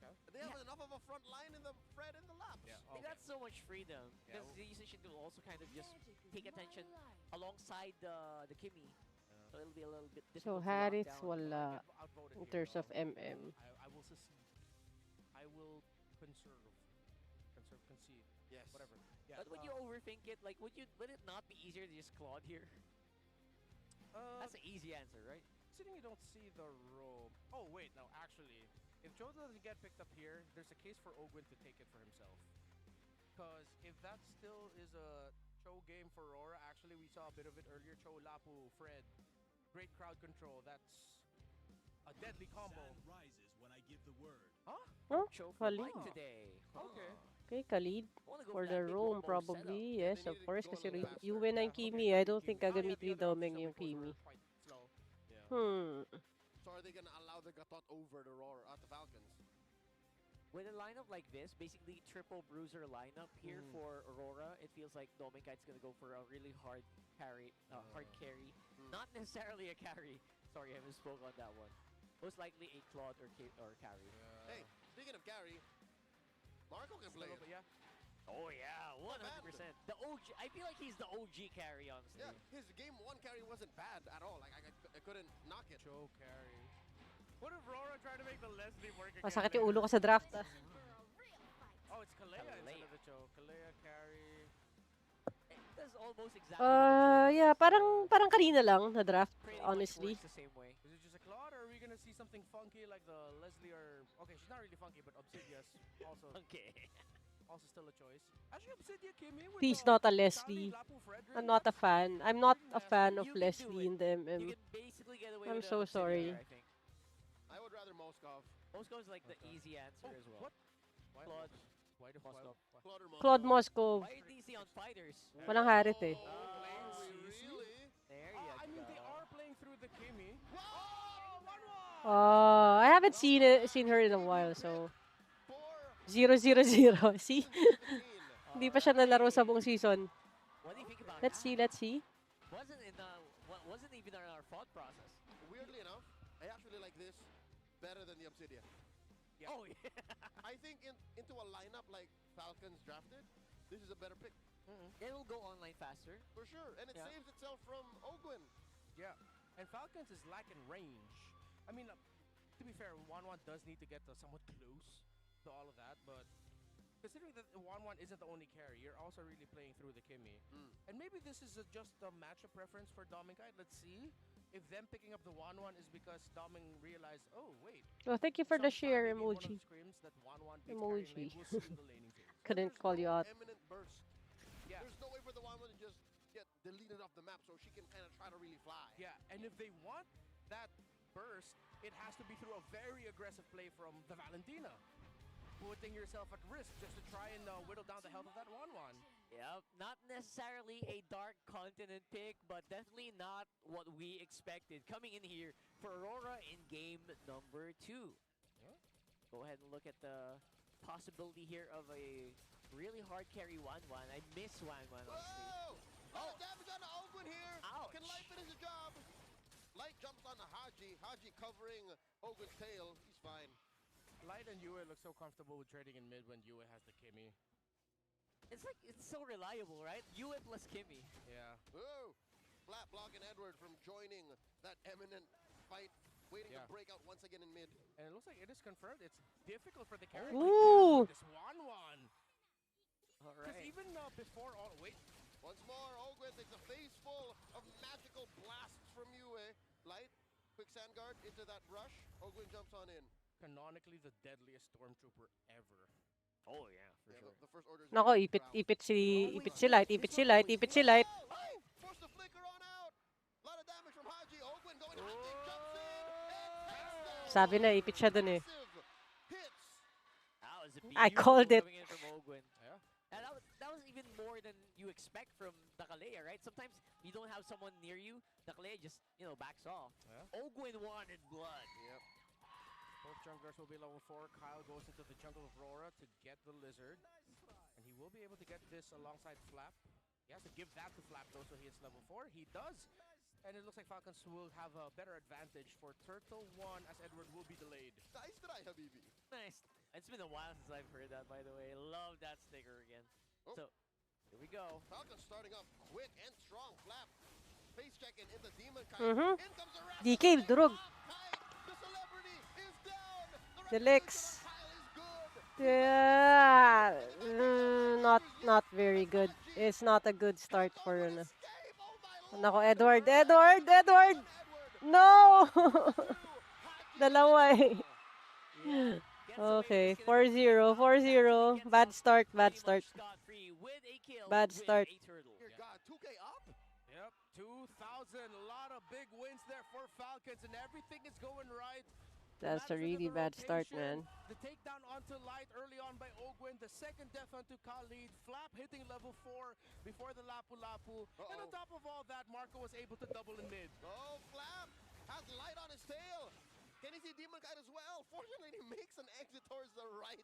Okay. They have enough of a front line in the Fred and the laps. Yeah. They Okay. got so much freedom Yeah, because the musician will also kind of just take attention alongside the Kimmy. So it'll be a little bit So difficult to lock Harith down. wala Get outvoted in here, terms of though. MM. I will I will concede. Yes. Whatever. Yeah. But would you overthink it? Like, would it not be easier to just Claude here? That's an easy answer, right? Considering you don't see the roam. Oh wait, no. Actually, if Joe doesn't get picked up here, there's a case for Ogwin to take it for himself. Because if that still is a Cho game for Aurora, actually we saw a bit of it earlier. Cho, Lapu, Fred, great crowd control. That's a deadly combo. rises when I give the word. Huh? Oh, Cho for Khalid. Mike today. Okay. Okay, Khalid. Wanna go For that the big roam, combo setup. probably. Yeah, Yes, they of needed to course. go a Kasi little faster. Yuwen Yeah, and okay, Kimi. I don't think Kimi. gagamitin The ni other Domeng options yung that we chose Kimi. were quite slow. Hmm. So are they gonna allow the Gatot over the Roar at the Falcons? With a lineup like this, basically triple bruiser lineup here for Aurora, it feels like Dominkite's gonna go for a really hard carry. Not necessarily a carry. Sorry, I misspoke on that one. Most likely a Claude or carry. Hey, speaking of Gary, Marco can play it. Yeah. Oh yeah, 100%. The OG. I feel like he's the OG carry, honestly. Yeah, his game 1 carry wasn't bad at all. Like I couldn't knock it. Joe carry. What if Aurora tried to make the Leslie work again? Masakit yung ulo ko sa draft. Oh, it's Kalea instead of the Joe. Kalea carry. That's almost exactly. Yeah, parang kanina lang na draft, Pretty honestly. much works the same way. Is it just a Claude, or are we gonna see something funky like the Leslie or... Okay, she's not really funky, but Obsidia's also Okay. also still a choice. Actually, Obsidia came in with He's not a Leslie. Lapu, Frederick. I'm not a fan. I'm not a fan of You can do Leslie it. in the You MM. can basically get away I'm with so Obsidian sorry. there, I think. I would rather Moskov. Moskov is like the easy answer as well. What? Why? Claude. Why the Moskov. Claude or Claude Moskov. Moskov. Why DC on fighters? Walang Harith eh. Really? There you I mean, go. they are playing through the Kimi. I haven't seen her in a while, so 0-0-0. See? Hindi pa siya nalaro sa buong season. What do you think about Let's see, let's see. Wasn't even in our thought process. Weirdly enough, I actually like this better than the Obsidian. Yeah. Oh yeah. I think into a lineup like Falcons drafted, this is a better pick. It'll go online faster. For sure. And it Yeah. saves itself from Ogwin. Yeah. And Falcons is lacking range. I mean, to be fair, 1-1 does need to get somewhat close to all of that, but considering that 1-1 isn't the only carry, you're also really playing through the Kimi. And maybe this is just a matchup preference for Dominkite. Let's see if them picking up the 1-1 is because Doming realized, oh, wait. Oh, thank you for the sometime share maybe in one of emoji. the scrims that 1-1 beats Emoji. carry lane, we'll see in the laning phase. Couldn't There's call you no out. Eminent burst. Yeah. There's no way for the 1-1 to just get deleted off the map so she can kind of try to really fly. Yeah, and if they want that burst, it has to be through a very aggressive play from the Valentina. Putting yourself at risk just to try and whittle down the health of that 1-1. Yep, not necessarily a dark continent pick, but definitely not what we expected. Coming in here for Aurora in game number 2. Yeah. Go ahead and look at the possibility here of a really hard carry 1-1. I miss 1-1, honestly. Whoa! Oh, damage on the Ogwin here. Ouch. Can Light finish the job? Light jumps on the Haji. Haji covering Ogwin's tail. He's fine. Light and Yue look so comfortable with trading in mid when Yue has the Kimi. It's like, it's so reliable, right? Yue plus Kimi. Yeah. Whoa! Flat blocking Edward from joining that eminent fight. Waiting to break out once again in mid. And it looks like it is confirmed. It's difficult for the carry. Ooh! This 1-1. All Because right. even before all... Wait. Once more, Ogwin takes a face full of magical blasts from Yue. Light, quick sand guard into that rush. Ogwin jumps on in. Canonically the deadliest stormtrooper ever. Oh yeah, for Yeah, sure. the first order is Nako, gonna be ipit proud. si Light, ipit si Light. Oh! Force the flicker on out! A lot of damage from Haji. Ogwin going hunting, jumps in, and takes the Sabi na, ipit siya dun eh. massive hits. That was a I beautiful called it. coming in from Ogwin. Yeah. And that was even more than you expect from Dakalea, right? Sometimes you don't have someone near you. Dakalea just, backs off. Yeah. Ogwin wanted blood. Yep. Both junglers will be level 4. Kyle goes into the jungle of Aurora to get the lizard. And he will be able to get this alongside Flap. He has to give that to Flap though, so he hits level 4. He does. And it looks like Falcons will have a better advantage for Turtle 1 as Edward will be delayed. Nice try, Habibi. Nice. It's been a while since I've heard that, by the way. Love that sticker again. Oh. So, here we go. Falcons starting off quick and strong. Flap Face check in the Demon Kite. Mhm. In comes the rest. DK, durog. The celebrity is down. The The Lex. Kyle is good. Yeah, not very good. It's not a good start for ano. Escape. Oh my Nako, lord. Edward! No! Dalawa eh. Yeah, gets away Okay, with this 4-0, Falcons actually 4-0. gets Bad off start, bad pretty start. much scot-free with a kill Bad with start. a turtle. Dear God, 2K up? Yep, 2,000. A lot of big wins there for Falcons, and everything is going right. The That's a management of really the bad start, rotation, man. the takedown onto Light early on by Ogwin, the second death onto Khalid, Flap hitting level 4 before the Lapu Lapu, and on top of all that, Marco was able to double in mid. Oh, Flap has Light on his tail. Can he see Demon Kite as well? Fortunately, he makes an exit towards the right.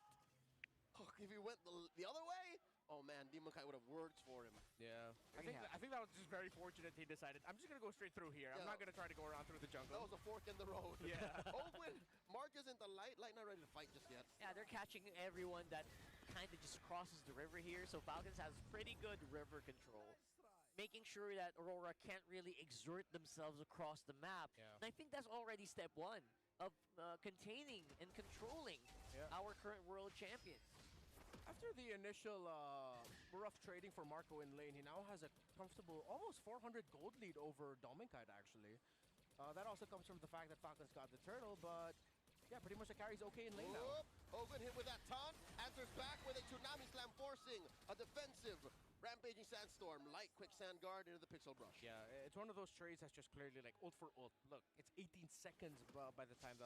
Oh, if he went the other way, oh man, Demon Kite would have words for him. Yeah, I think that was just very fortunate he decided, I'm just going to go straight through here. I'm not going to try to go around through the jungle. That was a fork in the road. Yeah. Ogwin, Mark is into Light. Light not ready to fight just yet. Yeah, they're catching everyone that kind of just crosses the river here, so Falcons has pretty good river control, making sure that Aurora can't really exert themselves across the map. Yeah. And I think that's already step one of containing and controlling our current world champions. After the initial rough trading for Marco in lane, he now has a comfortable almost 400 gold lead over Dominkite, actually. That also comes from the fact that Falcons got the turtle, but yeah, pretty much the carry's okay in lane now. Ogwin hit with that taunt, answers back with a Tsunami Slam, forcing a defensive Rampaging Sandstorm, Light quick sand guard into the Pixel Brush. Yeah, it's one of those trades that's just clearly like ult for ult. Look, it's 18 seconds by the time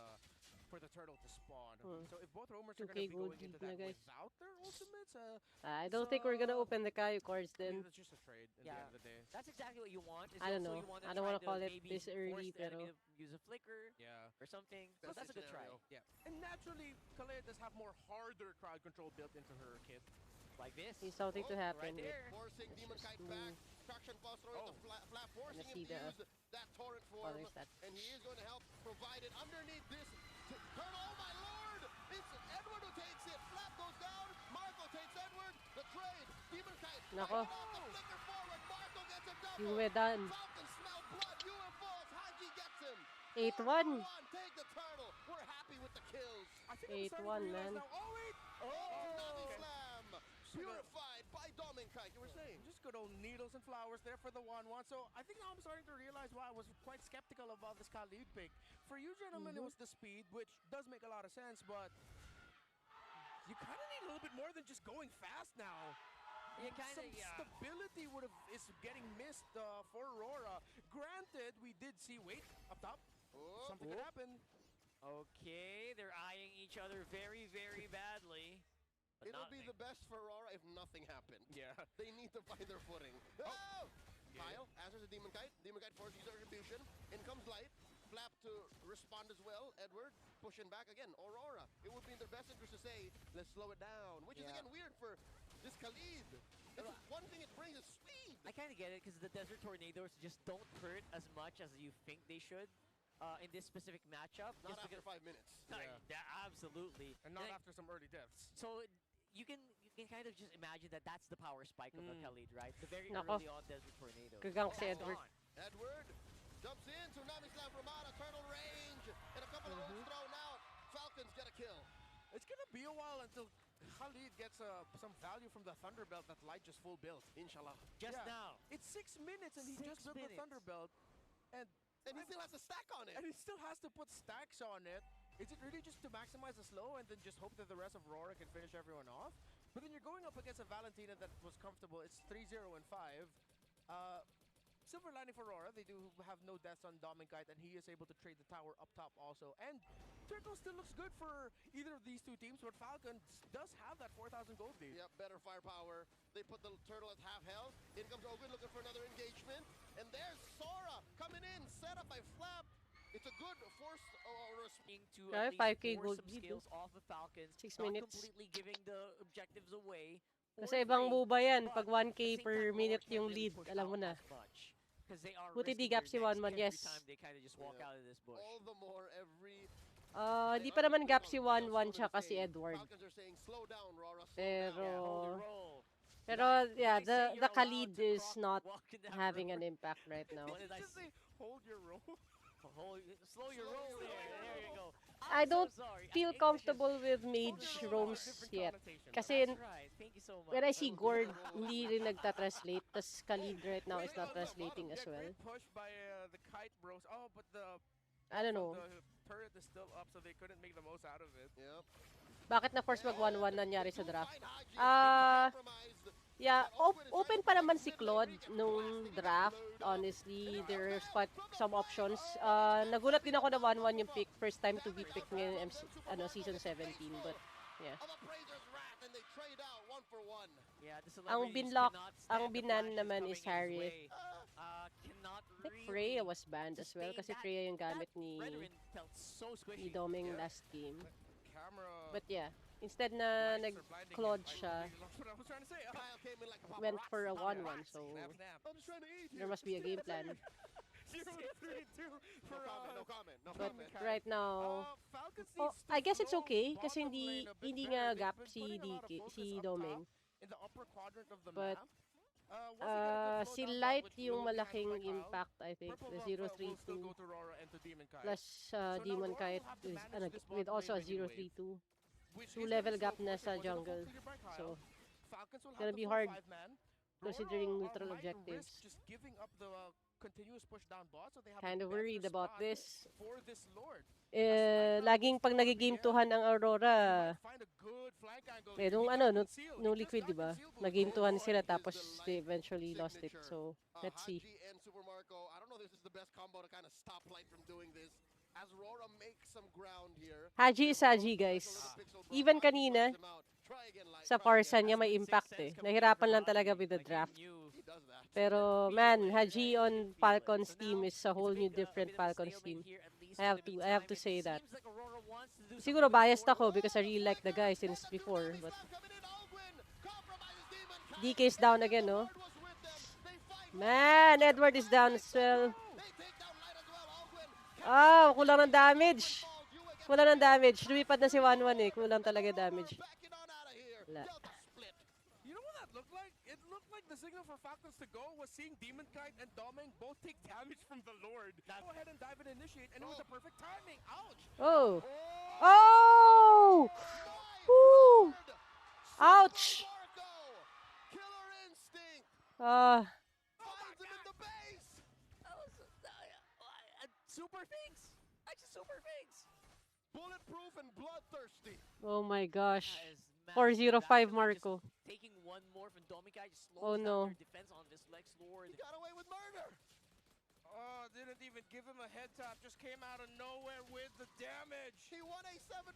for the turtle to spawn. So if both roamers are going to be going into that without their ultimates, I don't think we're gonna open the Kaio cards then. That's just a trade at the end of the day. That's exactly what you want. I don't know. I don't want to call it this early, pero pero use a flicker or something. So that's a good try. Yeah, and naturally, Khaled does have more harder crowd control built into her kit. Like this. Needs something to happen. Right there. Forcing Demon Kite back. Traction Pulse throwing the Flap, forcing him to use that torrent form. And he is going to help provide it underneath this turtle. Oh my lord! It's Edward who takes it. Flap goes down. Marco takes Edward. The trade. Demon Kite. Nako. Right off the flicker forward. Marco gets a double. Yumedan. Falcons smell blood. UFOs. Haji gets him. 8-1. Take the turtle. We're happy with the kills. I think 8-1, man. Oh wait! Tsunami Slam. Purified by Dominkite. You were saying? Just good old needles and flowers there for the 1-1. So I think now I'm starting to realize why I was quite skeptical about this Khalid pick. For you gentlemen, it was the speed, which does make a lot of sense, but you kind of need a little bit more than just going fast now. Some stability is getting missed for Aurora. Granted, we did see Wait up top. Something could happen. Okay, they're eyeing each other very, very badly. It'll be the best for Aurora if nothing happened. Yeah. They need to find their footing. Oh! Kyle answers the Demon Kite. Demon Kite forces retribution. In comes Light. Flap to respond as well. Edward pushing back again. Aurora. It would be in their best interest to say, let's slow it down. Which is again weird for this Khalid. One thing it brings is speed. I kind of get it because the Desert Tornadoes just don't hurt as much as you think they should. In this specific matchup. Not after 5 minutes. Yeah, absolutely. And not after some early deaths. So you can kind of just imagine that that's the power spike of a Khalid, right? The very Nako. early on Desert Tornado. Gagang si Edward. Edward jumps in. Tsunami Slam from out of turtle range. And a couple of ults thrown out. Falcons get a kill. It's going to be a while until Khalid gets some value from the Thunderbelt that Light just full built. Inshallah. Just now. It's 6 minutes and he just built the Thunderbelt. And he still has a stack on it. And he still has to put stacks on it. Is it really just to maximize the slow and then just hope that the rest of Aurora can finish everyone off? But then you're going up against a Valentina that was comfortable. It's 3-0 and 5. Silver lining for Aurora, they do have no deaths on Dominkite, and he is able to trade the tower up top also. And Turtle still looks good for either of these two teams, but Falcons does have that 4,000 gold lead. Yep, better firepower. They put the turtle at half health. In comes Ogwin looking for another engagement. And there's Sora coming in, set up by Flap. It's a good force to Yeah, at least 5K force gold some lead, skills off the Falcons. 6 not minutes. completely giving the objectives away. Kasi ibang MOBA yan. Pag 1K per minute yung lead, alam mo na. Buti di gap si 1-1, yes. They kind of just walk out of this bush. All the more every... Di pa naman gap si 1-1 tsaka si Edward. Falcons are saying, slow down, Rora, slow Pero... down. Pero yeah, Did I say the you're allowed Khalid to is cross not walk in that having river? an impact right now. What did I Just say? say, hold your roll. Slow your roll there. There you go. I I'm so don't sorry. feel English is. comfortable with Hold your mage roll has a roams different yet. connotation, brother. Kasi That's right. Thank you so when I much. see Gord, hindi rin nagta-translate. Tas Khalid right now is not translating as Yeah, well. great push by the kite bros. Oh, but the I buff don't on know. the turret is still up, so they couldn't make the most out of it. Yep. Bakit na force mag 1-1 nangyari sa draft? Compromised. Yeah, But Oakwood is trying open to pa protect naman his si mid lane. Claude Rick gets nung blasted. He got draft. glued up. Honestly, And there's now quite from the some flank. options. Oh, Nagulat din ako na 1-1 yung Super pick. First time to be damage picked output ngayon from MC, them. Super Marco season gets a 17. face But, full yeah. of Appraiser's Wrath, and they trade out 1-for-1. Yeah, the Ang celebrities binlock, cannot ang stand the binan flashes naman coming is in his Harriet. way. Cannot I think really Freya was banned as well sustain kasi that. Freya yung gamit That Brethren felt so ni squishy. Doming Yeah. last game. Camera. But yeah, instead na lights are blinding nag-Claude him. siya, That's what I was trying to say. Kyle came in like a went paparazzi. for a 1-1. Paparazzi. So Snap, snap. I'm just trying to eat there here. must be a game plan. 0-3-2 for No comment. No But comment. right now, Falcons oh, needs to I guess it's flow okay kasi bottom lane a bit hindi better. nga They've gap been si putting a lot of DK, focus si up Doming. top in the upper quadrant of the But map. Once they get a good si flow down Light bot with yung Blue behind malaking by Cloud, impact, I think. Purple The buff, will still 0-3-2 go to Rora and to Demon Kite. plus So now Demon Rora Kite will have to is, manage this with bottom also a lane minion wave, 0-3-2. which is 2 gonna level be gap slow na push. sa It was a full jungle. clear by Kyle. So, Falcons will gonna have be the hard full 5-man. considering Rora neutral might risk objectives. just giving up the continuous push down bot, so they have Kind a of better worried about spot this. for this Lord. Laging pag nagigame 2han ang Aurora, nung Liquid, diba? Nag-game 2han sila tapos they eventually lost it. So, let's see. Haji and Super Marco. I don't know if this is the best combo to kind of stop Light from doing this. As Rora makes some ground here. Haji is Haji, guys. Even kanina, sa Farsa niya may impact eh. Nahirapan lang talaga with the draft. Pero man, Haji on Falcon's team is a whole new different Falcon's team. I have to say that. Siguro biased ako because I really like the guy since before. But DK is down again, no? Man, Edward is down as well. Oh, kulang ng damage. Kulang ng damage. Lumipad na si 1-1 eh. Kulang talaga damage. Wala. You know what that looked like? It looked like the signal for Falcons to go was seeing Demon Kite and Doming both take damage from the Lord. Go ahead and dive and initiate, and it was the perfect timing. Ouch! Oh! Oh! Woo! Ouch! Killer instinct. Finds him in the base. That was super things. Actually, super things. Bulletproof and bloodthirsty. Oh my gosh. That is 405 Marco. Taking one more from Domikai just Oh slows no. down their defense on this Lex Lord. He got away with murder. Oh, didn't even give him a head tap. Just came out of nowhere with the damage. He won a 7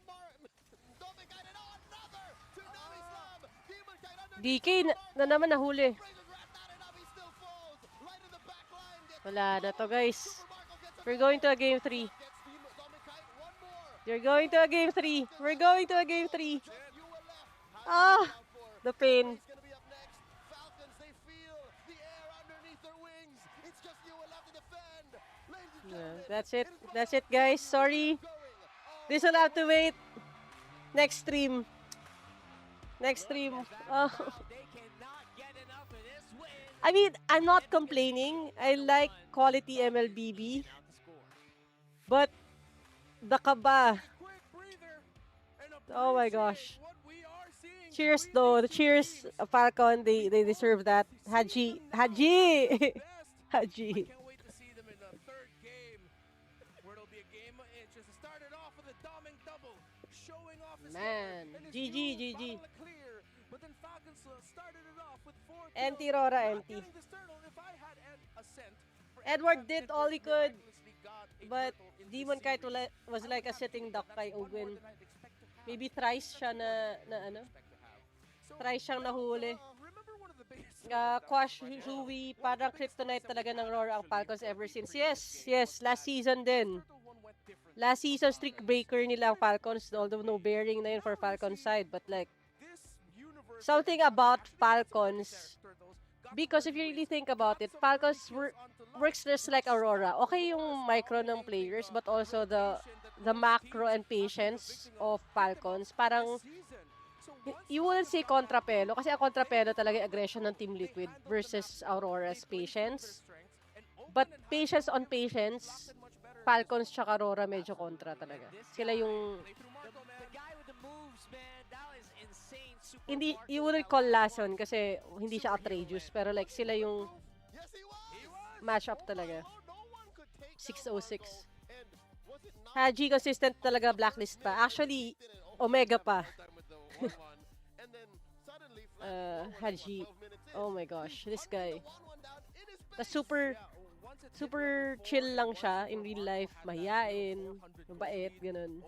Doming Kite and another Tsunami Slam. Demon Kite underneath. DK na naman nahuli. Appraiser's Wrath not enough. He still falls. Light in the back line. Wala na to, guys. We're going to a game 3. They're going to a game 3. We're going to a game 3. Ah, the pain. Yeah, that's it. That's it, guys. Sorry. This will have to wait. Next stream. Next stream. Oh. I mean, I'm not complaining. I like quality MLBB. But the kaba. Oh my gosh. Cheers though. Cheers, Falcon. They deserve that. Haji. Haji. Haji. Man. GG, GG. Empty Rora, empty. Edward did all he could, but Demon Kite was like a sitting duck kay Ogwin. Maybe thrice siya thrice siyang nahuli. Quash Huey, parang kryptonite talaga ng Rora ang Falcons ever since. Yes, last season din. Last season, streak breaker nila ang Falcons, although no bearing na yun for Falcons side. But like, something about Falcons, because if you really think about it, Falcons works just like Aurora. Okay yung micro ng players, but also the macro and patience of Falcons. Parang You wouldn't say kontrapelo kasi ang kontrapelo talaga yung aggression ng Team Liquid versus Aurora's patience. But patience on patience, Falcons tsaka Aurora medyo kontra talaga. Sila yung The guy with the moves, man, that was insane. Super hindi, Marco you with wouldn't that call one. lason kasi hindi siya outrageous pero like sila yung Yes, he was. matchup Oh my talaga. lord, no one could take down 606. Marco. And was it not Haji consistent talaga blacklist pa. Actually, Omega pa. And then suddenly, flash forward about Haji. 12 minutes in, Oh my gosh, he's this hunting guy. the 1-1 down in his The face. super chill lang siya in real life, mahiyain, mabait, ganun.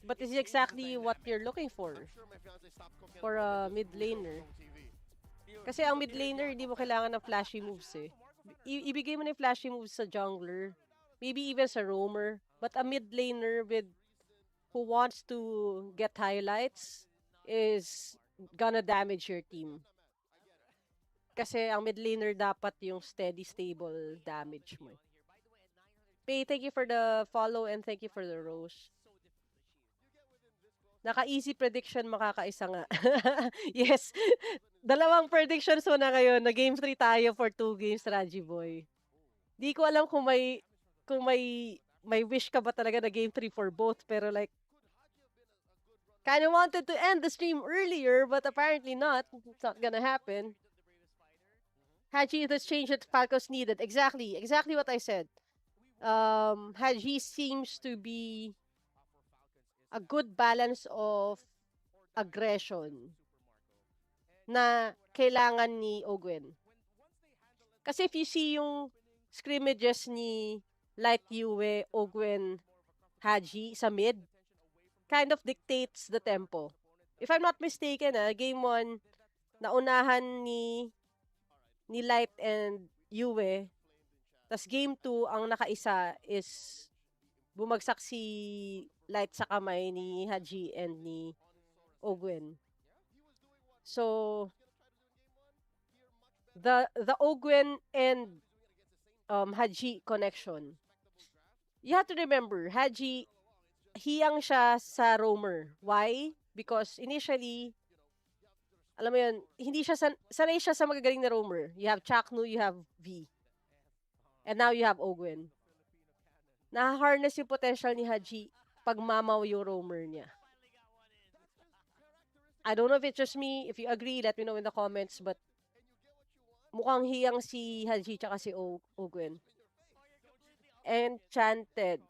But this is exactly what you're looking for a mid laner. Kasi ang mid laner, hindi mo kailangan ng flashy moves eh. Ibigay mo na yung flashy moves sa jungler, maybe even sa roamer, but a mid laner who wants to get highlights is gonna damage your team. Kasi ang mid laner dapat yung steady, stable damage mo. Pay, thank you for the follow and thank you for the rose. Naka-easy prediction, makakaisa nga. Yes. Dalawang predictions mo na ngayon. Na game 3 tayo for 2 games, Raji Boy. Di ko alam kung may wish ka ba talaga na game 3 for both. Pero like, kind of wanted to end the stream earlier, but apparently not. It's not gonna happen. Haji, this change that Falcons needed. Exactly what I said. Haji seems to be a good balance of aggression na kailangan ni Ogwen. Kasi if you see yung scrimmages ni Light Yue, Ogwen, Haji sa mid, kind of dictates the tempo. If I'm not mistaken, game 1, naunahan ni Light and Yue, tas game 2, ang nakaisa is bumagsak si Light sa kamay ni Haji and ni Ogwen. So, the Ogwen and Haji connection. You have to remember, Haji, hiyang siya sa roamer. Why? Because initially, alam mo yun, hindi siya sanay siya sa magagaling na roamer. You have Chaknu, you have V. And now you have Ogwen. Na-harness yung potential ni Haji pag mamaw yung roamer niya. I don't know if it's just me. If you agree, let me know in the comments. But mukhang hiyang si Haji tsaka si Ogwen. Enchanted.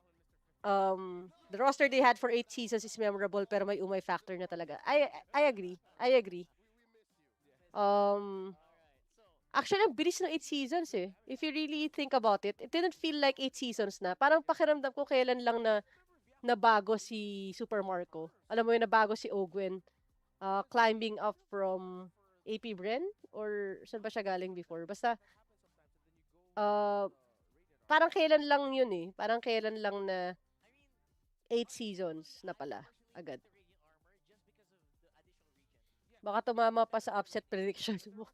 The roster they had for 8 seasons is memorable pero may umay factor na talaga. I agree. Actually, ang bilis ng 8 seasons eh. If you really think about it, it didn't feel like 8 seasons na. Parang pakiramdam ko kailan lang na nabago si Super Marco. Alam mo yun, nabago si Ogwen. Climbing up from AP Bren? Or saan ba siya galing before? Basta, parang kailan lang yun eh. Parang kailan lang na 8 seasons na pala. Agad. Baka tumama pa sa upset prediction mo.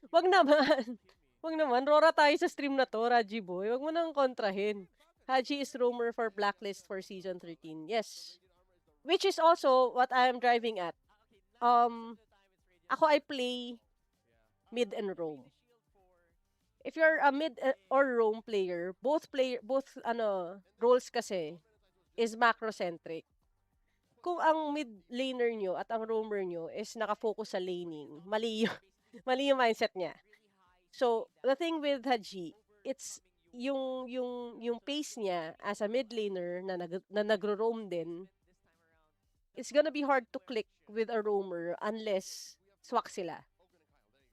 Wag naman. Wag naman. Rora tayo sa stream na to, Raji Boy. Wag mo nang kontrahin. Haji is roamer for Blacklist for Season 13. Yes. Which is also what I'm driving at. Ako, I play mid and roam. If you're a mid or roam player, both roles kasi is macrocentric. Kung ang mid laner nyo at ang roamer nyo is nakafocus sa laning, mali yung mindset niya. So, the thing with Haji, it's yung pace niya as a mid laner na nagro-roam din, it's gonna be hard to click with a roamer unless swak sila.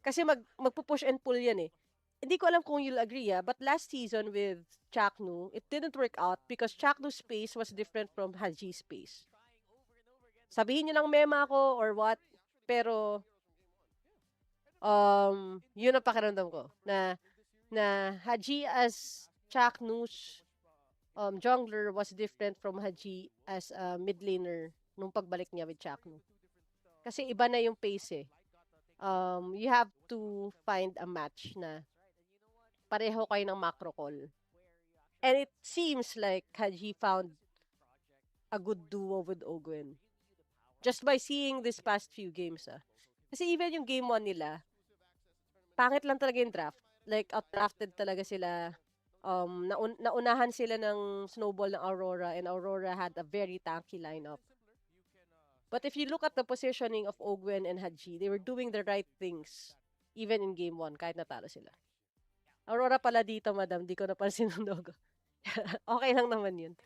Kasi magpupush and pull yan eh. Hindi ko alam kung you'll agree but last season with Chaknu, it didn't work out because Chaknu's pace was different from Haji's pace. Sabihin nyo lang mema ako or what, pero yun ang pakiramdam ko na Haji as Chaknu's jungler was different from Haji as a mid laner nung pagbalik niya with Chaknu. Kasi iba na yung pace eh. You have to find a match na pareho kayo ng macro call. And it seems like Haji found a good duo with Ogwen. Just by seeing this past few games, Kasi even yung game 1 nila, pangit lang talaga yung draft. Like, outdrafted talaga sila. Naunahan sila ng snowball ng Aurora, and Aurora had a very tanky lineup. But if you look at the positioning of Ogwen and Haji, they were doing the right things even in game 1 kahit natalo sila. Aurora pala dito, madam. Di ko napansin ng logo. Okay lang naman yun.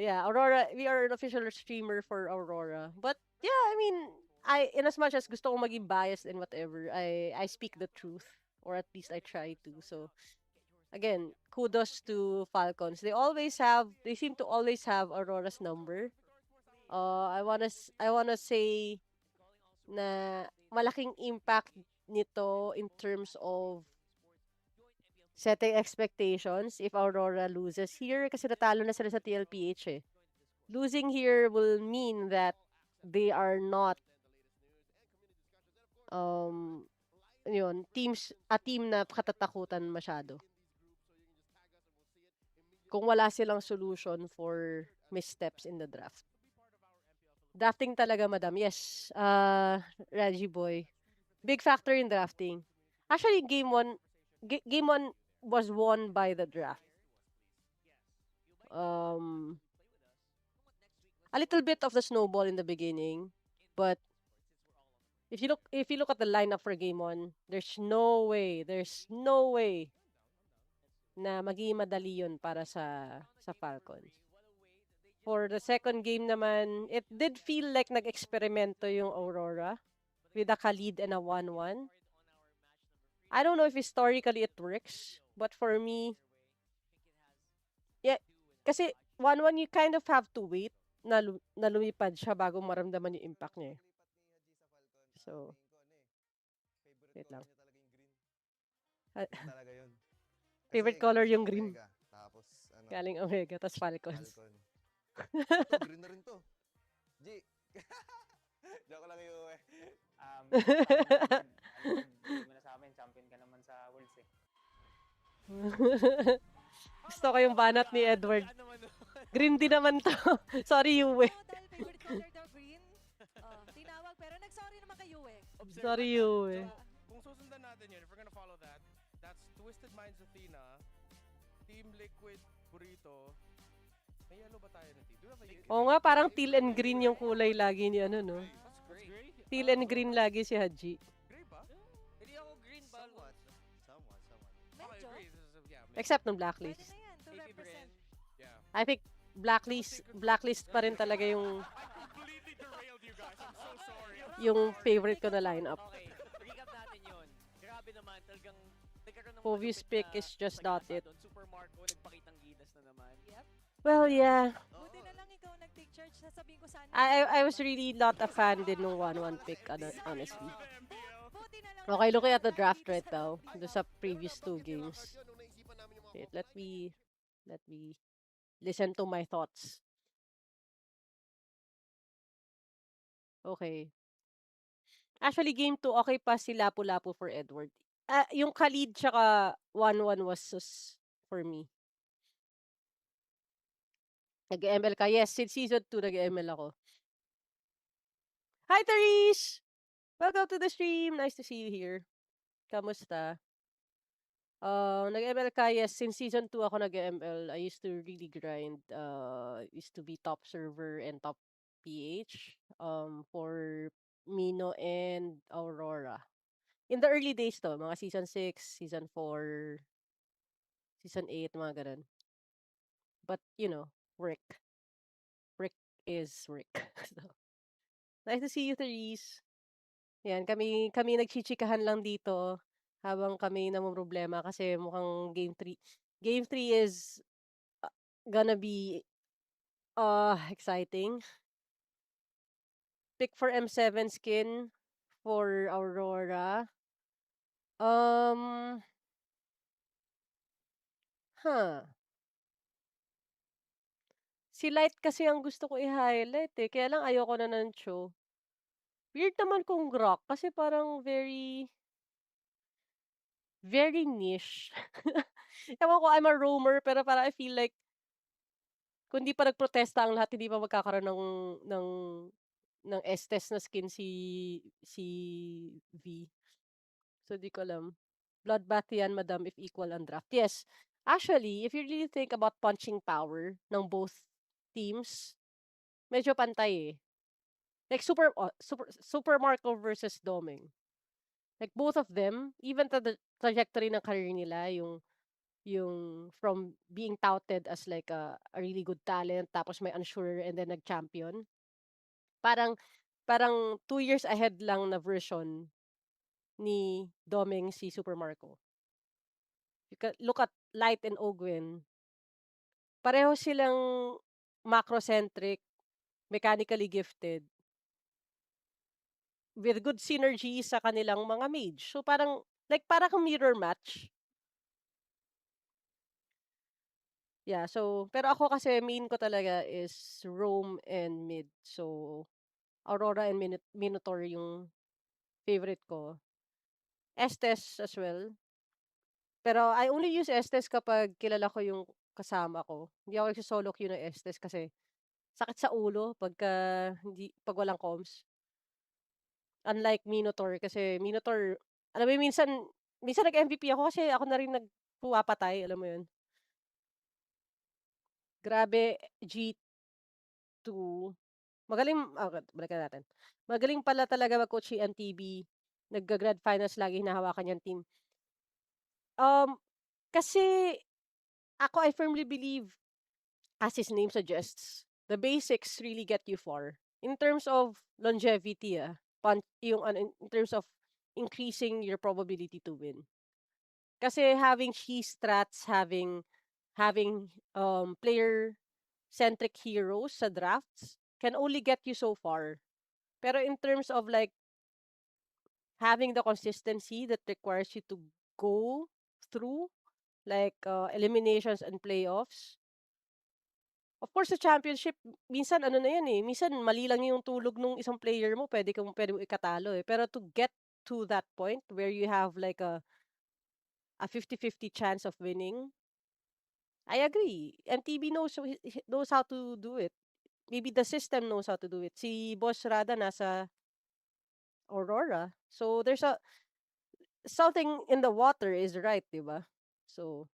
Yeah, Aurora, we are an official streamer for Aurora. But yeah, I mean, in as much as gusto kong maging biased and whatever, I speak the truth, or at least I try to. So again, kudos to Falcons. They seem to always have Aurora's number. I wanna say na malaking impact nito in terms of setting expectations if Aurora loses here, kasi natalo na sila sa TLPH eh. Losing here will mean that they are not a team na katatakutan masyado. Kung wala silang solution for missteps in the draft. Drafting talaga, madam. Yes, Reggie boy. Big factor in drafting. Actually, game 1 was won by the draft. A little bit of the snowball in the beginning, but if you look at the lineup for game 1, there's no way na magiging madali yun para sa Falcons. For the second game naman, it did feel like nag-eksperimento yung Aurora with a Khalid and a 1-1. I don't know if historically it works, but for me, yeah, kasi 1-1 you kind of have to wait na lumipad siya bago maramdaman yung impact niya. So, wait lang. Talaga yun. Favorite color yung green. Omega, tapos Galing Omega, tapos Falcons. Ito, green na rin to. G. Joke lang yung Hindi mo na sa amin, champion ka naman sa Worlds eh. Gusto ko yung banat ni Edward. Green din naman to. Sorry, Yue. Dahil favorite color daw green. Tinawag, pero nag-sorry naman kay Yue. Sorry, Yue. Kung susundan natin yun, if we're gonna follow that, that's Twisted Minds Athena, Team Liquid Burrito. May yellow ba tayo na team? Oo nga, parang teal and green yung kulay lagi ni ano, no? Teal and green lagi si Haji. Gray ba? Hindi ako green ba? Somewhat. Medyo. Except ng blacklist. Pwede na yan, to represent. Yeah. I think blacklist pa rin talaga yung Completely derailed you guys. I'm so sorry. yung favorite ko na lineup. Okay, recap natin yun. Grabe naman, talagang nagkaroon ng Obvious malupit pick na is just not it. doon. Super Marco, nagpakitang ginas na naman. Yep. Well, yeah. Buti na lang ikaw nag-take charge. Sasabihin ko sana. I was really not a fan din nung 1-1 pick, honestly. Buti na lang. Okay, looking at the draft right now, do sa previous 2 games. Wait, let me listen to my thoughts. Okay. Actually, game 2, okay pa si Lapu-Lapu for Edward. Yung Khalid tsaka 1-1 was sus for me. Nag-ML ka? Yes, since season 2, nag-ML ako. Hi, Therese! Welcome to the stream. Nice to see you here. Kamusta? Nag-ML ka? Yes, since season 2 ako nag-ML. I used to really grind. Used to be top server and top PH for Mino and Aurora. In the early days to, mga season 6, season 4, season 8, mga ganun. But, work. Work is work. So, nice to see you, Therese. Yan, kami nagchichikahan lang dito habang kami namumroblema kasi mukhang game 3. Game 3 is gonna be exciting. Pick for M7 skin for Aurora. Si Light kasi ang gusto ko i-highlight eh. Kaya lang ayoko na ng Cho. Weird naman kung Grok kasi parang very niche. Ewan ko, I'm a roamer pero parang I feel like kung di pa nagprotesta ang lahat, hindi pa magkakaroon ng ng Estes na skin si V. So, di ko alam. Bloodbath yan, madam, if equal ang draft. Yes. Actually, if you really think about punching power ng both teams, medyo pantay eh. Like Super Marco versus Doming. Like both of them, even the trajectory ng career nila, yung from being touted as like a really good talent, tapos may unsure and then nag-champion. Parang 2 years ahead lang na version ni Doming si Super Marco. You can look at Light and Ogwen. Pareho silang macrocentric, mechanically gifted, with good synergy sa kanilang mga mage. So parang parang mirror match. Yeah, so pero ako kasi main ko talaga is roam and mid. So Aurora and Minotaur yung favorite ko. Estes as well. Pero I only use Estes kapag kilala ko yung kasama ko. Hindi ako solo queue ng Estes kasi sakit sa ulo pag walang comms. Unlike Minotaur kasi Minotaur, alam mo minsan nag-MVP ako kasi ako na rin nagpupatay, alam mo yun. Grabe, G2. Magaling, balikan natin. Magaling pala talaga mag-coach si MTB. Nagga-grand finals lagi hinahawakan niyang team. Kasi ako, I firmly believe, as his name suggests, the basics really get you far. In terms of longevity, in terms of increasing your probability to win. Kasi having cheese strats, having player-centric heroes sa drafts can only get you so far. Pero in terms of like having the consistency that requires you to go through like eliminations and playoffs. Of course, sa championship, minsan ano na yan eh, minsan mali lang yung tulog nung isang player mo, pwede mo ikatalo eh. Pero to get to that point where you have like a 50-50 chance of winning, I agree. MTB knows how to do it. Maybe the system knows how to do it. Si Boss Rada nasa Aurora. So there's something in the water is right, di ba? So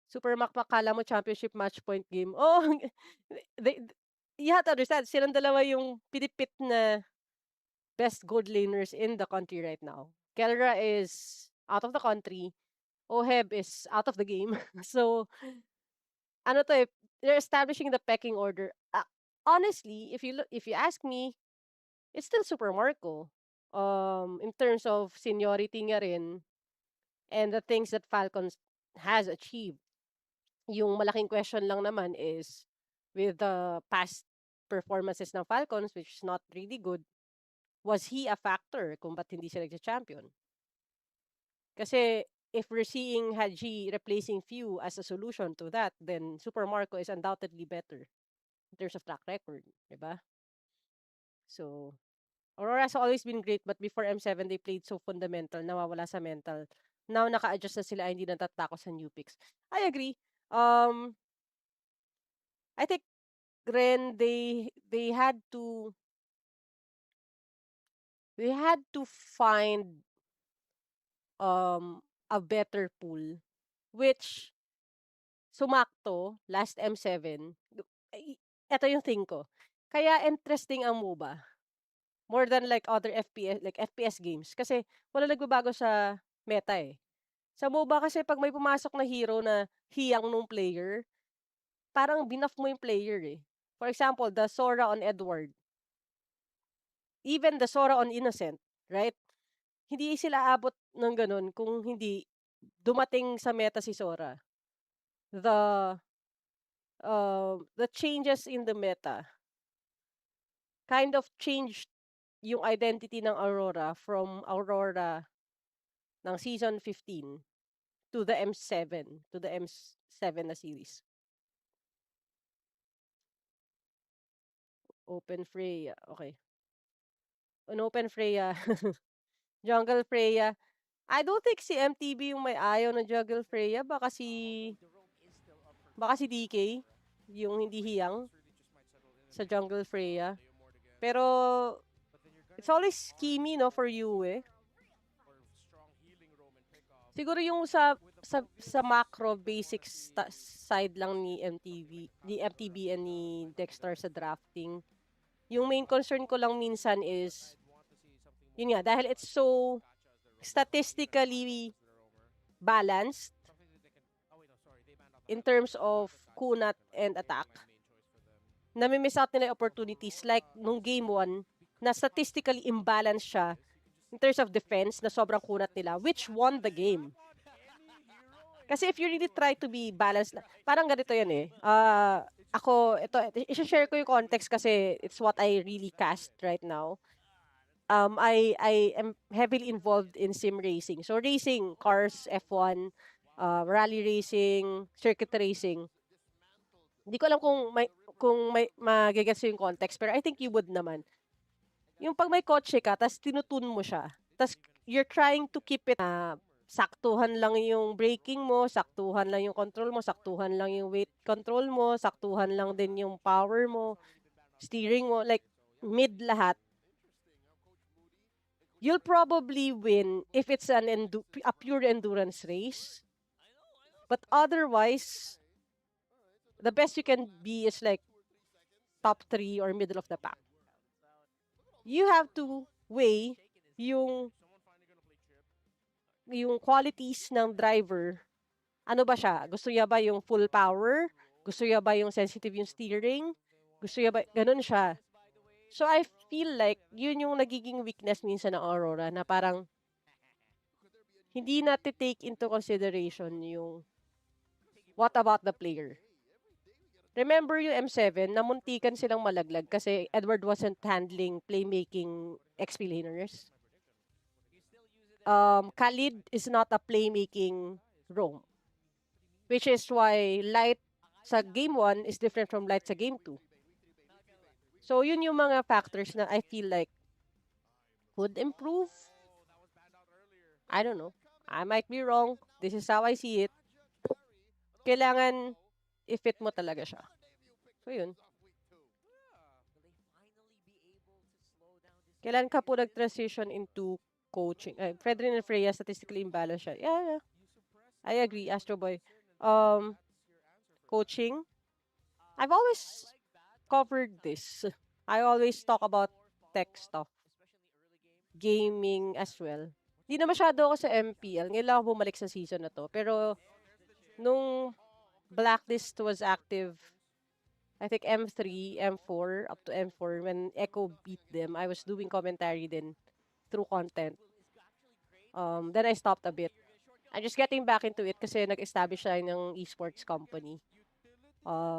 Super Makmak, kala mo championship match point game. Oh, they, you have to understand, silang dalawa yung pinipit na best gold laners in the country right now. Kelra is out of the country. Oheb is out of the game. So, ano to eh, they're establishing the pecking order. Honestly, if you ask me, it's still Super Marco. In terms of seniority niya rin and the things that Falcons has achieved. Yung malaking question lang naman is with the past performances ng Falcons, which is not really good, was he a factor kung ba't hindi siya nagsa-champion? Kasi if we're seeing Haji replacing Few as a solution to that, then Super Marco is undoubtedly better in terms of track record, di ba? So, Aurora's always been great, but before M7, they played so fundamental, nawawala sa mental. Now, naka-adjust na sila, hindi natatakot sa new picks. I agree. I think Ren, they had to find a better pool, which sumakto last M7. Ito yung thing ko. Kaya interesting ang MOBA more than like other FPS games kasi wala nagbabago sa meta eh. Sa MOBA kasi pag may pumasok na hero na hiyang nung player, parang binuff mo yung player eh. For example, the Sora on Edward. Even the Sora on Innocent, right? Hindi sila abot ng ganun kung hindi dumating sa meta si Sora. The changes in the meta kind of changed yung identity ng Aurora from Aurora ng season 15 to the M7 na series. Open Freya, okay. On Open Freya, Jungle Freya, I don't think si MTB yung may ayaw na Jungle Freya, baka si DK. yung hindi hiyang sa jungle Freya. Pero it's always schemy, no, for you eh. Siguro yung sa macro basic side lang ni MTB and ni Dexter sa drafting. Yung main concern ko lang minsan is yun nga, dahil it's so statistically balanced in terms of kunat and attack, nami-miss out nila yung opportunities like nung game 1 na statistically imbalanced siya in terms of defense na sobrang kunat nila, which won the game. Kasi if you really try to be balanced, parang ganito yan eh. Ito, i-share ko yung context kasi it's what I really cast right now. I am heavily involved in sim racing. So racing, cars, F1, rally racing, circuit racing. Hindi ko alam kung may magigets yung context, pero I think you would naman. Yung pag may kotse ka, tas tinutune mo siya, tas you're trying to keep it saktuhan lang yung braking mo, saktuhan lang yung control mo, saktuhan lang yung weight control mo, saktuhan lang din yung power mo, steering mo, like mid lahat. You'll probably win if it's a pure endurance race. But otherwise, the best you can be is like top 3 or middle of the pack. You have to weigh yung qualities ng driver. Ano ba siya? Gusto niya ba yung full power? Gusto niya ba yung sensitive yung steering? Gusto niya ba? Ganun siya. So I feel like yun yung nagiging weakness minsan ng Aurora na parang hindi natin take into consideration yung what about the player. Remember yung M7, namuntikan silang malaglag kasi Edward wasn't handling playmaking XP laners. Khalid is not a playmaking roam. Which is why Light sa game 1 is different from Light sa game 2. So yun yung mga factors na I feel like could improve. I don't know. I might be wrong. This is how I see it. Kailangan i-fit mo talaga siya. So yun. Kailan ka po nag-transition into coaching? Fredrin and Freya, statistically imbalanced siya. Yeah. I agree, Astro Boy. Coaching. I've always covered this. I always talk about tech stuff. Gaming as well. Hindi na masyado ako sa MPL. Ngayon lang ako bumalik sa season na to. Pero, nung Blacklist was active, I think M3, M4, up to M4, when Echo beat them, I was doing commentary din through content. Then I stopped a bit. I'm just getting back into it kasi nag-establish tayo ng esports company.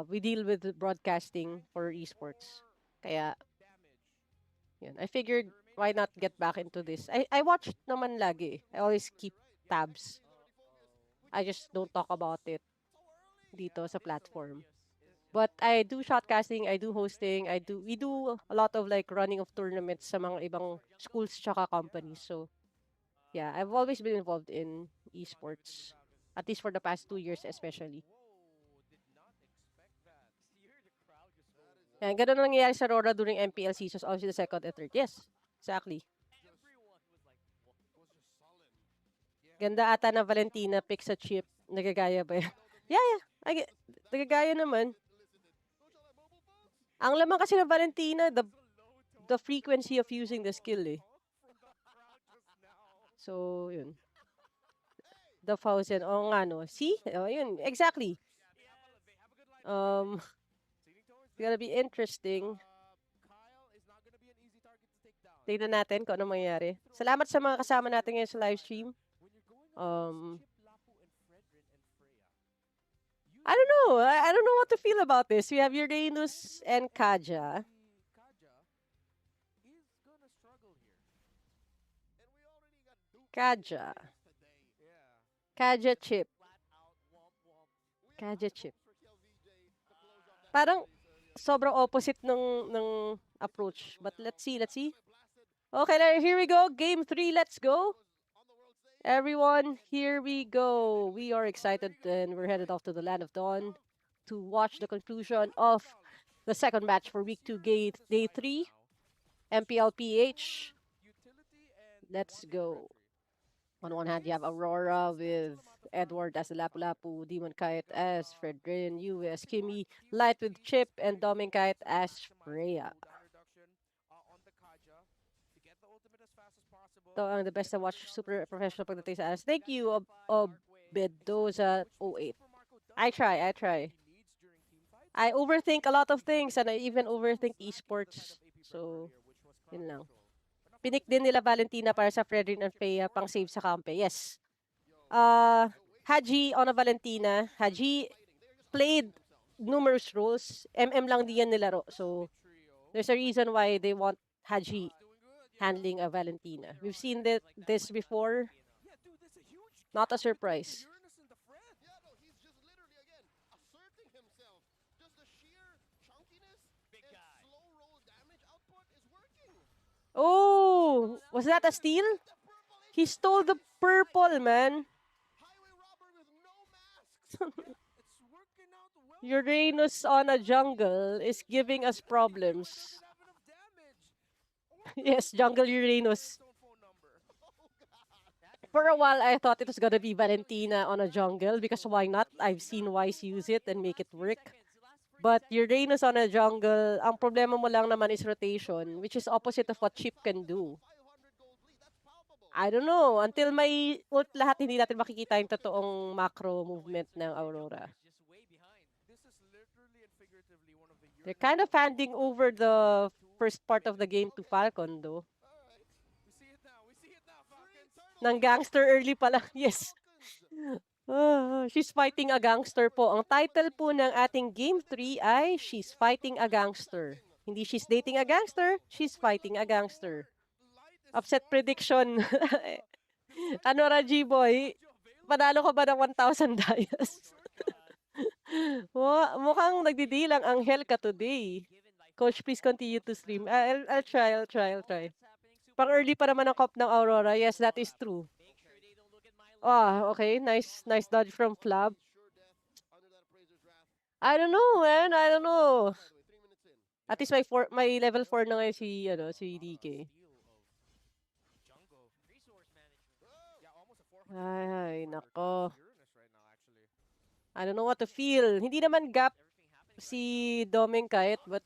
We deal with broadcasting for esports. Kaya, yun. I figured, why not get back into this? I watch naman lagi. I always keep tabs. I just don't talk about it dito sa platform. But I do shotcasting, I do hosting, we do a lot of like running of tournaments sa mga ibang schools tsaka companies. So, yeah, I've always been involved in esports. At least for the past 2 years especially. Yan, ganun ang nangyayari sa Aurora during MPL seasons, obviously the second and third. Yes, exactly. Ganda ata na Valentina pick sa chip. Nagagaya ba yan? Yeah. Nagagaya naman. Ang laman kasi ng Valentina, the frequency of using the skill eh. So, yun. The 1,000. Oo nga, no. See? Yun. Exactly. It's gonna be interesting. Tignan natin kung ano mangyayari. Salamat sa mga kasama natin ngayon sa live stream. I don't know. I don't know what to feel about this. We have Uranus and Kaja. Kaja chip. Kaja chip. Parang sobrang opposite ng approach. But let's see. Okay, here we go. Game 3, let's go. Everyone, here we go. We are excited and we're headed off to the Land of Dawn to watch the conclusion of the second match for week 2, day 3, MPLPH. Let's go. On one hand, you have Aurora with Edward as the Lapu-Lapu, Demon Kite as Fredrin, you as Kimmy, Light with Chip, and Doming Kite as Freya. Ito ang the best to watch, super professional pagdating sa ads. Thank you, Bedoza08. I try. I overthink a lot of things and I even overthink esports. So, yun lang. Pinik din nila Valentina para sa Fredrin and Freya pang save sa kampe. Yes. Haji on a Valentina. Haji played numerous roles. MM lang di yan nilaro. So, there's a reason why they want Haji handling a Valentina. We've seen this before. Not a surprise. Yeah, no, he's just literally, again, asserting himself. Just the sheer chunkiness and slow roll damage output is working. Oh, was that a steal? He stole the purple, man. Highway robber with no masks. It's working out well. Uranus on a jungle is giving us problems. Yes, jungle Uranus. For a while, I thought it was gonna be Valentina on a jungle because why not? I've seen Wise use it and make it work. But Uranus on a jungle, ang problema mo lang naman is rotation, which is opposite of what Chip can do. I don't know. Until may ult lahat, hindi natin makikita yung totoong macro movement ng Aurora. They're kind of handing over the first part of the game to Falcon, though. Nang gangster early pa lang. Yes. She's fighting a gangster po. Ang title po ng ating Game 3 ay She's Fighting a Gangster. Hindi she's dating a gangster, she's fighting a gangster. Upset prediction. Ano, Raji boy? Panalo ka ba ng 1,000 dias? Mukhang nagdidilang ang Helka today. Coach, please continue to stream. I'll try. Pang early pa naman ang cop ng Aurora. Yes, that is true. Okay. Nice dodge from Flab. I don't know, man. I don't know. At least my level 4 na ngayon si DK. Ay, nako. I don't know what to feel. Hindi naman gap si Doming kahit, but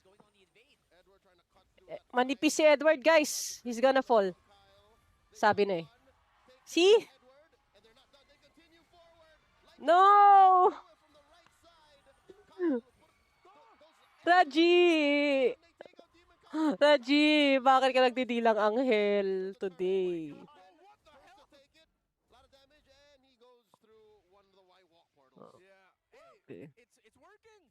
manipis si Edward, guys. He's gonna fall. Sabi na eh. See? No! Raji! Raji, bakit ka nagdidilang anghel today? Okay. It's working.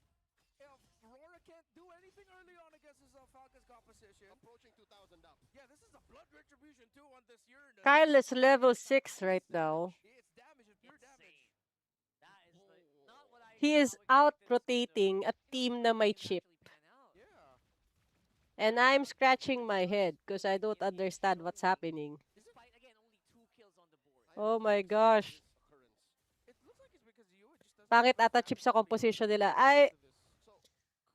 If Aurora can't do anything early on against his Falcons composition, Approaching 2,000 up. yeah, this is a blood retribution too on this Uranus. Kyle is level 6 right now. It's damage, it's pure damage. He is out-rotating a team na may chip. Yeah. And I'm scratching my head because I don't understand what's happening. Oh my gosh. It looks like it's because you just doesn't Pangit ata chip sa composition nila.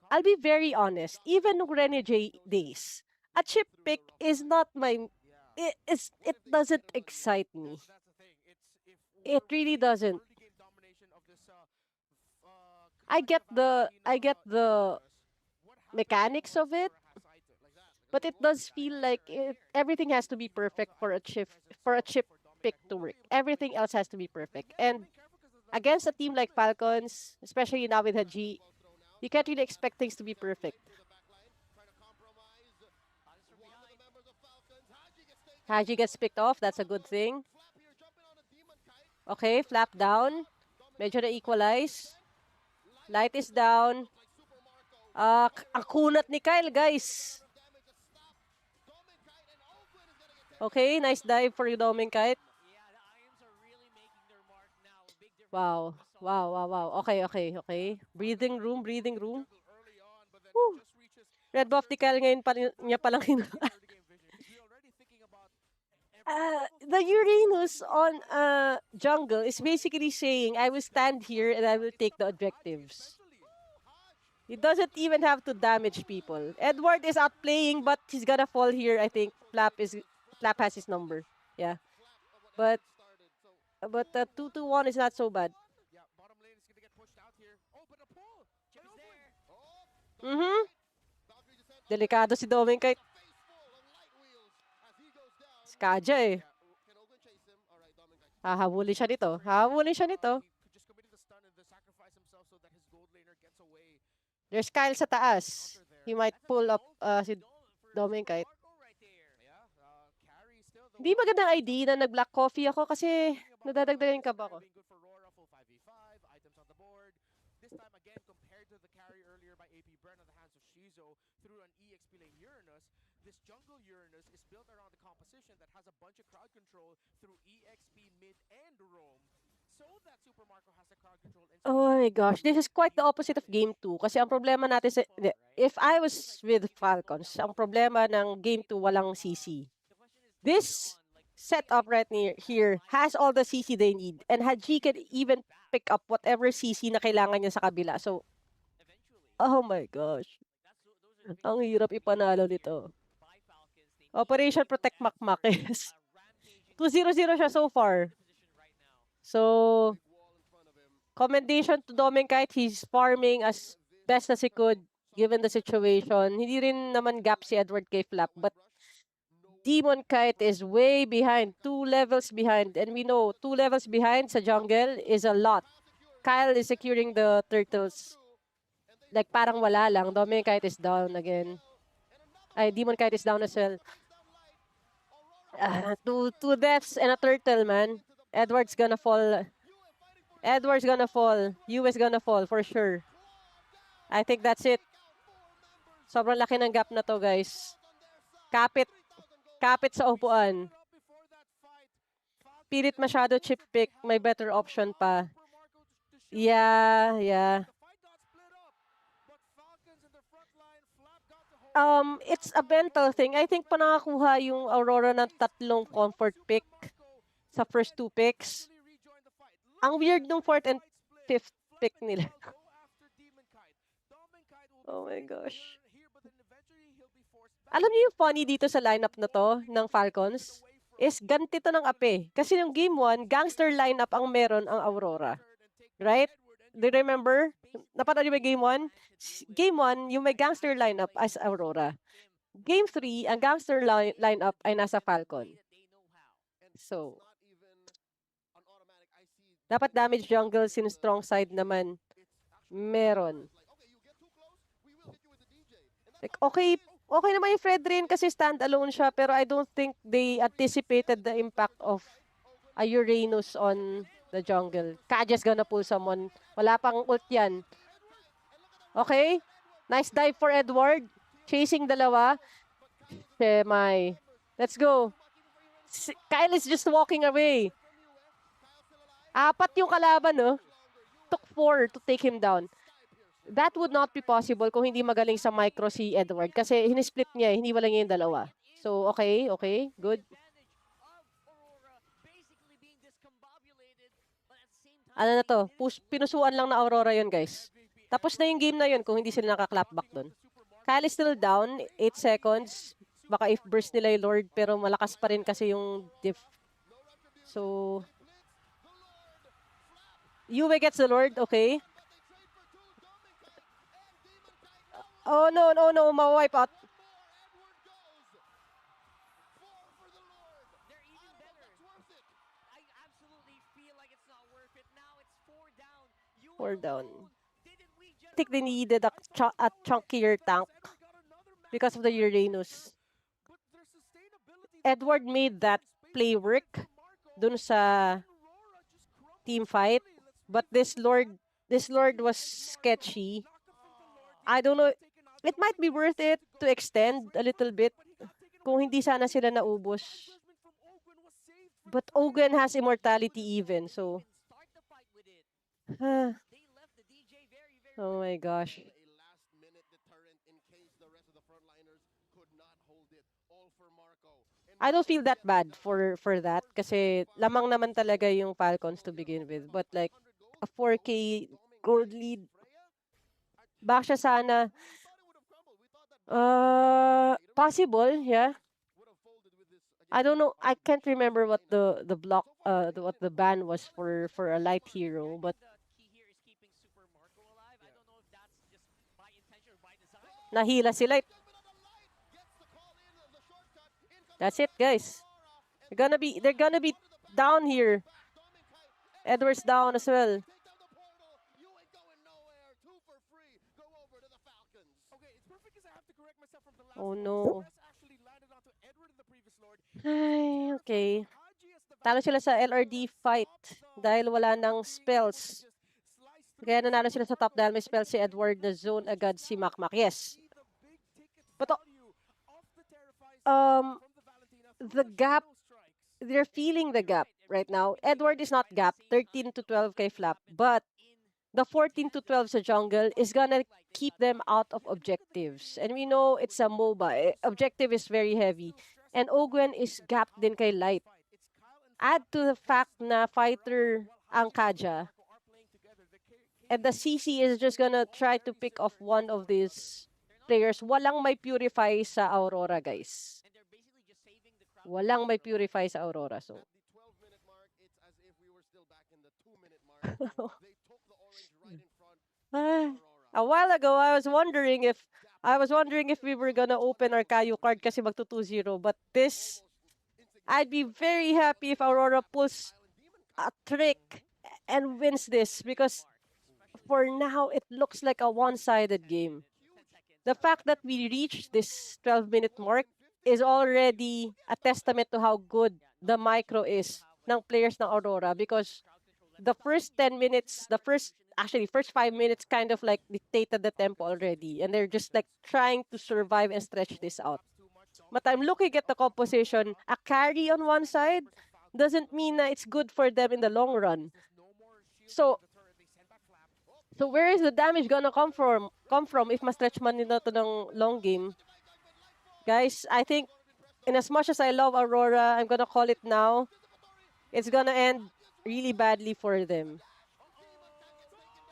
I'll be very honest. Even nung Renegade days, a chip pick is not my... It doesn't excite me. That's the thing. It really doesn't. Early game domination of this I get the mechanics of it, but it does feel like everything has to be perfect for a chip pick to work. Everything else has to be perfect. And against a team like Falcons, especially now with Haji, you can't really expect things to be perfect. Haji gets picked off. That's a good thing. Okay, flap down. Medyo na-equalize. Light is down. Ang kunat ni Kyle, guys. Okay, nice dive for you, Doming Kite. Wow. Okay. Breathing room. Whew. Red buff ni Kyle ngayon niya palang the Uranus on jungle is basically saying, I will stand here and I will take the objectives. He doesn't even have to damage people. Edward is outplaying, but he's gonna fall here. I think Flap has his number. Yeah, but 2-1 is not so bad. Yeah, bottom lane is gonna get pushed out here. Oh, but a pull by Chip is Open. there. Mm-hmm. Delikado si Doming kahit Skaja eh. Hahabulin siya nito. Hahabulin siya nito. He just committed the stun and the sacrifice himself so that his gold laner gets away. There's Kyle sa taas. He might pull up si Doming kahit. Yeah, carry still the Hindi magandang idea na nag-black coffee ako kasi nadadagdagan ka ba ako? being good for Rora, full 5v5, items on the board. This time again, compared to the carry earlier by AP Bren on the hands of Shizo through an EXP lane Uranus, this jungle Uranus is built around the composition that has a bunch of crowd control through EXP mid and roam. So that Super Marco has the crowd control and Oh my gosh, this is quite the opposite of Game 2. Kasi ang problema natin sa... If I was with Falcons, ang problema ng Game 2 walang CC. This setup right here has all the CC they need. And Haji can even pick up whatever CC na kailangan niya sa kabila. So, oh my gosh. Ang hirap ipanalo nito. Operation Protect Makmak is 2-0-0 siya so far. So, commendation to Domenkite. He's farming as best as he could given the situation. Hindi rin naman gap si Edward kay Flap. But Demon Kite is way behind. 2 levels behind. And we know 2 levels behind sa jungle is a lot. Kyle is securing the turtles. Like parang wala lang. Domenkite is down again. Ay, Demon Kite is down as well. Two deaths and a turtle, man. Edward's gonna fall. Edward's gonna fall. US gonna fall for sure. I think that's it. Sobrang laki ng gap na to, guys. Kapit. Kapit sa upuan. Pilit masyado chip pick. May better option pa. Yeah. It's a mental thing. I think pa nakakuha yung Aurora ng 3 comfort pick sa first 2 picks. Ang weird nung 4th and 5th pick nila. Oh my gosh. Alam niyo yung funny dito sa lineup na to ng Falcons? Is ganti to ng ape. Kasi yung game 1, gangster lineup ang meron ang Aurora. Right? Do you remember? Napanood niyo ba game 1? Game 1, yung may gangster lineup as Aurora. Game 3, ang gangster lineup ay nasa Falcon. So, dapat damage jungle sin strong side naman meron. Like, okay naman yung Fred Rain kasi standalone siya, pero I don't think they anticipated the impact of a Uranus on the jungle. Kaja's gonna pull someone. Wala pang ult yan. Okay. Nice dive for Edward. Chasing dalawa. Shemai. Let's go. Kyle is just walking away. 4 yung kalaban, no? Took 4 to take him down. That would not be possible kung hindi magaling sa micro si Edward. Kasi hinisplit niya, hindi wala niya yung dalawa. So, okay. Good. Ano na to? Pinusuan lang na Aurora yun, guys. Tapos na yung game na yun kung hindi sila naka-clapback doon. Kyle is still down. 8 seconds. Baka if burst nila yung Lord, pero malakas pa rin kasi yung diff. So, Yue gets the Lord. Okay. Oh, no. Ma-wipe out. They're even better. I absolutely feel like it's not worth it. Now it's 4 down. 4 down. I think they needed a chunkier tank because of the Uranus. Edward made that play work dun sa team fight. But this Lord was sketchy. I don't know. It might be worth it to extend a little bit kung hindi sana sila naubos. But Ogun has immortality even, so... Oh my gosh. I don't feel that bad for that kasi lamang naman talaga yung Falcons to begin with. But like, a 4K gold lead back siya sana. Possible, yeah. I don't know. I can't remember what the block what the ban was for a light hero, but The key here is keeping Super Marco alive. I don't know if that's just by intention or by design. nahila sila. That's it, guys. They're gonna be down here. Edward's down as well. Okay, it's perfect because I have to correct myself from the last Oh one. no. Press actually landed onto Edward in the previous Lord. Ay, okay. Talo sila sa LRD fight dahil wala nang spells. Kaya nanalo sila sa top dahil may spell si Edward na zone agad si Makmak. Yes. But the gap, they're feeling the gap right now. Edward is not gap, 13 to 12 kay Flap, but the 14 to 12 sa jungle is gonna keep them out of objectives. And we know it's a MOBA. Objective is very heavy. And Ogwen is gap din kay Light. Add to the fact na fighter ang Kaja. And the CC is just gonna try to pick off one of these players. Walang may purify sa Aurora, guys. Walang may purify sa Aurora. So, a while ago, I was wondering if we were gonna open our Kayu card kasi magto 2-0. But this, I'd be very happy if Aurora pulls a trick and wins this because for now, it looks like a one-sided game. The fact that we reached this 12-minute mark is already a testament to how good the micro is ng players ng Aurora because the first 10 minutes, first 5 minutes kind of like dictated the tempo already. And they're just like trying to survive and stretch this out. But I'm looking at the composition. A carry on one side doesn't mean that it's good for them in the long run. So where is the damage gonna come from? If ma-stretch man nila to ng long game? Guys, I think in as much as I love Aurora, I'm gonna call it now. It's gonna end really badly for them.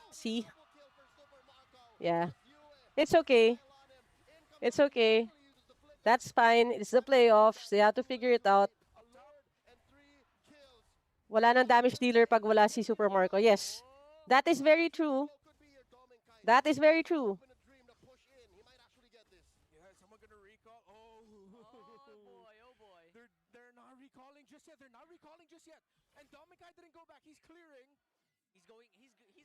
See? Yeah. It's okay. It's okay. That's fine. It's the playoffs. They have to figure it out. Wala nang damage dealer pag wala si Super Marco. Yes. That is very true. That is very true. Yeah, someone gonna recall? Oh boy. They're not recalling just yet. And Domikai didn't go back. He's clearing. He's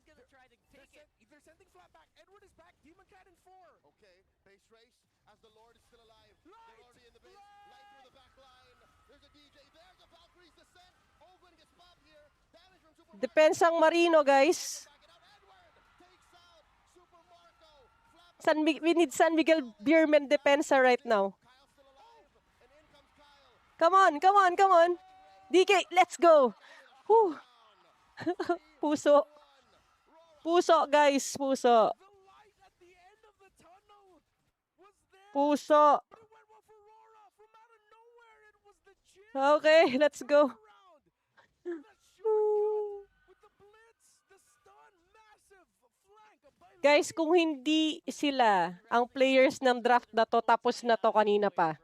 gonna try to take it. They're sending flat back. Edward is back. Demon Cat in 4. Okay, base race as the Lord is still alive. They're already in the base. Light through the back line. There's a DJ. There's a Valkyrie's descent. Ogwen gets popped here. Damage from Super Depends ang Marino, guys. We need San Miguel Beerman Depensa right now. Come on. DK, let's go. Whew. Puso. Puso, guys. Puso. Puso. Okay, let's go. Guys, kung hindi sila ang players ng draft na to, tapos na to kanina pa.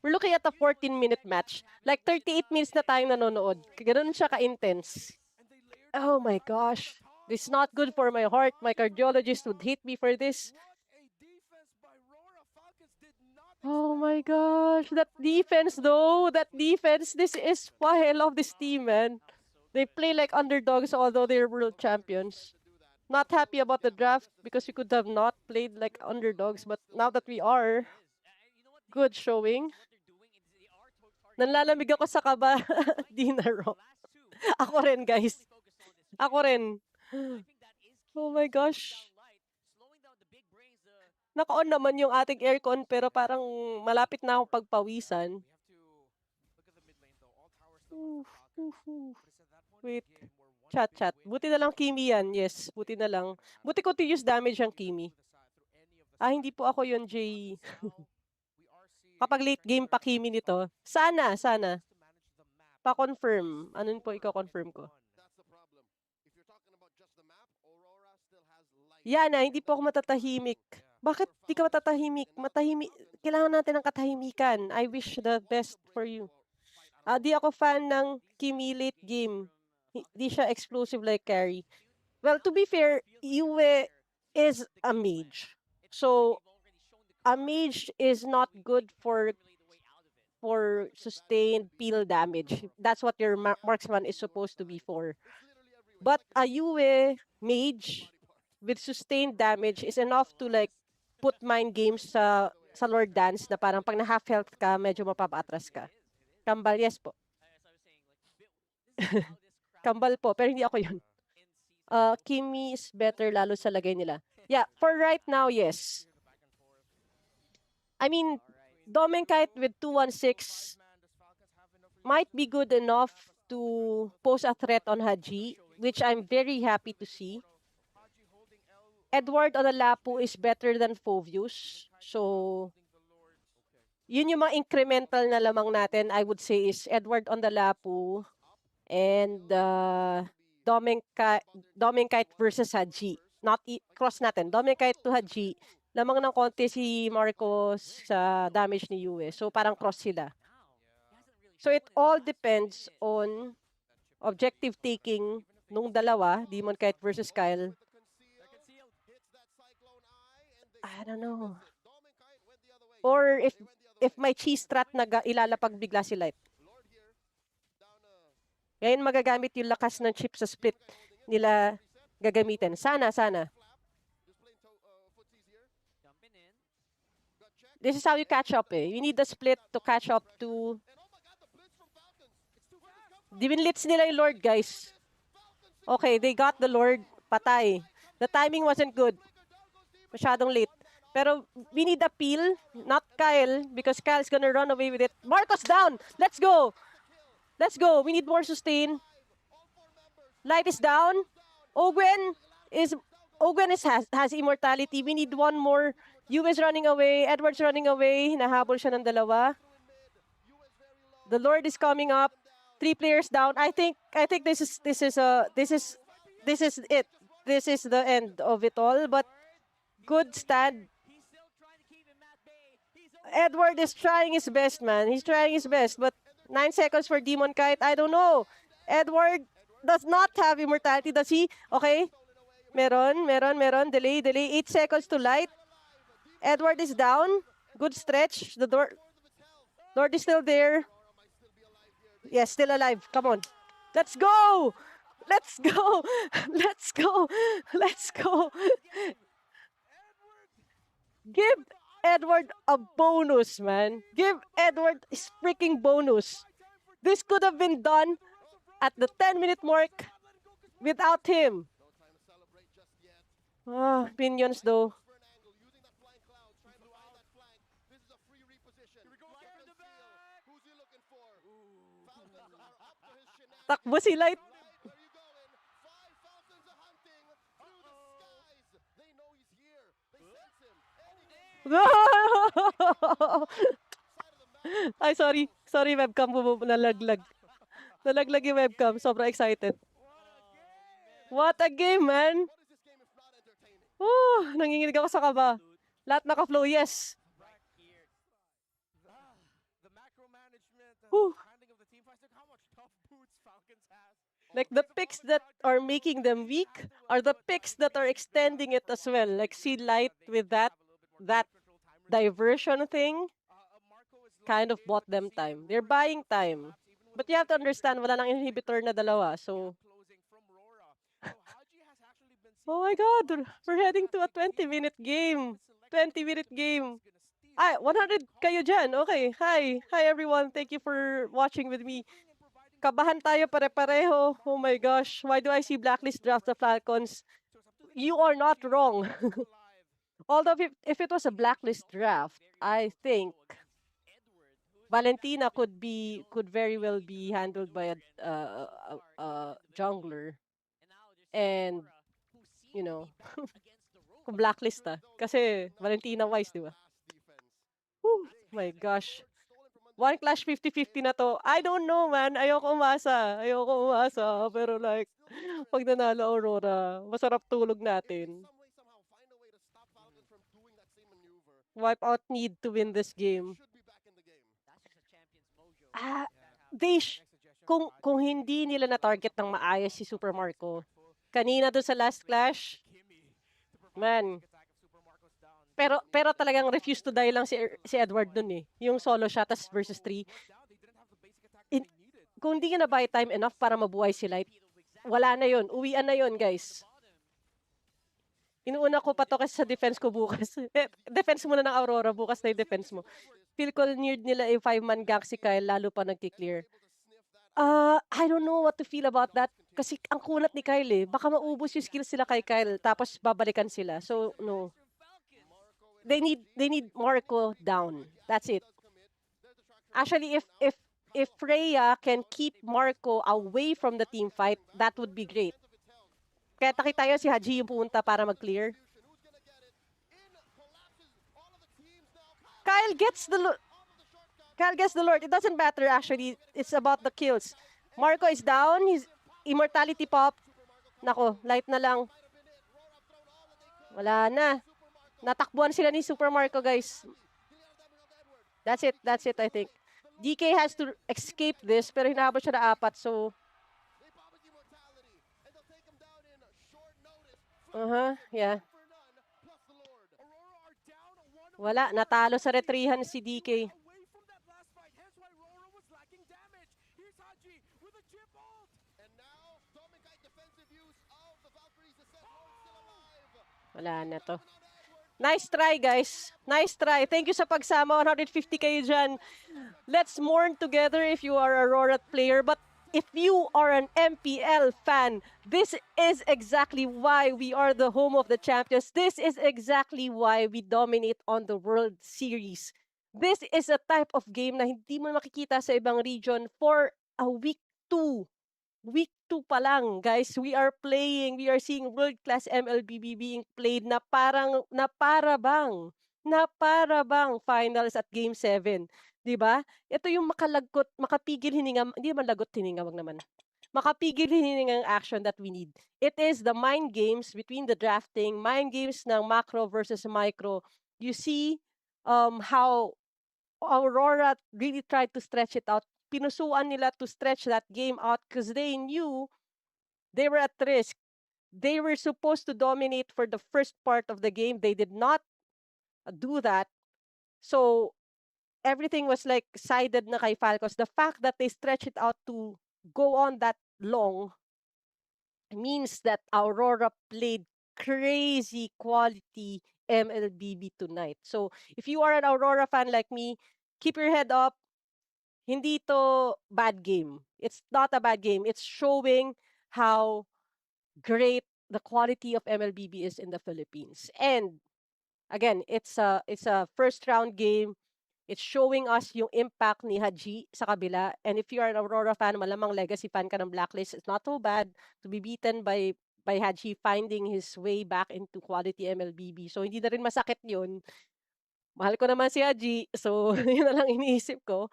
We're looking at a 14-minute match. Like 38 minutes na tayong nanonood. Ganun siya ka-intense. Oh my gosh. This is not good for my heart. My cardiologist would hate me for this. Oh my gosh. That defense though. This is why I love this team, man. They play like underdogs although they're world champions. Not happy about the draft because we could have not played like underdogs, but now that we are, good showing. Nanlalamig ako sa kaba, Dinaro. Ako rin, guys. Ako rin. Oh my gosh. Naka-on naman yung ating aircon pero parang malapit na akong pagpawisan. Wait. Chat. Buti na lang Kimi yan. Yes, buti na lang. Buti continuous damage ang Kimi. Hindi po ako yun, Jay. Kapag late game pa Kimi nito. Sana. Pa-confirm. Anong po ikaw-confirm ko? Yana, hindi po ako matatahimik. Bakit di ka matatahimik? Kailangan natin ng katahimikan. I wish the best for you. Di ako fan ng Kimi late game. Di siya explosive like Carry. Well, to be fair, Yue is a mage. So, a mage is not good for sustained peel damage. That's what your marksman is supposed to be for. But a Yue mage with sustained damage is enough to like put mind games sa Lord Dance na parang pag na half health ka, medyo mapapaatras ka. Kambal, yes po. Kambal po, pero hindi ako yun. Kimi is better lalo sa lagay nila. Yeah, for right now, yes. I mean, Domenkite with 216 might be good enough to pose a threat on Haji, which I'm very happy to see. Edward on the Lapu is better than Fovius. So, yun yung mga incremental na lamang natin, I would say, is Edward on the Lapu and Domenkite versus Haji. Not cross natin. Domenkite to Haji. Lamang ng konti si Marcos sa damage ni Yue. So, parang cross sila. So, it all depends on objective taking nung dalawa, Demonkite versus Kyle. I don't know. Or if may cheese strat na ilalapag bigla si Light. Ngayon magagamit yung lakas ng chip sa split nila gagamitin. Sana. This is how you catch up eh. You need the split to catch up to... Divinlits nila yung Lord, guys. Okay, they got the Lord. Patay. The timing wasn't good. Masyadong late. Pero we need a peel, not Kyle, because Kyle's gonna run away with it. Marcos down! Let's go! We need more sustain. Light is down. Ogwen has immortality. We need one more. Yu is running away. Edward's running away. Nahabol siya ng dalawa. The Lord is coming up. 3 players down. I think this is it. This is the end of it all. But good stand. Edward is trying his best, man. He's trying his best. But 9 seconds for Demonkite. I don't know. Edward does not have immortality. Does he? Okay. Meron. Delay. 8 seconds to Light. Edward is down. Good stretch. The Lord is still there. Yes, still alive. Come on. Let's go! Give Edward a bonus, man. Give Edward a freaking bonus. This could have been done at the 10-minute mark without him. Minions though. Takbo si Light. Ay, sorry. Sorry, webcam mo nalaglag. Nalaglag yung webcam. Sobrang excited. What a game, man. Nanginginig ako sa kaba. Lahat naka-flow, yes. Like the picks that are making them weak are the picks that are extending it as well. Like see Light with that diversion thing kind of bought them time. They're buying time. But you have to understand, wala nang inhibitor na dalawa. So, oh my God, we're heading to a 20-minute game. 20-minute game. 100 kayo dyan. Okay, hi everyone. Thank you for watching with me. Kabahan tayo pare-pareho. Oh my gosh, why do I see Blacklist draft the Falcons? You are not wrong. Although if it was a Blacklist draft, I think Valentina could very well be handled by a jungler. And, you know, kung Blacklist kasi Valentina wise, di ba? Oh my gosh. One clash 50-50 na to. I don't know, man. Ayoko umasa. Pero like, pag nanalo Aurora, masarap tulog natin. Wipeout need to win this game. That's just a champion's mojo. Ah, That happens. they My sh- next suggestion for kung Haji hindi is nila to put na-target a ng couple of maayos si rounds Super of very Marco, impactful kanina doon sa last plays against clash, the Kimmy to provide a man, basic attack if Super Marco's down. pero talagang Meanwhile, refuse to die overall, lang si Edward dun eh. Yung solo shot tas Super versus Marco 3. was down. They didn't have the basic attack that In, they needed. kung hindi ka na buy time enough para mabuhay si Light, wala na yun. Uwian na yun, guys. Inuuna ko pa to kasi sa defense ko bukas. Defense muna ng Aurora, bukas na yung defense mo. Feel ko need nila yung 5-man gank si Kyle, lalo pa nagki-clear. I don't know what to feel about that. Kasi ang kunat ni Kyle eh. Baka maubos yung skills sila kay Kyle, tapos babalikan sila. So, no. They need Marco down. That's it. Actually, if Freya can keep Marco away from the team fight, that would be great. Kaya nakita yun si Haji yung pumunta para mag-clear. Kyle gets the Lord. It doesn't matter actually. It's about the kills. Marco is down. His immortality pop. Nako, light na lang. Wala na. Natakbuhan sila ni Super Marco, guys. That's it, I think. DK has to escape this, pero hinahabol siya na 4, so... yeah. Wala, natalo sa retrihan si DK. Wala na to. Nice try, guys. Nice try. Thank you sa pagsama. 150 kayo dyan. Let's mourn together if you are a Aurora player. But if you are an MPL fan, this is exactly why we are the home of the champions. This is exactly why we dominate on the World Series. This is a type of game na hindi mo makikita sa ibang region for a week 2. Week 2 pa lang, guys. We are seeing world-class MLBB being played na para bang finals at Game 7. 'Di ba? Ito yung makapigil hininga, hindi man lagot hininga, wag naman. Makapigil hiningang action that we need. It is the mind games between the drafting, mind games ng macro versus micro. You see how Aurora really tried to stretch it out. Pinusuan nila to stretch that game out because they knew they were at risk. They were supposed to dominate for the first part of the game. They did not do that. So, everything was like sided na kay Falcons. The fact that they stretched it out to go on that long means that Aurora played crazy quality MLBB tonight. So, if you are an Aurora fan like me, keep your head up. Hindi to bad game. It's not a bad game. It's showing how great the quality of MLBB is in the Philippines. And again, it's a first round game. It's showing us yung impact ni Haji sa kabila. And if you are an Aurora fan, malamang legacy fan ka ng Blacklist, it's not so bad to be beaten by Haji finding his way back into quality MLBB. So hindi na rin masakit yun. Mahal ko naman si Haji, so yun na lang iniisip ko.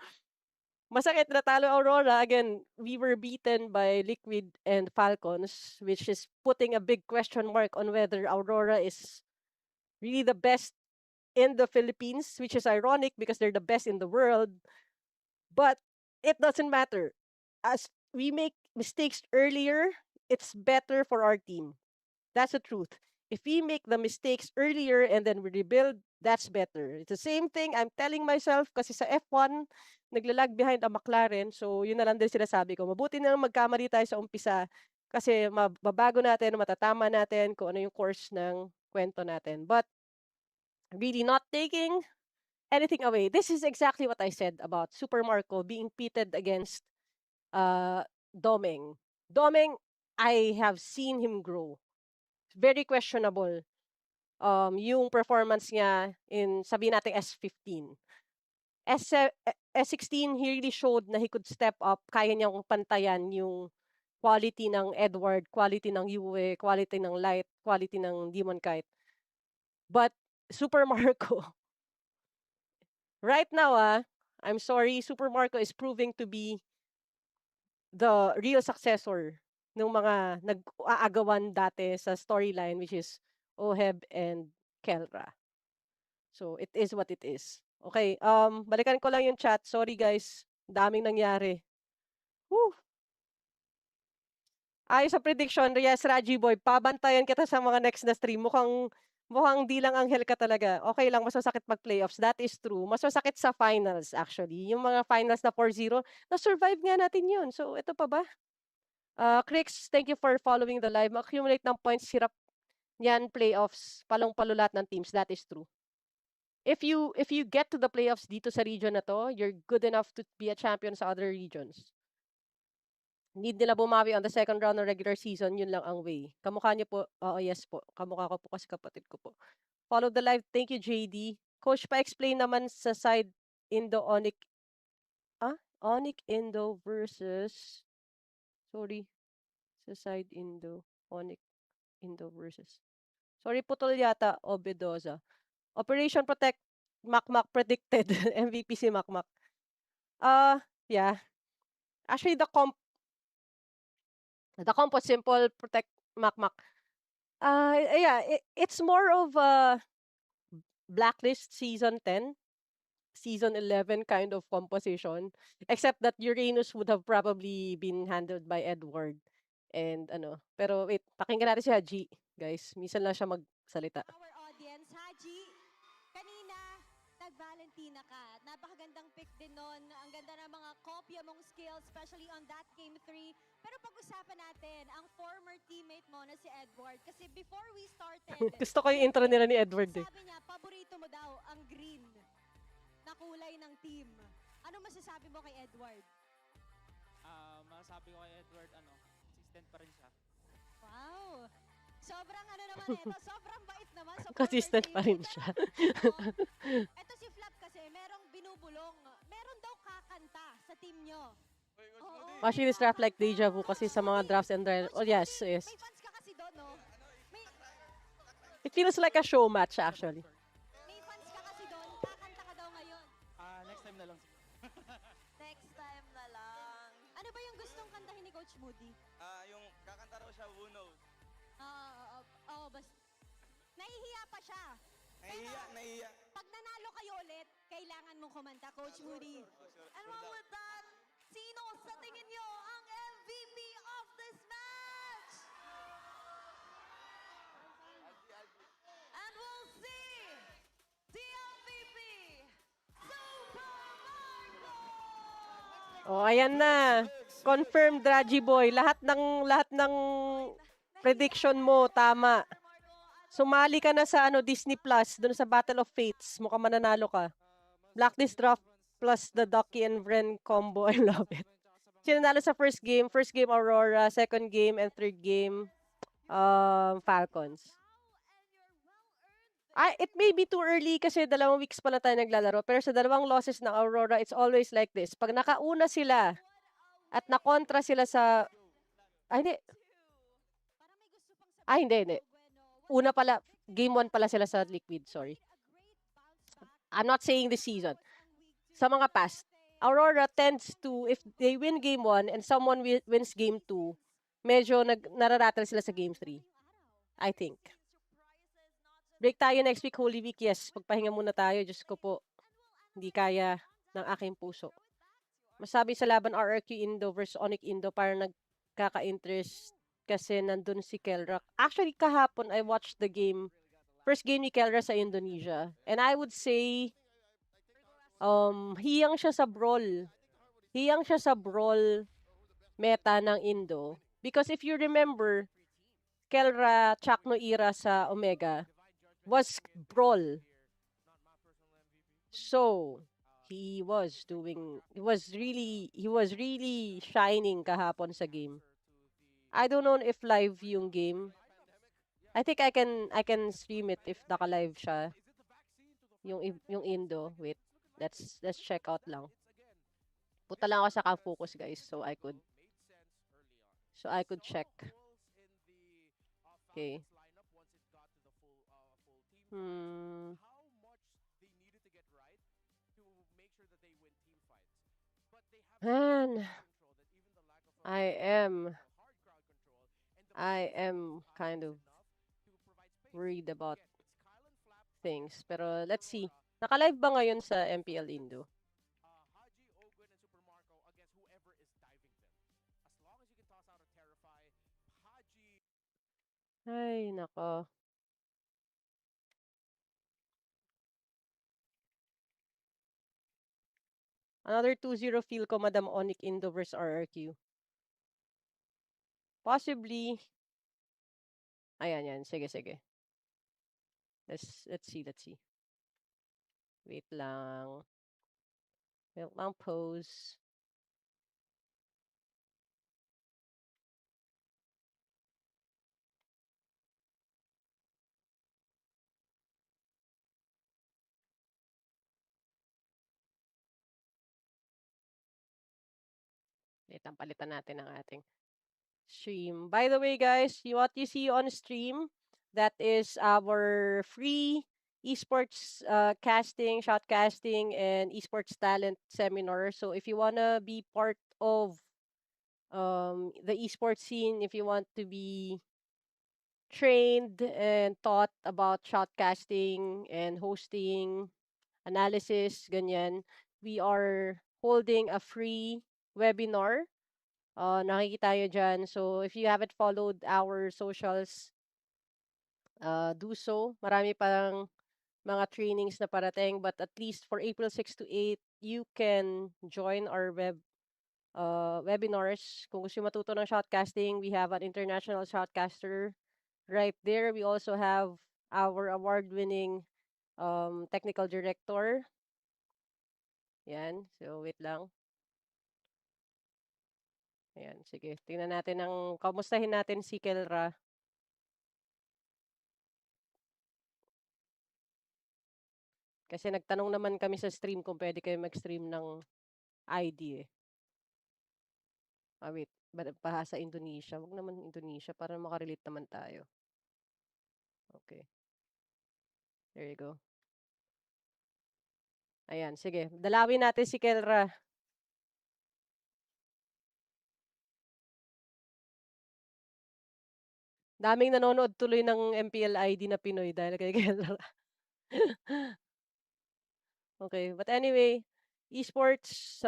Masakit na talo Aurora. Again, we were beaten by Liquid and Falcons, which is putting a big question mark on whether Aurora is really the best in the Philippines, which is ironic because they're the best in the world. But it doesn't matter. As we make mistakes earlier, it's better for our team. That's the truth. If we make the mistakes earlier and then we rebuild, that's better. It's the same thing I'm telling myself kasi sa F1, naglalag behind ang McLaren. So, yun na lang din sinasabi ko. Mabuti na lang magkamali tayo sa umpisa kasi mababago natin, matatama natin kung ano yung course ng kwento natin. But, really not taking anything away. This is exactly what I said about Super Marco being pitted against Domeng. Domeng, I have seen him grow. Very questionable yung performance niya in, sabihin natin, S15. S16, he really showed na he could step up. Kaya niyang pantayan yung quality ng Edward, quality ng Yue, quality ng Light, quality ng Demon Kite. But Super Marco, right now, I'm sorry, Super Marco is proving to be the real successor ng mga nag-aagawan dati sa storyline, which is Oheb and Kelra. So, it is what it is. Okay, balikan ko lang yung chat. Sorry guys, daming nangyari. Whew. Ayon sa prediction, yes, Raji Boy, pabantayan kita sa mga next na stream. Mukhang di lang anghel ka talaga. Okay lang, mas masakit mag-playoffs. That is true. Mas masakit sa finals, actually. Yung mga finals na 4-0, na-survive nga natin yun. So, ito pa ba? Crix, thank you for following the live. Accumulate ng points, hirap yan, playoffs. Palong-palo lahat ng teams. That is true. If you get to the playoffs dito sa region na to, you're good enough to be a champion sa other regions. Need nila bumawi on the second round ng regular season, yun lang ang way. Kamukha niyo po, oo, yes po. Kamukha ko po kasi kapatid ko po. Follow the live. Thank you, JD. Coach, pa-explain naman sa side Indo Onic. Onic Indo versus, sorry, sa side Indo, Onic Indo versus. Sorry, putol yata, Obedoza. Operation Protect, Makmak predicted. MVP si Makmak. Yeah. Actually, the comp was simple, protect Makmak. Yeah, it's more of a Blacklist season 10, season 11 kind of composition, except that Uranus would have probably been handled by Edward. And ano, pero wait, pakinggan natin si Haji, guys. Minsan lang siya magsalita. Our audience, Haji, kanina, nag-Valentina ka. Napakagandang pick din nun. Ang ganda ng mga kopya mong skills, especially on that game 3. Pero pag-usapan natin, ang former teammate mo na si Edward. Kasi before we started, Gusto ko yung intro nila ni Edward eh. sabi niya, paborito mo daw ang green na kulay ng team. Ano masasabi mo kay Edward? Masasabi ko kay Edward, consistent pa rin siya. Wow! Sobrang ano naman ito, sobrang bait naman. So Consistent pa rin siya. Ito si Flap kasi, merong binubulong. Meron daw kakanta sa team nyo. Watching this draft like deja vu kasi sa mga drafts and drive. Oh, yes, yes. May fans ka kasi doon, no? It feels like a show match, actually. May fans ka kasi doon. Kakanta ka daw ngayon. Next time na lang. Next time na lang. Ano ba yung gustong kantahin ni Coach Moody? Yung kakanta raw siya, Who Knows? Oo, nahihiya pa siya. Nahihiya. Pag nanalo kayo ulit, kailangan mong kumanta, Coach Moody. And what with that, sino sa tingin nyo ang MVP of this match? And we'll see the MVP, Super Marco! Oh, ayan na. Confirmed, Raji Boy. Lahat ng prediction mo tama. Sumali ka na sa Disney Plus, doon sa Battle of Fates. Mukhang mananalo ka. Blacklist draft plus the Ducky and Bren combo. I love it. Sino nanalo sa first game? First game, Aurora. Second game and third game, Falcons. It may be too early kasi 2 weeks pala tayo naglalaro. Pero sa 2 losses ng Aurora, it's always like this. Pag nakauna sila at nakontra sila sa... hindi. Una pala, game 1 pala sila sa Liquid, sorry. I'm not saying this season. Sa mga past, Aurora tends to, if they win game 1 and someone wins game 2, medyo nararattle sila sa game 3. I think. Break tayo next week, Holy Week, yes. Pagpahinga muna tayo, Diyos ko po. Hindi kaya ng aking puso. Masabi sa laban RRQ Indo versus Onic Indo, parang nagkaka-interest kasi nandun si Kelra. Actually, kahapon, I watched the game. First game ni Kelra sa Indonesia. And I would say, hiyang siya sa brawl. Hiyang siya sa brawl meta ng Indo. Because if you remember, Kelra Chakno era sa Omega was brawl. So, he was really shining kahapon sa game. I don't know if live yung game. I think I can stream it if naka-live siya. Yung Indo. Wait. Let's check out lang. Puta lang ako sa ka-focus, guys, so I could check. Okay. Man, I am kind of worried about things. Pero let's see. Naka-live ba ngayon sa MPL Indo? Haji, Ogun, and Super Marco against whoever is diving them. As long as you can toss out a Terrify, Haji... Ay, nako. Another 2-0 feel ko, Madam Onic Indo versus RRQ. Possibly. Ayan, yan. Sige, sige. Let's see. Wait lang. Wait lang, pause. Wait lang, palitan natin ang ating stream. By the way, guys, what you see on stream, that is our free esports casting, shotcasting, and esports talent seminar. So if you wanna be part of the esports scene, if you want to be trained and taught about shotcasting and hosting, analysis, ganyan, we are holding a free webinar. Nakikita nyo dyan. So, if you haven't followed our socials, do so. Marami pang mga trainings na parating, but at least for April 6 to 8, you can join our webinars. Kung gusto nyo matuto ng shotcasting, we have an international shotcaster right there. We also have our award-winning technical director. Yan. So, wait lang. Ayan, sige. Tingnan natin kamustahin natin si Kelra. Kasi nagtanong naman kami sa stream kung pwede kayo mag-stream ng ID eh. Wait. Paha sa Indonesia. Wag naman Indonesia para makarelate naman tayo. Okay. There you go. Ayan, sige. Dalawin natin si Kelra. Daming nanonood tuloy ng MPL ID na Pinoy dahil kay Kelra. Okay, but anyway, esports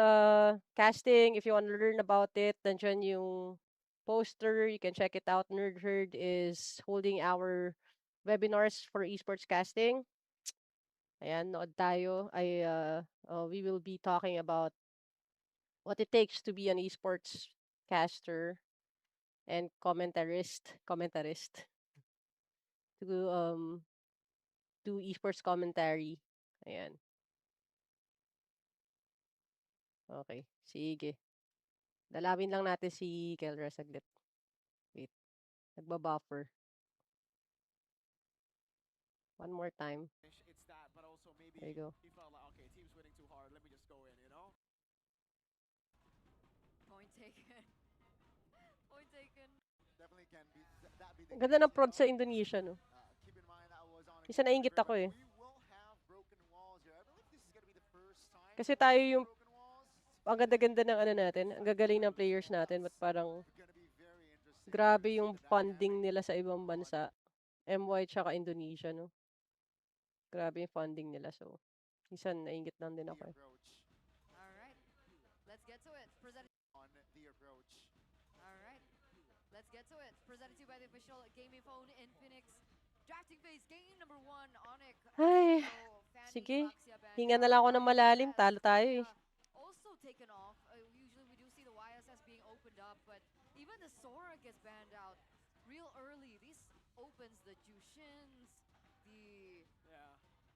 casting, if you want to learn about it, nandiyan yung poster, you can check it out. Nerd Herd is holding our webinars for esports casting. Ayan, nood tayo. We will be talking about what it takes to be an esports caster and commentarist to do esports commentary. Ayan. Okay, sige. Dalawin lang natin si Kelra saglit. Wait. Nagbabuffer. One more time. It's that, but also maybe There you go. he felt like, okay, team's winning too hard. Let me just go in, you know? Point taken. Point taken. Definitely can be that be the Ang ganda case, ng prod sa Indonesia, no? keep in mind that was on Isa nainggit ako eh. we will have broken walls here. I believe this is gonna be the first time Kasi tayo yung ang ganda-ganda ng ano natin, ang gagaling ng players natin, but parang grabe yung funding nila sa ibang bansa. MY tsaka Indonesia, no? Grabe yung funding nila, so minsan nainggit lang din ako eh. Alright. Let's get to it. Presented on the approach. Alright. Let's get to it. Presented to you by the official gaming phone in Phoenix. Drafting phase, game number 1, Onic. Ay, sige. Hinga na lang ako ng malalim. Talo tayo eh. Also taken off. Usually we do see the YSS being opened up, but even the Sora gets banned out real early. This opens the Jushins,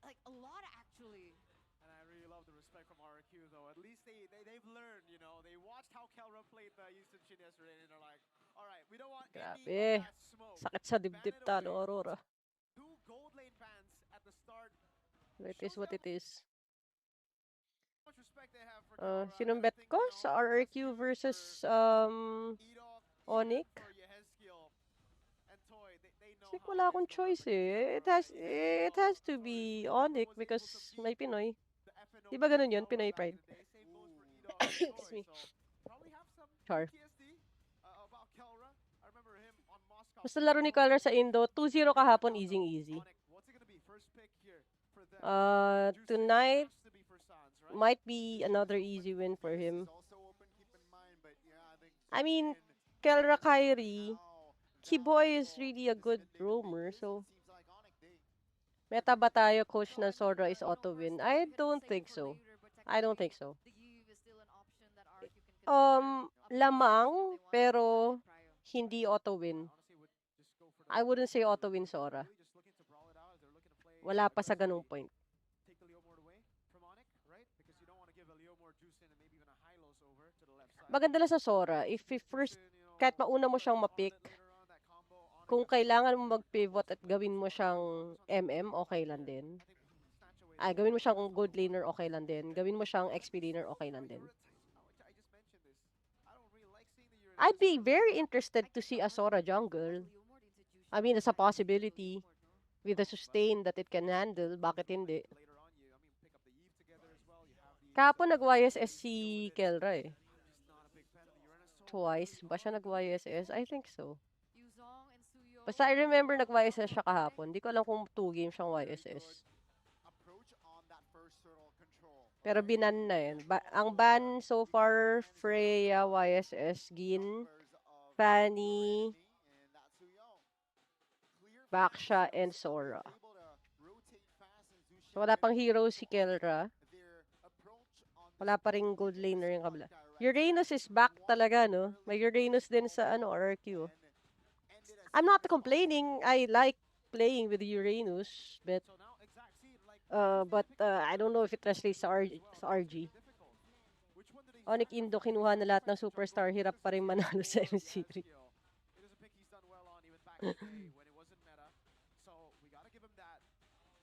like a lot actually. And I really love the respect from RQ though. At least they've learned, you know. They watched how Kelra played the Houston Shin yesterday and they're like, all right, we don't want any Grabe. of that smoke. Sakit sa dibdib talo, Aurora. 2 gold lane bans at the start. It is what it is. How much respect they have for Kelra. Sinong bet ko? Sa RRQ versus Onic? Kasi wala akong choice eh. It has to be Onic because may Pinoy. Di ba ganun yun? Pinoy pride. Excuse me. Char. Basta laro ni Color sa Indo, 2-0 kahapon, easy. What's it gonna be? First pick here. Tonight might be another easy win for him. I mean, Kelra Kyrie, Kiboy is really a good roamer, so meta ba tayo coach ng Sora is auto win? I don't think so. I don't think so. Lamang, pero hindi auto win. I wouldn't say auto win Sora. Wala pa sa ganung point. Maganda lang sa Sora, if first, kahit mauna mo siyang mapick, kung kailangan mo mag-pivot at gawin mo siyang MM, okay lang din. Gawin mo siyang gold laner, okay lang din. Gawin mo siyang XP laner, okay lang din. I'd be very interested to see a Sora jungle. I mean, it's a possibility. With the sustain that it can handle, bakit hindi? Kahapon nag-YSS si Kelra eh. Twice. Ba siya nag-YSS? I think so. Basta I remember nag-YSS siya kahapon. Di ko alam kung 2 games siyang YSS. Pero binan na yun. Ang ban so far, Freya, YSS, Gin, Fanny, Baksha, and Sora. So, wala pang hero si Kelra. Wala pa rin gold laner yung kabila. Uranus is back talaga, no? May Uranus din sa RRQ. I'm not complaining. I like playing with Uranus, but I don't know if it translates sa RG. Onyx Indo, kinuha na lahat ng superstar. Hirap pa rin manalo sa M-Series.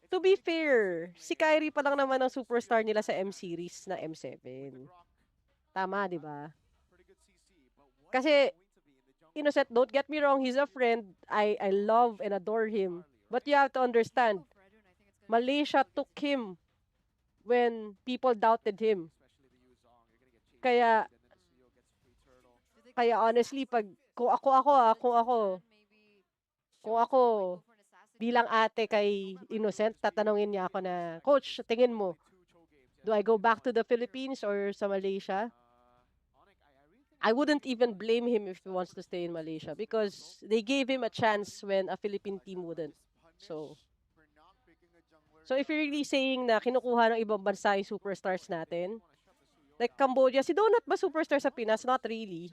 To be fair, si Kyrie pa lang naman ang superstar nila sa M-Series na M7. Tama, di ba? Kasi, Innocent, don't get me wrong, he's a friend. I love and adore him. But you have to understand, Malaysia took him when people doubted him. Kaya honestly, kung ako bilang ate kay Innocent, tatanungin niya ako na, Coach, tingin mo, do I go back to the Philippines or sa Malaysia? I wouldn't even blame him if he wants to stay in Malaysia because they gave him a chance when a Philippine team wouldn't. So if you're really saying na kinukuha ng ibang bansa yung superstars natin, like Cambodia, si Donut ba superstar sa Pinas? Not really.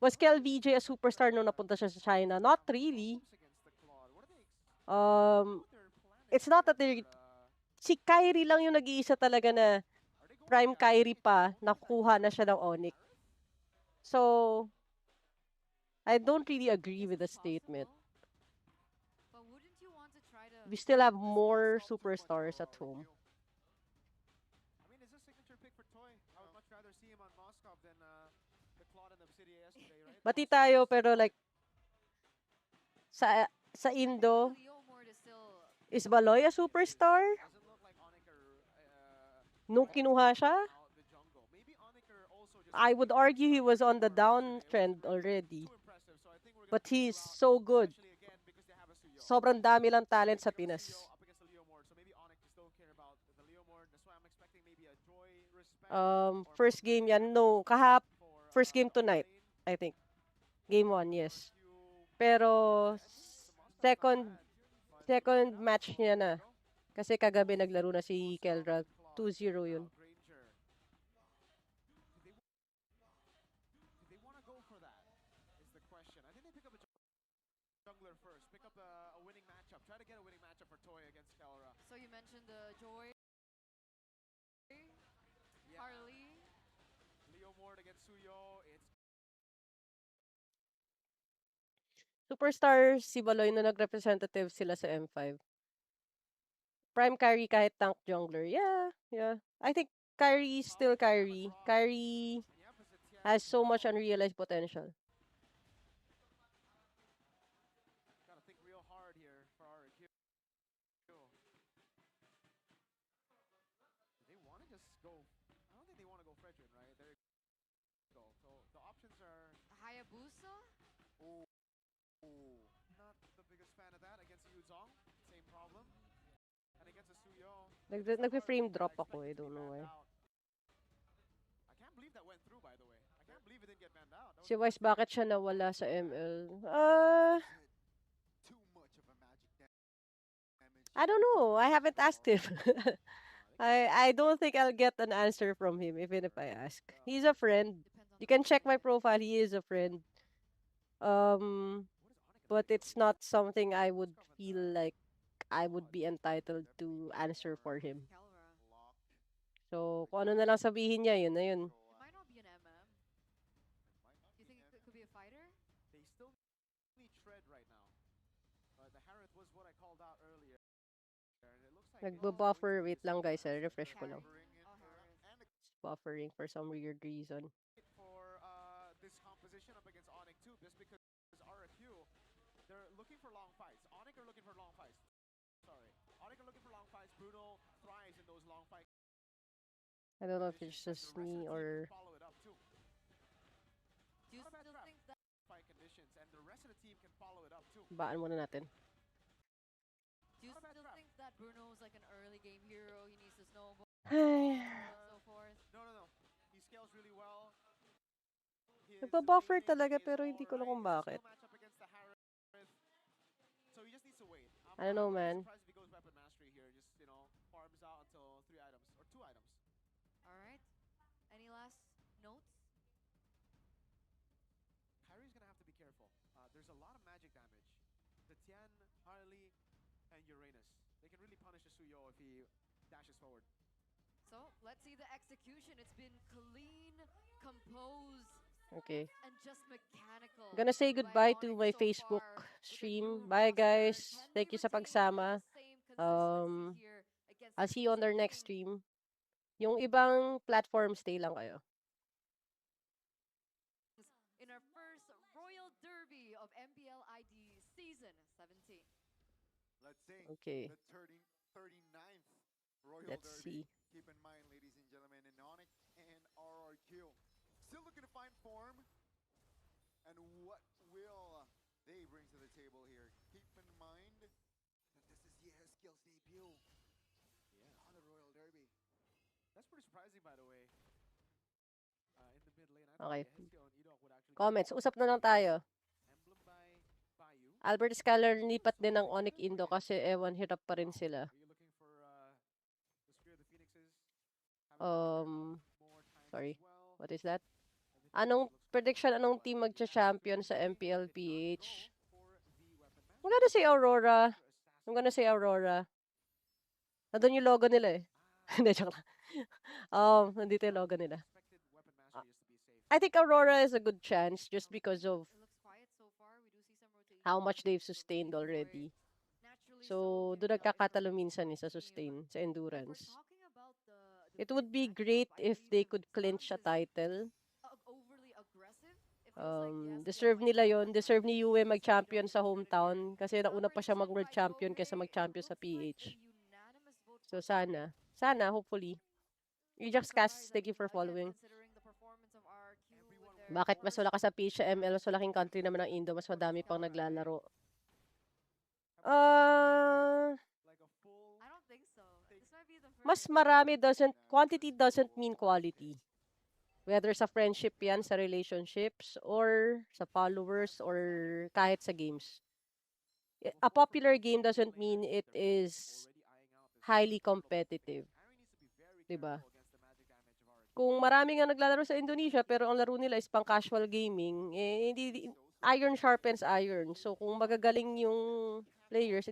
Was Kel VJ a superstar nung napunta siya sa China? Not really. It's not that si Kyrie lang yung nag-iisa talaga na prime Kyrie pa, nakukuha na siya ng Onyx. So, I don't really agree with the statement. We still have more superstars at home. I mean, is this signature pick for Toy? I would much rather see him on Moscow than the Claude in the City yesterday, right? Bati tayo, pero like, sa Indo, is Baloy a superstar? Nung kinuha siya? I would argue he was on the downtrend already. But he's so good. Sobrang dami lang talent sa Pinas. First game yan. No, first game tonight, I think. Game 1, yes. Pero second match niya na. Kasi kagabi naglaro na si Kelra. 2-0 yun. They want to go for that, is the question. I think they pick up a jungler first. Pick up a winning matchup. Try to get a winning matchup for Toy against Kelra. So you mentioned the Joy, Harley. Leo Mord against Suyo. It's Superstar si Baloy na nag-representative sila sa M5. Prime Kyrie kahit tank jungler. Yeah. I think Kyrie is still Kyrie. Kyrie has so much unrealized potential. gotta think real hard here for RQ. They want to just go. I don't think they want to go Fredrin, right? There you go. So the options are Hayabusa? not the biggest fan of that against Yu Zong. Same problem. And against Nagpe-frame drop ako eh, don't know why. I can't believe that went through, by the way. I can't believe it didn't get banned out. Si Wise, bakit siya nawala sa ML? I don't know. I haven't asked him. I don't think I'll get an answer from him even if I ask. He's a friend. You can check my profile. He is a friend. But it's not something I would feel like I would be entitled to answer for him. So, kung ano na lang sabihin niya, yun na yun. It might not be an MM. Do you think it could be a fighter? They still need tread right now. The Harith was what I called out earlier. And it looks like Nagbo-buffer. Wait lang guys, refresh ko lang. Oh, Harris. It's buffering for some weird reason. for this composition up against Onyx too, just because RFU, they're looking for long fights. Onyx are looking for long fights. Sorry. Onyx are looking for long fights. Bruno thrives in those long fights. I don't know if it's just me or... Follow it up too. Do you still think that... Fight conditions, and the rest of the team can follow it up too. Baan muna natin. Do you still think that Bruno is like an early game hero? He needs to snowball Ay. and so forth. No. He scales really well. Nagpa-buffer talaga pero hindi ko alam kung bakit. So he just needs to wait. I don't know, man. I'm surprised if he goes weapon mastery here. Just, farms out until 3 items or 2 items. All right. Any last notes? Kyrie's gonna have to be careful. There's a lot of magic damage. The Tian, Harley, and Uranus. They can really punish a Suyo if he dashes forward. So, let's see the execution. It's been clean, composed, Okay. and just mechanical. I'm gonna say goodbye to my Facebook stream. Bye guys. Thank you sa pagsama. I'll see you on their next stream. Yung ibang platform, stay lang kayo. In our first Royal Derby of MPL ID Season 17. Let's see. Okay. The 39th Royal Let's Derby. see. Keep in mind, ladies and gentlemen, in Onyx and RRQ. Still looking to find form. And what will they bring to the table here? Keep in mind that this is Yeskill's debut on the Royal Derby. That's pretty surprising, by the way. In the mid lane, Okay. Heskel and Edok would actually Comments. Usap na lang tayo. Emblem by Bayu. Albert Scalar lipat din ng Onyx Indo kasi ewan hirap pa rin sila. Are you looking for the Spear of the Phoenixes? Sorry. What is that? Anong prediction? Anong team magcha-champion sa MPLPH? I'm gonna say Aurora. Nandun yung logo nila eh. Hindi, joke lang. Nandito yung logo nila. I think Aurora is a good chance just because of how much they've sustained already. So, doon nagkakatalo minsan sa sustain, sa endurance. It would be great if they could clinch a title. Deserve nila yon. Deserve ni Yue mag-champion sa hometown kasi nauna pa siya mag-world champion kaysa mag-champion sa PH. So, sana. Sana, hopefully. Ajax Cast, thank you for following. Bakit mas wala ka sa PH sa ML? Mas walaking country naman ng Indo. Mas madami pang naglalaro. I don't think so. This might be the first. Mas marami quantity doesn't mean quality. Whether sa friendship yan, sa relationships, or sa followers, or kahit sa games. A popular game doesn't mean it is highly competitive. Diba? Kung marami nga naglalaro sa Indonesia, pero ang laro nila is pang casual gaming, eh, iron sharpens iron. So, kung magagaling yung players,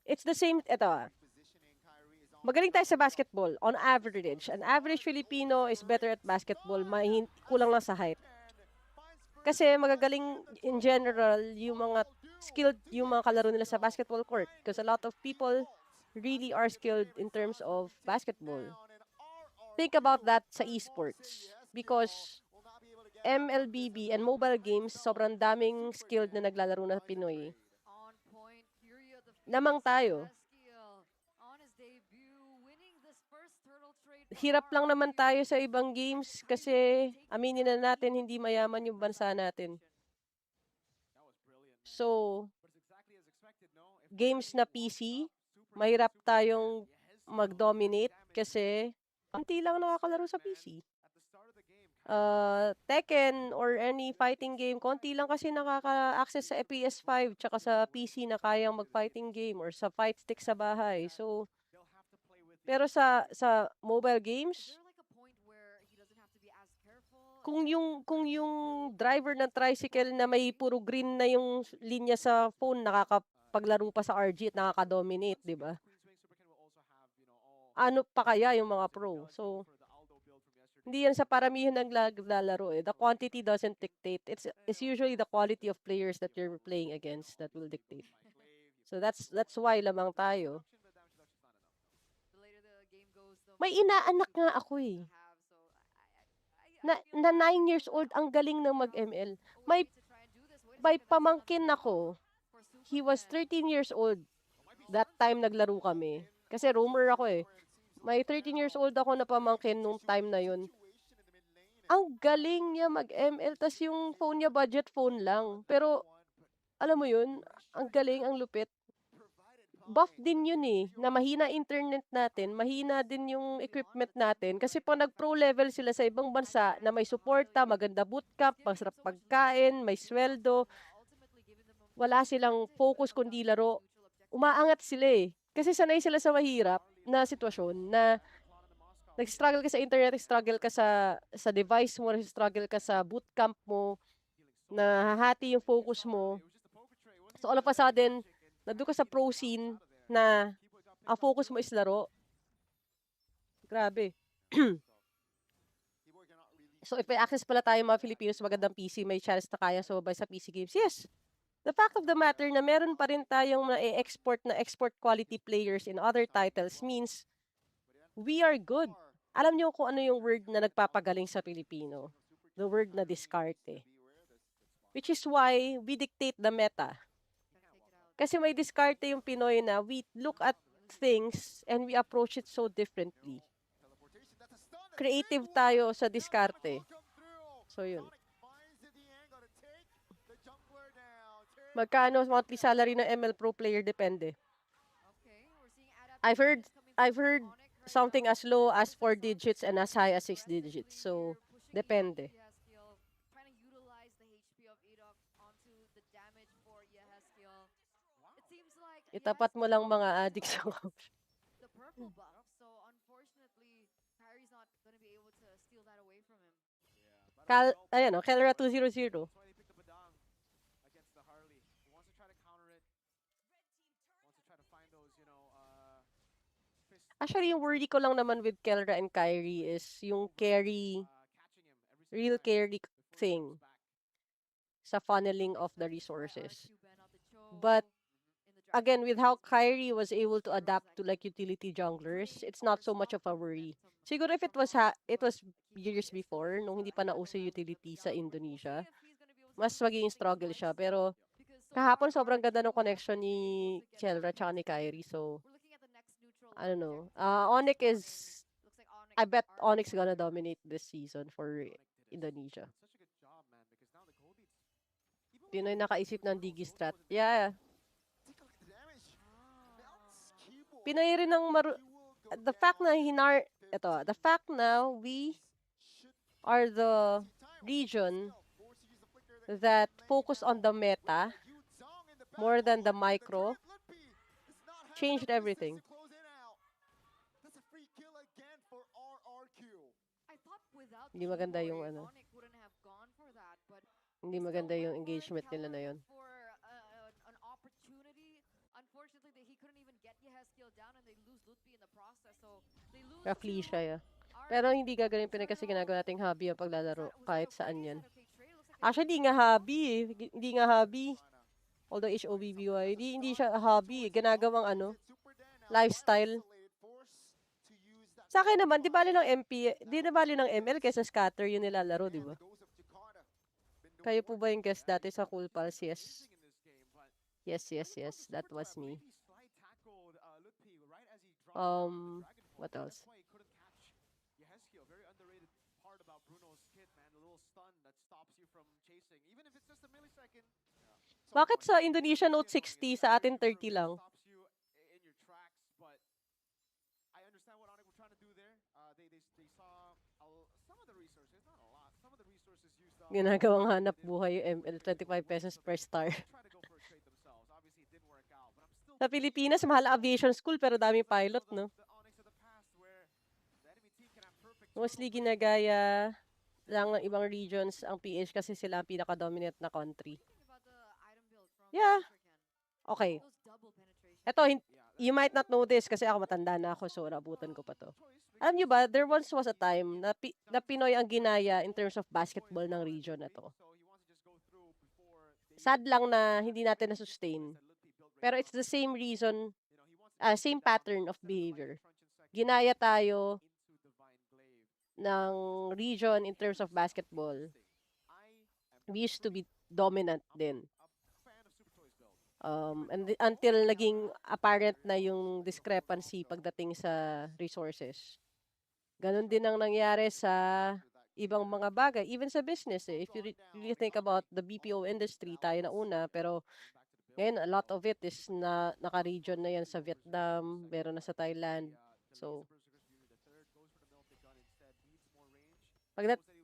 it's the same, magaling tayo sa basketball, on average. An average Filipino is better at basketball, kulang lang sa height. Kasi magagaling, in general, yung mga skilled, yung mga kalaro nila sa basketball court. Because a lot of people really are skilled in terms of basketball. Think about that sa esports. Because MLBB and mobile games, sobrang daming skilled na naglalaro na Pinoy. Namang tayo. Hirap lang naman tayo sa ibang games kasi aminin na natin hindi mayaman yung bansa natin. So, games na PC, mahirap tayong mag-dominate kasi konti lang nakakalaro sa PC. Tekken or any fighting game, konti lang kasi nakaka-access sa PS5 tsaka sa PC na kayang mag-fighting game or sa fight stick sa bahay. So, pero sa mobile games, kung yung driver ng tricycle na may puro green na yung linya sa phone, nakakapaglaro pa sa RG at nakaka-dominate, di ba? Ano pa kaya yung mga pro? So, hindi yan sa paramihan ng naglalaro eh. The quantity doesn't dictate. It's usually the quality of players that you're playing against that will dictate. So that's why lamang tayo. May inaanak nga ako eh. Na 9 years old, ang galing ng mag-ML. May pamangkin ako. He was 13 years old that time naglaro kami. Kasi roamer ako eh. May 13 years old ako na pamangkin nung time na yun. Ang galing niya mag-ML, tas yung phone niya budget phone lang. Pero, alam mo yun, ang galing, ang lupit. Buff din yun eh, na mahina internet natin, mahina din yung equipment natin. Kasi pag nag-pro level sila sa ibang bansa na may suporta, maganda bootcamp, masarap pagkain, may sweldo, wala silang focus kundi laro. Umaangat sila eh. Kasi sanay sila sa mahirap na sitwasyon na nag-struggle ka sa internet, nag-struggle ka sa device mo, nag-struggle ka sa bootcamp mo, nahahati yung focus mo. So all of a sudden, nandun ka sa pro scene na ang focus mo is laro. Grabe. So if may access pala tayo mga Filipinos magandang PC, may chance na kaya sumabay sa PC games. Yes. The fact of the matter na meron pa rin tayong na-export na export quality players in other titles means we are good. Alam niyo kung ano yung word na nagpapagaling sa Pilipino? The word na diskarte. Which is why we dictate the meta. Kasi may diskarte yung Pinoy na we look at things and we approach it so differently. Creative tayo sa diskarte. So yun. Magkano monthly salary ng ML Pro player depende. I've heard something as low as 4 digits and as high as 6 digits. So, depende. Itapat mo lang mga addicts sa couch. Ayan o, Kelra 200. Actually, yung worry ko lang naman with Kelra and Kyrie is yung real carry thing sa funneling of the resources. But, again, with how Kyrie was able to adapt to like utility junglers, it's not so much of a worry. Siguro if it was years before, nung hindi pa nauso utility sa Indonesia, mas magiging struggle siya. Pero, kahapon sobrang ganda ng connection ni Kelra tsaka ni Kyrie. So, I don't know. I bet Onyx gonna dominate this season for Indonesia. Pinoy nakaisip ng Digistrat. Yeah. Pinoy rin ng the fact na we are the region that focus on the meta more than the micro changed everything. Hindi maganda yung ano. Hindi maganda yung engagement nila na yun. Roughly siya, yeah. Pero hindi gagawin Pinoy kasi ginagawa nating hobby ang paglalaro kahit saan yan. Actually, hindi nga hobby eh. Hindi nga hobby. Although HOBBY, hindi siya hobby eh. Ginagawang lifestyle. Sa akin naman, di bali ng ML kaysa scatter yung nilalaro, di ba? Kayo po ba yung guest dati sa Cool Pals? Yes. Yes. That was me. What else? Bakit sa Indonesia Note 60, sa atin 30 lang? they saw some of the resources, not a lot, some of the resources used up. Ginagawang hanap buhay yung ML, 25 pesos per star. They try to go for a trade themselves. Obviously, it didn't work out, but I'm still Sa Pilipinas, mahal ang aviation school pero dami pilot, no? the Onyx of the past where the enemy team can have perfect Mostly ginagaya lang ng ibang regions ang PH kasi sila ang pinaka-dominant na country. Yeah. Okay. Ito, you might not know this kasi ako matanda na ako, so nabutan ko pa to. Alam nyo ba, there once was a time na, na Pinoy ang ginaya in terms of basketball ng region na to. Sad lang na hindi natin na-sustain. Pero it's the same reason, same pattern of behavior. Ginaya tayo ng region in terms of basketball. We used to be dominant din. Until naging apparent na yung discrepancy pagdating sa resources. Ganon din ang nangyari sa ibang mga bagay, even sa business. If you really think about the BPO industry, tayo na una, pero ngayon, a lot of it is na naka-region na yan sa Vietnam, meron na sa Thailand. So,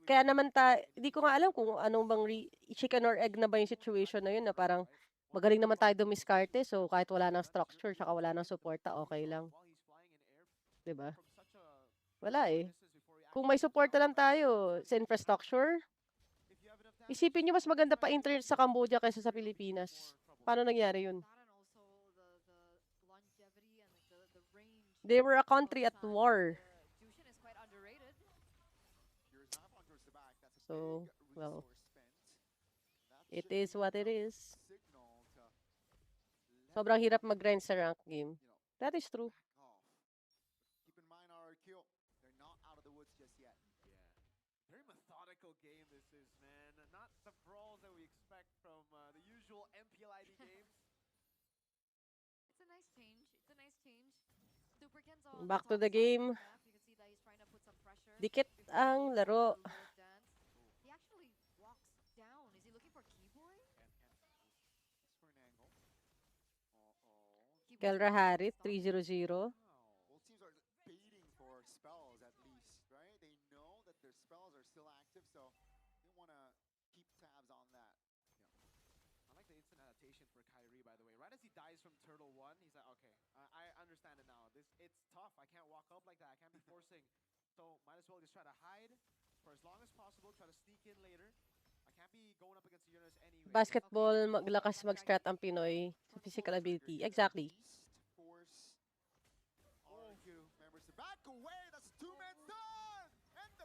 kaya naman hindi ko nga alam kung anong bang chicken or egg na ba yung situation na yun na parang magaling naman tayo dumiskarte, so kahit wala nang structure, tsaka wala nang suporta, okay lang. Diba? Wala eh. Kung may suporta lang tayo sa infrastructure, isipin nyo mas maganda pa internet sa Cambodia kaysa sa Pilipinas. Paano nangyari yun? They were a country at war. So, well, it is what it is. Sobrang hirap mag-grind sa rank game. That is true. Keep in mind, RRQ, they're not out of the woods just yet. Yeah. Very methodical game this is, man. Not the brawls that we expect from the usual MPLID games. It's a nice change. It's a nice change. Supercan's on Back to the game. you can see that he's trying to put some pressure. Dikit ang laro. He actually walks down. Is he looking for Keyboy? Kelra Harit, 300. Both teams are baiting for spells at least, right? They know that their spells are still active, so they want to keep tabs on that. I like the instant adaptation for Kyrie, by the way. Right as he dies from Turtle 1, he's like, okay, I understand it now. It's tough. I can't walk up like that. I can't be forcing. So might as well just try to hide for as long as possible, try to sneak in later. I can't be going up against Uranus anyway. Basketball, maglakas mag-strat ang Pinoy sa physical ability. Exactly.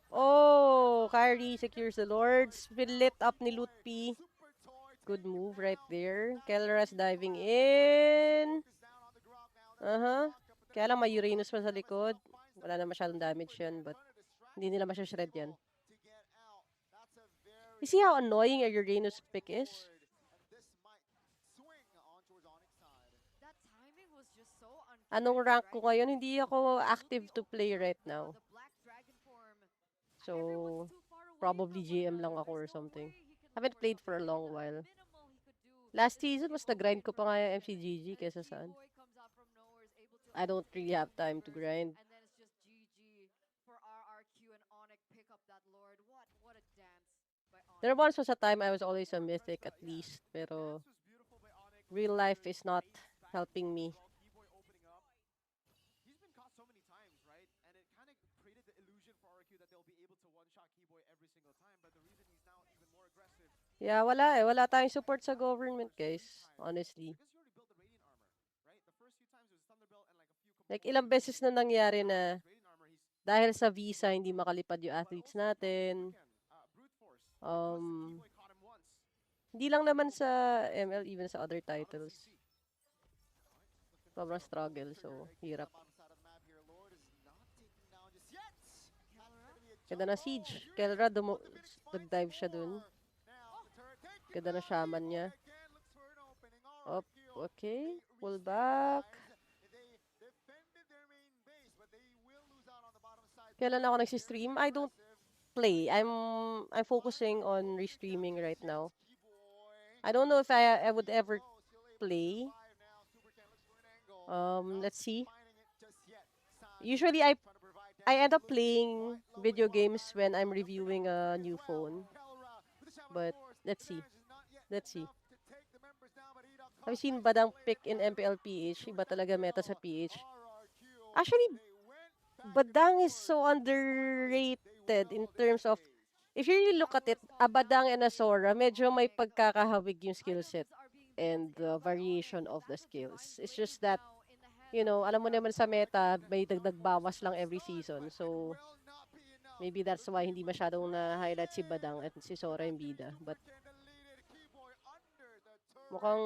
Oh, Kyrie secures the Lords. Been lit up ni Lutpi. Good move right there. Kelras diving in. Kaya lang may Uranus pa sa likod. Wala na masyadong damage yan, but hindi nila masyashred yan. You see how annoying a Uranus pick is? Anong rank ko ngayon? Hindi ako active to play right now. So, probably GM lang ako or something. Haven't played for a long while. Last season, mas nag-grind ko pa nga yung MCGG kesa saan. I don't really have time to grind. And then it's just GG for RRQ and Onyx pick up that Lord. What a dance by Onyx. There once was a time I was always a mythic at least, pero real life is not helping me. He's been caught so many times, right? And it kind of created the illusion for RQ that they'll be able to one-shot Keyboy every single time, but the reason he's now even more aggressive. Yeah, wala eh. Wala tayong support sa government, guys. Honestly. Like, ilang beses na nangyari na dahil sa visa, hindi makalipad yung athletes natin. Hindi lang naman sa ML, even sa other titles. Sobrang struggle, so hirap. Ganda na Siege. Kelra, nag-dive siya dun. Ganda na shaman niya. Oh, okay. Pull back. Kailan ako nagsistream? I don't play. I'm focusing on restreaming right now. I don't know if I would ever play. Let's see. Usually I I end up playing video games when I'm reviewing a new phone. But let's see. Let's see. I've seen Badang pick in MPL PH. Iba talaga meta sa PH. Actually, Badang is so underrated in terms of, if you really look at it, a Badang and a Sora, medyo may pagkakahawig yung skill set and the variation of the skills. It's just that, alam mo naman sa meta, may dagdag bawas lang every season. So, maybe that's why hindi masyadong na-highlight si Badang at si Sora yung bida. But, mukhang,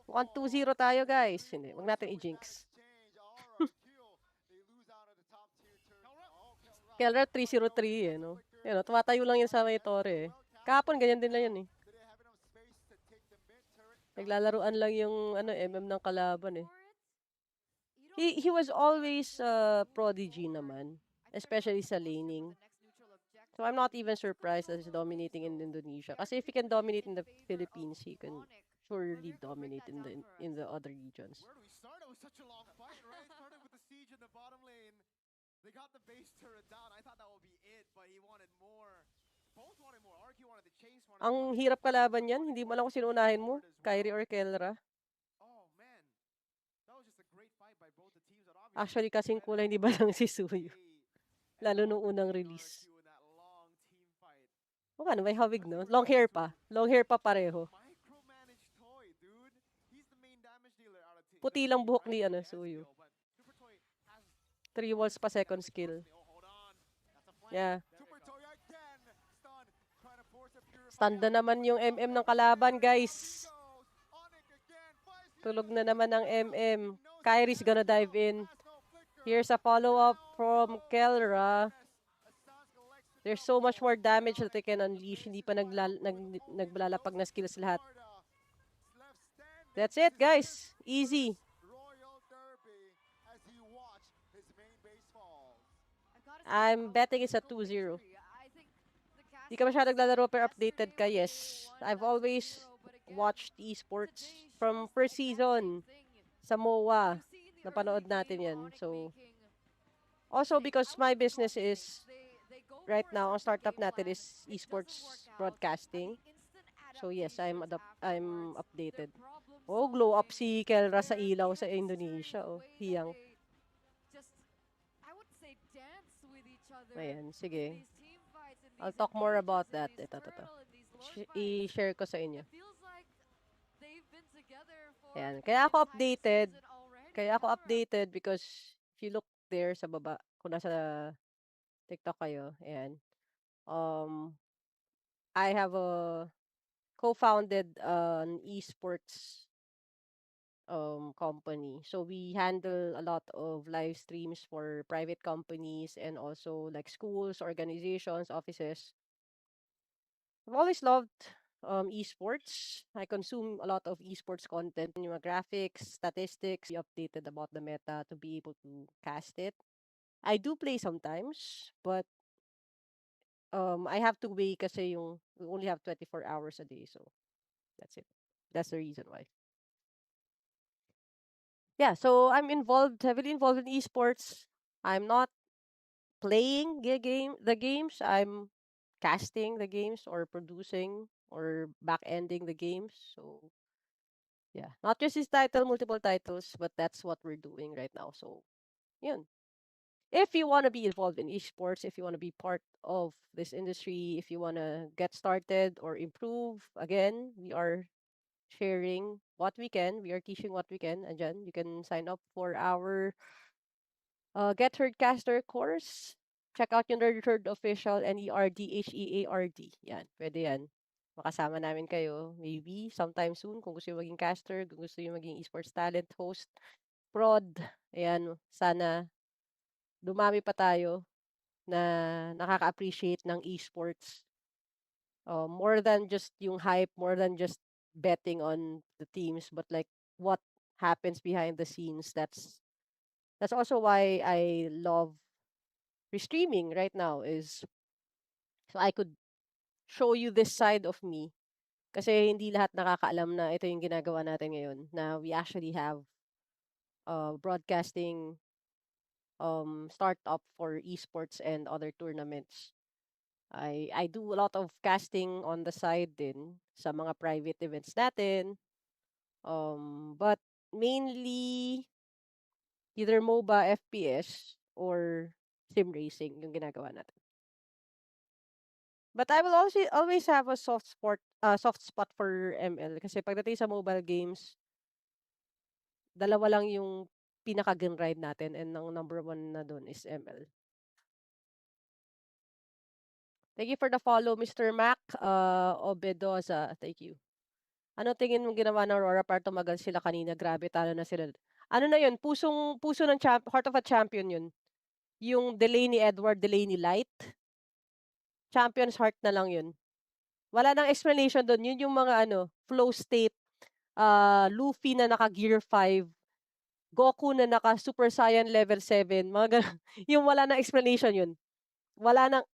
mukhang 2-0 tayo, guys. Hindi, wag natin i-jinx. Kelra 303 no? Tumatayo lang yan sa may tore eh. Kahapon, ganyan din lang yan eh. Naglalaruan lang yung MM ng kalaban eh. He was always prodigy naman, especially sa laning. So I'm not even surprised that he's dominating in Indonesia. Kasi if he can dominate in the Philippines, he can surely dominate in the other regions. Where do we start? It was such a long fight, right? Started with the siege in the bottom lane. They got the base turret down. I thought that would be it, but he wanted more. Both wanted more. RQ wanted the chase. Ang hirap kalaban yan. Hindi mo alam kung sino unahin mo. Kyrie or Kelra. Oh, man. That was just a great fight by both the teams. Actually, kasing kulay hindi ba lang si Suyu. Lalo nung unang release. O ano, may hawig, no? Long hair pa. Long hair pa pareho. Puti lang buhok ni Suyu. 3 walls pa second skill. Yeah. Standa naman yung MM ng kalaban, guys. Tulog na naman ang MM. Kyrie's gonna dive in. Here's a follow-up from Kelra. There's so much more damage that they can unleash. Hindi pa naglalapag na skills lahat. That's it, guys. Easy. I'm betting it's a 2-0. Di ka masyadong naglalaro pero updated ka, yes. I've always watched esports from first season sa MOA. Napanood natin yan. So, also because my business is, right now, ang startup natin is esports broadcasting. So yes, I'm updated. Oh, glow up si Kelra sa ilaw sa Indonesia. Oh, hiyang. Ayan, sige. I'll talk more about that. Ito. I-share ko sa inyo. Ayan. Kaya ako updated because if you look there sa baba, kung nasa TikTok kayo, ayan. I have a co-founded an esports company. So we handle a lot of live streams for private companies and also like schools, organizations, offices. I've always loved esports. I consume a lot of esports content, yung graphics, statistics, be updated about the meta to be able to cast it. I do play sometimes, but I have to weigh kasi we only have 24 hours a day, so that's it. That's the reason why. Yeah, so I'm heavily involved in esports. I'm not playing the games. I'm casting the games or producing or back-ending the games. So yeah, not just this title, multiple titles, but that's what we're doing right now. So yun. If you want to be involved in esports, if you want to be part of this industry, if you want to get started or improve, again, we are sharing what we can. We are teaching what we can. Andyan, you can sign up for our Get Heard Caster course. Check out yung Nerd Herd Official, NERDHEARD. Yan, pwede yan. Makasama namin kayo. Maybe sometime soon kung gusto yung maging caster, kung gusto yung maging esports talent, host, prod. Ayan, sana dumami pa tayo na nakaka-appreciate ng esports. More than just yung hype, more than just betting on the teams, but like what happens behind the scenes. That's also why I love restreaming right now, is so I could show you this side of me. Kasi hindi lahat nakakaalam na ito yung ginagawa natin ngayon, na we actually have broadcasting startup for esports and other tournaments. I do a lot of casting on the side din sa mga private events natin. But mainly either MOBA, FPS, or sim racing yung ginagawa natin. But I will also always have a soft spot for ML kasi pagdating sa mobile games, dalawa lang yung pinaka-grind natin and ang number one na doon is ML. Thank you for the follow, Mr. Mac. Obedoza, thank you. Ano tingin mong ginawa ng Aurora para tumagal sila kanina? Grabe, talo na sila. Ano na yun? Puso ng Heart of a Champion yun. Yung Delaney Edward, Delaney Light. Champion's Heart na lang yun. Wala nang explanation doon. Yun yung mga flow state. Luffy na naka Gear 5. Goku na naka Super Saiyan level 7. Mga ganun. Yung wala nang explanation yun.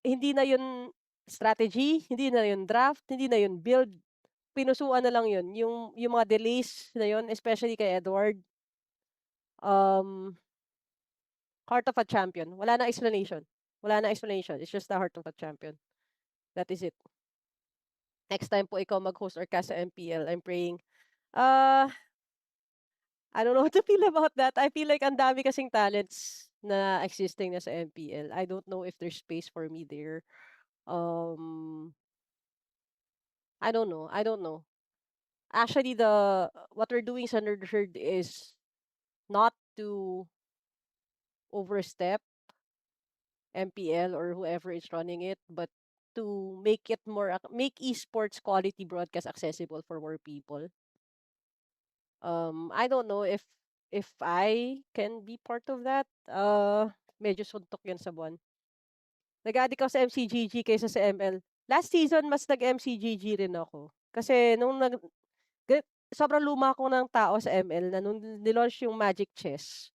Hindi na yun strategy, hindi na yun draft, hindi na yun build. Pinusuan na lang yun. Yung mga delays na yun, especially kay Edward. Heart of a Champion. Wala na explanation. Wala na explanation. It's just the Heart of a Champion. That is it. Next time po ikaw mag-host or cast sa MPL, I'm praying. I don't know what to feel about that. I feel like ang dami kasing talents na existing na sa MPL. I don't know if there's space for me there. I don't know. I don't know. Actually, what we're doing sa Nerd Herd is not to overstep MPL or whoever is running it, but to make esports quality broadcast accessible for more people. I don't know if I can be part of that. Medyo suntok yan sa buwan. Nag-addict ako sa MCGG kaysa sa ML. Last season, mas nag-MCGG rin ako. Kasi sobrang luma ko ng tao sa ML na nung nilaunch yung Magic Chess,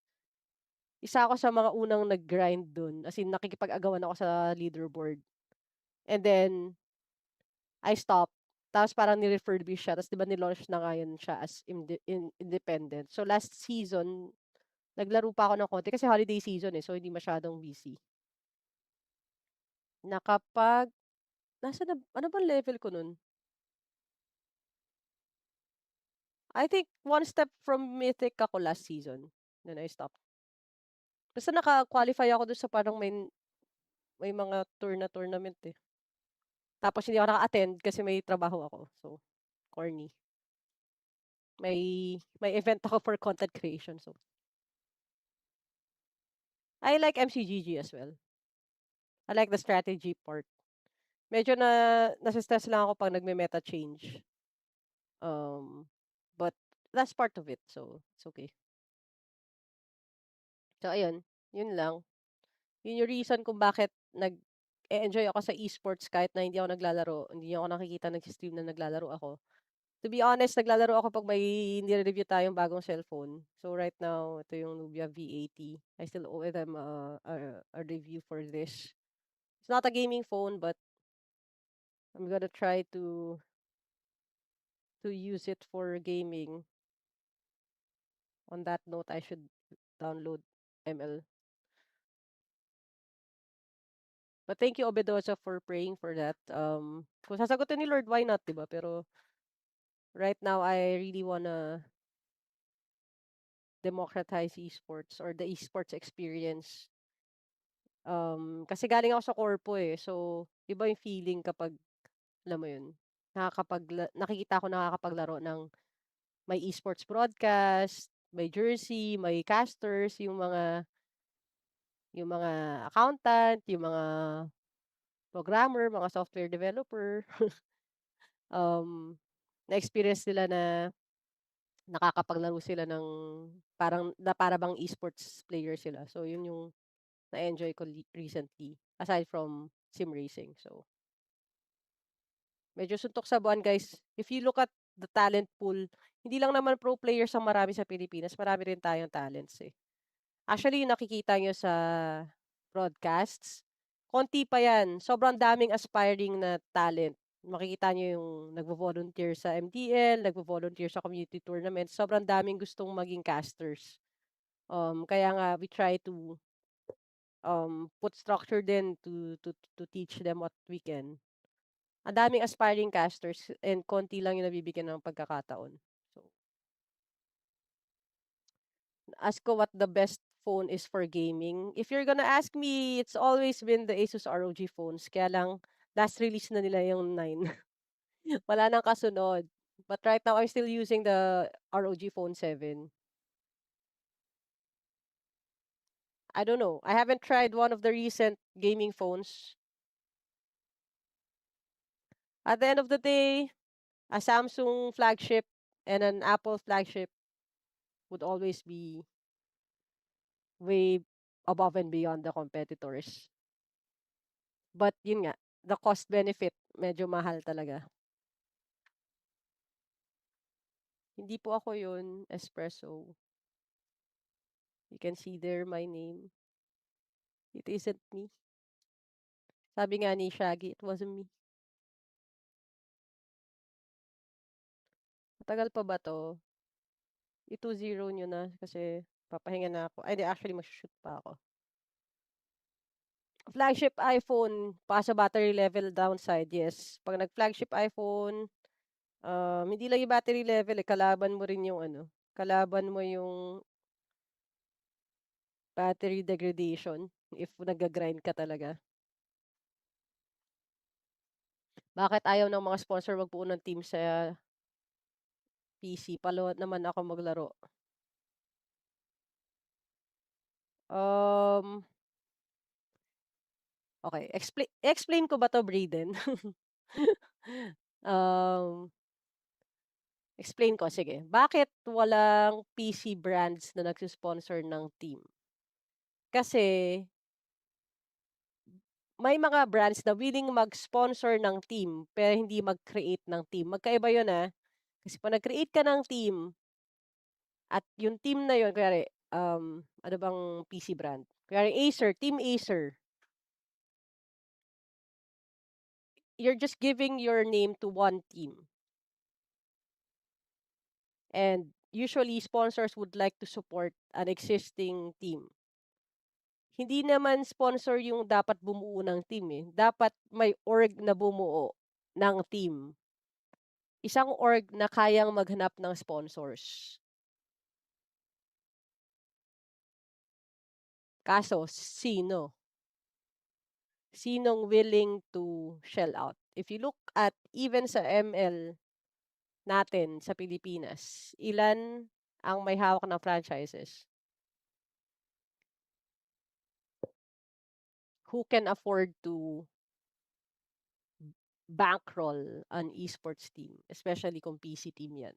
isa ako sa mga unang nag-grind dun. As in, nakikipag-agawan ako sa leaderboard. And then, I stopped. Tapos parang ni-refurbish siya. Tapos di ba nilaunch na ngayon siya as independent. So last season, naglaro pa ako ng konti kasi holiday season so hindi masyadong busy. Ano ba level ko nun? I think one step from Mythic ako last season. Then I stopped. Basta naka-qualify ako dun sa parang may mga tournament eh. Tapos hindi ako naka-attend kasi may trabaho ako. So, corny. May event ako for content creation. So, I like MCGG as well. I like the strategy part. Medyo nasa-stress lang ako pag nagme-meta change. But that's part of it. So, it's okay. So, ayun. Yun lang. Yun yung reason kung bakit nag-enjoy ako sa esports kahit na hindi ako naglalaro. Hindi ako nakikita nag-stream na naglalaro ako. To be honest, naglalaro ako pag may nire-review tayong bagong cellphone. So, right now, ito yung Nubia V80. I still owe them a review for this. It's not a gaming phone, but I'm gonna try to use it for gaming. On that note, I should download ML. But thank you, Obedosa, for praying for that. Kung sasagutin ni Lord, why not, diba? Pero right now, I really wanna democratize esports or the esports experience. Kasi galing ako sa corpo So, iba yung feeling kapag, alam mo yun, nakikita ko nakakapaglaro ng may esports broadcast, may jersey, may casters, yung mga accountant, yung mga programmer, mga software developer. Na-experience nila na nakakapaglaro sila ng para bang esports player sila. So, yun yung na-enjoy ko recently. Aside from sim racing. So, medyo suntok sa buwan, guys. If you look at the talent pool, hindi lang naman pro players ang marami sa Pilipinas. Marami rin tayong talents Actually, yung nakikita nyo sa broadcasts, konti pa yan. Sobrang daming aspiring na talent. Makikita nyo yung nagvo-volunteer sa MTL, nagvo-volunteer sa community tournaments. Sobrang daming gustong maging casters. Kaya nga, we try to put structure din to teach them what we can. Ang daming aspiring casters and konti lang yung nabibigyan ng pagkakataon. So, ask ko what the best phone is for gaming. If you're gonna ask me, it's always been the Asus ROG phones. Kaya lang, last release na nila yung 9. Wala nang kasunod. But right now, I'm still using the ROG Phone 7. I don't know. I haven't tried one of the recent gaming phones. At the end of the day, a Samsung flagship and an Apple flagship would always be way above and beyond the competitors. But yun nga, the cost benefit, medyo mahal talaga. Hindi po ako yun, Espresso. You can see there my name. It isn't me. Sabi nga ni Shaggy, it wasn't me. Matagal pa ba to? I-2-0 nyo na kasi papahinga na ako. Ay, di, actually, mag-shoot pa ako. Flagship iPhone, pa sa battery level downside, yes. Pag nag-flagship iPhone, hindi lang yung battery level, kalaban mo rin yung kalaban mo yung battery degradation if nag-grind ka talaga. Bakit ayaw ng mga sponsor magbuo ng team sa PC? Paluwat naman ako maglaro. Okay, explain ko ba to, Braden? Explain ko, sige. Bakit walang PC brands na nagsisponsor ng team? Kasi may mga brands na willing mag-sponsor ng team pero hindi mag-create ng team. Magkaiba yun Kasi pag nag-create ka ng team at yung team na yun, kaya ano bang PC brand? Kaya Acer, Team Acer. You're just giving your name to one team. And usually, sponsors would like to support an existing team. Hindi naman sponsor yung dapat bumuo ng team eh. Dapat may org na bumuo ng team. Isang org na kayang maghanap ng sponsors. Kaso, sino? Sinong willing to shell out? If you look at even sa ML natin sa Pilipinas, ilan ang may hawak ng franchises? Who can afford to bankroll an esports team, especially kung PC team yan?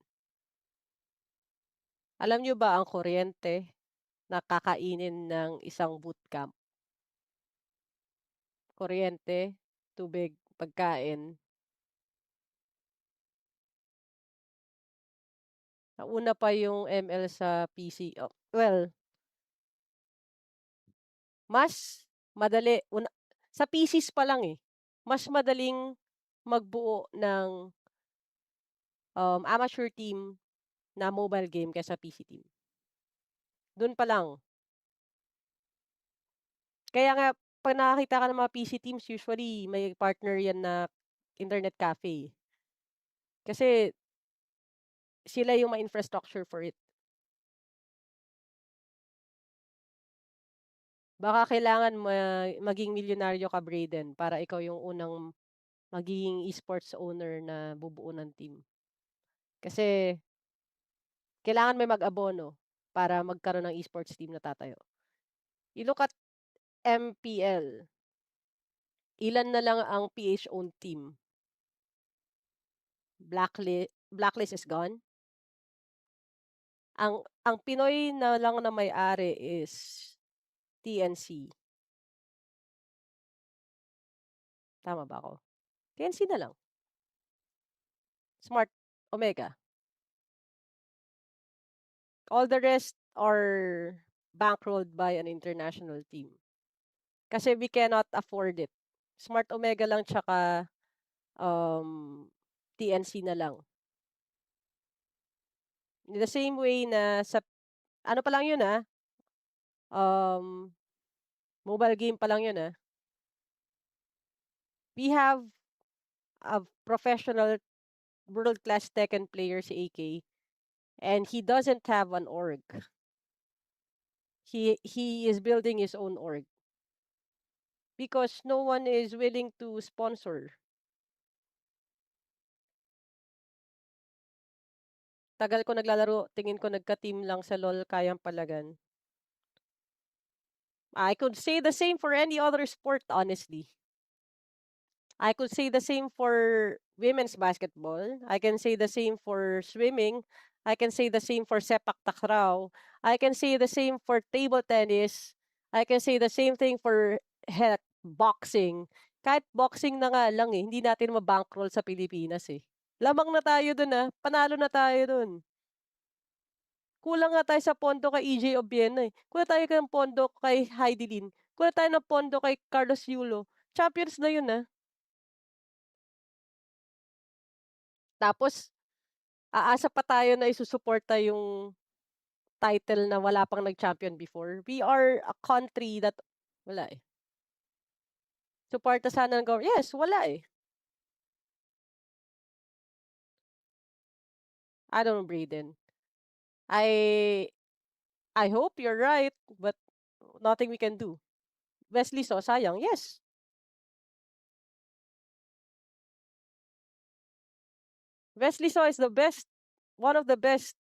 Alam nyo ba ang kuryente na kakainin ng isang bootcamp? Kuryente, tubig, pagkain. Nauna pa yung ML sa PC. Oh, well, mas madali. Sa PCs pa lang mas madaling magbuo ng amateur team na mobile game kaysa PC team. Doon pa lang. Kaya nga, pag nakakita ka ng mga PC teams, usually may partner yan na internet cafe. Kasi sila yung ma-infrastructure for it. Baka kailangan maging milyonaryo ka, Braden, para ikaw yung unang magiging esports owner na bubuo ng team. Kasi kailangan may mag-abono para magkaroon ng esports team na tatayo. You look at MPL. Ilan na lang ang PH-owned team? Blacklist is gone. Ang Pinoy na lang na may-ari is TNC. Tama ba ako? TNC na lang. Smart Omega. All the rest are bankrolled by an international team. Kasi we cannot afford it. Smart Omega lang tsaka TNC na lang. In the same way na sa ano pa lang yun Mobile game pa lang yun, We have a professional world-class Tekken player si AK, and he doesn't have an org. He is building his own org because no one is willing to sponsor. Tagal ko naglalaro, tingin ko nagka-team lang sa LoL kayang palagan. I could say the same for any other sport, honestly. I could say the same for women's basketball. I can say the same for swimming. I can say the same for sepak takraw. I can say the same for table tennis. I can say the same thing for heck, boxing. Kahit boxing na nga lang hindi natin mabankroll sa Pilipinas Lamang na tayo dun panalo na tayo dun. Kulang nga tayo sa pondo kay EJ Obiena Kulang tayo ng pondo kay Heidi Lin. Kulang tayo ng pondo kay Carlos Yulo. Champions na yun Tapos, aasa pa tayo na isusuporta yung title na wala pang nag-champion before. We are a country that wala Suporta sana ng government. Yes, wala I don't know, Braden. I hope you're right, but nothing we can do. Wesley So, sayang. Yes. Wesley So is the best, one of the best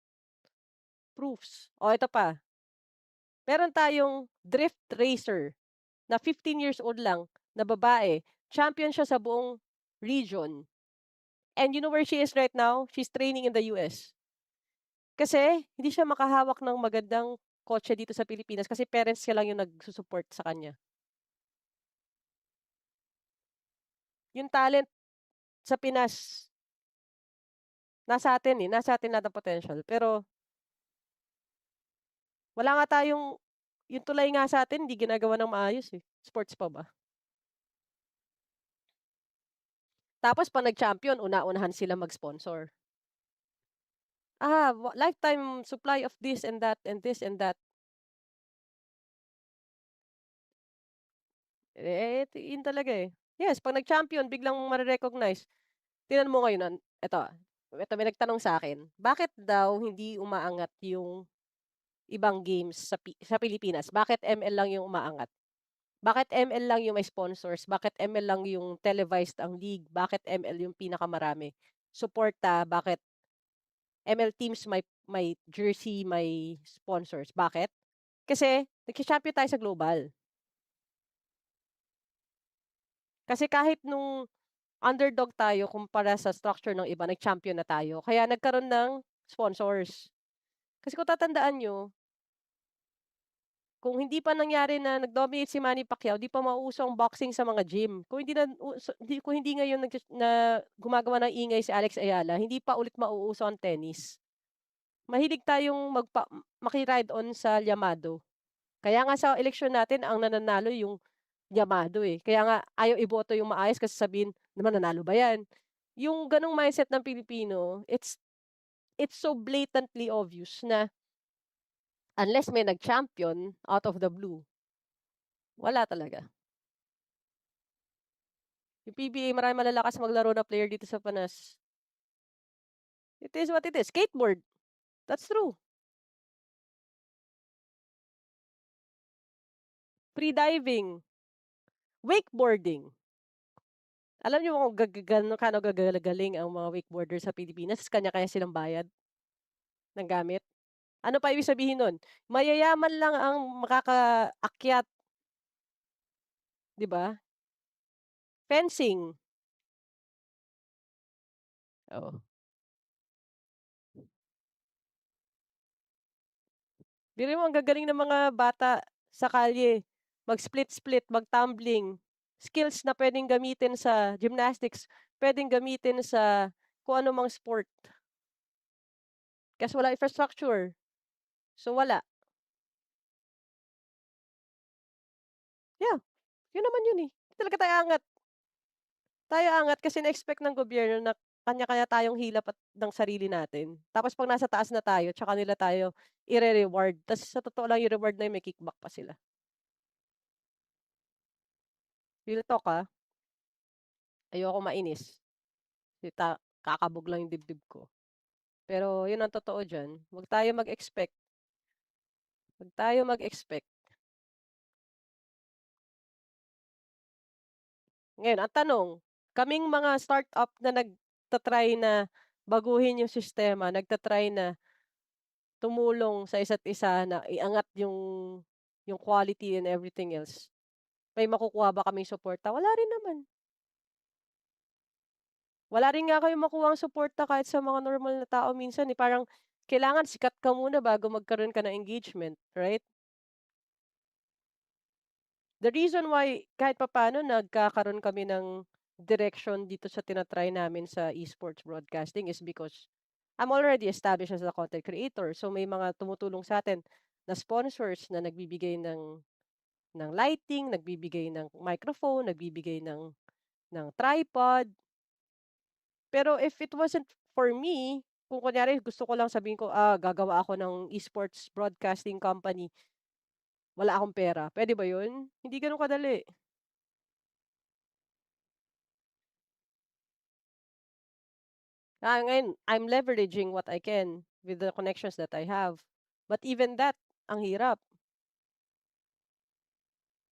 proofs. Ito pa. Meron tayong drift racer na 15 years old lang na babae. Champion siya sa buong region. And you know where she is right now? She's training in the US. Kasi hindi siya makahawak ng magandang kotse dito sa Pilipinas kasi parents niya lang yung nagsusupport sa kanya. Yung talent sa Pinas, nasa atin nasa atin lahat ang potential. Pero, wala nga tayong, yung tulay nga sa atin, hindi ginagawa ng maayos Sports pa ba? Tapos, pag nag-champion, una-unahan sila mag-sponsor. Lifetime supply of this and that and this and that. Yun talaga Yes, pag nag-champion, biglang mare-recognize. Tingnan mo ngayon, eto may nagtanong sa akin, bakit daw hindi umaangat yung ibang games sa Pilipinas? Bakit ML lang yung umaangat? Bakit ML lang yung may sponsors? Bakit ML lang yung televised ang league? Bakit ML yung pinakamarami? Suporta, bakit ML teams may jersey, may sponsors? Bakit? Kasi nagcha-champion tayo sa global. Kasi kahit nung underdog tayo kumpara sa structure ng iba, nag-champion na tayo. Kaya nagkaroon ng sponsors. Kasi kung tatandaan nyo, kung hindi pa nangyari na nag-dominate si Manny Pacquiao, di pa mauuso ang boxing sa mga gym. Kung hindi ngayon na gumagawa ng ingay si Alex Ayala, hindi pa ulit mauuso ang tennis. Mahilig tayong maki-ride on sa Yamado. Kaya nga sa eleksyon natin, ang nananalo yung Yamado Kaya nga ayaw iboto yung maayos kasi sabihin, naman nanalo ba yan? Yung ganong mindset ng Pilipino, it's so blatantly obvious na unless may nag-champion out of the blue, wala talaga. Yung PBA, marami malalakas maglaro na player dito sa Pinas. It is what it is. Skateboard. That's true. Free diving. Wakeboarding. Alam niyo kung kano gagaling ang mga wakeboarder sa Pilipinas? Kanya-kanya silang bayad ng gamit. Ano pa ibig sabihin nun? Mayayaman lang ang makakaakyat. 'Di ba? Fencing. Oo. Biro mo ang gagaling ng mga bata sa kalye. Mag-split-split, mag-tumbling. Skills na pwedeng gamitin sa gymnastics, pwedeng gamitin sa kung ano mang sport. Kasi wala infrastructure. So, wala. Yeah. Yun naman yun Hindi talaga tayo angat. Tayo angat kasi na-expect ng gobyerno na kanya-kanya tayong hilap ng sarili natin. Tapos pag nasa taas na tayo, tsaka nila tayo ire-reward. Tapos sa totoo lang yung reward na yun, may kickback pa sila. Real talk, ayoko mainis. Kakabog lang yung dibdib ko. Pero yun ang totoo diyan, 'wag tayo mag-expect. 'Wag tayo mag-expect. Ngayon ang tanong, kaming mga startup na nagta-try na baguhin yung sistema, nagta-try na tumulong sa isa't isa na iangat yung quality and everything else, may makukuha ba kaming suporta? Wala rin naman. Wala rin nga kayong makuhang suporta kahit sa mga normal na tao minsan, parang kailangan sikat ka muna bago magkaroon ka ng engagement, right? The reason why kahit papaano nagkakaroon kami ng direction dito sa tina-try namin sa esports broadcasting is because I'm already established as a content creator. So may mga tumutulong sa atin na sponsors na nagbibigay ng lighting, nagbibigay ng microphone, nagbibigay ng tripod. Pero if it wasn't for me, kung kunyari gusto ko lang sabihin ko, gagawa ako ng esports broadcasting company, wala akong pera. Pwede ba yun? Hindi gano'n kadali. Ngayon, I'm leveraging what I can with the connections that I have. But even that, ang hirap.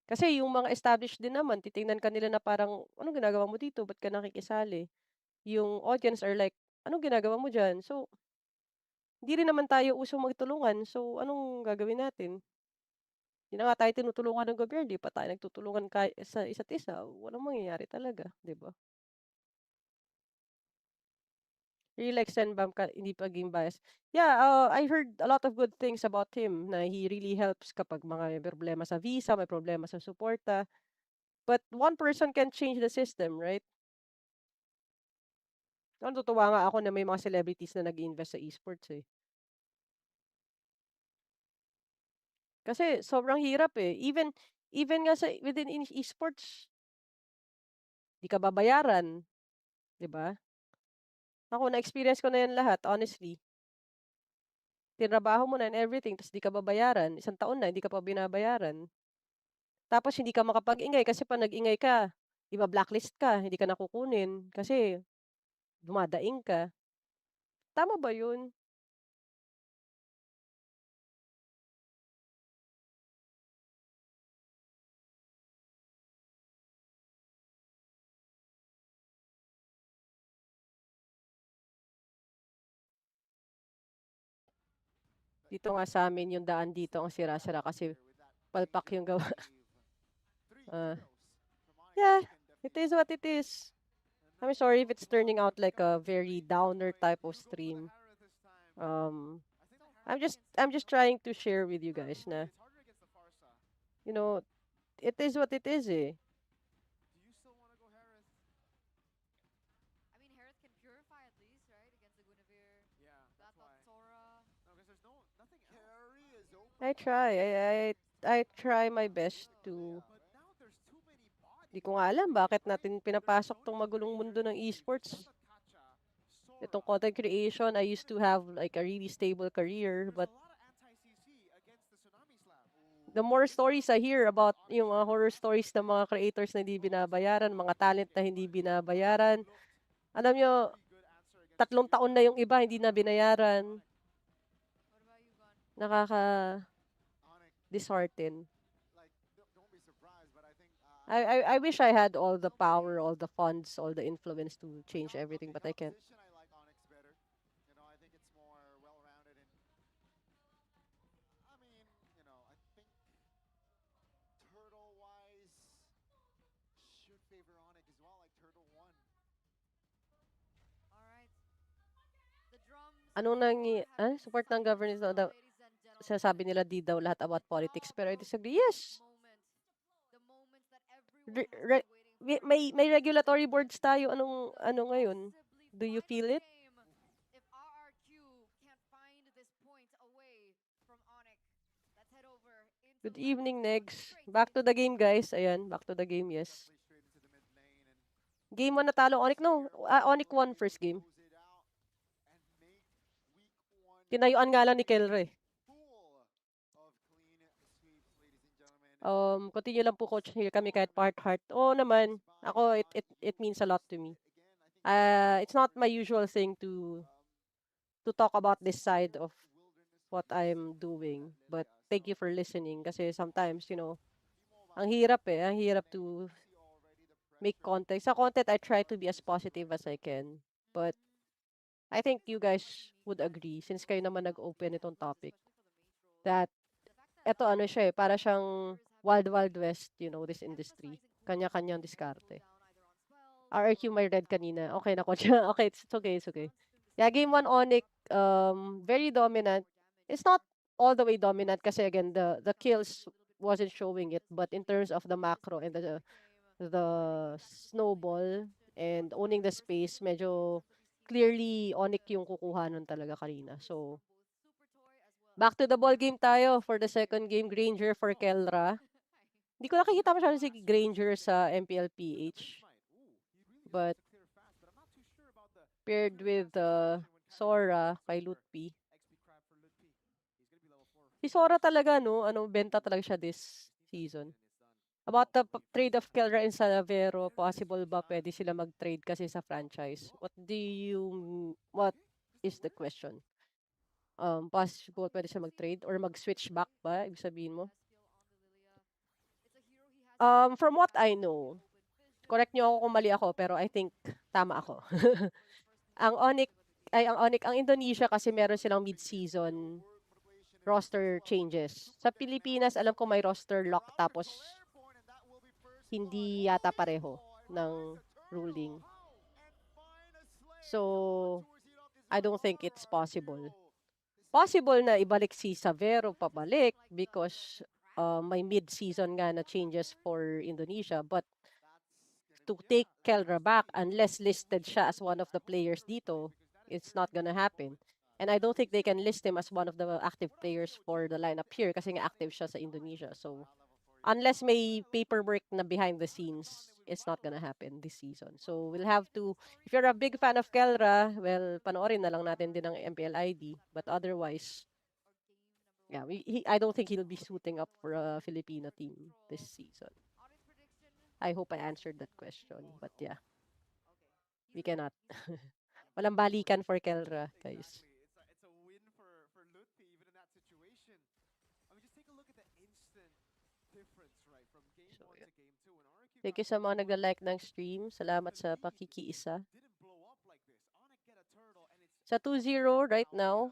Kasi yung mga established din naman, titingnan ka nila na parang, anong ginagawa mo dito? Ba't ka nakikisali? Yung audience are like, anong ginagawa mo dyan? So, hindi rin naman tayo usong magtulungan. So, anong gagawin natin? Hindi na nga tayo tinutulungan ng gobyerno, di pa tayo nagtutulungan sa isa't isa. Walang mangyayari talaga, di ba? Really like Senbam hindi paging bias. Yeah, I heard a lot of good things about him na he really helps kapag mga may problema sa visa, may problema sa suporta. But one person can change the system, right? Natutuwa nga ako na may mga celebrities na nag-invest sa esports eh. Kasi sobrang hirap eh. Even nga within esports, di ka babayaran, 'di ba? Ako na-experience ko na 'yan lahat, honestly. Tinrabaho mo na and everything, tapos di ka babayaran. Isang taon na, hindi ka pa binabayaran. Tapos hindi ka makapag-ingay kasi 'pag nag-ingay ka, iba-blacklist ka, hindi ka na kukunin kasi dumadaing ka. Tama ba 'yun? Dito nga sa'min yung daan dito ang sira-sira kasi palpak yung gawa. Yeah, it is what it is. I'm sorry if it's turning out like a very downer type of stream. I'm just trying to share with you guys na, you know, it is what it is eh. I mean, Harris can purify at least, right? Against the Guinevere. Yeah, Got that's that why. Sora. No, because there's nothing else. Carry is open. I try. I try my best to. But now there's too many bodies. Di ko nga alam bakit natin pinapasok tong magulong mundo ng esports. Itong content creation, I used to have like a really stable career, but the more stories I hear about yung mga horror stories ng mga creators na hindi binabayaran, mga talent na hindi binabayaran. Alam nyo, 3 taon na yung iba hindi na binayaran. Nakaka-dishearten. I wish I had all the power, all the funds, all the influence to change everything, but I can't. I like Onyx better. You know, I think it's more well-rounded and I mean, you know, I think turtle-wise should favor Onyx as well, like Turtle 1. All right. The drums. Anong support ng government daw, sasabi nila di daw lahat about politics, pero I disagree. Yes. May regulatory boards tayo. Ano ngayon? Do you feel it? If RRQ can't find this point away from Onyx, let's head over into Good evening, Negs. Back to the game, guys. Ayan, back to the game, yes. Game 1 natalo Onyx, no? Onyx won first game. Tinayuan nga lang ni Kelre. Continue lang po coach here kami kahit part-heart. Oo naman, ako it means a lot to me. It's not my usual thing to talk about this side of what I'm doing. But thank you for listening kasi sometimes, ang hirap ang hirap to make content. Sa content, I try to be as positive as I can. But I think you guys would agree since kayo naman nag-open itong topic that eto ano siya para siyang wild wild west, this industry. Kanya-kanyang diskarte. RRQ may red kanina. Okay na ko siya. Okay, it's okay, it's okay. Yeah, game 1 Onyx, very dominant. It's not all the way dominant kasi again the kills wasn't showing it, but in terms of the macro and the snowball and owning the space, medyo clearly Onyx yung kukuha nun talaga kanina. So back to the ball game tayo for the second game, Granger for Kelra. Hindi ko nakikita masyado si Granger sa MPLPH. But paired with Sora kay Lutpi. Si Sora talaga, benta talaga siya this season. About the trade of Kelra and Salavero, possible ba pwede sila mag-trade kasi sa franchise? What is the question? Possible pwede siya mag-trade or mag-switch back ba? Ibig sabihin mo? From what I know, correct nyo ako kung mali ako, pero I think tama ako. ang Indonesia kasi meron silang mid-season roster changes. Sa Pilipinas, alam ko may roster lock tapos hindi yata pareho ng ruling. So, I don't think it's possible. Possible na ibalik si Savero pabalik because may mid-season nga na changes for Indonesia. But to take Kelra back, unless listed siya as one of the players dito, it's not gonna happen. And I don't think they can list him as one of the active players for the lineup here kasi nga active siya sa Indonesia. So, unless may paperwork na behind the scenes, it's not gonna happen this season. So, we'll have to, if you're a big fan of Kelra, well, panoorin na lang natin din ang MPL ID. But otherwise, yeah, I don't think he'll be suiting up for a Filipino team this season. I hope I answered that question. But yeah, we cannot. Walang balikan for Kelra, guys. It's a win for Lutfi even in that situation. I mean, just take a look at the instant difference, right, from game 1 to game 2. And RQ Thank you sa mga nagla-like ng stream. Salamat sa pakikiisa. Sa 2-0 right now,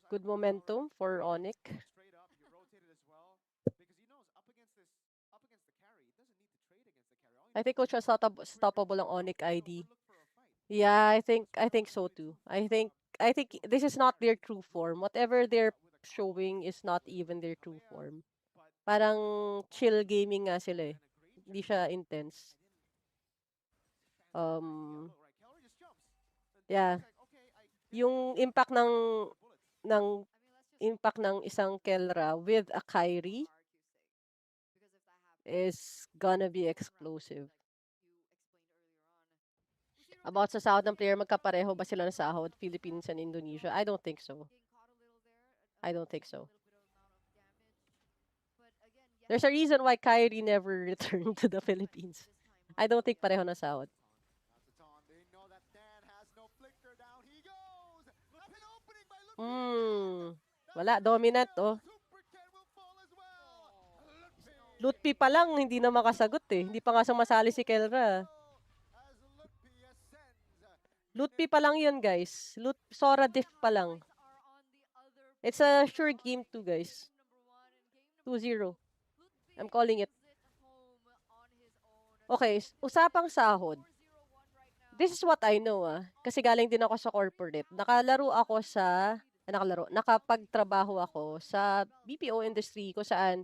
good momentum for Onyx. I think Coach is stoppable ang Onyx ID. Yeah, I think so too. I think this is not their true form. Whatever they're showing is not even their true form. Parang chill gaming nga sila eh. Hindi siya intense. Yeah. Yung impact ng isang Kelra with a Kyrie is gonna be explosive. About sa sahod ng player, magkapareho ba sila ng sahod, Philippines and Indonesia? I don't think so. I don't think so. There's a reason why Kyrie never returned to the Philippines. I don't think pareho na sahod. Wala, dominant oh. Lutpi pa lang, hindi na makasagot eh. Hindi pa nga sumasali si Kelra. Lutpi pa lang yun, guys. Sora diff pa lang. It's a sure game 2, guys. 2-0. I'm calling it. Okay, usapang sahod. This is what I know kasi galing din ako sa corporate. Nakapagtrabaho ako sa BPO industry ko saan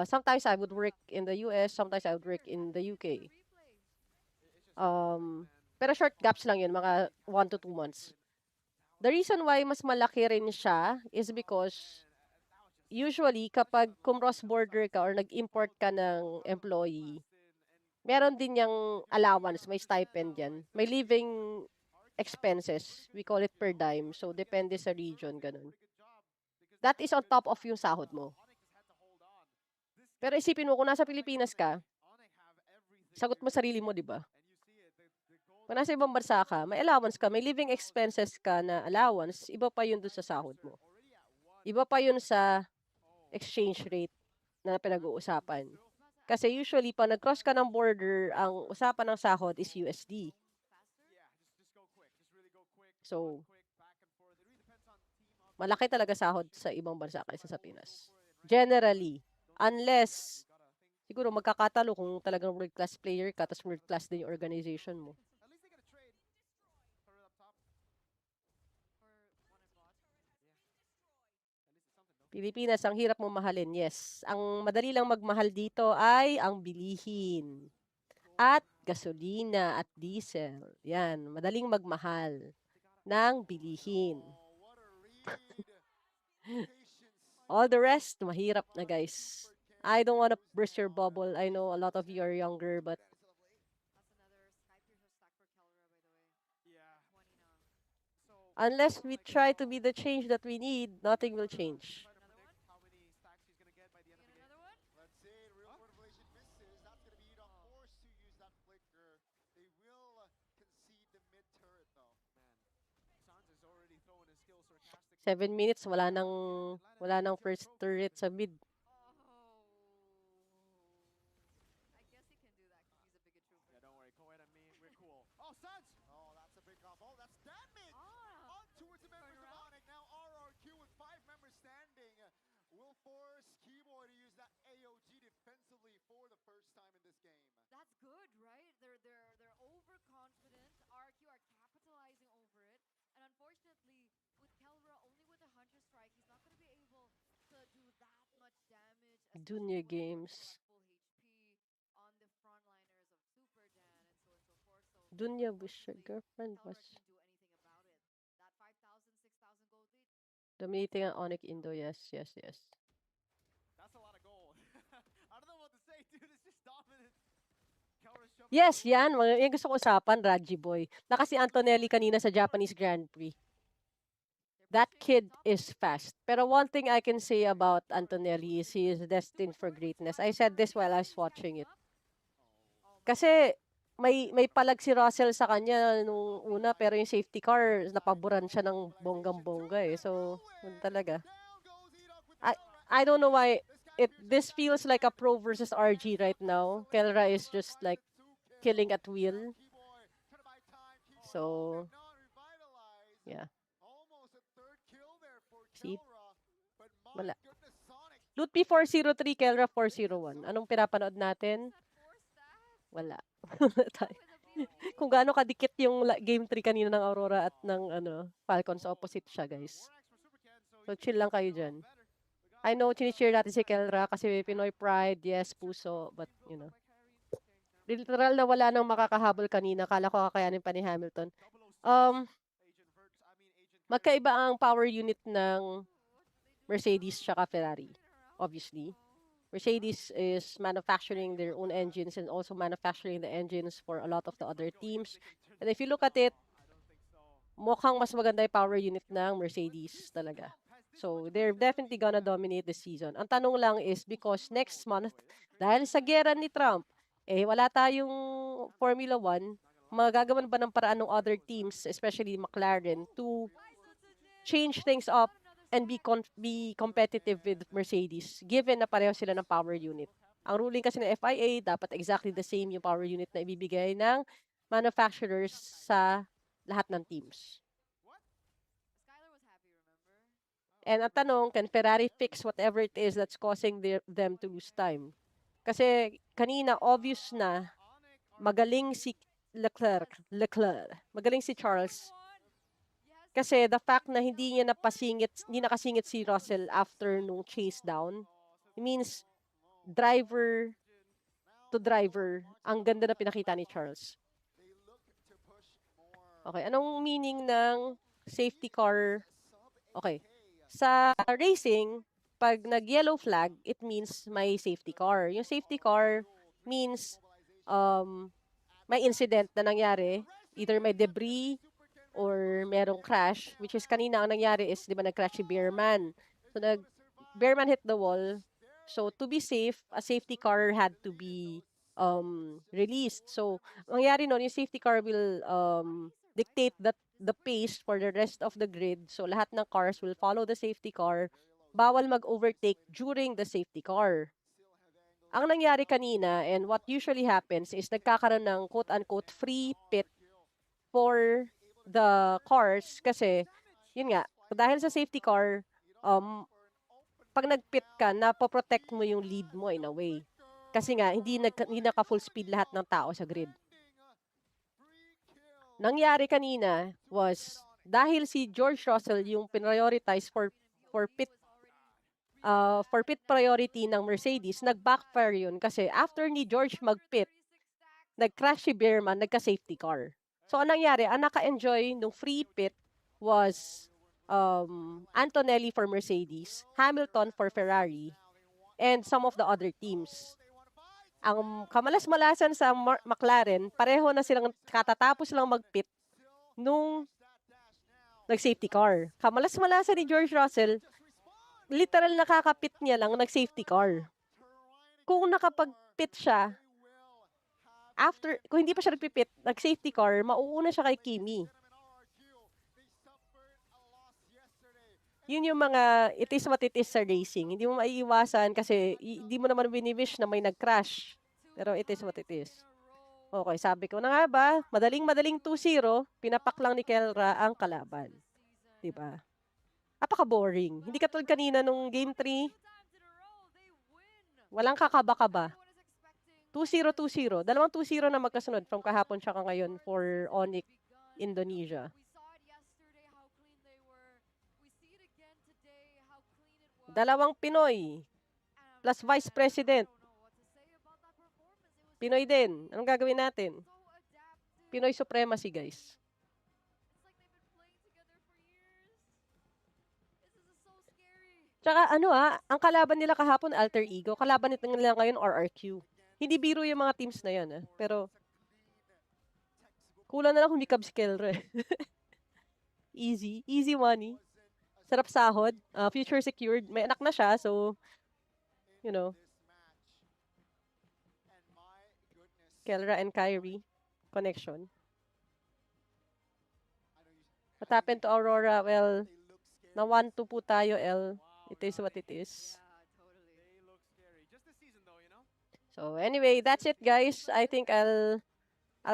sometimes I would work in the US, sometimes I would work in the UK. Pero short gaps lang yun, mga 1 to 2 months. The reason why mas malaki rin siya is because usually kapag cross-border ka or nag-import ka ng employee, meron din yung allowance, may stipend yan. May living expenses. We call it per dime. So, depende sa region, ganun. That is on top of yung sahod mo. Pero isipin mo, kung nasa Pilipinas ka, sagot mo sarili mo, di ba? Kung nasa ibang bansa ka, may allowance ka, may living expenses ka na allowance, iba pa yun doon sa sahod mo. Iba pa yun sa exchange rate na pinag-uusapan. Kasi usually, pag nag-cross ka ng border, ang usapan ng sahod is USD. So, malaki talaga sahod sa ibang bansa kaysa sa Pinas. Generally. Unless, siguro magkakatalo kung talagang world-class player ka, tapos world-class din yung organization mo. Pilipinas, ang hirap mo mahalin. Yes. Ang madali lang magmahal dito ay ang bilihin. At gasolina at diesel. Yan. Madaling magmahal ng bilihin. All the rest, mahirap na, guys. I don't want to burst your bubble. I know a lot of you are younger, but unless we try to be the change that we need, nothing will change. Let's see, real motivation misses. That's going to be Edok forced to use that flicker. They will concede the mid turret though. Sans is already throwing his skills sarcastically. 7 minutes, wala nang first turret sa mid. Yeah, don't worry, Coed and me, we're cool. Oh, Sans! Oh, that's a big combo. That's damage on towards the members of Onyx. Now RRQ with 5 members standing will force Keyboy to use that AOG defensively for the first time in this game. That's good, right? They're overconfident. RQ are capitalizing over it. And unfortunately, with Kelra only with a Hunter Strike, he's not going to be able to do that much damage. Dunya Games. Full HP on the frontliners of Super Dan and so on and so forth. So Dunya wish her girlfriend Kelra was can't do anything about it. That 5,000, 6,000 gold lead. dominating ang Onyx Indo. Yes. That's a lot of gold. I don't know what to say, dude. It's just dominant. Yes, yan. Yung gusto ko usapan, Raji Boy. Na si Antonelli kanina sa Japanese Grand Prix. That kid is fast. Pero one thing I can say about Antonelli is he is destined for greatness. I said this while I was watching it. Kasi may palag si Russell sa kanya nung una, pero yung safety car, napaboran siya ng bonggang-bongga eh. So, yun talaga. I don't know why this feels like a pro versus RG right now. Kelra is just like killing at will. So, yeah. See? Wala. Loot P403, Kelra 401. Anong pinapanood natin? Wala. Kung gaano kadikit yung game 3 kanina ng Aurora at ng Falcons, opposite siya, guys. So, chill lang kayo dyan. I know, chini-cheer natin si Kelra kasi Pinoy pride, yes, puso, but, literal na wala nang makakahabol kanina. Kala ko kakayanin pa ni Hamilton. Magkaiba ang power unit ng Mercedes tsaka Ferrari, obviously. Mercedes is manufacturing their own engines and also manufacturing the engines for a lot of the other teams. And if you look at it, mukhang mas maganda yung power unit ng Mercedes talaga. So, they're definitely gonna dominate the season. Ang tanong lang is because next month, dahil sa gera ni Trump, wala tayong Formula 1, magagawan ba ng paraan ng other teams, especially McLaren, to change things up and be competitive with Mercedes, given na pareho sila ng power unit. Ang ruling kasi ng FIA, dapat exactly the same yung power unit na ibibigay ng manufacturers sa lahat ng teams. And ang tanong, can Ferrari fix whatever it is that's causing them to lose time? Kasi kanina, obvious na, magaling si Leclerc, magaling si Charles. Kasi the fact na hindi nakasingit si Russell after nung chase down, it means driver to driver, ang ganda na pinakita ni Charles. Okay, anong meaning ng safety car? Okay, sa racing, pag nag-yellow flag, it means may safety car. Yung safety car means may incident na nangyari. Either may debris or merong crash, which is kanina ang nangyari is, di ba, nag-crash si Beerman. So Bearman hit the wall. So to be safe, a safety car had to be released. So mangyari nun, yung safety car will dictate the pace for the rest of the grid. So lahat ng cars will follow the safety car. Bawal mag-overtake during the safety car. Ang nangyari kanina and what usually happens is nagkakaroon ng quote-unquote free pit for the cars kasi yun nga, dahil sa safety car, pag nag-pit ka, napoprotect mo yung lead mo in a way. Kasi nga, hindi naka full speed lahat ng tao sa grid. Nangyari kanina was, dahil si George Russell yung prioritize for pit priority ng Mercedes, nag-backfire yun kasi after ni George mag-pit, nag-crash si Bearman, nagka-safety car. So, anong nangyari? Ang naka-enjoy nung free pit was Antonelli for Mercedes, Hamilton for Ferrari, and some of the other teams. Ang kamalas-malasan sa McLaren, pareho na silang katatapos lang mag-pit nung nag-safety car. Kamalas-malasan ni George Russell, literal nakakapit niya lang nag-safety car. Kung nakapag-pit siya, kung hindi pa siya nagpipit, nag-safety car, mauuna siya kay Kimi. Yun yung mga, it is what it is sa racing. Hindi mo maiiwasan kasi hindi mo naman wini-wish na may nag-crash. Pero it is what it is. Okay, sabi ko na nga ba, madaling 2-0, pinapak lang ni Kelra ang kalaban. Diba? Napaka-boring. Hindi katulad kanina nung Game 3, walang kakaba-kaba. 2-0, 2-0. Dalawang 2-0 na magkasunod from kahapon siya ngayon for Onyx, Indonesia. Dalawang Pinoy plus Vice President. Pinoy din. Anong gagawin natin? Pinoy supremacy, guys. Tsaka ang kalaban nila kahapon, Alter Ego. Kalaban nila ngayon, RRQ. Hindi biro yung mga teams na yan. Pero, kulang na lang kung humikab si Kelre. Easy. Easy money. Sarap sahod. Future secured. May anak na siya, so, you know. Kelra and Kyrie connection. What happened to Aurora? Well, na 1-2 po tayo, L. It is what it is. So anyway, that's it guys. I think I'll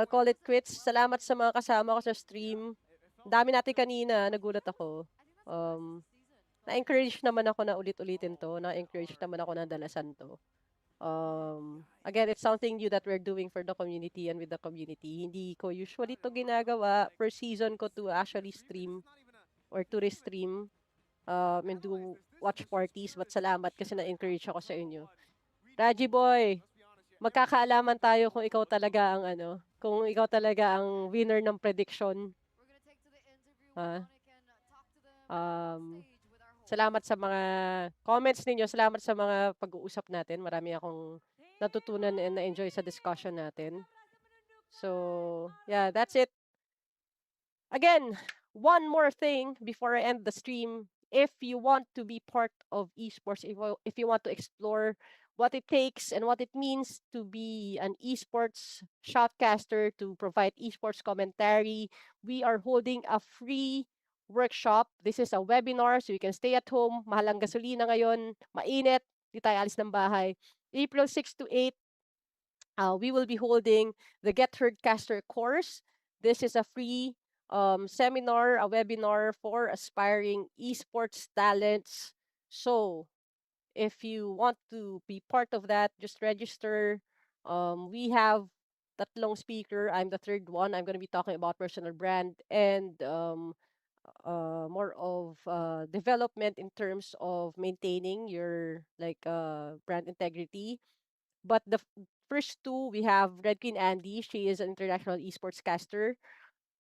call it quits. Salamat sa mga kasama ko sa stream. Dami natin kanina, nagulat ako. Na-encourage naman ako na ulit-ulitin to. Na-encourage naman ako na dalasan to. Again, it's something new that we're doing for the community and with the community. Hindi ko usually to ginagawa. Per season ko to actually stream or to restream and do watch parties. But salamat kasi na-encourage ako sa inyo. Raji Boy, magkakaalaman tayo kung ikaw talaga ang kung ikaw talaga ang winner ng prediction. Salamat sa mga comments ninyo. Salamat sa mga pag-uusap natin. Marami akong natutunan and na-enjoy sa discussion natin. So, yeah, that's it. Again, one more thing before I end the stream. If you want to be part of esports, if you want to explore what it takes and what it means to be an esports shoutcaster, to provide esports commentary, we are holding a free workshop. This is a webinar, so you can stay at home. Mahal ang gasolina ngayon, mainit, di tayo alis ng bahay. April 6 to 8, we will be holding the Get Heard Caster course. This is a free seminar, a webinar for aspiring esports talents. So, if you want to be part of that, just register. We have tatlong speaker. I'm the third one. I'm going to be talking about personal brand and more of development in terms of maintaining your brand integrity. But the first two, we have Red Queen Andy. She is an international esports caster.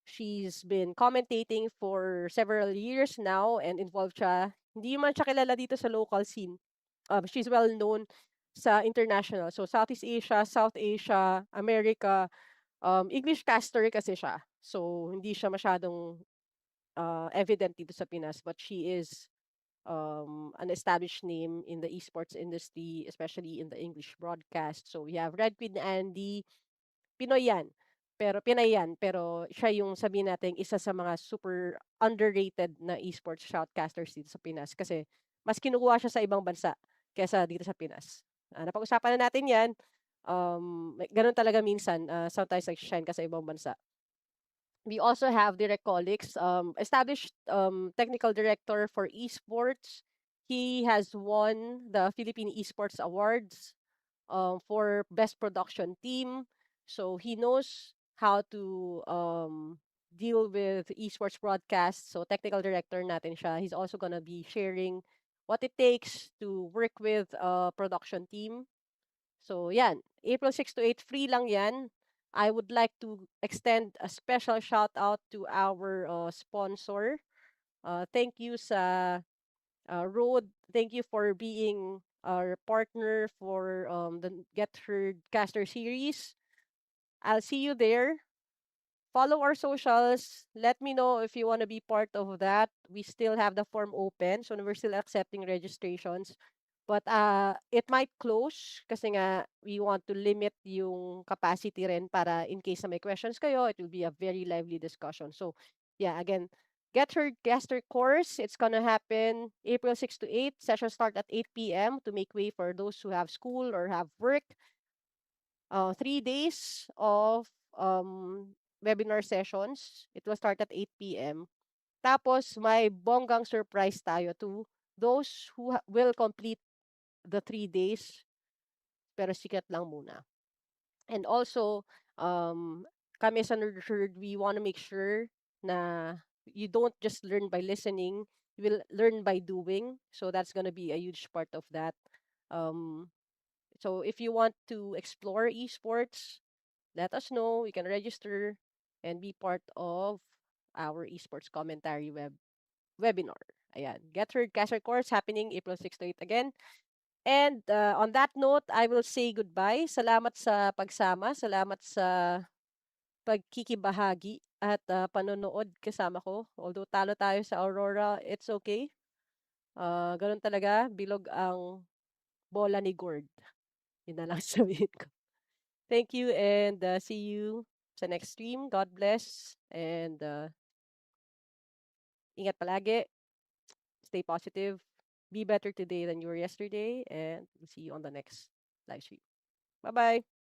She's been commentating for several years now and involved siya. Hindi man siya kilala dito sa local scene. She's well known sa international. So, Southeast Asia, South Asia, America, English caster kasi siya. So, hindi siya masyadong evident dito sa Pinas. But she is an established name in the esports industry, especially in the English broadcast. So we have Red Queen Andy, Pinoy yan. Pero Pinay yan, pero siya yung sabihin natin isa sa mga super underrated na esports shoutcasters dito sa Pinas kasi mas kinukuha siya sa ibang bansa kaysa dito sa Pinas. Napag-usapan na natin yan. Ganun talaga minsan, sometimes nag-shine ka sa ibang bansa. We also have direct colleagues, established technical director for esports. He has won the Philippine Esports Awards for best production team. So he knows how to deal with esports broadcasts. So technical director natin siya. He's also gonna be sharing what it takes to work with a production team. So yan, April 6 to 8, free lang yan. I would like to extend a special shout out to our sponsor. Thank you sa Road. Thank you for being our partner for the Get Heard Caster series. I'll see you there. Follow our socials. Let me know if you want to be part of that. We still have the form open, so we're still accepting registrations. But it might close kasi nga we want to limit yung capacity rin para in case na may questions kayo, it will be a very lively discussion. So, yeah, again, Get Her Caster course, it's gonna happen April 6 to 8. Session start at 8 p.m. to make way for those who have school or have work. 3 days of webinar sessions. It will start at 8 p.m. Tapos, may bonggang surprise tayo to those who will complete the 3 days, pero secret lang muna. And also, kami sa Nerd, we want to make sure na you don't just learn by listening, you will learn by doing. So that's going to be a huge part of that. So if you want to explore esports, let us know. You can register and be part of our esports commentary webinar. Ayan. Get Heard Caster course happening April 6 to 8 again. And on that note, I will say goodbye. Salamat sa pagsama. Salamat sa pagkikibahagi at panonood kasama ko. Although talo tayo sa Aurora, it's okay. Ganun talaga. Bilog ang bola ni Gord. Yun na lang sabihin ko. Thank you and see you sa next stream. God bless and ingat palagi. Stay positive. Be better today than you were yesterday and we'll see you on the next live stream. Bye-bye.